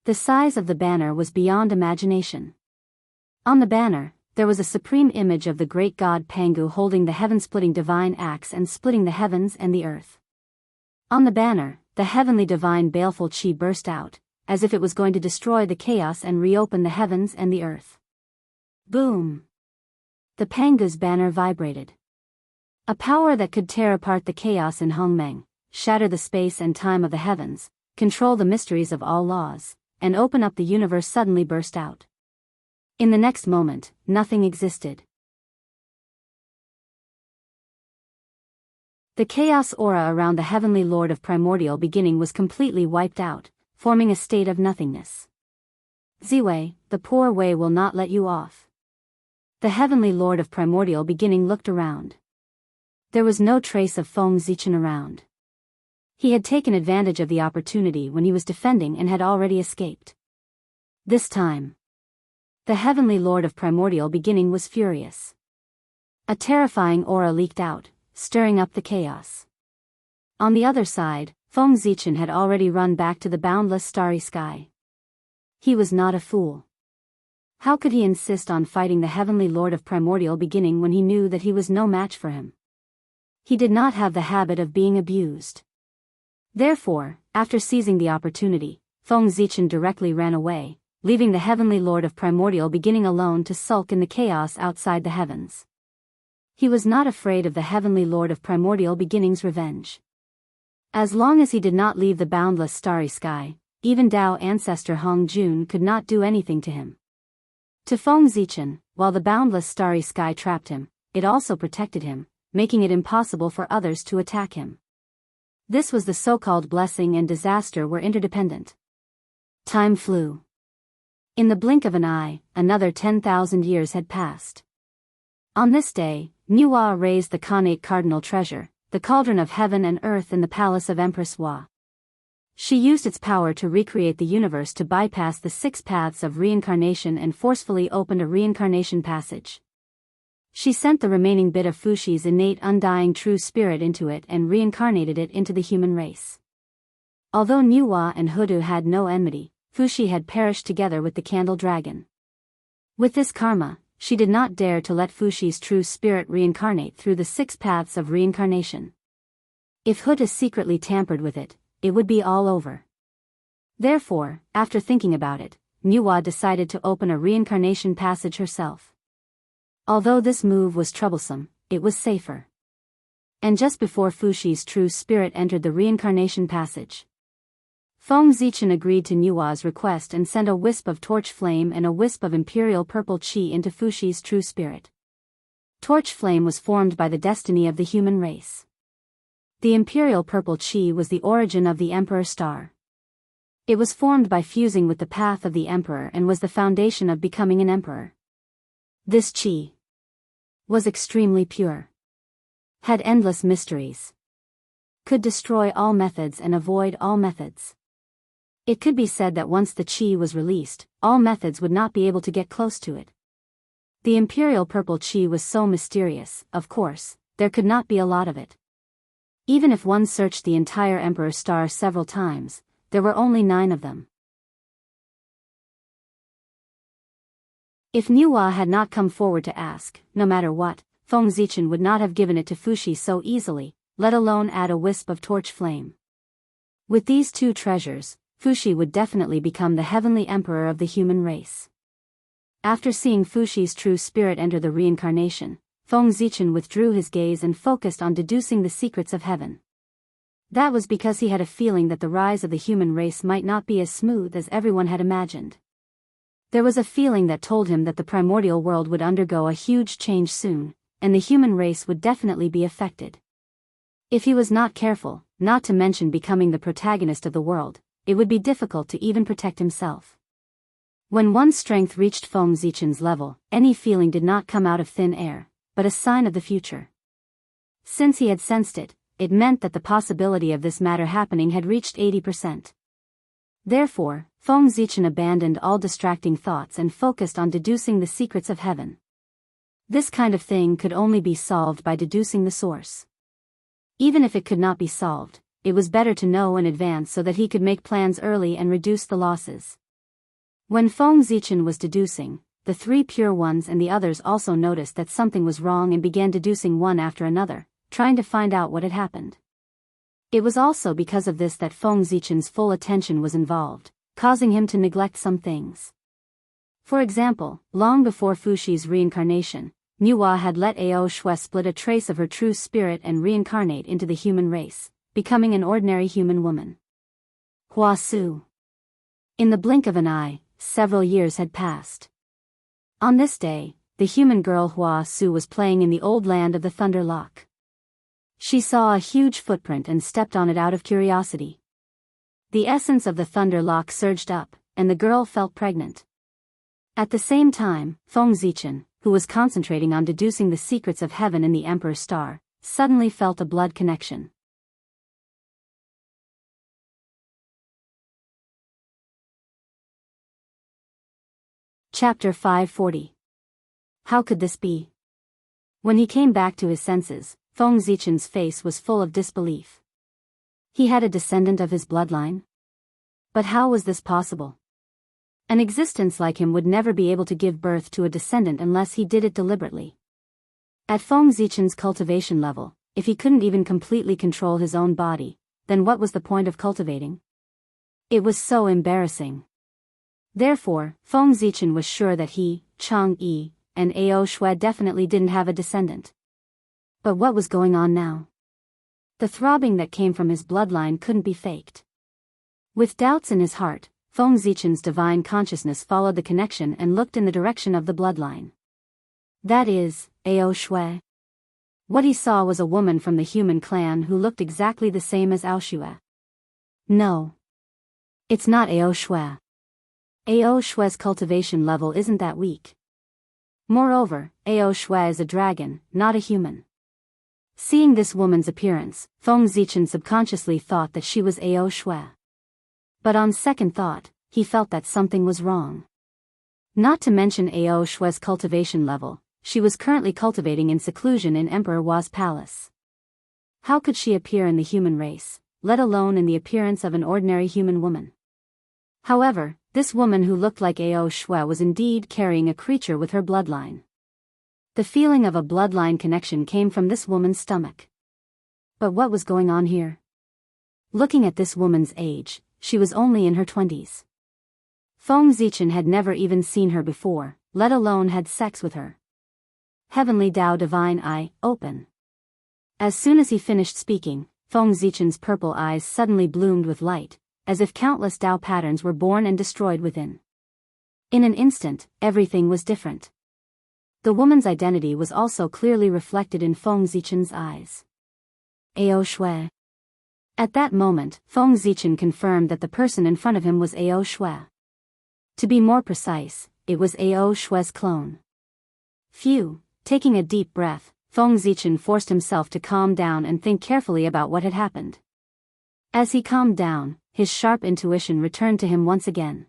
[SPEAKER 1] The size of the banner was beyond imagination. On the banner, there was a supreme image of the great god Pangu holding the heaven-splitting divine axe and splitting the heavens and the earth. On the banner, the heavenly divine baleful chi burst out, as if it was going to destroy the chaos and reopen the heavens and the earth. Boom! The Pangu's banner vibrated. A power that could tear apart the chaos in Hongmeng, shatter the space and time of the heavens, control the mysteries of all laws, and open up the universe suddenly burst out. In the next moment, nothing existed. The chaos aura around the Heavenly Lord of Primordial Beginning was completely wiped out, forming a state of nothingness. Ziwei, the poor Wei will not let you off. The Heavenly Lord of Primordial Beginning looked around. There was no trace of Feng Zichen around. He had taken advantage of the opportunity when he was defending and had already escaped. This time, the Heavenly Lord of Primordial Beginning was furious. A terrifying aura leaked out, stirring up the chaos. On the other side, Feng Zichen had already run back to the boundless starry sky. He was not a fool. How could he insist on fighting the Heavenly Lord of Primordial Beginning when he knew that he was no match for him? He did not have the habit of being abused. Therefore, after seizing the opportunity, Feng Zichen directly ran away, leaving the Heavenly Lord of Primordial Beginning alone to sulk in the chaos outside the heavens. He was not afraid of the Heavenly Lord of Primordial Beginning's revenge. As long as he did not leave the boundless starry sky, even Dao ancestor Hong Jun could not do anything to him. To Feng Zichen, while the boundless starry sky trapped him, it also protected him, making it impossible for others to attack him. This was the so-called blessing and disaster were interdependent. Time flew. In the blink of an eye, another 10,000 years had passed. On this day, Nuwa raised the Khanate cardinal treasure, the cauldron of heaven and earth in the palace of Empress Hua. She used its power to recreate the universe to bypass the 6 paths of reincarnation and forcefully opened a reincarnation passage. She sent the remaining bit of Fushi's innate undying true spirit into it and reincarnated it into the human race. Although Nuwa and Hudu had no enmity, Fushi had perished together with the candle dragon. With this karma, she did not dare to let Fushi's true spirit reincarnate through the 6 paths of reincarnation. If Huda secretly tampered with it, it would be all over. Therefore, after thinking about it, Nuwa decided to open a reincarnation passage herself. Although this move was troublesome, it was safer. And just before Fushi's true spirit entered the reincarnation passage, Feng Zichen agreed to Nuwa's request and sent a wisp of torch flame and a wisp of imperial purple qi into Fushi's true spirit. Torch flame was formed by the destiny of the human race. The imperial purple qi was the origin of the Emperor Star. It was formed by fusing with the path of the Emperor and was the foundation of becoming an emperor. This qi was extremely pure, had endless mysteries, could destroy all methods and avoid all methods. It could be said that once the qi was released, all methods would not be able to get close to it. The imperial purple qi was so mysterious, of course, there could not be a lot of it. Even if one searched the entire Emperor Star several times, there were only 9 of them. If Nuwa had not come forward to ask, no matter what, Feng Zichen would not have given it to Fushi so easily, let alone add a wisp of torch flame. With these 2 treasures, Fushi would definitely become the heavenly emperor of the human race. After seeing Fushi's true spirit enter the reincarnation, Feng Zichen withdrew his gaze and focused on deducing the secrets of heaven. That was because he had a feeling that the rise of the human race might not be as smooth as everyone had imagined. There was a feeling that told him that the primordial world would undergo a huge change soon, and the human race would definitely be affected. If he was not careful, not to mention becoming the protagonist of the world, it would be difficult to even protect himself. When one's strength reached Feng Zichen's level, any feeling did not come out of thin air, but a sign of the future. Since he had sensed it, it meant that the possibility of this matter happening had reached 80%. Therefore, Feng Zichen abandoned all distracting thoughts and focused on deducing the secrets of heaven. This kind of thing could only be solved by deducing the source. Even if it could not be solved, it was better to know in advance so that he could make plans early and reduce the losses. When Feng Zichen was deducing, the three pure ones and the others also noticed that something was wrong and began deducing one after another, trying to find out what had happened. It was also because of this that Feng Zichen's full attention was involved, causing him to neglect some things. For example, long before Fuxi's reincarnation, Nuwa had let Ao Shui split a trace of her true spirit and reincarnate into the human race, becoming an ordinary human woman. Hua Su. In the blink of an eye, several years had passed. On this day, the human girl Hua Su was playing in the old land of the Thunder Lock. She saw a huge footprint and stepped on it out of curiosity. The essence of the Thunder Lock surged up, and the girl felt pregnant. At the same time, Feng Zichen, who was concentrating on deducing the secrets of heaven in the Emperor's star, suddenly felt a blood connection. Chapter 540. How could this be? When he came back to his senses, Feng Zichen's face was full of disbelief. He had a descendant of his bloodline? But how was this possible? An existence like him would never be able to give birth to a descendant unless he did it deliberately. At Feng Zichen's cultivation level, if he couldn't even completely control his own body, then what was the point of cultivating? It was so embarrassing. Therefore, Feng Zichen was sure that he, Chang Yi, and Ao Shui definitely didn't have a descendant. But what was going on now? The throbbing that came from his bloodline couldn't be faked. With doubts in his heart, Feng Zichen's divine consciousness followed the connection and looked in the direction of the bloodline. That is, Ao Shui. What he saw was a woman from the human clan who looked exactly the same as Ao Shui. No. It's not Ao Shui. Ao Shui's cultivation level isn't that weak. Moreover, Ao Shui is a dragon, not a human. Seeing this woman's appearance, Feng Zichen subconsciously thought that she was Ao Shui. But on second thought, he felt that something was wrong. Not to mention Ao Shui's cultivation level, she was currently cultivating in seclusion in Emperor Hua's palace. How could she appear in the human race, let alone in the appearance of an ordinary human woman? However, this woman who looked like Ao Shui was indeed carrying a creature with her bloodline. The feeling of a bloodline connection came from this woman's stomach. But what was going on here? Looking at this woman's age, she was only in her 20s. Feng Zichen had never even seen her before, let alone had sex with her. Heavenly Tao Divine Eye, open. As soon as he finished speaking, Feng Zichen's purple eyes suddenly bloomed with light, as if countless Tao patterns were born and destroyed within. In an instant, everything was different. The woman's identity was also clearly reflected in Feng Zichen's eyes. Ao Shui. At that moment, Feng Zichen confirmed that the person in front of him was Ao Shui. To be more precise, it was Ao Shui's clone. Phew, taking a deep breath, Feng Zichen forced himself to calm down and think carefully about what had happened. As he calmed down, his sharp intuition returned to him once again.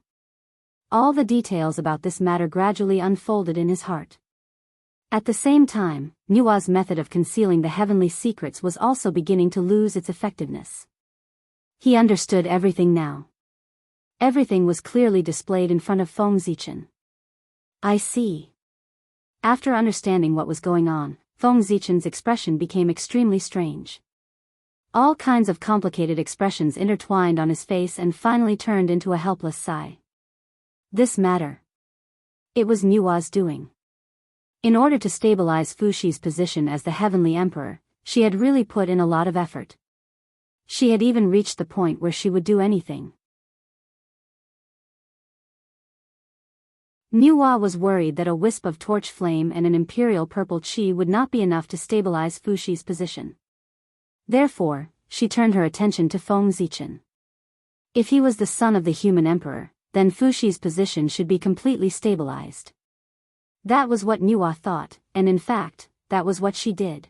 [SPEAKER 1] All the details about this matter gradually unfolded in his heart. At the same time, Nuwa's method of concealing the heavenly secrets was also beginning to lose its effectiveness. He understood everything now. Everything was clearly displayed in front of Feng Zichen. I see. After understanding what was going on, Feng Zichen's expression became extremely strange. All kinds of complicated expressions intertwined on his face and finally turned into a helpless sigh. This matter. It was Nuwa's doing. In order to stabilize Fuxi's position as the Heavenly Emperor, she had really put in a lot of effort. She had even reached the point where she would do anything. Nuwa was worried that a wisp of torch flame and an imperial purple chi would not be enough to stabilize Fuxi's position. Therefore, she turned her attention to Feng Zichen. If he was the son of the human emperor, then Fuxi's position should be completely stabilized. That was what Nuwa thought, and in fact, that was what she did.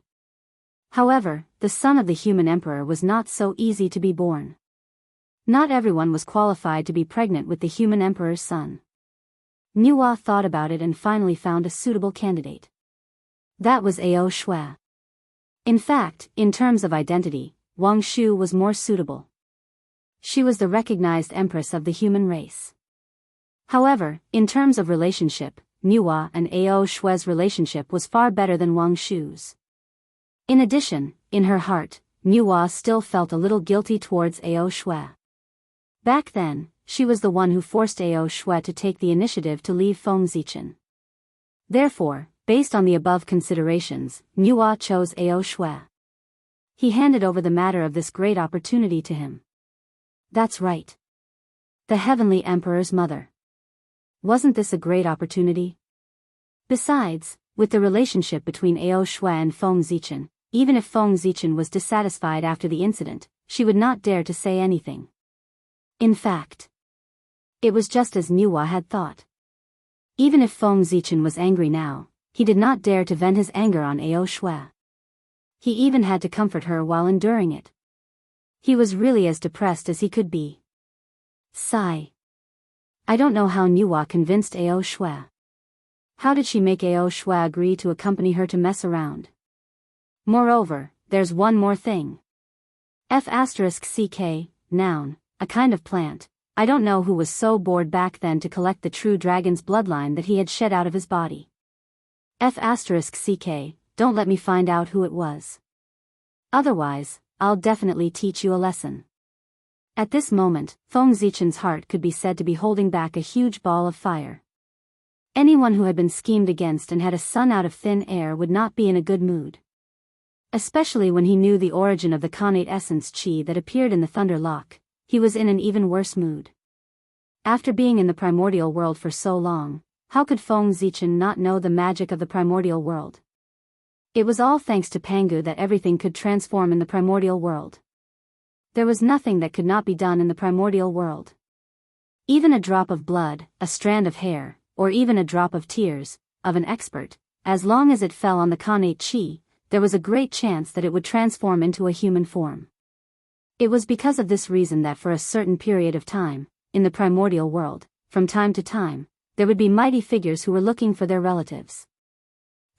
[SPEAKER 1] However, the son of the human emperor was not so easy to be born. Not everyone was qualified to be pregnant with the human emperor's son. Nuwa thought about it and finally found a suitable candidate. That was Ao Shui. In fact, in terms of identity, Wang Shu was more suitable. She was the recognized empress of the human race. However, in terms of relationship, Nuwa and Ao Shui's relationship was far better than Wang Shu's. In addition, in her heart, Nuwa still felt a little guilty towards Ao Shui. Back then, she was the one who forced Ao Shui to take the initiative to leave Feng Zichen. Therefore, based on the above considerations, Nuwa chose Ao Shui. He handed over the matter of this great opportunity to him. That's right. The Heavenly Emperor's mother. Wasn't this a great opportunity? Besides, with the relationship between Ao Shui and Feng Zichen, even if Feng Zichen was dissatisfied after the incident, she would not dare to say anything. In fact, it was just as Nuwa had thought. Even if Feng Zichen was angry now, he did not dare to vent his anger on Ao Shui. He even had to comfort her while enduring it. He was really as depressed as he could be. Sigh. I don't know how Nuwa convinced Ao Shui. How did she make Ao Shui agree to accompany her to mess around? Moreover, there's one more thing. F*ck, noun, a kind of plant. I don't know who was so bored back then to collect the true dragon's bloodline that he had shed out of his body. F*ck, don't let me find out who it was. Otherwise, I'll definitely teach you a lesson. At this moment, Feng Zichen's heart could be said to be holding back a huge ball of fire. Anyone who had been schemed against and had a son out of thin air would not be in a good mood. Especially when he knew the origin of the Khanate essence chi that appeared in the Thunder Lock, he was in an even worse mood. After being in the primordial world for so long, how could Feng Zichen not know the magic of the primordial world? It was all thanks to Pangu that everything could transform in the primordial world. There was nothing that could not be done in the primordial world. Even a drop of blood, a strand of hair, or even a drop of tears, of an expert, as long as it fell on the Khanate chi, there was a great chance that it would transform into a human form. It was because of this reason that for a certain period of time, in the primordial world, from time to time, there would be mighty figures who were looking for their relatives.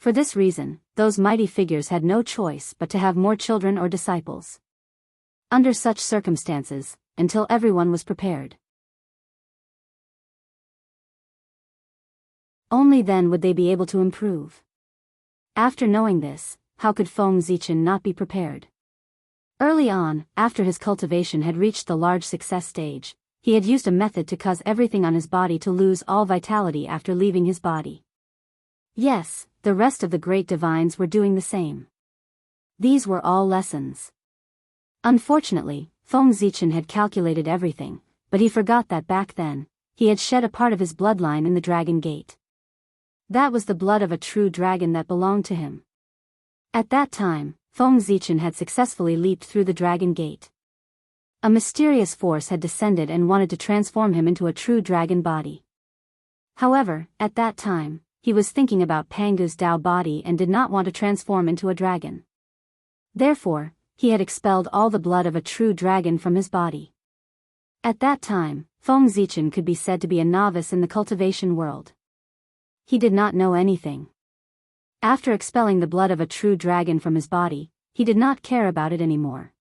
[SPEAKER 1] For this reason, those mighty figures had no choice but to have more children or disciples. Under such circumstances, until everyone was prepared. Only then would they be able to improve. After knowing this, how could Feng Zichen not be prepared? Early on, after his cultivation had reached the large success stage, he had used a method to cause everything on his body to lose all vitality after leaving his body. Yes, the rest of the great divines were doing the same. These were all lessons. Unfortunately, Feng Zichen had calculated everything, but he forgot that back then, he had shed a part of his bloodline in the Dragon Gate. That was the blood of a true dragon that belonged to him. At that time, Feng Zichen had successfully leaped through the Dragon Gate. A mysterious force had descended and wanted to transform him into a true dragon body. However, at that time, he was thinking about Pangu's Dao body and did not want to transform into a dragon. Therefore, he had expelled all the blood of a true dragon from his body. At that time, Feng Zichen could be said to be a novice in the cultivation world. He did not know anything. After expelling the blood of a true dragon from his body, he did not care about it anymore.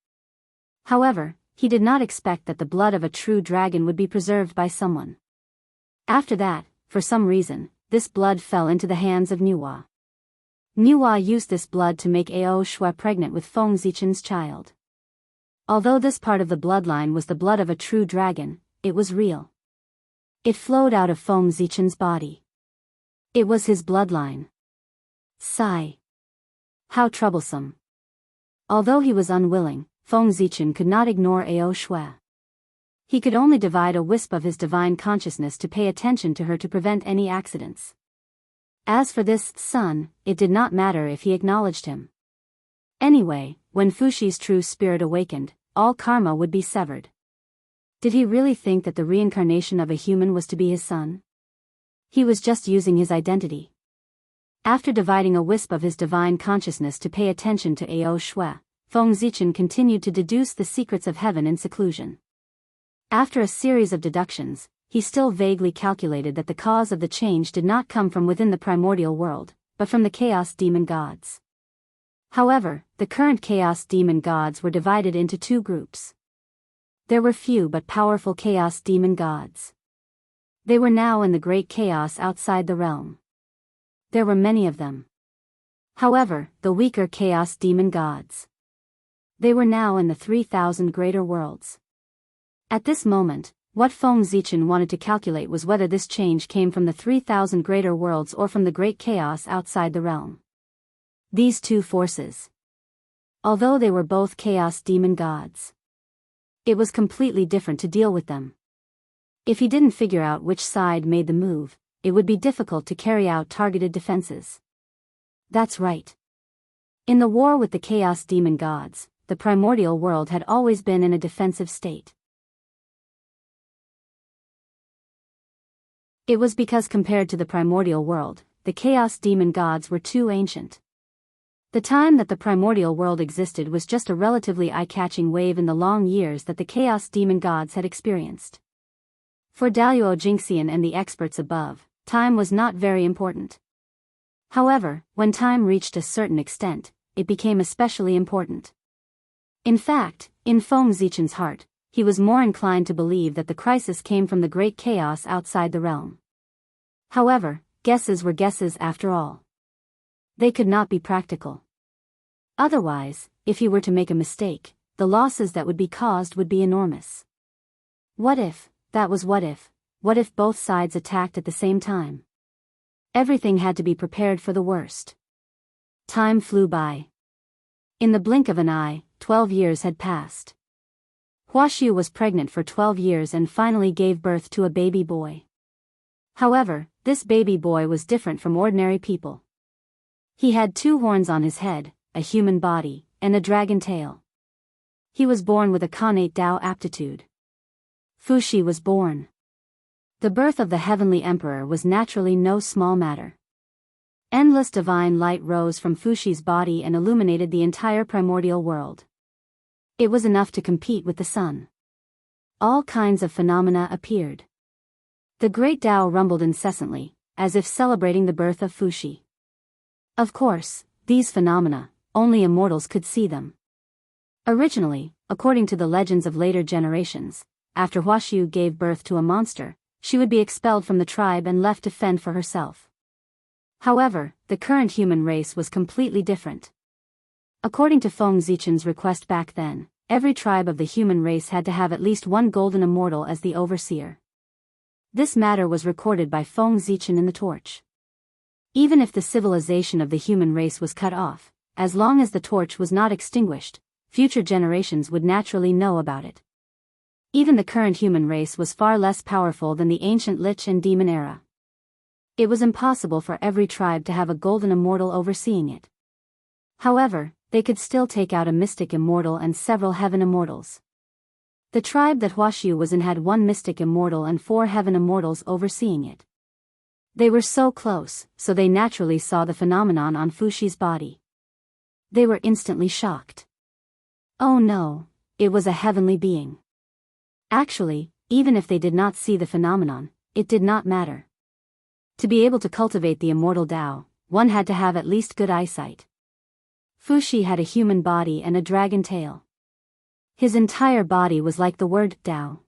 [SPEAKER 1] However, he did not expect that the blood of a true dragon would be preserved by someone. After that, for some reason, this blood fell into the hands of Nuwa. Nuwa used this blood to make Ao Shui pregnant with Feng Zichen's child. Although this part of the bloodline was the blood of a true dragon, it was real. It flowed out of Feng Zichen's body. It was his bloodline. Sigh. How troublesome. Although he was unwilling, Feng Zichen could not ignore Ao Shui. He could only divide a wisp of his divine consciousness to pay attention to her to prevent any accidents. As for this son, it did not matter if he acknowledged him. Anyway, when Fushi's true spirit awakened, all karma would be severed. Did he really think that the reincarnation of a human was to be his son? He was just using his identity. After dividing a wisp of his divine consciousness to pay attention to Ao Shui, Feng Zichen continued to deduce the secrets of heaven in seclusion. After a series of deductions, he still vaguely calculated that the cause of the change did not come from within the primordial world, but from the chaos demon gods. However, the current chaos demon gods were divided into two groups. There were few but powerful chaos demon gods. They were now in the great chaos outside the realm. There were many of them. However, the weaker chaos demon gods. They were now in the 3,000 greater worlds. At this moment, what Feng Zichen wanted to calculate was whether this change came from the 3,000 greater worlds or from the great chaos outside the realm. These two forces. Although they were both chaos demon gods, it was completely different to deal with them. If he didn't figure out which side made the move, it would be difficult to carry out targeted defenses. That's right. In the war with the chaos demon gods, the primordial world had always been in a defensive state. It was because compared to the primordial world, the chaos demon gods were too ancient. The time that the primordial world existed was just a relatively eye-catching wave in the long years that the chaos demon gods had experienced. For Daoist Jingxian and the experts above, time was not very important. However, when time reached a certain extent, it became especially important. In fact, in Feng Zichen's heart, he was more inclined to believe that the crisis came from the great chaos outside the realm. However, guesses were guesses after all. They could not be practical. Otherwise, if he were to make a mistake, the losses that would be caused would be enormous. What if both sides attacked at the same time? Everything had to be prepared for the worst. Time flew by. In the blink of an eye, 12 years had passed. Huaxiu was pregnant for 12 years and finally gave birth to a baby boy. However, this baby boy was different from ordinary people. He had 2 horns on his head, a human body, and a dragon tail. He was born with a connate Dao aptitude. Fuxi was born. The birth of the heavenly emperor was naturally no small matter. Endless divine light rose from Fuxi's body and illuminated the entire primordial world. It was enough to compete with the sun. All kinds of phenomena appeared. The great Dao rumbled incessantly, as if celebrating the birth of Fuxi. Of course, these phenomena, only immortals could see them. Originally, according to the legends of later generations, after Huaxiu gave birth to a monster, she would be expelled from the tribe and left to fend for herself. However, the current human race was completely different. According to Feng Zichen's request back then, every tribe of the human race had to have at least one golden immortal as the overseer. This matter was recorded by Feng Zichen in the torch. Even if the civilization of the human race was cut off, as long as the torch was not extinguished, future generations would naturally know about it. Even the current human race was far less powerful than the ancient Lich and Demon era. It was impossible for every tribe to have a golden immortal overseeing it. However, they could still take out a mystic immortal and several heaven immortals. The tribe that Huaxiu was in had 1 mystic immortal and 4 heaven immortals overseeing it. They were so close, so they naturally saw the phenomenon on Fuxi's body. They were instantly shocked. Oh no, it was a heavenly being. Actually, even if they did not see the phenomenon, it did not matter. To be able to cultivate the immortal Dao, one had to have at least good eyesight. Fuxi had a human body and a dragon tail. His entire body was like the word Dao.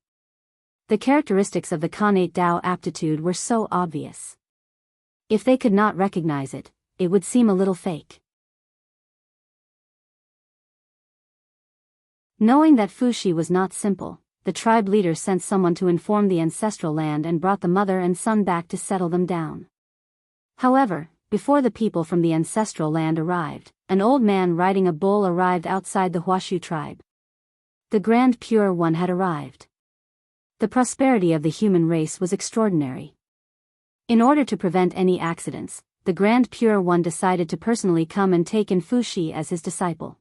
[SPEAKER 1] The characteristics of the connate Dao aptitude were so obvious. If they could not recognize it, it would seem a little fake. Knowing that Fuxi was not simple, the tribe leader sent someone to inform the ancestral land and brought the mother and son back to settle them down. However, before the people from the ancestral land arrived, an old man riding a bull arrived outside the Huaxiu tribe. The Grand Pure One had arrived. The prosperity of the human race was extraordinary. In order to prevent any accidents, the Grand Pure One decided to personally come and take in Fuxi as his disciple.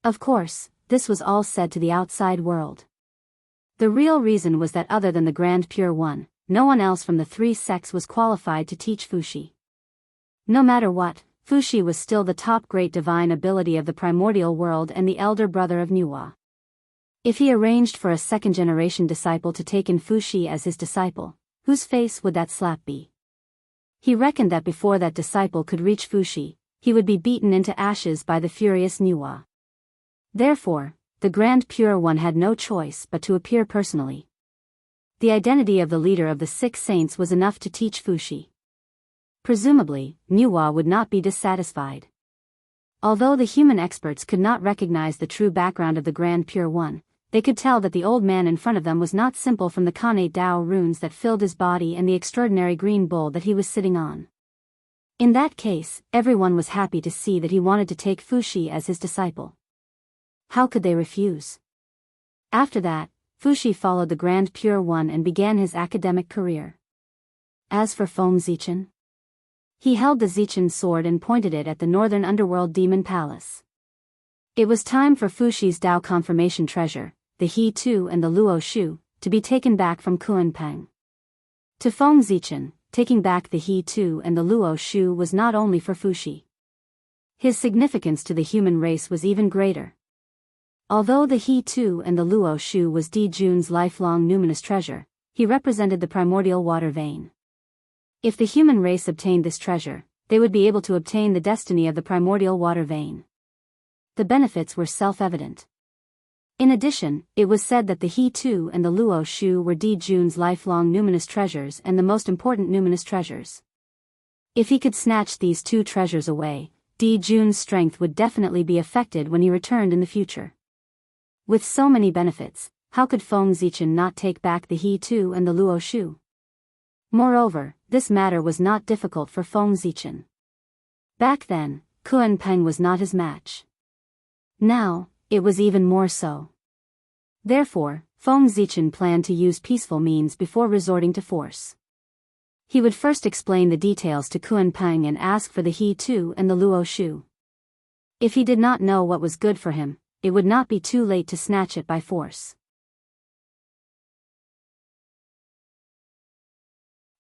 [SPEAKER 1] Of course, this was all said to the outside world. The real reason was that other than the Grand Pure One, no one else from the three sects was qualified to teach Fuxi. No matter what, Fuxi was still the top great divine ability of the primordial world and the elder brother of Nuwa. If he arranged for a second-generation disciple to take in Fuxi as his disciple, whose face would that slap be? He reckoned that before that disciple could reach Fuxi, he would be beaten into ashes by the furious Nuwa. Therefore, the Grand Pure One had no choice but to appear personally. The identity of the leader of the six saints was enough to teach Fuxi. Presumably, Nuwa would not be dissatisfied. Although the human experts could not recognize the true background of the Grand Pure One, they could tell that the old man in front of them was not simple from the Khanate Dao runes that filled his body and the extraordinary green bull that he was sitting on. In that case, everyone was happy to see that he wanted to take Fuxi as his disciple. How could they refuse? After that, Fuxi followed the Grand Pure One and began his academic career. As for Feng Zichen, he held the Zichen sword and pointed it at the northern underworld demon palace. It was time for Fuxi's Dao confirmation treasure, the He Tu and the Luo Shu, to be taken back from Kunpeng. To Feng Zichen, taking back the He Tu and the Luo Shu was not only for Fuxi. His significance to the human race was even greater. Although the He Tu and the Luo Shu was Di Jun's lifelong numinous treasure, he represented the primordial water vein. If the human race obtained this treasure, they would be able to obtain the destiny of the primordial water vein. The benefits were self-evident. In addition, it was said that the He Tu and the Luo Shu were Di Jun's lifelong numinous treasures and the most important numinous treasures. If he could snatch these two treasures away, Di Jun's strength would definitely be affected when he returned in the future. With so many benefits, how could Feng Zichen not take back the He Tu and the Luo Shu? Moreover, this matter was not difficult for Feng Zichen. Back then, Kunpeng was not his match. Now, it was even more so. Therefore, Feng Zichen planned to use peaceful means before resorting to force. He would first explain the details to Kunpeng and ask for the He Tu and the Luo Shu. If he did not know what was good for him, it would not be too late to snatch it by force.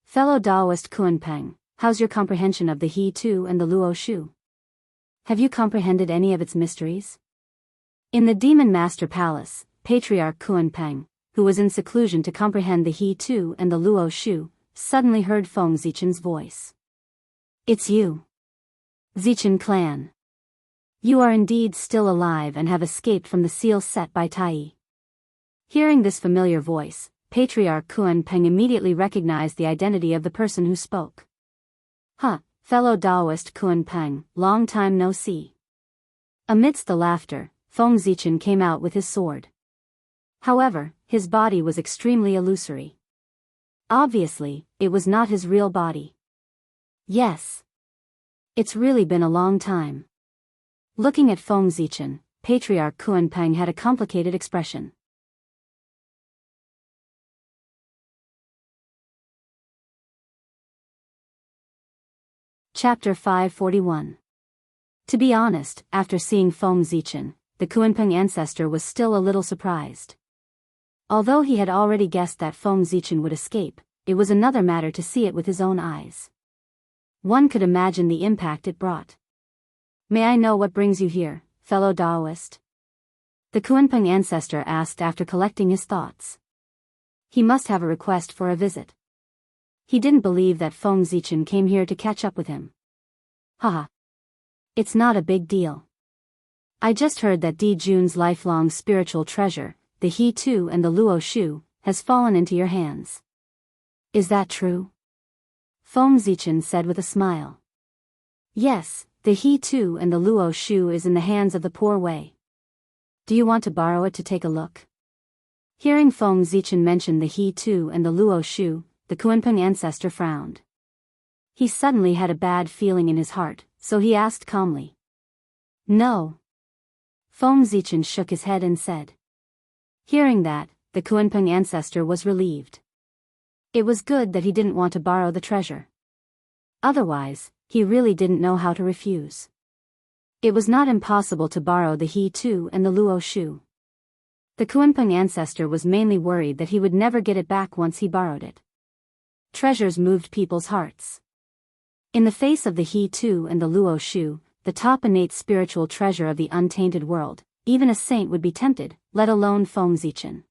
[SPEAKER 1] Fellow Daoist Kunpeng, how's your comprehension of the He Tu and the Luo Shu? Have you comprehended any of its mysteries? In the Demon Master Palace, Patriarch Kunpeng, who was in seclusion to comprehend the He Tu and the Luo Shu, suddenly heard Feng Zichen's voice. It's you. Zichen clan. You are indeed still alive and have escaped from the seal set by Tai. Hearing this familiar voice, Patriarch Kunpeng immediately recognized the identity of the person who spoke. Fellow Daoist Kunpeng, long time no see. Amidst the laughter, Feng Zichen came out with his sword. However, his body was extremely illusory. Obviously, it was not his real body. Yes. It's really been a long time. Looking at Feng Zichen, Patriarch Kunpeng had a complicated expression. Chapter 541. To be honest, after seeing Feng Zichen, the Kunpeng ancestor was still a little surprised. Although he had already guessed that Feng Zichen would escape, it was another matter to see it with his own eyes. One could imagine the impact it brought. May I know what brings you here, fellow Daoist? The Kunpeng ancestor asked after collecting his thoughts. He must have a request for a visit. He didn't believe that Feng Zichen came here to catch up with him. Haha. It's not a big deal. I just heard that Di Jun's lifelong spiritual treasure, the He Tu and the Luo Shu, has fallen into your hands. Is that true? Feng Zichen said with a smile. Yes, the He Tu and the Luo Shu is in the hands of the poor Wei. Do you want to borrow it to take a look? Hearing Feng Zichen mention the He Tu and the Luo Shu, the Kunpeng ancestor frowned. He suddenly had a bad feeling in his heart, so he asked calmly. No. Feng Zichen shook his head and said. Hearing that, the Kunpeng ancestor was relieved. It was good that he didn't want to borrow the treasure. Otherwise, he really didn't know how to refuse. It was not impossible to borrow the He Tu and the Luo Shu. The Kunpeng ancestor was mainly worried that he would never get it back once he borrowed it. Treasures moved people's hearts. In the face of the He Tu and the Luo Shu, the top innate spiritual treasure of the untainted world, even a saint would be tempted, let alone Feng Zichen.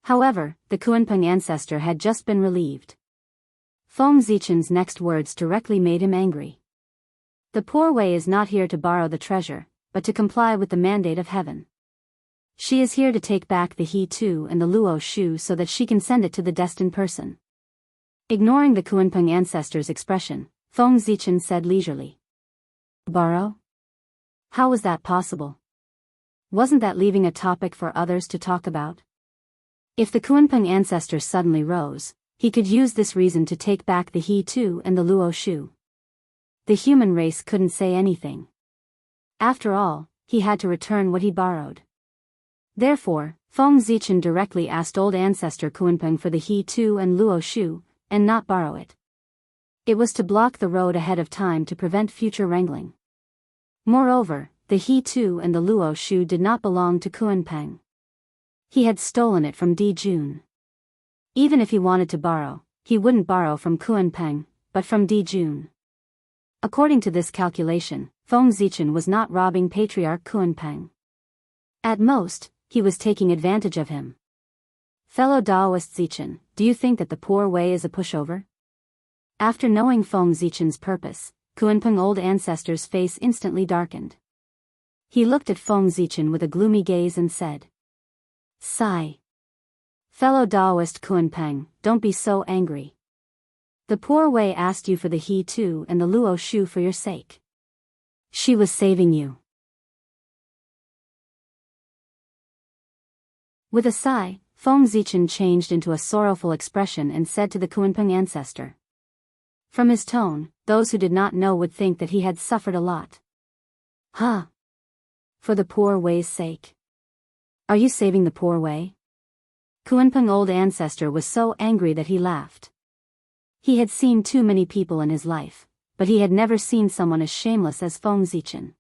[SPEAKER 1] However, the Kunpeng ancestor had just been relieved. Feng Zichen's next words directly made him angry. The poor Wei is not here to borrow the treasure, but to comply with the mandate of heaven. She is here to take back the He Tu and the Luo Shu so that she can send it to the destined person. Ignoring the Kunpeng ancestor's expression, Feng Zichen said leisurely. Borrow? How was that possible? Wasn't that leaving a topic for others to talk about? If the Kunpeng ancestor suddenly rose, he could use this reason to take back the He Tu and the Luo Shu. The human race couldn't say anything. After all, he had to return what he borrowed. Therefore, Feng Zichen directly asked old ancestor Kunpeng for the He Tu and Luo Shu, and not borrow it. It was to block the road ahead of time to prevent future wrangling. Moreover, the He Tu and the Luo Shu did not belong to Kunpeng. He had stolen it from Di Jun. Even if he wanted to borrow, he wouldn't borrow from Kunpeng, but from Di Jun. According to this calculation, Feng Zichen was not robbing Patriarch Kunpeng. At most, he was taking advantage of him. Fellow Daoist Zichen, do you think that the poor Wei is a pushover? After knowing Feng Zichen's purpose, Kunpeng old ancestor's face instantly darkened. He looked at Feng Zichen with a gloomy gaze and said, "Sigh. Fellow Daoist Kunpeng, don't be so angry. The poor Wei asked you for the He Tu and the Luo Shu for your sake. She was saving you." With a sigh, Feng Zichen changed into a sorrowful expression and said to the Kunpeng ancestor. From his tone, those who did not know would think that he had suffered a lot. "Huh? For the poor Wei's sake? Are you saving the poor Wei?" Kunpeng old ancestor was so angry that he laughed. He had seen too many people in his life, but he had never seen someone as shameless as Feng Zichen.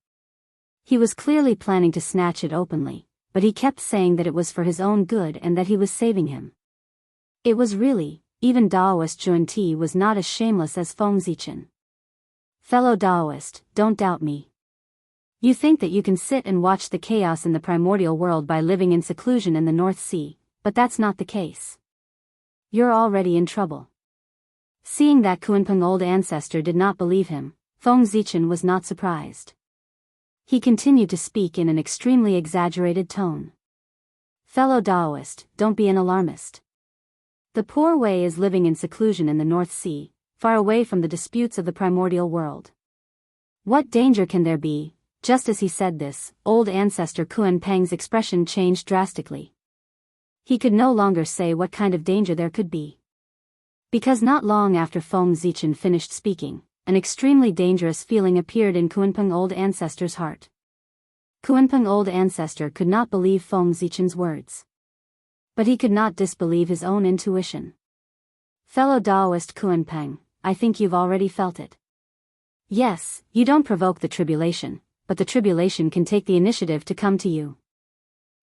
[SPEAKER 1] He was clearly planning to snatch it openly, but he kept saying that it was for his own good and that he was saving him. It was really, even Daoist Junti was not as shameless as Feng Zichen. Fellow Daoist, don't doubt me. You think that you can sit and watch the chaos in the primordial world by living in seclusion in the North Sea, but that's not the case. You're already in trouble. Seeing that Kunpeng old ancestor did not believe him, Feng Zichen was not surprised. He continued to speak in an extremely exaggerated tone. Fellow Daoist, don't be an alarmist. The poor Wei is living in seclusion in the North Sea, far away from the disputes of the primordial world. What danger can there be? Just as he said this, old ancestor Kunpeng's expression changed drastically. He could no longer say what kind of danger there could be. Because not long after Feng Zichen finished speaking, an extremely dangerous feeling appeared in Kunpeng old ancestor's heart. Kunpeng old ancestor could not believe Feng Zichen's words. But he could not disbelieve his own intuition. Fellow Daoist Kunpeng, I think you've already felt it. Yes, you don't provoke the tribulation, but the tribulation can take the initiative to come to you.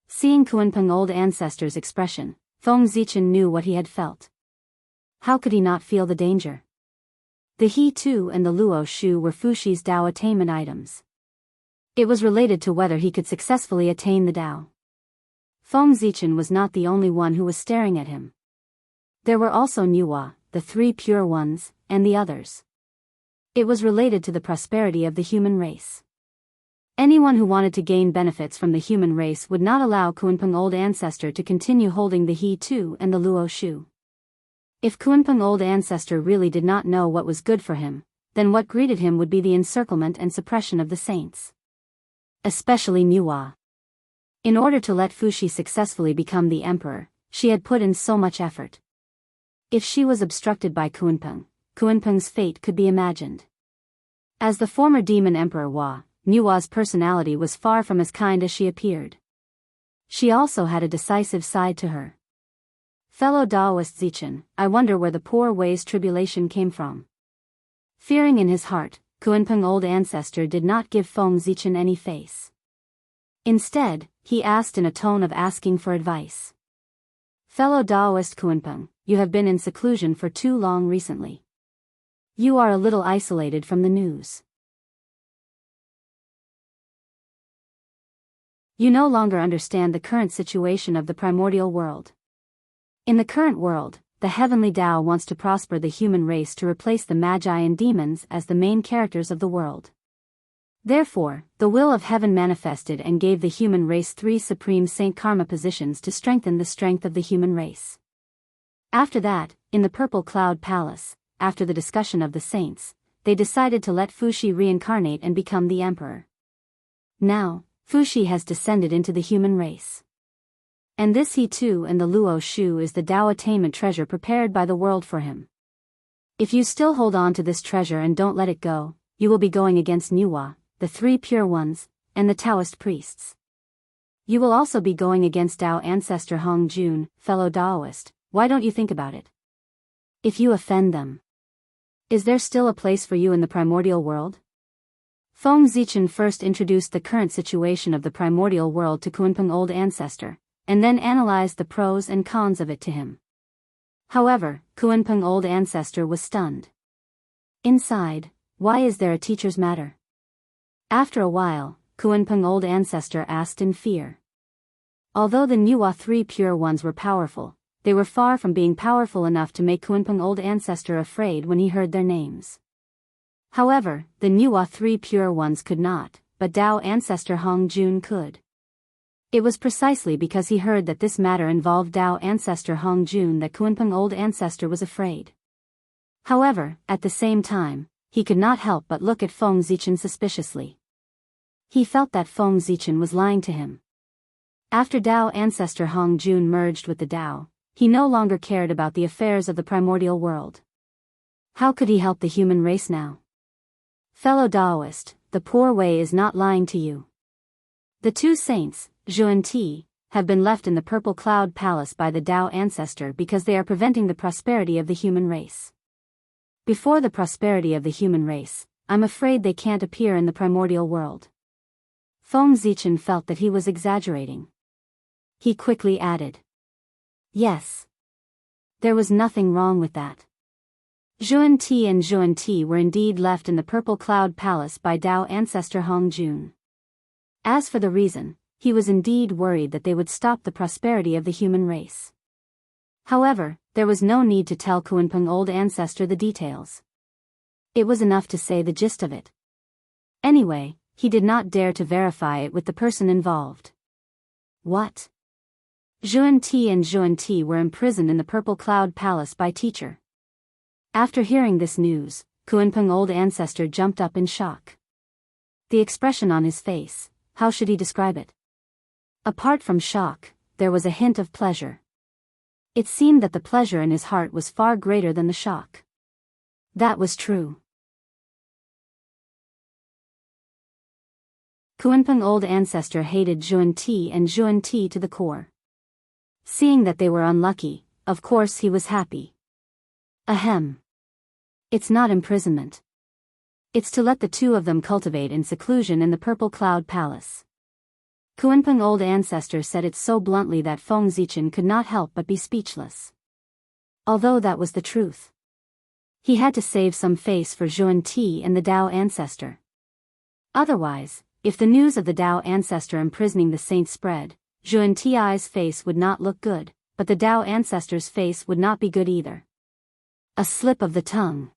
[SPEAKER 1] Seeing Kunpeng old ancestor's expression, Feng Zichen knew what he had felt. How could he not feel the danger? The He Tu and the Luo Shu were Fushi's Dao attainment items. It was related to whether he could successfully attain the Dao. Feng Zichen was not the only one who was staring at him. There were also Nuwa, the three pure ones, and the others. It was related to the prosperity of the human race. Anyone who wanted to gain benefits from the human race would not allow Kunpeng old ancestor to continue holding the He Tu and the Luo Shu. If Kunpeng old ancestor really did not know what was good for him, then what greeted him would be the encirclement and suppression of the saints. Especially Nuwa. In order to let Fushi successfully become the emperor, she had put in so much effort. If she was obstructed by Kunpeng's fate could be imagined. As the former demon emperor Hua, Nuwa's personality was far from as kind as she appeared. She also had a decisive side to her. Fellow Daoist Zichen, I wonder where the poor Wei's tribulation came from. Fearing in his heart, Kunpeng Old Ancestor did not give Feng Zichen any face. Instead, he asked in a tone of asking for advice. Fellow Daoist Kunpeng, you have been in seclusion for too long recently. You are a little isolated from the news. You no longer understand the current situation of the primordial world. In the current world, the heavenly Tao wants to prosper the human race to replace the magi and demons as the main characters of the world. Therefore, the will of heaven manifested and gave the human race 3 supreme saint karma positions to strengthen the strength of the human race. After that, in the Purple Cloud Palace, after the discussion of the saints, they decided to let Fuxi reincarnate and become the emperor. Now, Fuxi has descended into the human race. And this he too and the Luo Shu is the Tao attainment treasure prepared by the world for him. If you still hold on to this treasure and don't let it go, you will be going against Nuwa, the 3 pure ones, and the Taoist priests. You will also be going against Tao ancestor Hong Jun, fellow Daoist. Why don't you think about it? If you offend them, is there still a place for you in the primordial world? Feng Zichen first introduced the current situation of the primordial world to Kunpeng Old Ancestor, and then analyzed the pros and cons of it to him. However, Kunpeng Old Ancestor was stunned. Inside, why is there a teacher's matter? After a while, Kunpeng Old Ancestor asked in fear. Although the Nuwa 3 pure ones were powerful, they were far from being powerful enough to make Kunpeng Old Ancestor afraid when he heard their names. However, the Nuwa 3 pure ones could not, but Tao ancestor Hong Jun could. It was precisely because he heard that this matter involved Tao ancestor Hong Jun that Kunpeng Old Ancestor was afraid. However, at the same time, he could not help but look at Feng Zichen suspiciously. He felt that Feng Zichen was lying to him. After Tao ancestor Hong Jun merged with the Tao, he no longer cared about the affairs of the primordial world. How could he help the human race now? Fellow Daoist, the poor Wei is not lying to you. The 2 saints, Zhu and Ti, have been left in the Purple Cloud Palace by the Tao ancestor because they are preventing the prosperity of the human race. Before the prosperity of the human race, I'm afraid they can't appear in the primordial world. Feng Zichen felt that he was exaggerating. He quickly added. Yes. There was nothing wrong with that. Zhuan Ti and Zhuan Ti were indeed left in the Purple Cloud Palace by Tao ancestor Hong Jun. As for the reason, he was indeed worried that they would stop the prosperity of the human race. However, there was no need to tell Kunpeng Old Ancestor the details. It was enough to say the gist of it. Anyway, he did not dare to verify it with the person involved. What? Zhuan Ti and Zhuan Ti were imprisoned in the Purple Cloud Palace by teacher. After hearing this news, Kunpeng Old Ancestor jumped up in shock. The expression on his face, how should he describe it? Apart from shock, there was a hint of pleasure. It seemed that the pleasure in his heart was far greater than the shock. That was true. Kunpeng Old Ancestor hated Zhuan Ti and Zhuan Ti to the core. Seeing that they were unlucky, of course he was happy. Ahem. It's not imprisonment. It's to let the 2 of them cultivate in seclusion in the Purple Cloud Palace. Kunpeng Old Ancestor said it so bluntly that Feng Zichen could not help but be speechless. Although that was the truth. He had to save some face for Zhuan Ti and the Tao ancestor. Otherwise, if the news of the Tao ancestor imprisoning the saint spread, Zhuan Ti's face would not look good, but the Tao ancestor's face would not be good either. A slip of the tongue.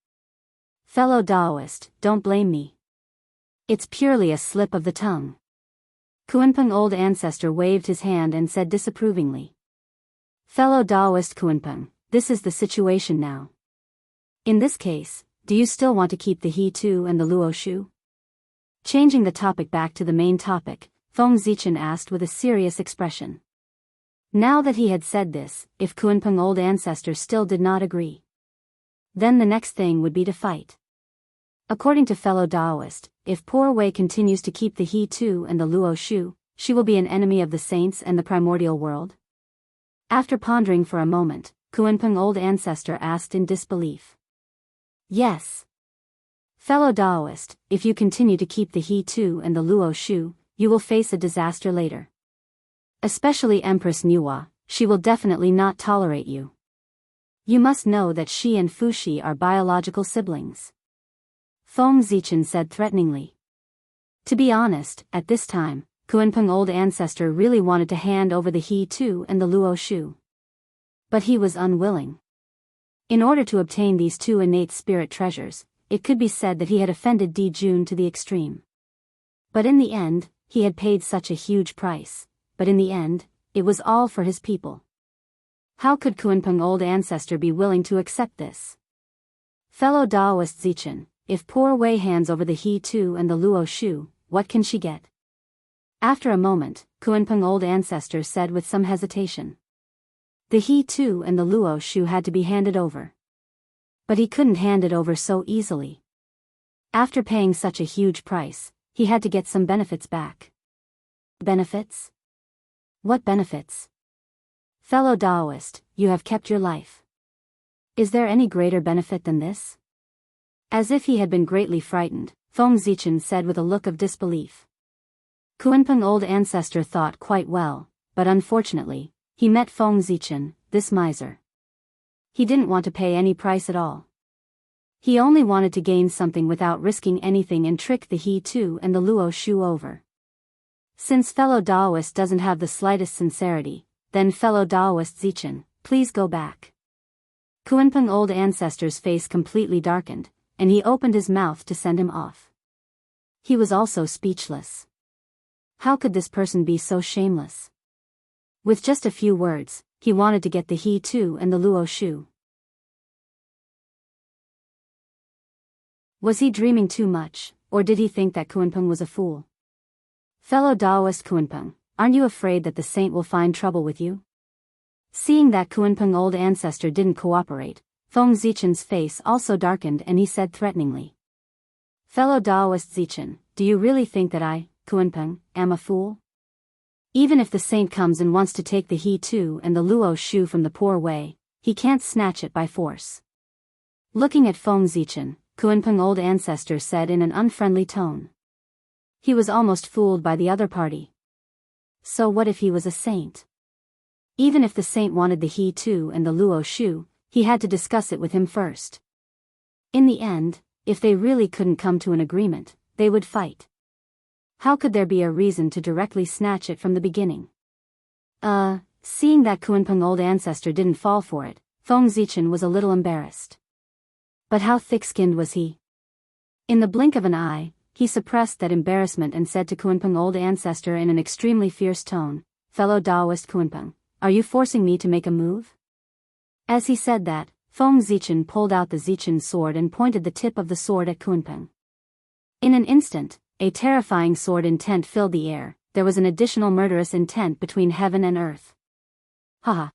[SPEAKER 1] Fellow Daoist, don't blame me. It's purely a slip of the tongue. Kunpeng Old Ancestor waved his hand and said disapprovingly. Fellow Daoist Kunpeng, this is the situation now. In this case, do you still want to keep the He Tu and the Luo Shu? Changing the topic back to the main topic, Feng Zichen asked with a serious expression. Now that he had said this, if Kunpeng Old Ancestor still did not agree, then the next thing would be to fight. According to fellow Daoist, if poor Wei continues to keep the He Tu and the Luo Shu, she will be an enemy of the saints and the primordial world. After pondering for a moment, Kunpeng Old Ancestor asked in disbelief. Yes. Fellow Daoist, if you continue to keep the He Tu and the Luo Shu, you will face a disaster later. Especially Empress Nuwa, she will definitely not tolerate you. You must know that she and Fushi are biological siblings. Feng Zichen said threateningly. To be honest, at this time, Kunpeng Old Ancestor really wanted to hand over the He Tu and the Luo Shu. But he was unwilling. In order to obtain these two innate spirit treasures, it could be said that he had offended Di Jun to the extreme. But in the end, he had paid such a huge price, but in the end, it was all for his people. How could Kunpeng Old Ancestor be willing to accept this? Fellow Daoist Zichen, if poor Wei hands over the He Tu and the Luo Shu, what can she get? After a moment, Kunpeng Old Ancestor said with some hesitation. The He Tu and the Luo Shu had to be handed over. But he couldn't hand it over so easily. After paying such a huge price, he had to get some benefits back. Benefits? What benefits? Fellow Daoist, you have kept your life. Is there any greater benefit than this? As if he had been greatly frightened, Feng Zichen said with a look of disbelief. Kunpeng Old Ancestor thought quite well, but unfortunately, he met Feng Zichen, this miser. He didn't want to pay any price at all. He only wanted to gain something without risking anything and trick the He Tu and the Luo Shu over. Since fellow Daoist doesn't have the slightest sincerity, then fellow Daoist Zichen, please go back. Kunpeng Old Ancestor's face completely darkened, and he opened his mouth to send him off. He was also speechless. How could this person be so shameless? With just a few words, he wanted to get the He Tu and the Luo Shu. Was he dreaming too much, or did he think that Kunpeng was a fool? Fellow Daoist Kunpeng, aren't you afraid that the saint will find trouble with you? Seeing that Kunpeng Old Ancestor didn't cooperate, Feng Zichen's face also darkened and he said threateningly. Fellow Daoist Zichen, do you really think that I, Kunpeng, am a fool? Even if the saint comes and wants to take the He Tu and the Luo Shu from the poor Wei, he can't snatch it by force. Looking at Feng Zichen, Kunpeng Old Ancestor said in an unfriendly tone. He was almost fooled by the other party. So what if he was a saint? Even if the saint wanted the He Tu and the Luo Shu, he had to discuss it with him first. In the end, if they really couldn't come to an agreement, they would fight. How could there be a reason to directly snatch it from the beginning? Seeing that Kunpeng Old Ancestor didn't fall for it, Feng Zichen was a little embarrassed. But how thick-skinned was he? In the blink of an eye, he suppressed that embarrassment and said to Kunpeng Old Ancestor in an extremely fierce tone, Fellow Daoist Kunpeng, are you forcing me to make a move? As he said that, Feng Zichen pulled out the Zichen sword and pointed the tip of the sword at Kunpeng. In an instant, a terrifying sword intent filled the air. There was an additional murderous intent between heaven and earth. Haha.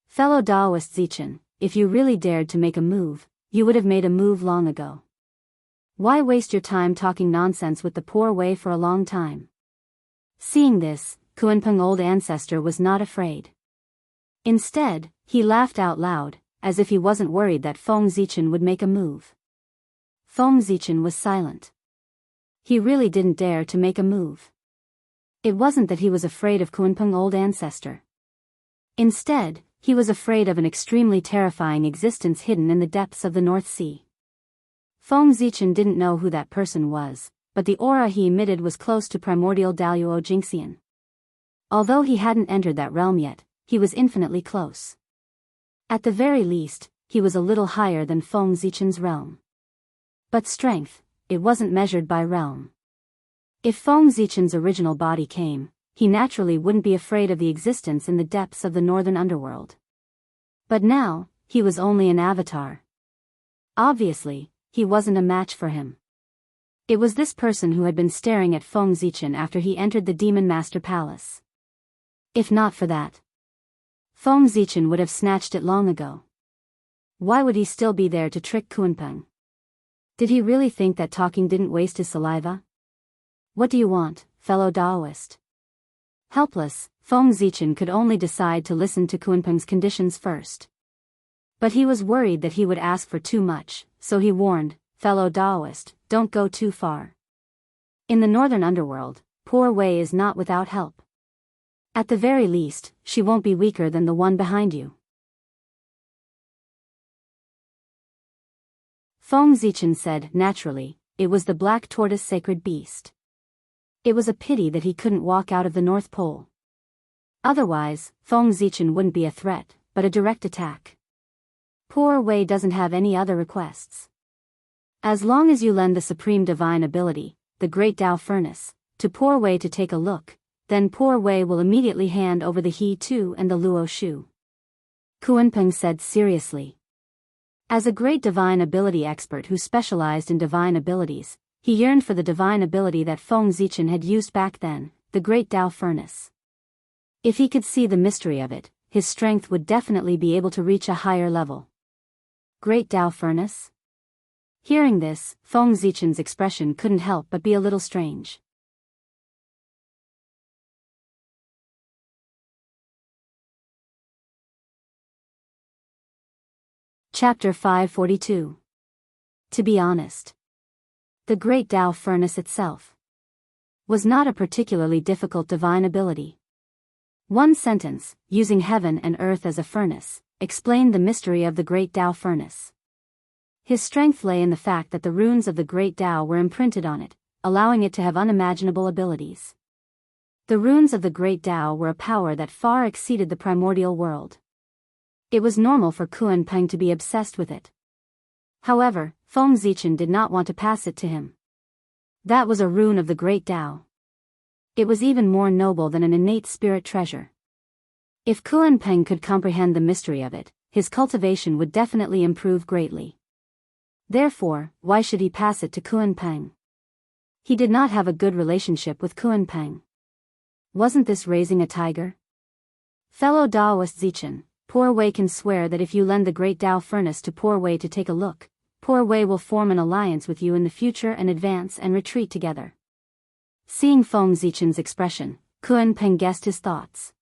[SPEAKER 1] Fellow Daoist Zichen, if you really dared to make a move, you would have made a move long ago. Why waste your time talking nonsense with the poor Wei for a long time? Seeing this, Kunpeng Old Ancestor was not afraid. Instead, he laughed out loud, as if he wasn't worried that Feng Zichen would make a move. Feng Zichen was silent. He really didn't dare to make a move. It wasn't that he was afraid of Kunpeng Old Ancestor. Instead, he was afraid of an extremely terrifying existence hidden in the depths of the North Sea. Feng Zichen didn't know who that person was, but the aura he emitted was close to primordial Daoist Jingxian. Although he hadn't entered that realm yet, he was infinitely close. At the very least, he was a little higher than Feng Zichen's realm. But strength, it wasn't measured by realm. If Feng Zichen's original body came, he naturally wouldn't be afraid of the existence in the depths of the northern underworld. But now, he was only an avatar. Obviously, he wasn't a match for him. It was this person who had been staring at Feng Zichen after he entered the Demon Master Palace. If not for that, Feng Zichen would have snatched it long ago. Why would he still be there to trick Kunpeng? Did he really think that talking didn't waste his saliva? What do you want, fellow Daoist? Helpless, Feng Zichen could only decide to listen to Kunpeng's conditions first. But he was worried that he would ask for too much, so he warned, "Fellow Daoist, don't go too far. In the northern underworld, poor Wei is not without help. At the very least, she won't be weaker than the one behind you." Feng Zichen said, naturally, it was the black tortoise sacred beast. It was a pity that he couldn't walk out of the North Pole. Otherwise, Feng Zichen wouldn't be a threat, but a direct attack. Poor Wei doesn't have any other requests. As long as you lend the supreme divine ability, the Great Tao Furnace, to poor Wei to take a look, then poor Wei will immediately hand over the He Tu and the Luo Shu. Kunpeng said seriously. As a great divine ability expert who specialized in divine abilities, he yearned for the divine ability that Feng Zichen had used back then, the Great Tao Furnace. If he could see the mystery of it, his strength would definitely be able to reach a higher level. Great Tao Furnace? Hearing this, Feng Zichen's expression couldn't help but be a little strange. Chapter 542. To be honest, the Great Tao Furnace itself was not a particularly difficult divine ability. One sentence, using heaven and earth as a furnace, explained the mystery of the Great Tao Furnace. His strength lay in the fact that the runes of the Great Tao were imprinted on it, allowing it to have unimaginable abilities. The runes of the Great Tao were a power that far exceeded the primordial world. It was normal for Kunpeng to be obsessed with it. However, Feng Zichen did not want to pass it to him. That was a rune of the Great Tao. It was even more noble than an innate spirit treasure. If Kunpeng could comprehend the mystery of it, his cultivation would definitely improve greatly. Therefore, why should he pass it to Kunpeng? He did not have a good relationship with Kunpeng. Wasn't this raising a tiger? Fellow Daoist Zichen, poor Wei can swear that if you lend the Great Tao Furnace to poor Wei to take a look, poor Wei will form an alliance with you in the future and advance and retreat together. Seeing Feng Zichen's expression, Kunpeng guessed his thoughts.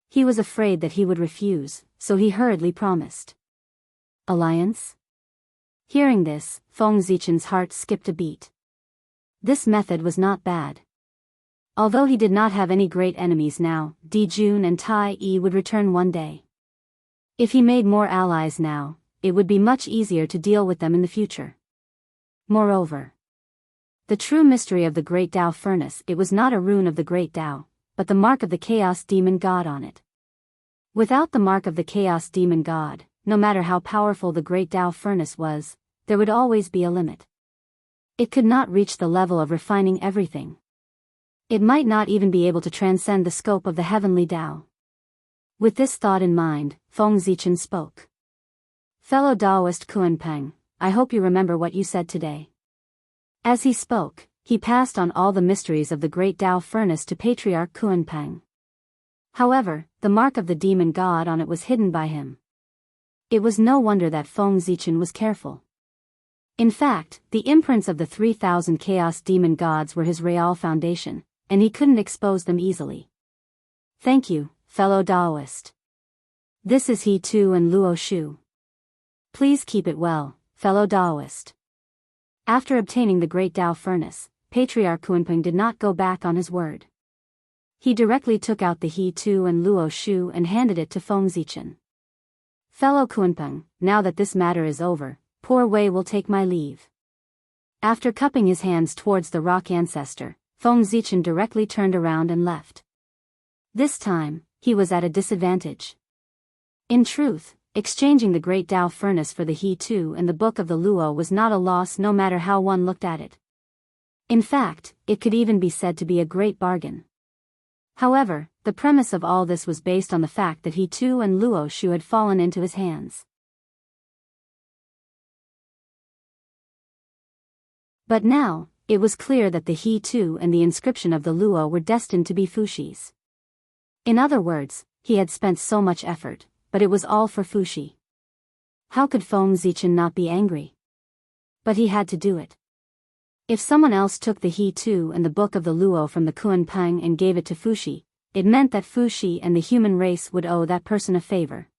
[SPEAKER 1] He was afraid that he would refuse, so he hurriedly promised. Alliance? Hearing this, Feng Zichen's heart skipped a beat. This method was not bad. Although he did not have any great enemies now, Di Jun and Tai Yi would return one day. If he made more allies now, it would be much easier to deal with them in the future. Moreover, the true mystery of the Great Tao Furnace, it was not a rune of the Great Tao, but the mark of the Chaos Demon God on it. Without the mark of the Chaos Demon God, no matter how powerful the Great Tao Furnace was, there would always be a limit. It could not reach the level of refining everything. It might not even be able to transcend the scope of the heavenly Tao. With this thought in mind, Feng Zichen spoke. Fellow Daoist Kunpeng, I hope you remember what you said today. As he spoke, he passed on all the mysteries of the Great Tao Furnace to Patriarch Kunpeng. However, the mark of the demon god on it was hidden by him. It was no wonder that Feng Zichen was careful. In fact, the imprints of the 3,000 chaos demon gods were his real foundation, and he couldn't expose them easily. Thank you, fellow Daoist. This is He Tu and Luo Shu. Please keep it well, fellow Daoist. After obtaining the Great Tao Furnace, Patriarch Kunpeng did not go back on his word. He directly took out the He Tu and Luo Shu and handed it to Feng Zichen. Fellow Kunpeng, now that this matter is over, poor Wei will take my leave. After cupping his hands towards the rock ancestor, Feng Zichen directly turned around and left. This time, he was at a disadvantage. In truth, exchanging the Great Tao Furnace for the He Tu and the Book of the Luo was not a loss no matter how one looked at it. In fact, it could even be said to be a great bargain. However, the premise of all this was based on the fact that He Tu and Luo Shu had fallen into his hands. But now, it was clear that the He Tu and the inscription of the Luo were destined to be Fushi's. In other words, he had spent so much effort, but it was all for Fushi. How could Feng Zichen not be angry? But he had to do it. If someone else took the He Tu and the Book of the Luo from the Kunpeng and gave it to Fushi, it meant that Fuxi and the human race would owe that person a favor.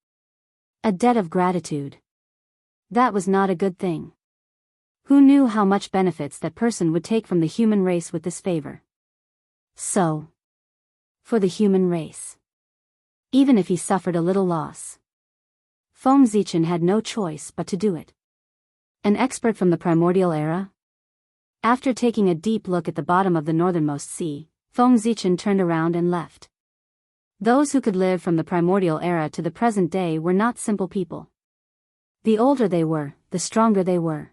[SPEAKER 1] A debt of gratitude. That was not a good thing. Who knew how much benefits that person would take from the human race with this favor? So, for the human race, even if he suffered a little loss, Feng Zichen had no choice but to do it. An expert from the primordial era? After taking a deep look at the bottom of the northernmost sea, Feng Zichen turned around and left. Those who could live from the primordial era to the present day were not simple people. The older they were, the stronger they were.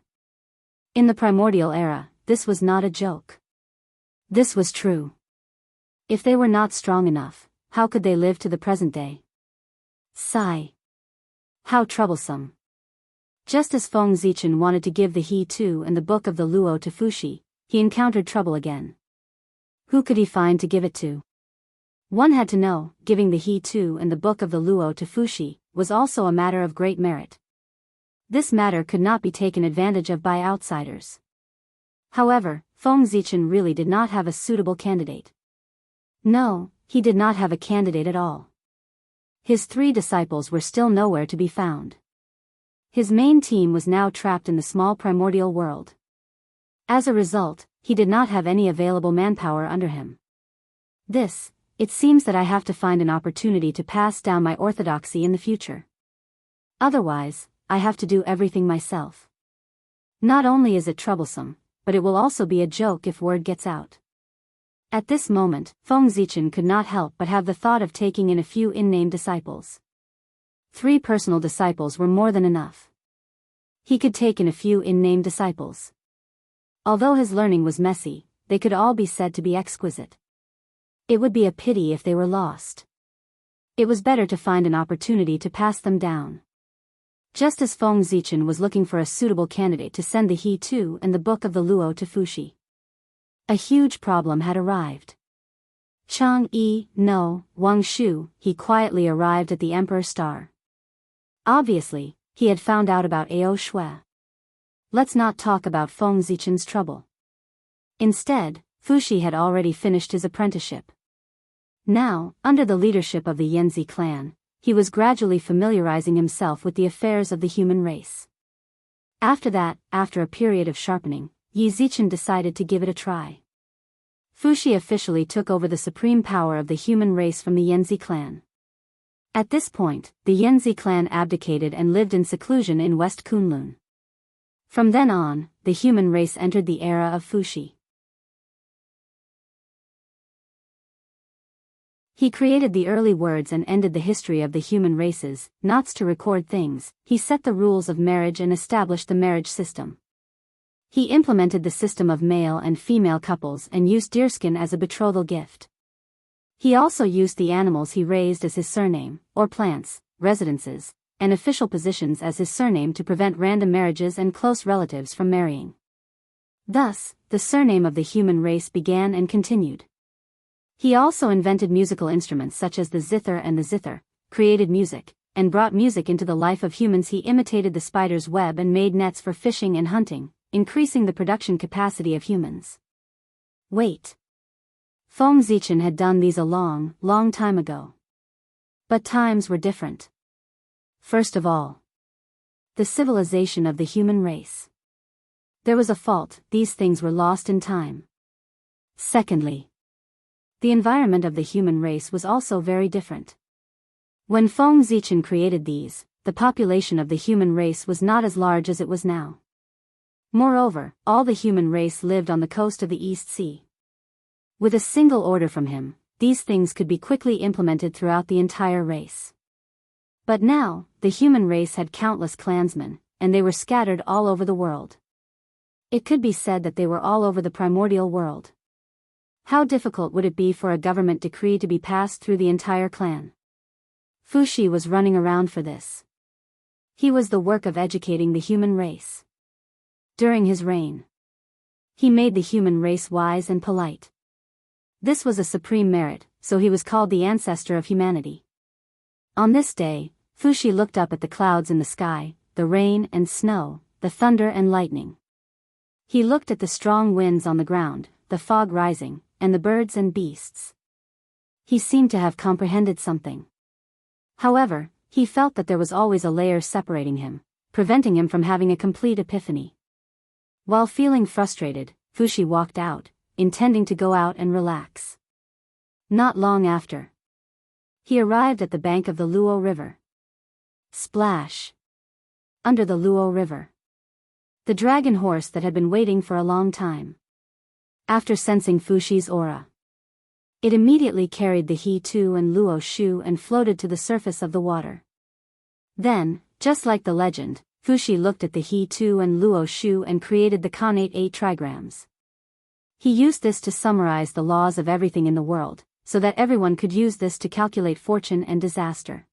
[SPEAKER 1] In the primordial era, this was not a joke. This was true. If they were not strong enough, how could they live to the present day? Sigh. How troublesome. Just as Feng Zichen wanted to give the He Tu and the Book of the Luo to Fuxi, he encountered trouble again. Who could he find to give it to? One had to know, giving the He Tu and the Book of the Luo to Fuxi was also a matter of great merit. This matter could not be taken advantage of by outsiders. However, Feng Zichen really did not have a suitable candidate. No, he did not have a candidate at all. His 3 disciples were still nowhere to be found. His main team was now trapped in the small primordial world. As a result, he did not have any available manpower under him. It seems that I have to find an opportunity to pass down my orthodoxy in the future. Otherwise, I have to do everything myself. Not only is it troublesome, but it will also be a joke if word gets out. At this moment, Feng Zichen could not help but have the thought of taking in a few unnamed disciples. 3 personal disciples were more than enough. He could take in a few unnamed disciples. Although his learning was messy, they could all be said to be exquisite. It would be a pity if they were lost. It was better to find an opportunity to pass them down. Just as Feng Zichen was looking for a suitable candidate to send the He Tu and the Book of the Luo to Fuxi, a huge problem had arrived. Chang'e, no, Wang Shu, he quietly arrived at the Emperor Star. Obviously, he had found out about Ao Shui. Let's not talk about Feng Zichen's trouble. Instead, Fuxi had already finished his apprenticeship. Now, under the leadership of the Yanzi clan, he was gradually familiarizing himself with the affairs of the human race. After that, after a period of sharpening, Yi Zichen decided to give it a try. Fuxi officially took over the supreme power of the human race from the Yanzi clan. At this point, the Yanzi clan abdicated and lived in seclusion in West Kunlun. From then on, the human race entered the era of Fuxi. He created the early words and ended the history of the human races, not to record things. He set the rules of marriage and established the marriage system. He implemented the system of male and female couples and used deerskin as a betrothal gift. He also used the animals he raised as his surname, or plants, residences, and official positions as his surname to prevent random marriages and close relatives from marrying. Thus, the surname of the human race began and continued. He also invented musical instruments such as the zither and the zither, created music, and brought music into the life of humans. He imitated the spider's web and made nets for fishing and hunting, increasing the production capacity of humans. Wait. Feng Zichen had done these a long, long time ago. But times were different. First of all, the civilization of the human race. There was a fault, these things were lost in time. Secondly, the environment of the human race was also very different. When Feng Zichen created these, the population of the human race was not as large as it was now. Moreover, all the human race lived on the coast of the East Sea. With a single order from him, these things could be quickly implemented throughout the entire race. But now, the human race had countless clansmen, and they were scattered all over the world. It could be said that they were all over the primordial world. How difficult would it be for a government decree to be passed through the entire clan? Fuxi was running around for this. He was the work of educating the human race. During his reign, he made the human race wise and polite. This was a supreme merit, so he was called the ancestor of humanity. On this day, Fuxi looked up at the clouds in the sky, the rain and snow, the thunder and lightning. He looked at the strong winds on the ground, the fog rising, and the birds and beasts. He seemed to have comprehended something. However, he felt that there was always a layer separating him, preventing him from having a complete epiphany. While feeling frustrated, Fuxi walked out, intending to go out and relax. Not long after, he arrived at the bank of the Luo River. Splash! Under the Luo River, the dragon horse that had been waiting for a long time. After sensing Fuxi's aura, it immediately carried the He Tu and Luo Shu and floated to the surface of the water. Then, just like the legend, Fuxi looked at the He Tu and Luo Shu and created the Khanate 8 trigrams. He used this to summarize the laws of everything in the world, so that everyone could use this to calculate fortune and disaster.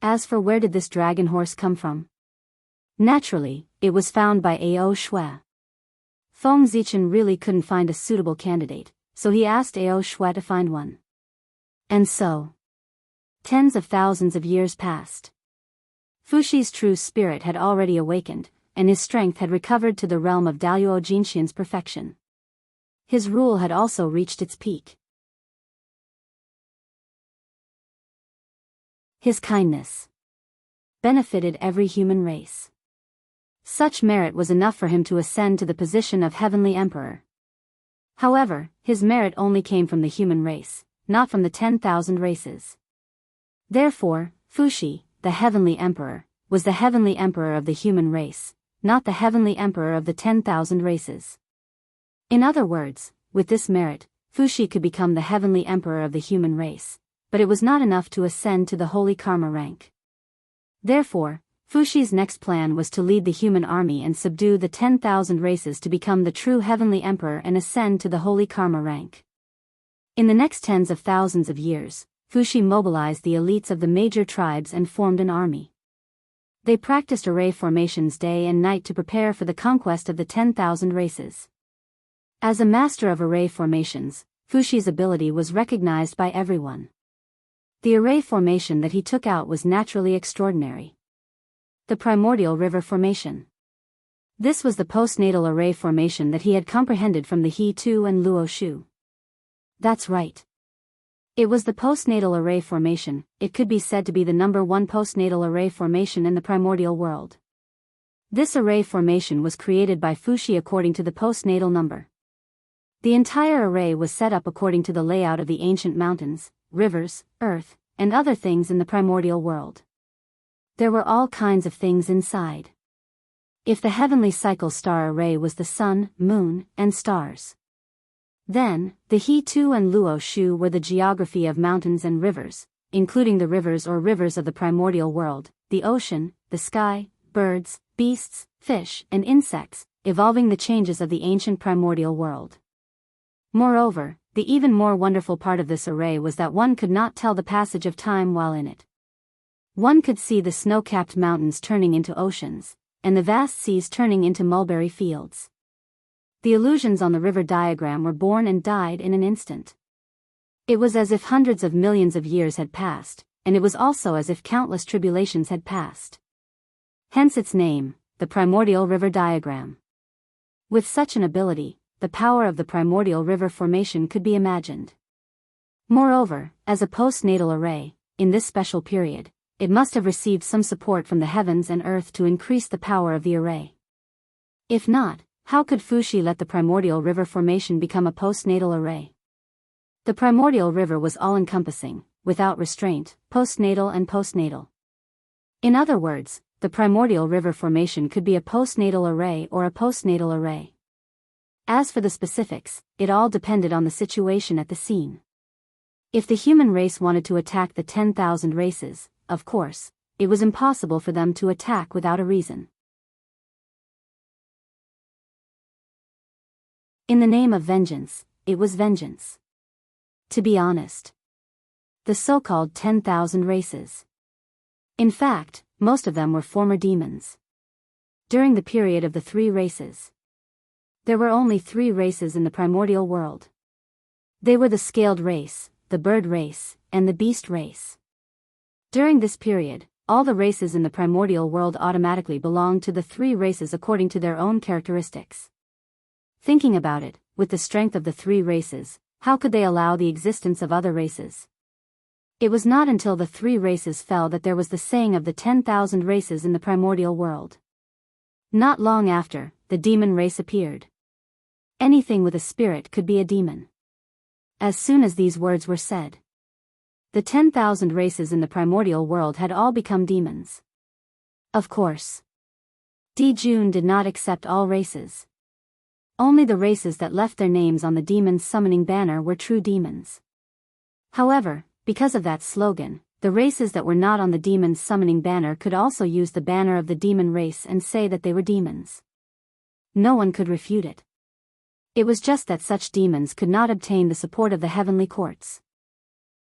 [SPEAKER 1] As for where did this dragon horse come from? Naturally, it was found by Ao Shui. Feng Zichen really couldn't find a suitable candidate, so he asked Ao Shui to find one. And so, tens of thousands of years passed. Fuxi's true spirit had already awakened, and his strength had recovered to the realm of Daoist Jinxian's perfection. His rule had also reached its peak. His kindness benefited every human race. Such merit was enough for him to ascend to the position of Heavenly Emperor. However, his merit only came from the human race, not from the 10,000 races. Therefore, Fuxi, the Heavenly Emperor, was the Heavenly Emperor of the human race, not the Heavenly Emperor of the 10,000 races. In other words, with this merit, Fuxi could become the Heavenly Emperor of the human race, but it was not enough to ascend to the Holy Karma rank. Therefore, Fuxi's next plan was to lead the human army and subdue the 10,000 races to become the true Heavenly Emperor and ascend to the Holy Karma rank. In the next tens of thousands of years, Fuxi mobilized the elites of the major tribes and formed an army. They practiced array formations day and night to prepare for the conquest of the 10,000 races. As a master of array formations, Fuxi's ability was recognized by everyone. The array formation that he took out was naturally extraordinary. The primordial river formation. This was the postnatal array formation that he had comprehended from the He Tu and Luo Shu. That's right. It was the postnatal array formation. It could be said to be the number one postnatal array formation in the primordial world. This array formation was created by Fuxi according to the postnatal number. The entire array was set up according to the layout of the ancient mountains, rivers, earth, and other things in the primordial world. There were all kinds of things inside. If the heavenly cycle star array was the sun, moon, and stars, then the He Tu and Luo Shu were the geography of mountains and rivers, including the rivers or rivers of the primordial world, the ocean, the sky, birds, beasts, fish, and insects, evolving the changes of the ancient primordial world. Moreover, the even more wonderful part of this array was that one could not tell the passage of time while in it. One could see the snow-capped mountains turning into oceans, and the vast seas turning into mulberry fields. The illusions on the river diagram were born and died in an instant. It was as if hundreds of millions of years had passed, and it was also as if countless tribulations had passed. Hence its name, the primordial river diagram. With such an ability, the power of the primordial river formation could be imagined. Moreover, as a postnatal array, in this special period, it must have received some support from the heavens and earth to increase the power of the array. If not, how could Fuxi let the primordial river formation become a postnatal array? The primordial river was all-encompassing, without restraint, postnatal and postnatal. In other words, the primordial river formation could be a postnatal array or a postnatal array. As for the specifics, it all depended on the situation at the scene. If the human race wanted to attack the 10,000 races, of course, it was impossible for them to attack without a reason. In the name of vengeance, it was vengeance. To be honest, the so-called 10,000 races. In fact, most of them were former demons. During the period of the 3 races, there were only 3 races in the primordial world. They were the scaled race, the bird race, and the beast race. During this period, all the races in the primordial world automatically belonged to the 3 races according to their own characteristics. Thinking about it, with the strength of the 3 races, How could they allow the existence of other races? It was not until the 3 races fell that there was the saying of the 10,000 races in the primordial world. Not long after, the demon race appeared. Anything with a spirit could be a demon. As soon as these words were said, the 10,000 races in the primordial world had all become demons. Of course, Jun did not accept all races. Only the races that left their names on the demon's summoning banner were true demons. However, because of that slogan, the races that were not on the demon's summoning banner could also use the banner of the demon race and say that they were demons. No one could refute it. It was just that such demons could not obtain the support of the heavenly courts.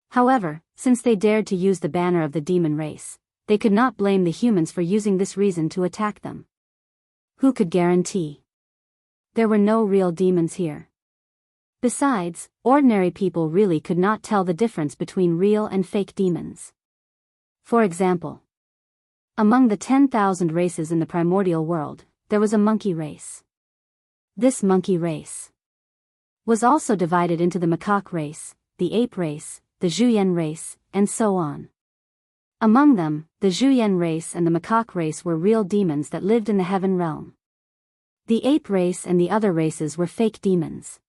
[SPEAKER 1] However, since they dared to use the banner of the demon race, they could not blame the humans for using this reason to attack them. Who could guarantee? There were no real demons here. Besides, ordinary people really could not tell the difference between real and fake demons. For example, among the 10,000 races in the primordial world, there was a monkey race. This monkey race was also divided into the macaque race, the ape race, the Zhuyan race, and so on. Among them, the Zhuyan race and the macaque race were real demons that lived in the heaven realm. The ape race and the other races were fake demons.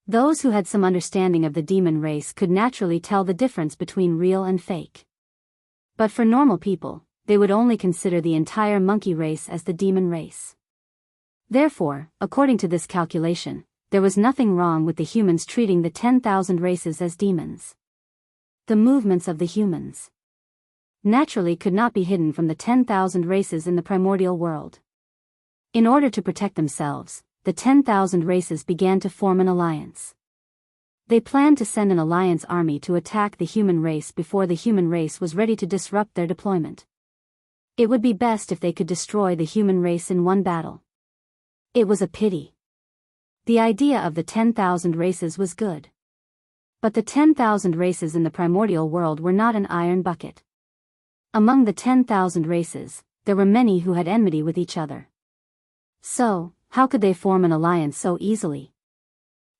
[SPEAKER 1] Those who had some understanding of the demon race could naturally tell the difference between real and fake. But for normal people, they would only consider the entire monkey race as the demon race. Therefore, according to this calculation, there was nothing wrong with the humans treating the 10,000 races as demons. The movements of the humans naturally could not be hidden from the 10,000 races in the primordial world. In order to protect themselves, the 10,000 races began to form an alliance. They planned to send an alliance army to attack the human race before the human race was ready to disrupt their deployment. It would be best if they could destroy the human race in one battle. It was a pity. The idea of the 10,000 races was good. But the 10,000 races in the primordial world were not an iron bucket. Among the 10,000 races, there were many who had enmity with each other. So, how could they form an alliance so easily?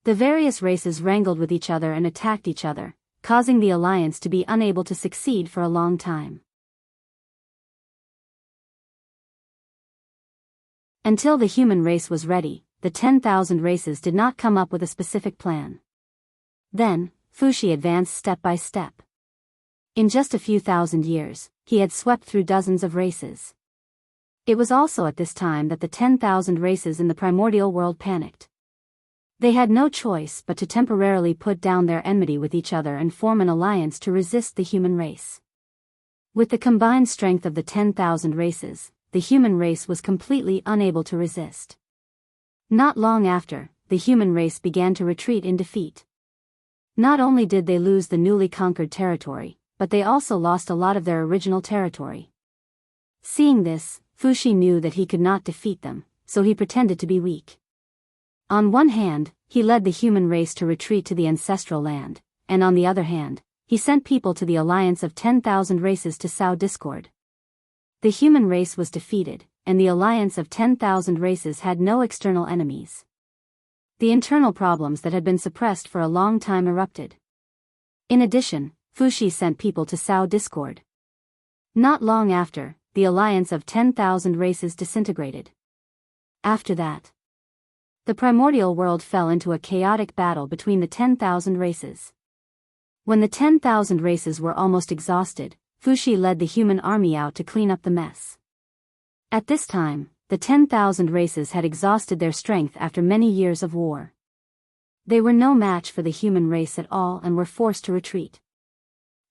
[SPEAKER 1] The various races wrangled with each other and attacked each other, causing the alliance to be unable to succeed for a long time. Until the human race was ready, the 10,000 races did not come up with a specific plan. Then, Fuxi advanced step by step. In just a few thousand years, he had swept through dozens of races. It was also at this time that the 10,000 races in the primordial world panicked. They had no choice but to temporarily put down their enmity with each other and form an alliance to resist the human race. With the combined strength of the 10,000 races, the human race was completely unable to resist. Not long after, the human race began to retreat in defeat. Not only did they lose the newly conquered territory, but they also lost a lot of their original territory. Seeing this, Fuxi knew that he could not defeat them, so he pretended to be weak. On one hand, he led the human race to retreat to the ancestral land, and on the other hand, he sent people to the alliance of 10,000 races to sow discord. The human race was defeated, and the alliance of 10,000 races had no external enemies. The internal problems that had been suppressed for a long time erupted. In addition, Fuxi sent people to sow discord. Not long after, the alliance of 10,000 races disintegrated. After that, the primordial world fell into a chaotic battle between the 10,000 races. When the 10,000 races were almost exhausted, Fuxi led the human army out to clean up the mess. At this time, the 10,000 races had exhausted their strength after many years of war. They were no match for the human race at all and were forced to retreat.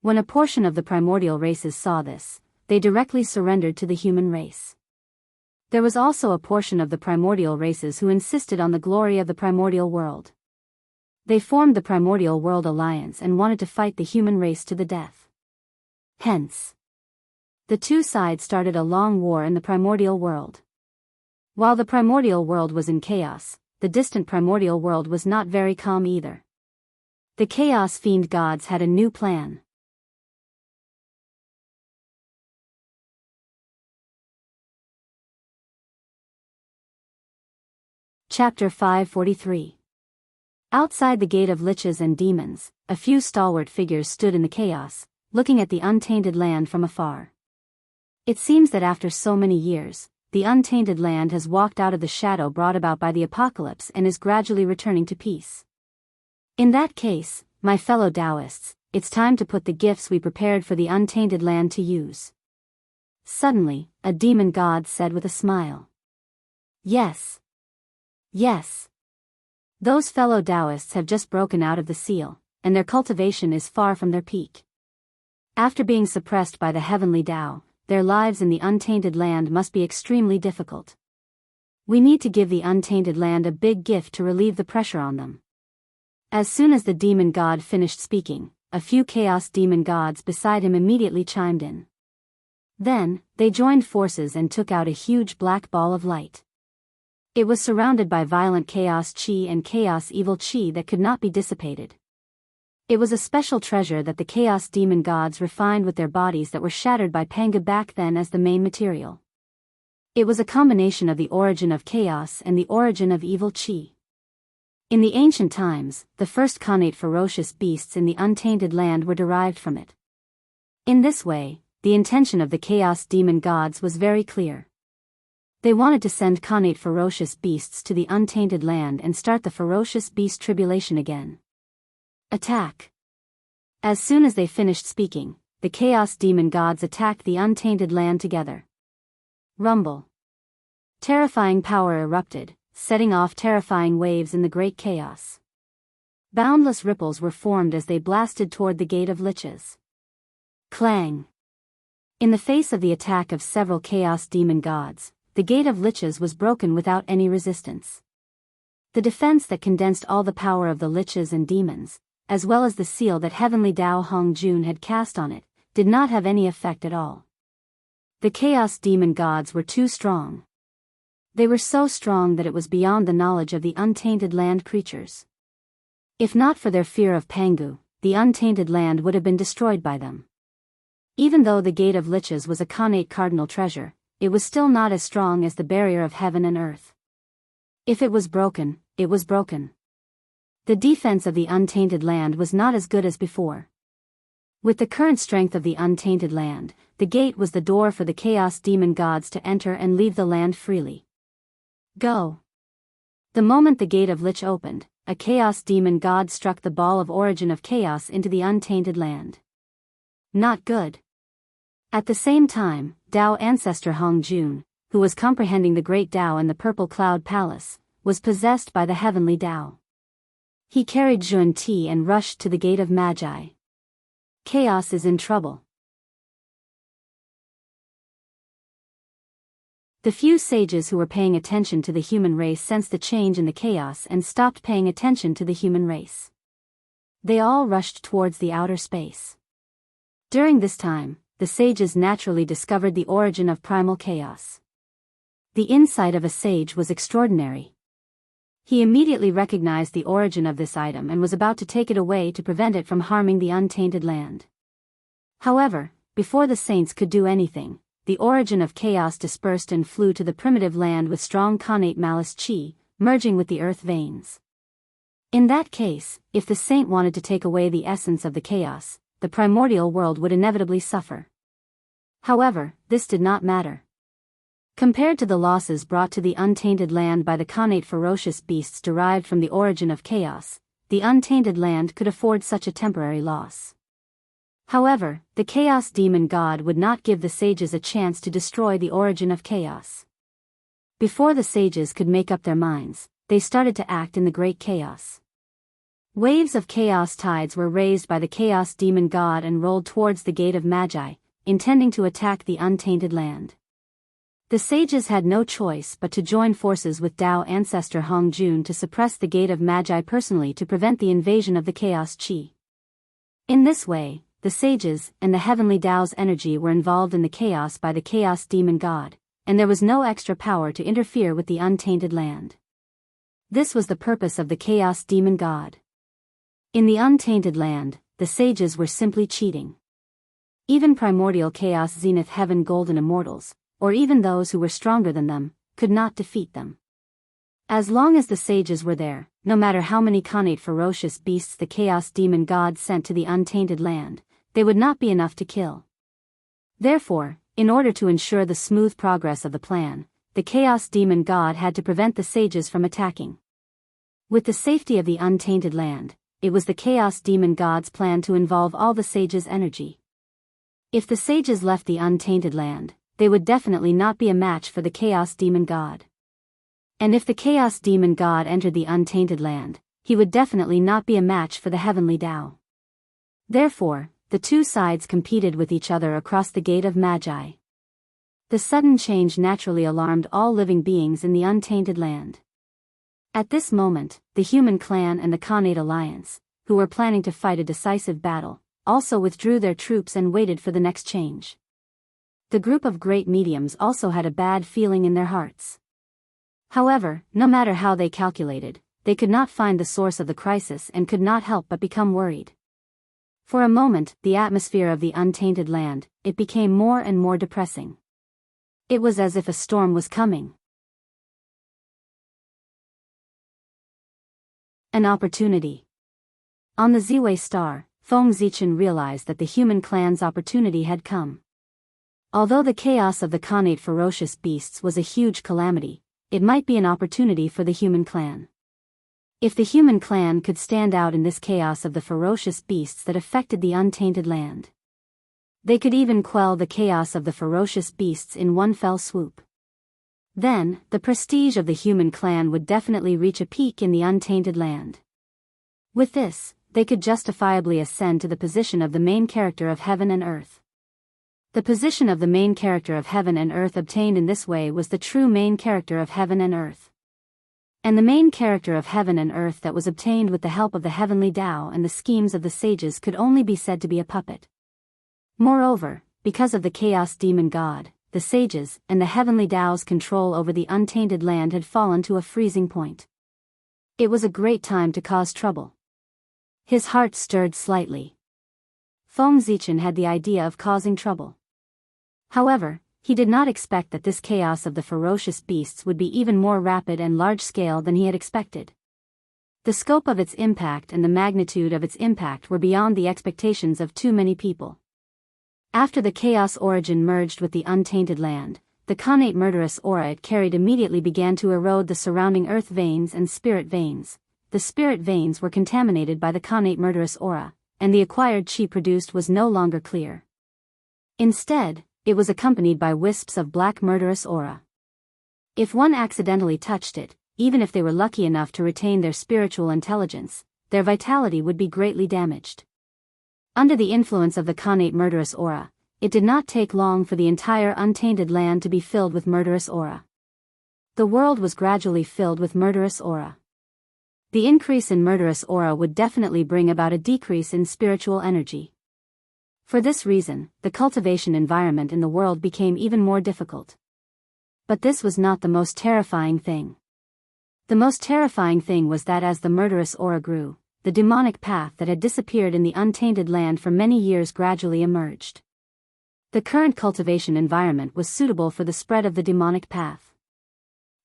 [SPEAKER 1] When a portion of the primordial races saw this, they directly surrendered to the human race. There was also a portion of the primordial races who insisted on the glory of the primordial world. They formed the Primordial World Alliance and wanted to fight the human race to the death. Hence, the two sides started a long war in the primordial world. While the primordial world was in chaos, the distant primordial world was not very calm either. The chaos fiend gods had a new plan. Chapter 543. Outside the gate of liches and demons, a few stalwart figures stood in the chaos, looking at the untainted land from afar. It seems that after so many years, the untainted land has walked out of the shadow brought about by the apocalypse and is gradually returning to peace. In that case, my fellow Daoists, it's time to put the gifts we prepared for the untainted land to use. Suddenly, a demon god said with a smile. Yes. Yes. Those fellow Daoists have just broken out of the seal, and their cultivation is far from their peak. After being suppressed by the heavenly Tao, their lives in the untainted land must be extremely difficult. We need to give the untainted land a big gift to relieve the pressure on them. As soon as the demon god finished speaking, a few chaos demon gods beside him immediately chimed in. Then, they joined forces and took out a huge black ball of light. It was surrounded by violent chaos chi and chaos evil chi that could not be dissipated. It was a special treasure that the chaos demon gods refined with their bodies that were shattered by Panga back then as the main material. It was a combination of the origin of chaos and the origin of evil chi. In the ancient times, the first connate ferocious beasts in the untainted land were derived from it. In this way, the intention of the chaos demon gods was very clear. They wanted to send connate ferocious beasts to the untainted land and start the ferocious beast tribulation again. Attack. As soon as they finished speaking, the chaos demon gods attacked the untainted land together. Rumble. Terrifying power erupted, setting off terrifying waves in the great chaos. Boundless ripples were formed as they blasted toward the gate of liches. Clang. In the face of the attack of several chaos demon gods, the gate of liches was broken without any resistance. The defense that condensed all the power of the liches and demons, as well as the seal that heavenly Dao Hong Jun had cast on it, did not have any effect at all. The chaos demon gods were too strong. They were so strong that it was beyond the knowledge of the untainted land creatures. If not for their fear of Pangu, the untainted land would have been destroyed by them. Even though the gate of liches was a connate cardinal treasure, it was still not as strong as the barrier of heaven and earth. If it was broken, it was broken. The defense of the untainted land was not as good as before. With the current strength of the untainted land, the gate was the door for the chaos demon gods to enter and leave the land freely. Go. The moment the gate of lich opened, a chaos demon god struck the ball of origin of chaos into the untainted land. Not good. At the same time, Dao ancestor Hong Jun, who was comprehending the great Dao in the purple cloud palace, was possessed by the heavenly Dao. He carried Jun Ti and rushed to the gate of Magi. Chaos is in trouble. The few sages who were paying attention to the human race sensed the change in the chaos and stopped paying attention to the human race. They all rushed towards the outer space. During this time, the sages naturally discovered the origin of primal chaos. The insight of a sage was extraordinary. He immediately recognized the origin of this item and was about to take it away to prevent it from harming the untainted land. However, before the saints could do anything, the origin of chaos dispersed and flew to the primitive land with strong connate malice chi, merging with the earth veins. In that case, if the saint wanted to take away the essence of the chaos, the primordial world would inevitably suffer. However, this did not matter. Compared to the losses brought to the untainted land by the connate ferocious beasts derived from the origin of chaos, the untainted land could afford such a temporary loss. However, the chaos demon god would not give the sages a chance to destroy the origin of chaos. Before the sages could make up their minds, they started to act in the great chaos. Waves of chaos tides were raised by the chaos demon god and rolled towards the gate of Magi, intending to attack the untainted land. The sages had no choice but to join forces with Dao ancestor Hong Jun to suppress the gate of Magi personally to prevent the invasion of the chaos chi. In this way, the sages and the heavenly Dao's energy were involved in the chaos by the chaos demon god, and there was no extra power to interfere with the untainted land. This was the purpose of the chaos demon god. In the untainted land, the sages were simply cheating. Even primordial chaos zenith heaven golden immortals, or even those who were stronger than them, could not defeat them. As long as the sages were there, no matter how many connate ferocious beasts the chaos demon god sent to the untainted land, they would not be enough to kill. Therefore, in order to ensure the smooth progress of the plan, the chaos demon god had to prevent the sages from attacking. With the safety of the untainted land, it was the chaos demon god's plan to involve all the sages' energy. If the sages left the untainted land, they would definitely not be a match for the chaos demon god. And if the chaos demon god entered the untainted land, he would definitely not be a match for the heavenly Tao. Therefore, the two sides competed with each other across the gate of Magi. The sudden change naturally alarmed all living beings in the untainted land. At this moment, the human clan and the Khanate alliance, who were planning to fight a decisive battle, also withdrew their troops and waited for the next change. The group of great mediums also had a bad feeling in their hearts. However, no matter how they calculated, they could not find the source of the crisis and could not help but become worried. For a moment, the atmosphere of the untainted land, it became more and more depressing. It was as if a storm was coming. An opportunity. On the Ziwei star, Feng Zichen realized that the human clan's opportunity had come. Although the chaos of the Khanate ferocious beasts was a huge calamity, it might be an opportunity for the human clan. If the human clan could stand out in this chaos of the ferocious beasts that affected the untainted land, they could even quell the chaos of the ferocious beasts in one fell swoop. Then, the prestige of the human clan would definitely reach a peak in the untainted land. With this, they could justifiably ascend to the position of the main character of heaven and earth. The position of the main character of heaven and earth obtained in this way was the true main character of heaven and earth. And the main character of heaven and earth that was obtained with the help of the heavenly Tao and the schemes of the sages could only be said to be a puppet. Moreover, because of the chaos demon god, the sages and the heavenly Tao's control over the untainted land had fallen to a freezing point. It was a great time to cause trouble. His heart stirred slightly. Feng Zichen had the idea of causing trouble. However, he did not expect that this chaos of the ferocious beasts would be even more rapid and large-scale than he had expected. The scope of its impact and the magnitude of its impact were beyond the expectations of too many people. After the chaos origin merged with the untainted land, the Khanate murderous aura it carried immediately began to erode the surrounding earth veins and spirit veins. The spirit veins were contaminated by the Khanate murderous aura, and the acquired chi produced was no longer clear. Instead, it was accompanied by wisps of black murderous aura. If one accidentally touched it, even if they were lucky enough to retain their spiritual intelligence, their vitality would be greatly damaged. Under the influence of the Khanate murderous aura, it did not take long for the entire untainted land to be filled with murderous aura. The world was gradually filled with murderous aura. The increase in murderous aura would definitely bring about a decrease in spiritual energy. For this reason, the cultivation environment in the world became even more difficult. But this was not the most terrifying thing. The most terrifying thing was that as the murderous aura grew, the demonic path that had disappeared in the untainted land for many years gradually emerged. The current cultivation environment was suitable for the spread of the demonic path.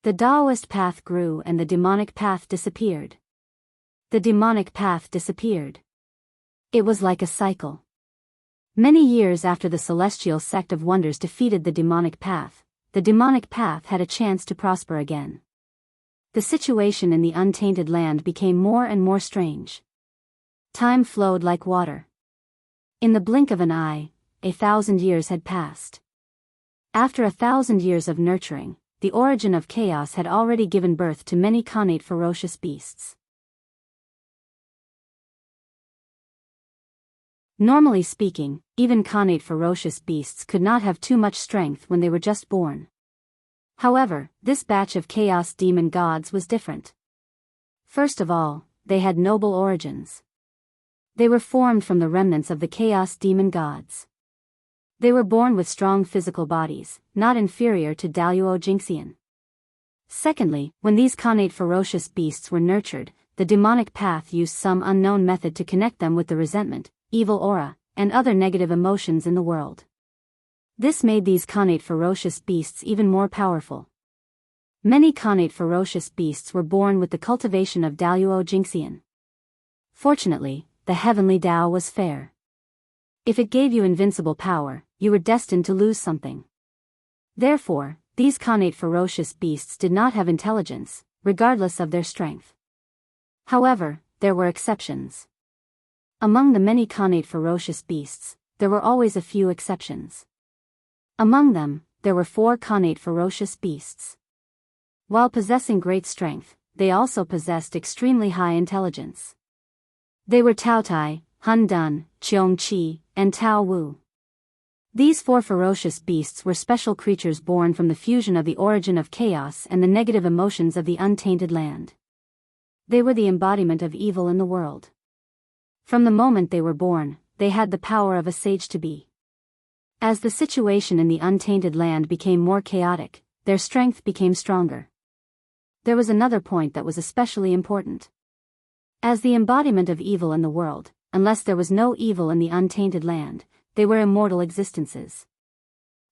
[SPEAKER 1] The Daoist path grew and the demonic path disappeared. The demonic path disappeared. It was like a cycle. Many years after the celestial sect of wonders defeated the demonic path, the demonic path had a chance to prosper again. The situation in the untainted land became more and more strange. Time flowed like water. In the blink of an eye, 1,000 years had passed. After 1,000 years of nurturing, the origin of chaos had already given birth to many Khanate ferocious beasts. Normally speaking, even Khanate ferocious beasts could not have too much strength when they were just born. However, this batch of chaos demon gods was different. First of all, they had noble origins. They were formed from the remnants of the chaos demon gods. They were born with strong physical bodies, not inferior to Daoist Jingxian. Secondly, when these Khanate ferocious beasts were nurtured, the demonic path used some unknown method to connect them with the resentment, evil aura, and other negative emotions in the world. This made these Khanate ferocious beasts even more powerful. Many connate ferocious beasts were born with the cultivation of Daoist Jingxian. Fortunately, the heavenly Dao was fair. If it gave you invincible power, you were destined to lose something. Therefore, these connate ferocious beasts did not have intelligence, regardless of their strength. However, there were exceptions. Among the many connate ferocious beasts, there were always a few exceptions. Among them, there were 4 connate ferocious beasts. While possessing great strength, they also possessed extremely high intelligence. They were Tao Tai, Hun Dun, Qiong Qi, and Tao Wu. These 4 ferocious beasts were special creatures born from the fusion of the origin of chaos and the negative emotions of the untainted land. They were the embodiment of evil in the world. From the moment they were born, they had the power of a sage-to-be. As the situation in the untainted land became more chaotic, their strength became stronger. There was another point that was especially important. As the embodiment of evil in the world, unless there was no evil in the untainted land, they were immortal existences.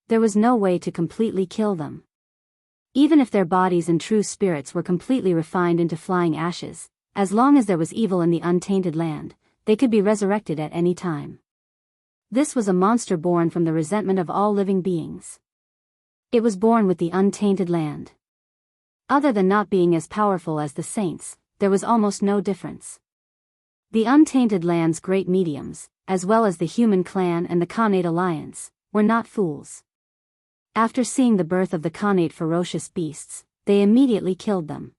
[SPEAKER 1] There was no way to completely kill them. Even if their bodies and true spirits were completely refined into flying ashes, as long as there was evil in the untainted land, they could be resurrected at any time. This was a monster born from the resentment of all living beings. It was born with the untainted land. Other than not being as powerful as the saints, there was almost no difference. The untainted land's great mediums, as well as the human clan and the connate alliance, were not fools. After seeing the birth of the connate ferocious beasts, they immediately killed them.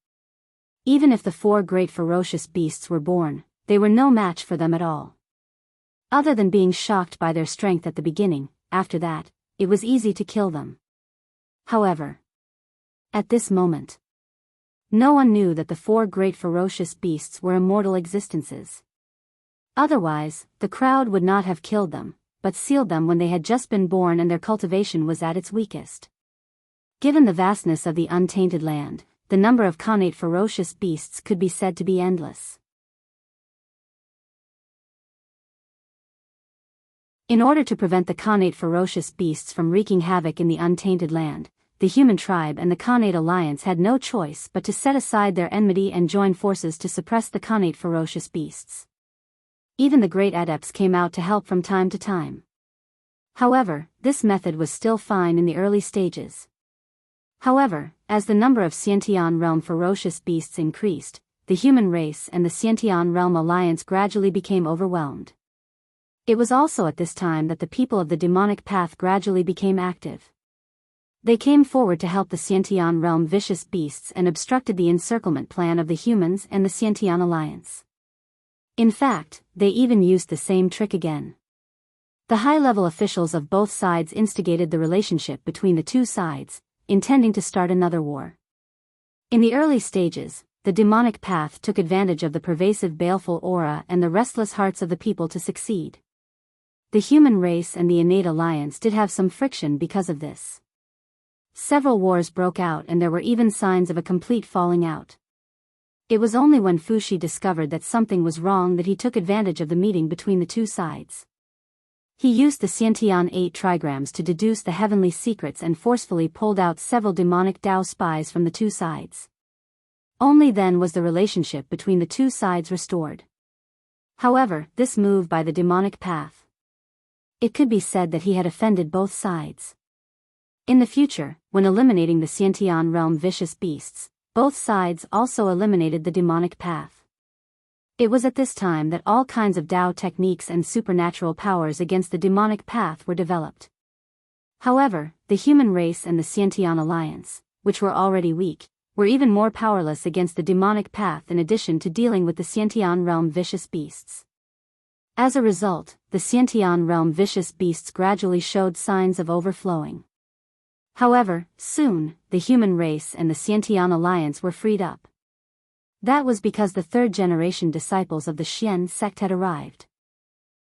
[SPEAKER 1] Even if the 4 great ferocious beasts were born, they were no match for them at all. Other than being shocked by their strength at the beginning, after that, it was easy to kill them. However, at this moment, no one knew that the 4 great ferocious beasts were immortal existences. Otherwise, the crowd would not have killed them, but sealed them when they had just been born and their cultivation was at its weakest. Given the vastness of the untainted land, the number of connate ferocious beasts could be said to be endless. In order to prevent the connate ferocious beasts from wreaking havoc in the untainted land, the human tribe and the connate alliance had no choice but to set aside their enmity and join forces to suppress the connate ferocious beasts. Even the great adepts came out to help from time to time. However, this method was still fine in the early stages. However, as the number of Xiantian realm ferocious beasts increased, the human race and the Xiantian realm alliance gradually became overwhelmed. It was also at this time that the people of the demonic path gradually became active. They came forward to help the Xiantian realm vicious beasts and obstructed the encirclement plan of the humans and the Xiantian alliance. In fact, they even used the same trick again. The high-level officials of both sides instigated the relationship between the 2 sides, intending to start another war. In the early stages, the demonic path took advantage of the pervasive baleful aura and the restless hearts of the people to succeed. The human race and the innate alliance did have some friction because of this. Several wars broke out and there were even signs of a complete falling out. It was only when Fuxi discovered that something was wrong that he took advantage of the meeting between the 2 sides. He used the Xiantian 8 trigrams to deduce the heavenly secrets and forcefully pulled out several demonic Dao spies from the 2 sides. Only then was the relationship between the 2 sides restored. However, this move by the demonic path, it could be said that he had offended both sides. In the future, when eliminating the Xiantian realm vicious beasts, both sides also eliminated the demonic path. It was at this time that all kinds of Dao techniques and supernatural powers against the demonic path were developed. However, the human race and the Xiantian alliance, which were already weak, were even more powerless against the demonic path in addition to dealing with the Xiantian realm vicious beasts. As a result, the Xiantian realm vicious beasts gradually showed signs of overflowing. However, soon, the human race and the Xiantian alliance were freed up. That was because the 3rd-generation disciples of the Xian sect had arrived.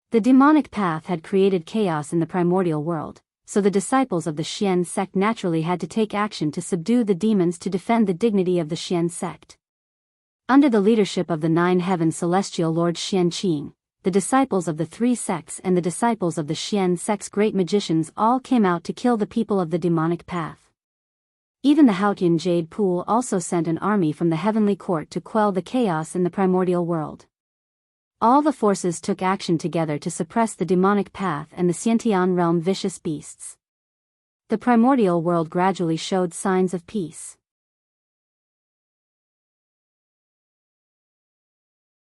[SPEAKER 1] The demonic path had created chaos in the primordial world, so the disciples of the Xian sect naturally had to take action to subdue the demons to defend the dignity of the Xian sect. Under the leadership of the 9-heaven celestial lord Xianqing, the disciples of the 3 sects and the disciples of the Xian sect's great magicians all came out to kill the people of the demonic path. Even the Haotian Jade Pool also sent an army from the heavenly court to quell the chaos in the primordial world. All the forces took action together to suppress the demonic path and the Xiantian realm vicious beasts. The primordial world gradually showed signs of peace.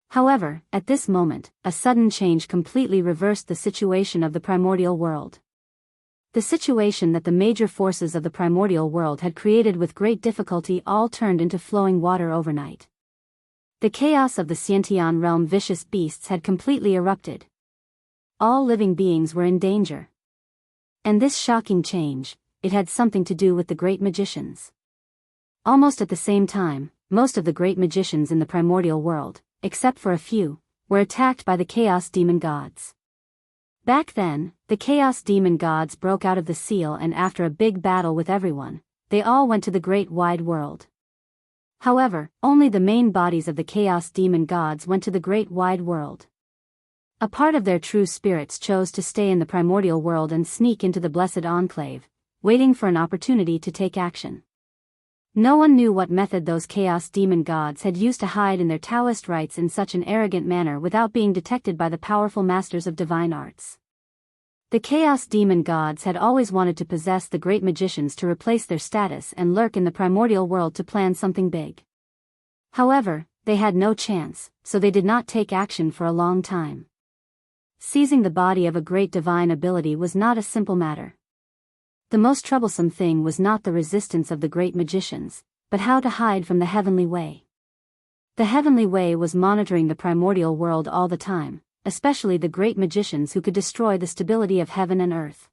[SPEAKER 1] However, at this moment, a sudden change completely reversed the situation of the primordial world. The situation that the major forces of the primordial world had created with great difficulty all turned into flowing water overnight. The chaos of the Xiantian realm vicious beasts had completely erupted. All living beings were in danger. And this shocking change, it had something to do with the great magicians. Almost at the same time, most of the great magicians in the primordial world, except for a few, were attacked by the Chaos Demon Gods. Back then, the Chaos Demon Gods broke out of the seal, and after a big battle with everyone, they all went to the great wide world. However, only the main bodies of the Chaos Demon Gods went to the great wide world. A part of their true spirits chose to stay in the primordial world and sneak into the Blessed Enclave, waiting for an opportunity to take action. No one knew what method those Chaos Demon Gods had used to hide in their Daoist rites in such an arrogant manner without being detected by the powerful masters of divine arts. The Chaos Demon Gods had always wanted to possess the great magicians to replace their status and lurk in the primordial world to plan something big. However, they had no chance, so they did not take action for a long time. Seizing the body of a great divine ability was not a simple matter. The most troublesome thing was not the resistance of the great magicians, but how to hide from the heavenly way. The heavenly way was monitoring the primordial world all the time, especially the great magicians who could destroy the stability of heaven and earth.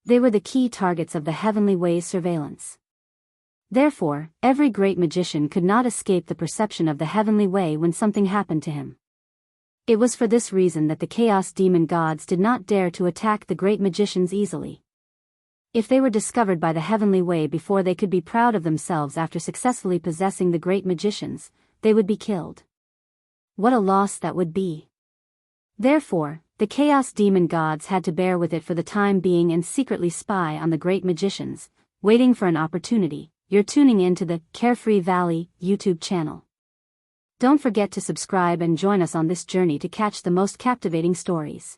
[SPEAKER 1] They were the key targets of the heavenly way's surveillance. Therefore, every great magician could not escape the perception of the heavenly way when something happened to him. It was for this reason that the Chaos Demon Gods did not dare to attack the great magicians easily. If they were discovered by the heavenly way before they could be proud of themselves after successfully possessing the great magicians, they would be killed. What a loss that would be! Therefore, the Chaos Demon Gods had to bear with it for the time being and secretly spy on the great magicians, waiting for an opportunity. You're tuning in to the Carefree Valley YouTube channel. Don't forget to subscribe and join us on this journey to catch the most captivating stories.